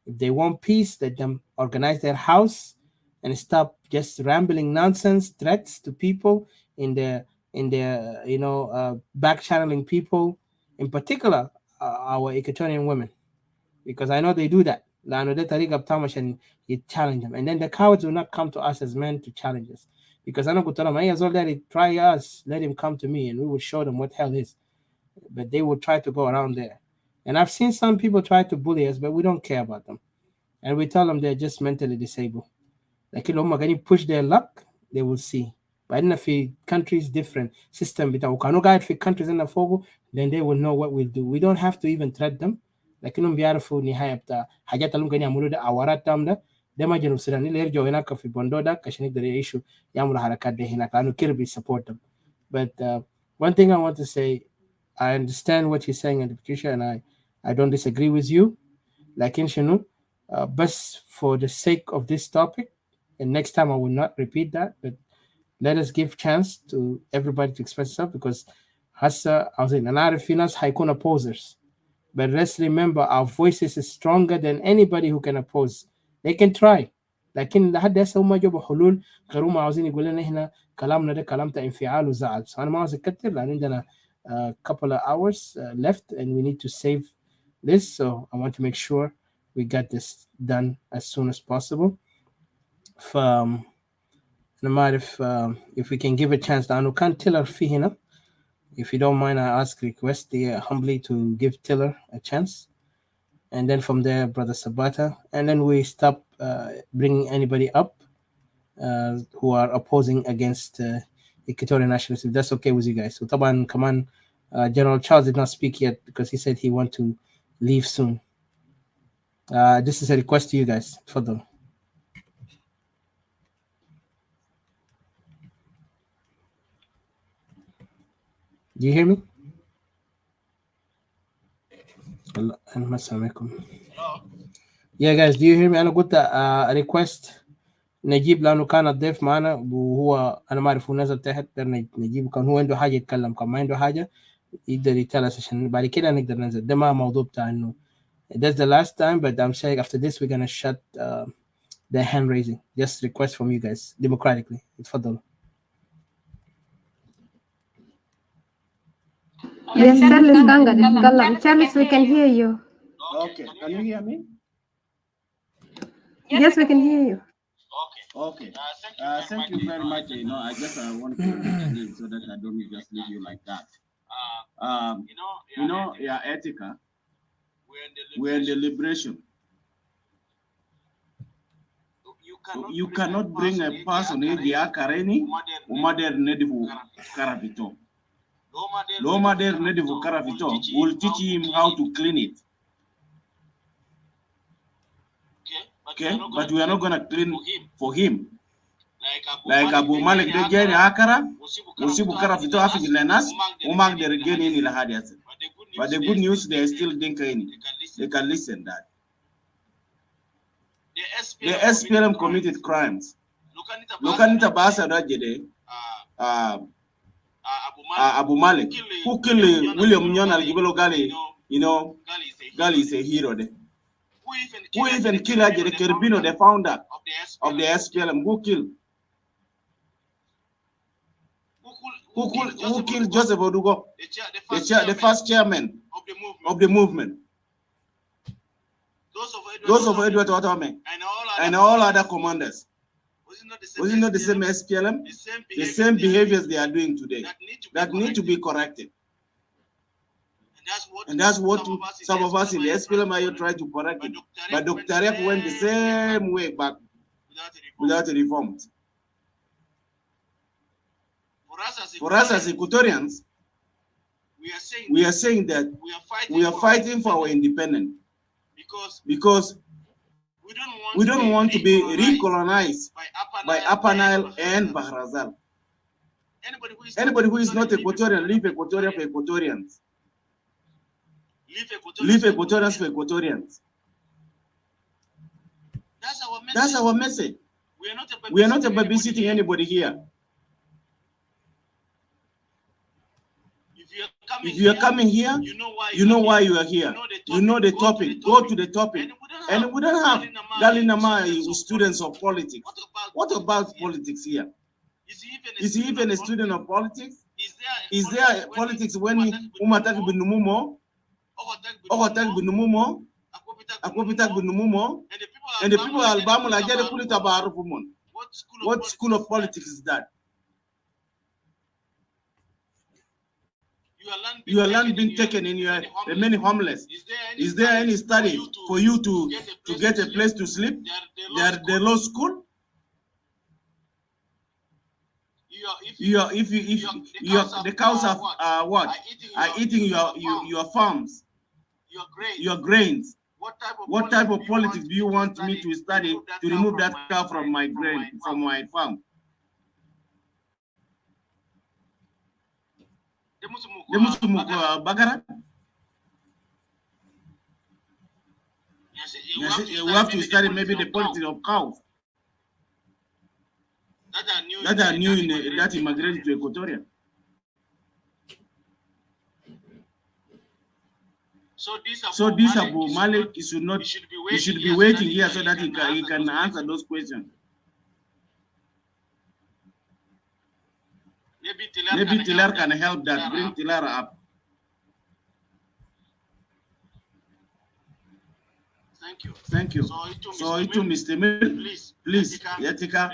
If they want peace, let them organize their house and stop just rambling nonsense threats to people in their you know back channeling people, in particular our Equatorian women, because I know they do that. لأنه ده طريقة بتاعهم عشان challenge them, and then the cowards will not come to us as men to challenge us, because أنا قلت لهم أي زول that try us, let him come to me and we will show them what hell is. But they will try to go around there, and I've seen some people try to bully us, but we don't care about them, and we tell them they're just mentally disabled. لكن هم قاعدين push their luck, they will see. بعدنا في countries different system بتاعه, كانوا قاعد في countries إننا فوقه, then they will know what we'll do. We don't have to even threat them, لكنهم بيعرفوا النهاية بتاع حاجات اللي هم قاعدين يعملوا ده, عورات تام ده ما جنوب السودان اللي يرجعوا هناك في بوندو ده عشان يقدروا يعيشوا يعملوا حركات ده هناك, لأنه كيربي support them. But one thing I want to say, I understand what you're saying, Patricia, and I don't disagree with you. لكن شنو بس for the sake of this topic, and next time I will not repeat that, but let us give chance to everybody to express itself, because هسه عاوزين, أنا عارف في ناس هيكون opposers, but let's remember our voices is stronger than anybody who can oppose. They can try, لكن لحد هسه هم جابوا حلول غير هم عاوزين يقولوا لنا إحنا كلامنا ده كلام تاع انفعال وزعل. So أنا ما عاوز أكتر لأن عندنا couple of hours left and we need to save this, so I want to make sure we get this done as soon as possible. No matter if we can give a chance, لأنه كان تيلر في هنا. If you don't mind, I request humbly to give Tiller a chance, and then from there, Brother Sabata, and then we stop bringing anybody up who are opposing against Equatorian Nationalists, if that's okay with you guys. So طبعا كمان General Charles did not speak yet because he said he want to leave soon. This is a request to you guys. تفضل. Do you hear me? Yeah guys, do you hear me? أنا قلت request نجيب لأنه كان الضيف معنا وهو أنا ما أعرف هو نزل تحت نجيبه، كان هو عنده حاجة يتكلم، كان ما عنده حاجة يقدر يتلس عشان بعد كده نقدر ننزل. ده ما موضوع بتاع إنه that's the last time, but I'm saying after this we're gonna shut the hand raising. Just request from you guys democratically. اتفضلوا. Yes, Charles Kanga, Charles, we can hear you. Okay, can you hear me? Yes, we can hear you. Okay. Thank you very much. You know, I just want to intervene so that I don't just leave you like that. Yeah, Etika, we're in the liberation. You cannot bring a person in the Akareni, Umader Nedivu Karavito. Lomader Nedivu Karavito will teach him how to clean it. Okay, but we are not going to clean for him. Like Abu Malik de Geni Akara, Usibu Karavito Afik Lenas, Umag de Regeni in Lahadias. But the good news, they are still thinking. They can listen that. The SPLM committed crimes. Lokanita Basa Rajede, Abu Malik, who killed William Nyon Al Gibelo Gali, you know, Gali is a hero there. Who even killed Ajede Kerbino, the founder of the SPLM? Who killed? Who killed Joseph Odugo, the first chairman of the movement? Those of Edward Otome and all other commanders. Was it not the same SPLM? The same behaviors they are doing today that need to be corrected. And that's what some of us in the SPLM are trying to correct it. But Dr. Rek went the same way back without reforms. For us as Equatorians, we are saying that we are fighting for our independence because we don't want to be recolonized by Upper Nile and Bahrazal. Anybody who is not Equatorian, leave Equatoria for Equatorians. Leave Equatorians for Equatorians. That's our message. We are not babysitting anybody here. If you are coming here, you know why you are here. You know the topic. Go to the topic. And we don't have Galinama students of politics. What about politics here? Is he even a student of politics? Is there politics when Umatak Binumumo, Ogotak Binumumo, Akopitak Binumumo, and the people of Alabama like they put it about Rufumon? What school of politics is that? Your land being taken and you are many homeless. Is there any study for you to get a place to sleep? They are the low school. The cows are what? Are eating your farms, your grains. What type of politics do you want me to study to remove that cow from my grain, from my farm? Bagara? We have to study maybe the politics of cows that are new in that immigrated to Equatoria. So this Abu Malik, he should be waiting here so that he can answer those questions. Maybe Tilar can help that, bring Tilar up. Thank you. So it to Mr. Mill, please, Yatika,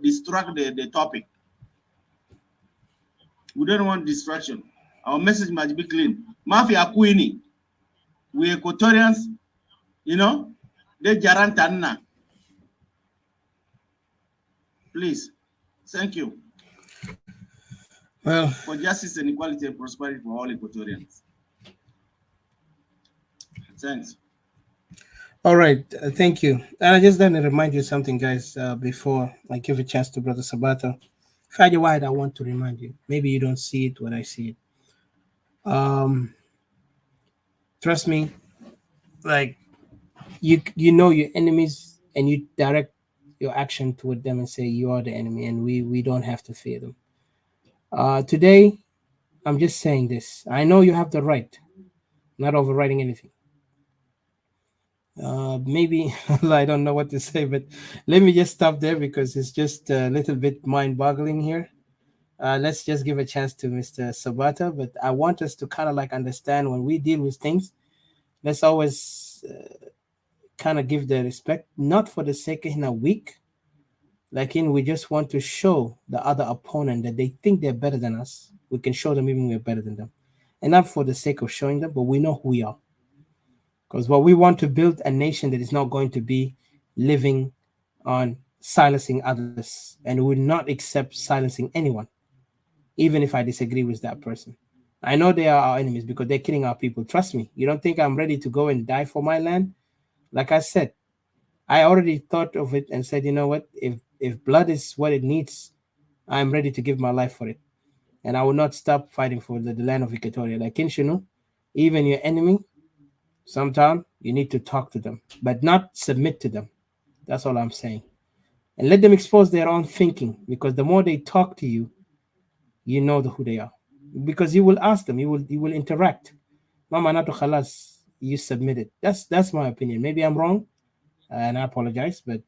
distract the topic. We don't want distraction. Our message must be clean. Mafia Queenie, we Equatorians, they Jarantanna. Please, thank you. Well, for justice and equality and prosperity for all Equatorians. Thanks. All right, thank you. And I just want to remind you something, guys, before I give a chance to Brother Sabata. Friday White, I want to remind you. Maybe you don't see it when I see it. trust me, like you know your enemies and you direct your action toward them and say you are the enemy and we don't have to fear them. Today, I'm just saying this. I know you have the right, not overriding anything. Maybe I don't know what to say, but let me just stop there because it's just a little bit mind-boggling here. Let's just give a chance to Mr. Sabata, but I want us to kind of like understand when we deal with things, let's always kind of give the respect, not for the sake of in a week, like in we just want to show the other opponent that they think they're better than us. We can show them even we're better than them, and not for the sake of showing them, but we know who we are. Because what we want to build a nation that is not going to be living on silencing others, and we will not accept silencing anyone, even if I disagree with that person. I know they are our enemies because they're killing our people. Trust me. You don't think I'm ready to go and die for my land? Like I said, I already thought of it and said, you know what? If blood is what it needs, I'm ready to give my life for it. And I will not stop fighting for the land of Equatoria. Like Kinshinu, even your enemy, sometimes you need to talk to them, but not submit to them. That's all I'm saying. And let them expose their own thinking because the more they talk to you, you know who they are. Because you will ask them, you will interact. Mama Nato Khalas, you submitted. That's my opinion. Maybe I'm wrong, and I apologize, but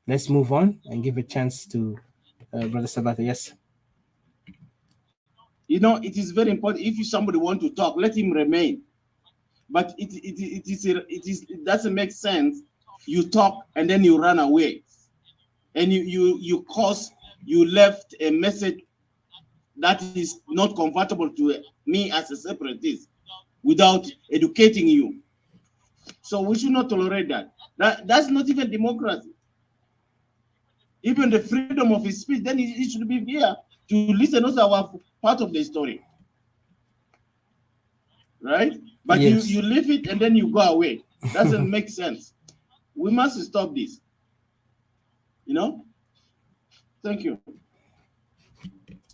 let's move on and give a chance to Brother Sabata. Yes. You know, it is very important. If somebody want to talk, let him remain. But it doesn't make sense. You talk and then you run away, and you left a message that is not comfortable to me as a separatist without educating you. So we should not tolerate that. That's not even democracy. Even the freedom of his speech, then it should be here to listen also our part of the story. Right? But yes, you leave it and then you go away. Doesn't make sense. We must stop this. You know? Thank you.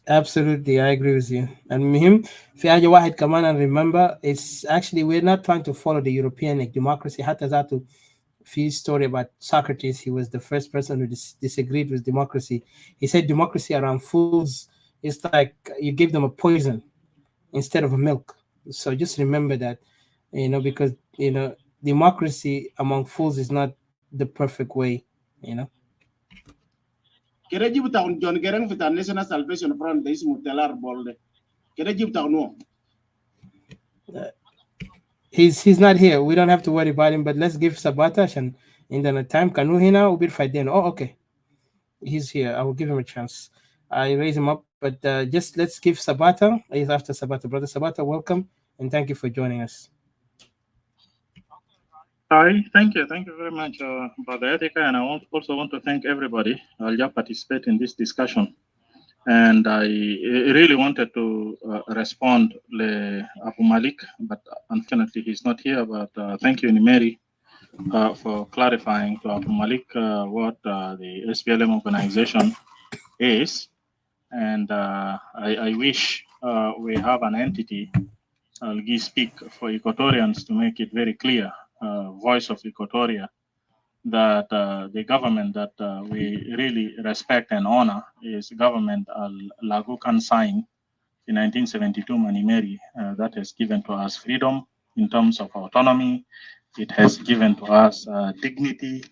Absolutely, I agree with you. And Mihim, في حاجة واحد كمان and remember, it's actually we're not trying to follow the European democracy. حتى ذاته في story about Socrates, he was the first person who disagreed with democracy. He said democracy around fools is like you give them a poison instead of a milk. So just remember that, because democracy among fools is not the perfect way. Kira jibu tahun John Gereng fita National Salvation Front is mutelar bolde. Kira jibu tahun no. He's not here. We don't have to worry about him. But let's give Sabata and in the time Kanu hina will be fighting. Oh, okay. He's here. I will give him a chance. I raise him up, but just let's give Sabata. He's after Sabata. Brother Sabata, welcome and thank you for joining us. Hi, thank you very much, Brother Etika, and I also want to thank everybody who will participate in this discussion. And I really wanted to respond to Abu Malik, but unfortunately he's not here. But thank you, Nimeri, for clarifying to Abu Malik what the SPLM organization is. And I wish we have an entity, I'll speak for Equatorians to make it very clear, voice of Equatoria, that the government that we really respect and honor is government Lagukan signed in 1972 Manimeri, that has given to us freedom in terms of autonomy. It has given to us dignity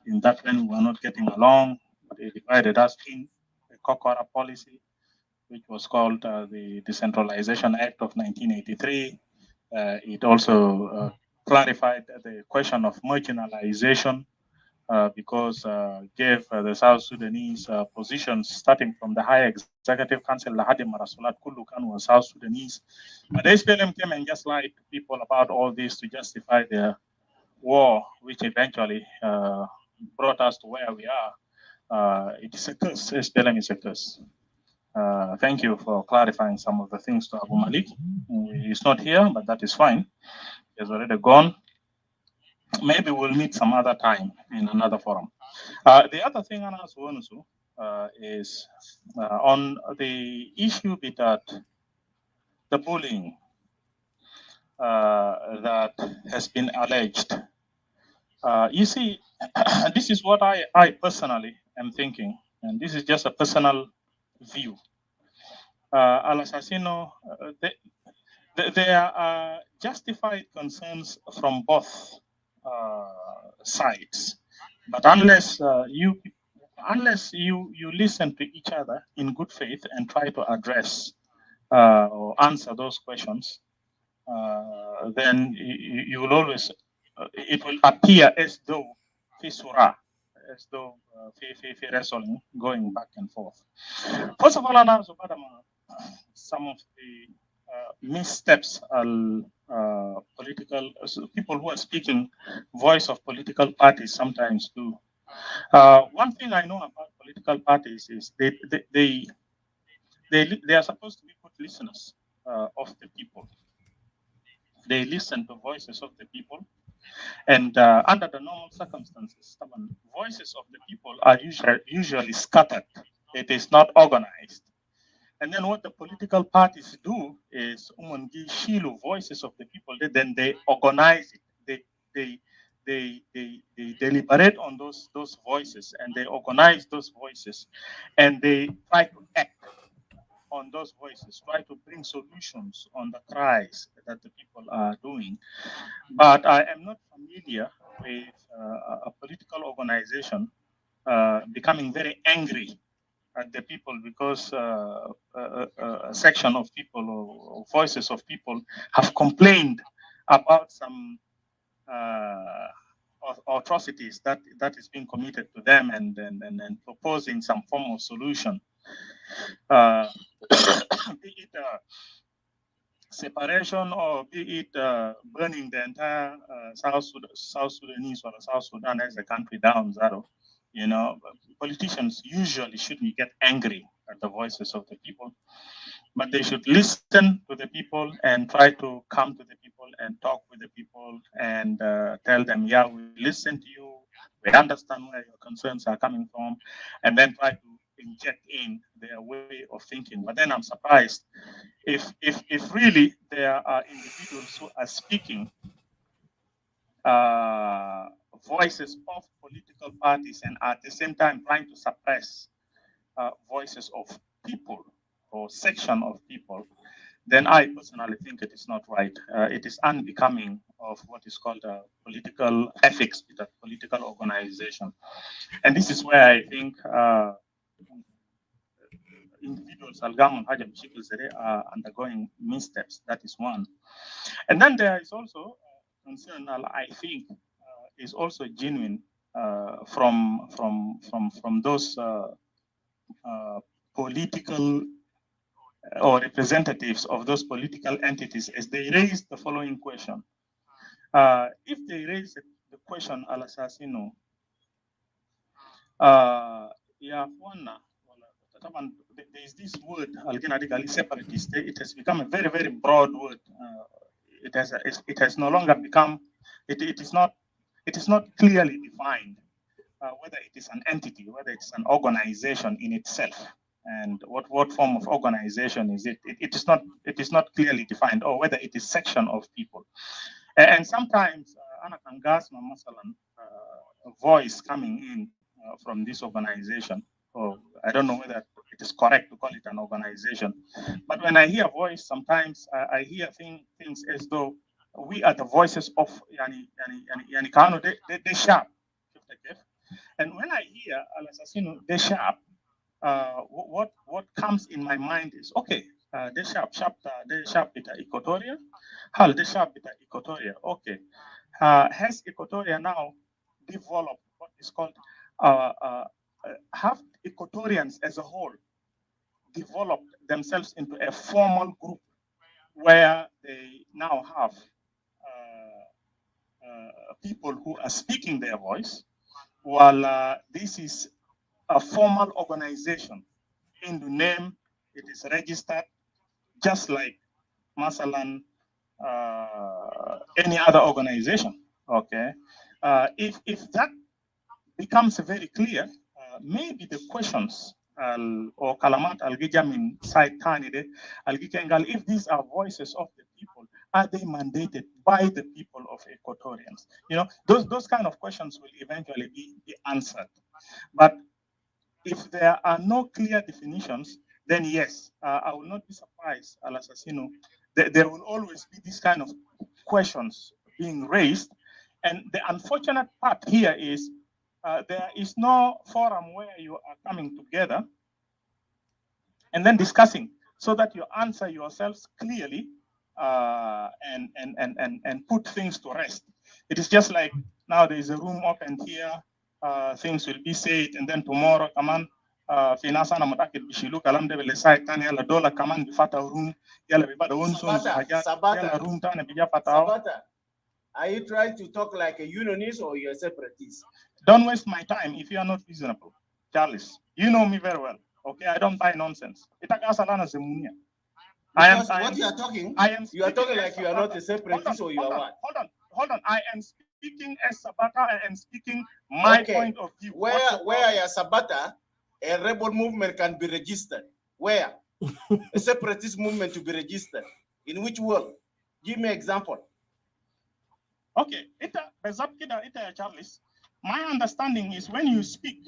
in that when we were not getting along. They divided us in the Kokora policy, which was called the Decentralization Act of 1983. It also clarified the question of marginalization because gave the South Sudanese positions starting from the High Executive Council, Lahadi Marasulat Kulukan was South Sudanese. But the SPLM came and just lied to people about all this to justify their war, which eventually brought us to where we are. It is a curse. SPLM is a curse. Thank you for clarifying some of the things to Abu Malik. He's not here, but that is fine. He's already gone. Maybe we'll meet some other time in another forum. The other thing I want to is on the issue with that, the bullying. that has been alleged. You see, this is what I personally am thinking, and this is just a personal view. Al Assassino, there are justified concerns from both sides, but unless you listen to each other in good faith and try to address or answer those questions, then you will always it will appear as though fisura, as though wrestling going back and forth. First of all, some of the missteps political people who are speaking voice of political parties sometimes do. One thing I know about political parties is they are supposed to be good listeners of the people. They listen to voices of the people, and under the normal circumstances, voices of the people are usually scattered. It is not organized. And then what the political parties do is shilu voices of the people. Then they organize it. They deliberate on those voices, and they organize those voices, and they try to act on those voices, try to bring solutions on the cries that the people are doing. But I am not familiar with a political organization becoming very angry at the people because a section of people or voices of people have complained about some atrocities that is being committed to them, and proposing some form of solution. Be it separation, or be it burning the entire South Sudanese or South Sudan as a country down, Zaro. You know, politicians usually shouldn't get angry at the voices of the people, but they should listen to the people and try to come to the people and talk with the people and tell them, yeah, we listen to you, we understand where your concerns are coming from, and then try to inject in their way of thinking. But then I'm surprised if really there are individuals who are speaking voices of political parties and at the same time trying to suppress voices of people or section of people, then I personally think it is not right. It is unbecoming of what is called political ethics with a political organization. And this is where I think individuals are undergoing missteps. That is one. And then there is also concern, I think, is also genuine from those political or representatives of those political entities, as they raise the following question. If they raise the question, Al Assassino, yeah, Wana, there is this word, separatist. It has become a very, very broad word. It has no longer become. It is not clearly defined whether it is an entity, whether it's an organization in itself, and what form of organization is it. It is not clearly defined, or whether it is section of people. And sometimes Ana Kangasma Masalan, a voice coming in from this organization, or I don't know whether it is correct to call it an organization, but when I hear voice, sometimes I hear things as though we are the voices of yani Kano de sharp. And when I hear Al Assassino de sharp, what comes in my mind is, okay, de sharp ita Equatoria, hal de sharp ita Equatoria. Okay, has Equatoria now developed what is called have Equatorians as a whole developed themselves into a formal group where they now have people who are speaking their voice, while this is a formal organization. In the name, it is registered just like Masalan, any other organization. Okay, if that becomes very clear, maybe the questions or kalamat algijamin side tanide algikengal, if these are voices of the people, are they mandated by the people of Equatorians? You know, those kind of questions will eventually be answered. But if there are no clear definitions, then yes, I will not be surprised, Al Assassino, there will always be these kind of questions being raised. And the unfortunate part here is there is no forum where you are coming together and then discussing so that you answer yourselves clearly and put things to rest. It is just like now there is a room open here, things will be said, and then tomorrow, come on, في ناس انا متاكد بيشيلوا كلام ده بالساعه الثانيه يلا دول كمان بيفتحوا روم يلا بيبدا ونسون حاجات يلا روم ثاني بيجي فتحوا. Are you trying to talk like a unionist or you're a separatist? Don't waste my time if you are not reasonable, Charles. You know me very well. Okay, I don't buy nonsense. Because what you are talking, you are talking like you are not a separatist or you are what? Hold on. I am speaking as Sabata. I am speaking my point of view. Where a Sabata, a rebel movement can be registered? Where? A separatist movement to be registered? In which world? Give me an example. Okay, Charles. My understanding is when you speak,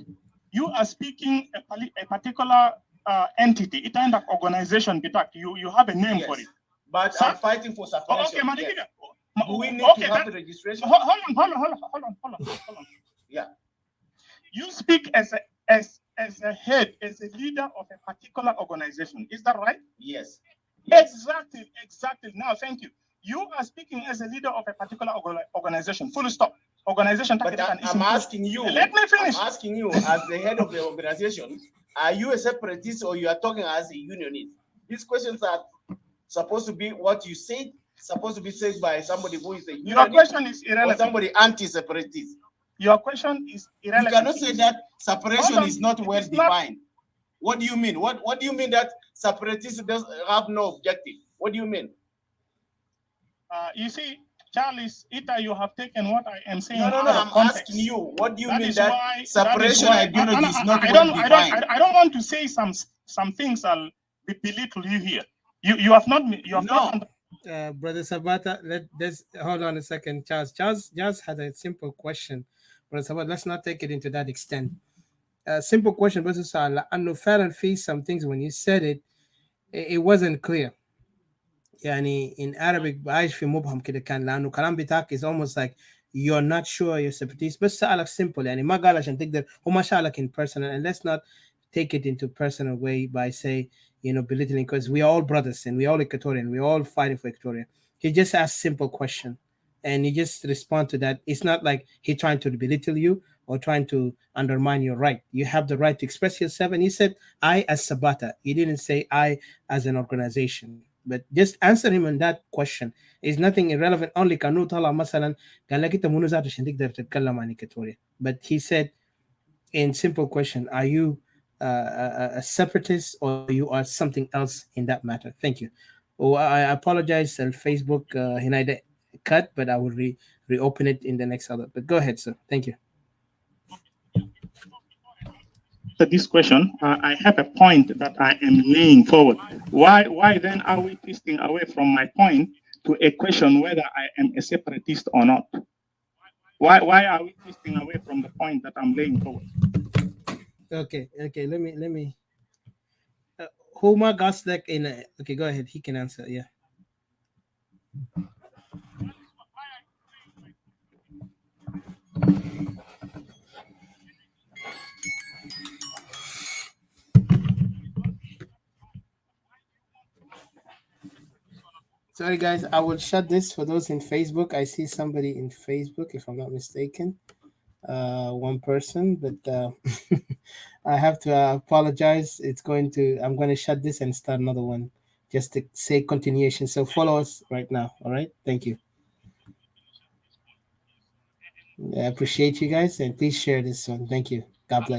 you are speaking a particular entity. It's kind of organization. You have a name for it. But I'm fighting for separation. Okay, yes. Do we need to have the registration? Hold on. Yeah. You speak as a head, as a leader of a particular organization. Is that right? Yes. Exactly. Now, thank you. You are speaking as a leader of a particular organization. Full stop. Organization. But I'm asking you. Let me finish. I'm asking you, as the head of the organization, are you a separatist or you are talking as a unionist? These questions are supposed to be what you said, supposed to be said by somebody who is a unionist. Your question is irrelevant. Or somebody anti-separatist. Your question is irrelevant. You cannot say that separation is not well defined. What do you mean? What do you mean that separatists does have no objective? What do you mean? You see, Charles, either you have taken what I am saying. No. I'm asking you. What do you mean that separation ideology is not well defined? I don't want to say some things I'll belittle you here. You have not. Brother Sabata, let's hold on a second. Charles had a simple question. Brother Sabata, let's not take it into that extent. Simple question, Brother Sala. I know Farron faced some things when you said it wasn't clear. يعني in Arabic بعيش في مبهم كده كان لأنه كلام بتاعك is almost like you're not sure you're separatist بس سألك simple يعني ما قال عشان تقدر هو ما سألك in personal and let's not take it into personal way by say belittling because we are all brothers and we are all Equatorian, we are all fighting for Equatoria. He just asked simple question and you just respond to that. It's not like he trying to belittle you or trying to undermine your right. You have the right to express yourself and he said I as Sabata. He didn't say I as an organization. But just answer him on that question. Is nothing irrelevant. Only كانوا طلع مثلا قال لك انت منو ذات عشان تقدر تتكلم عن Equatoria. But he said in simple question, are you a separatist or you are something else in that matter? Thank you. I apologize on Facebook هنا cut, but I will reopen it in the next other. But go ahead, sir. Thank you. To this question, I have a point that I am laying forward. Why then are we twisting away from my point to a question whether I am a separatist or not? Why are we twisting away from the point that I'm laying forward? Okay. Let me. Homa Goslek in. Okay, go ahead. He can answer. Yeah. Sorry, guys. I will shut this for those in Facebook. I see somebody in Facebook, if I'm not mistaken. One person, but I have to apologize. I'm going to shut this and start another one just to say continuation. So follow us right now. All right. Thank you. I appreciate you guys and please share this one. Thank you. God bless.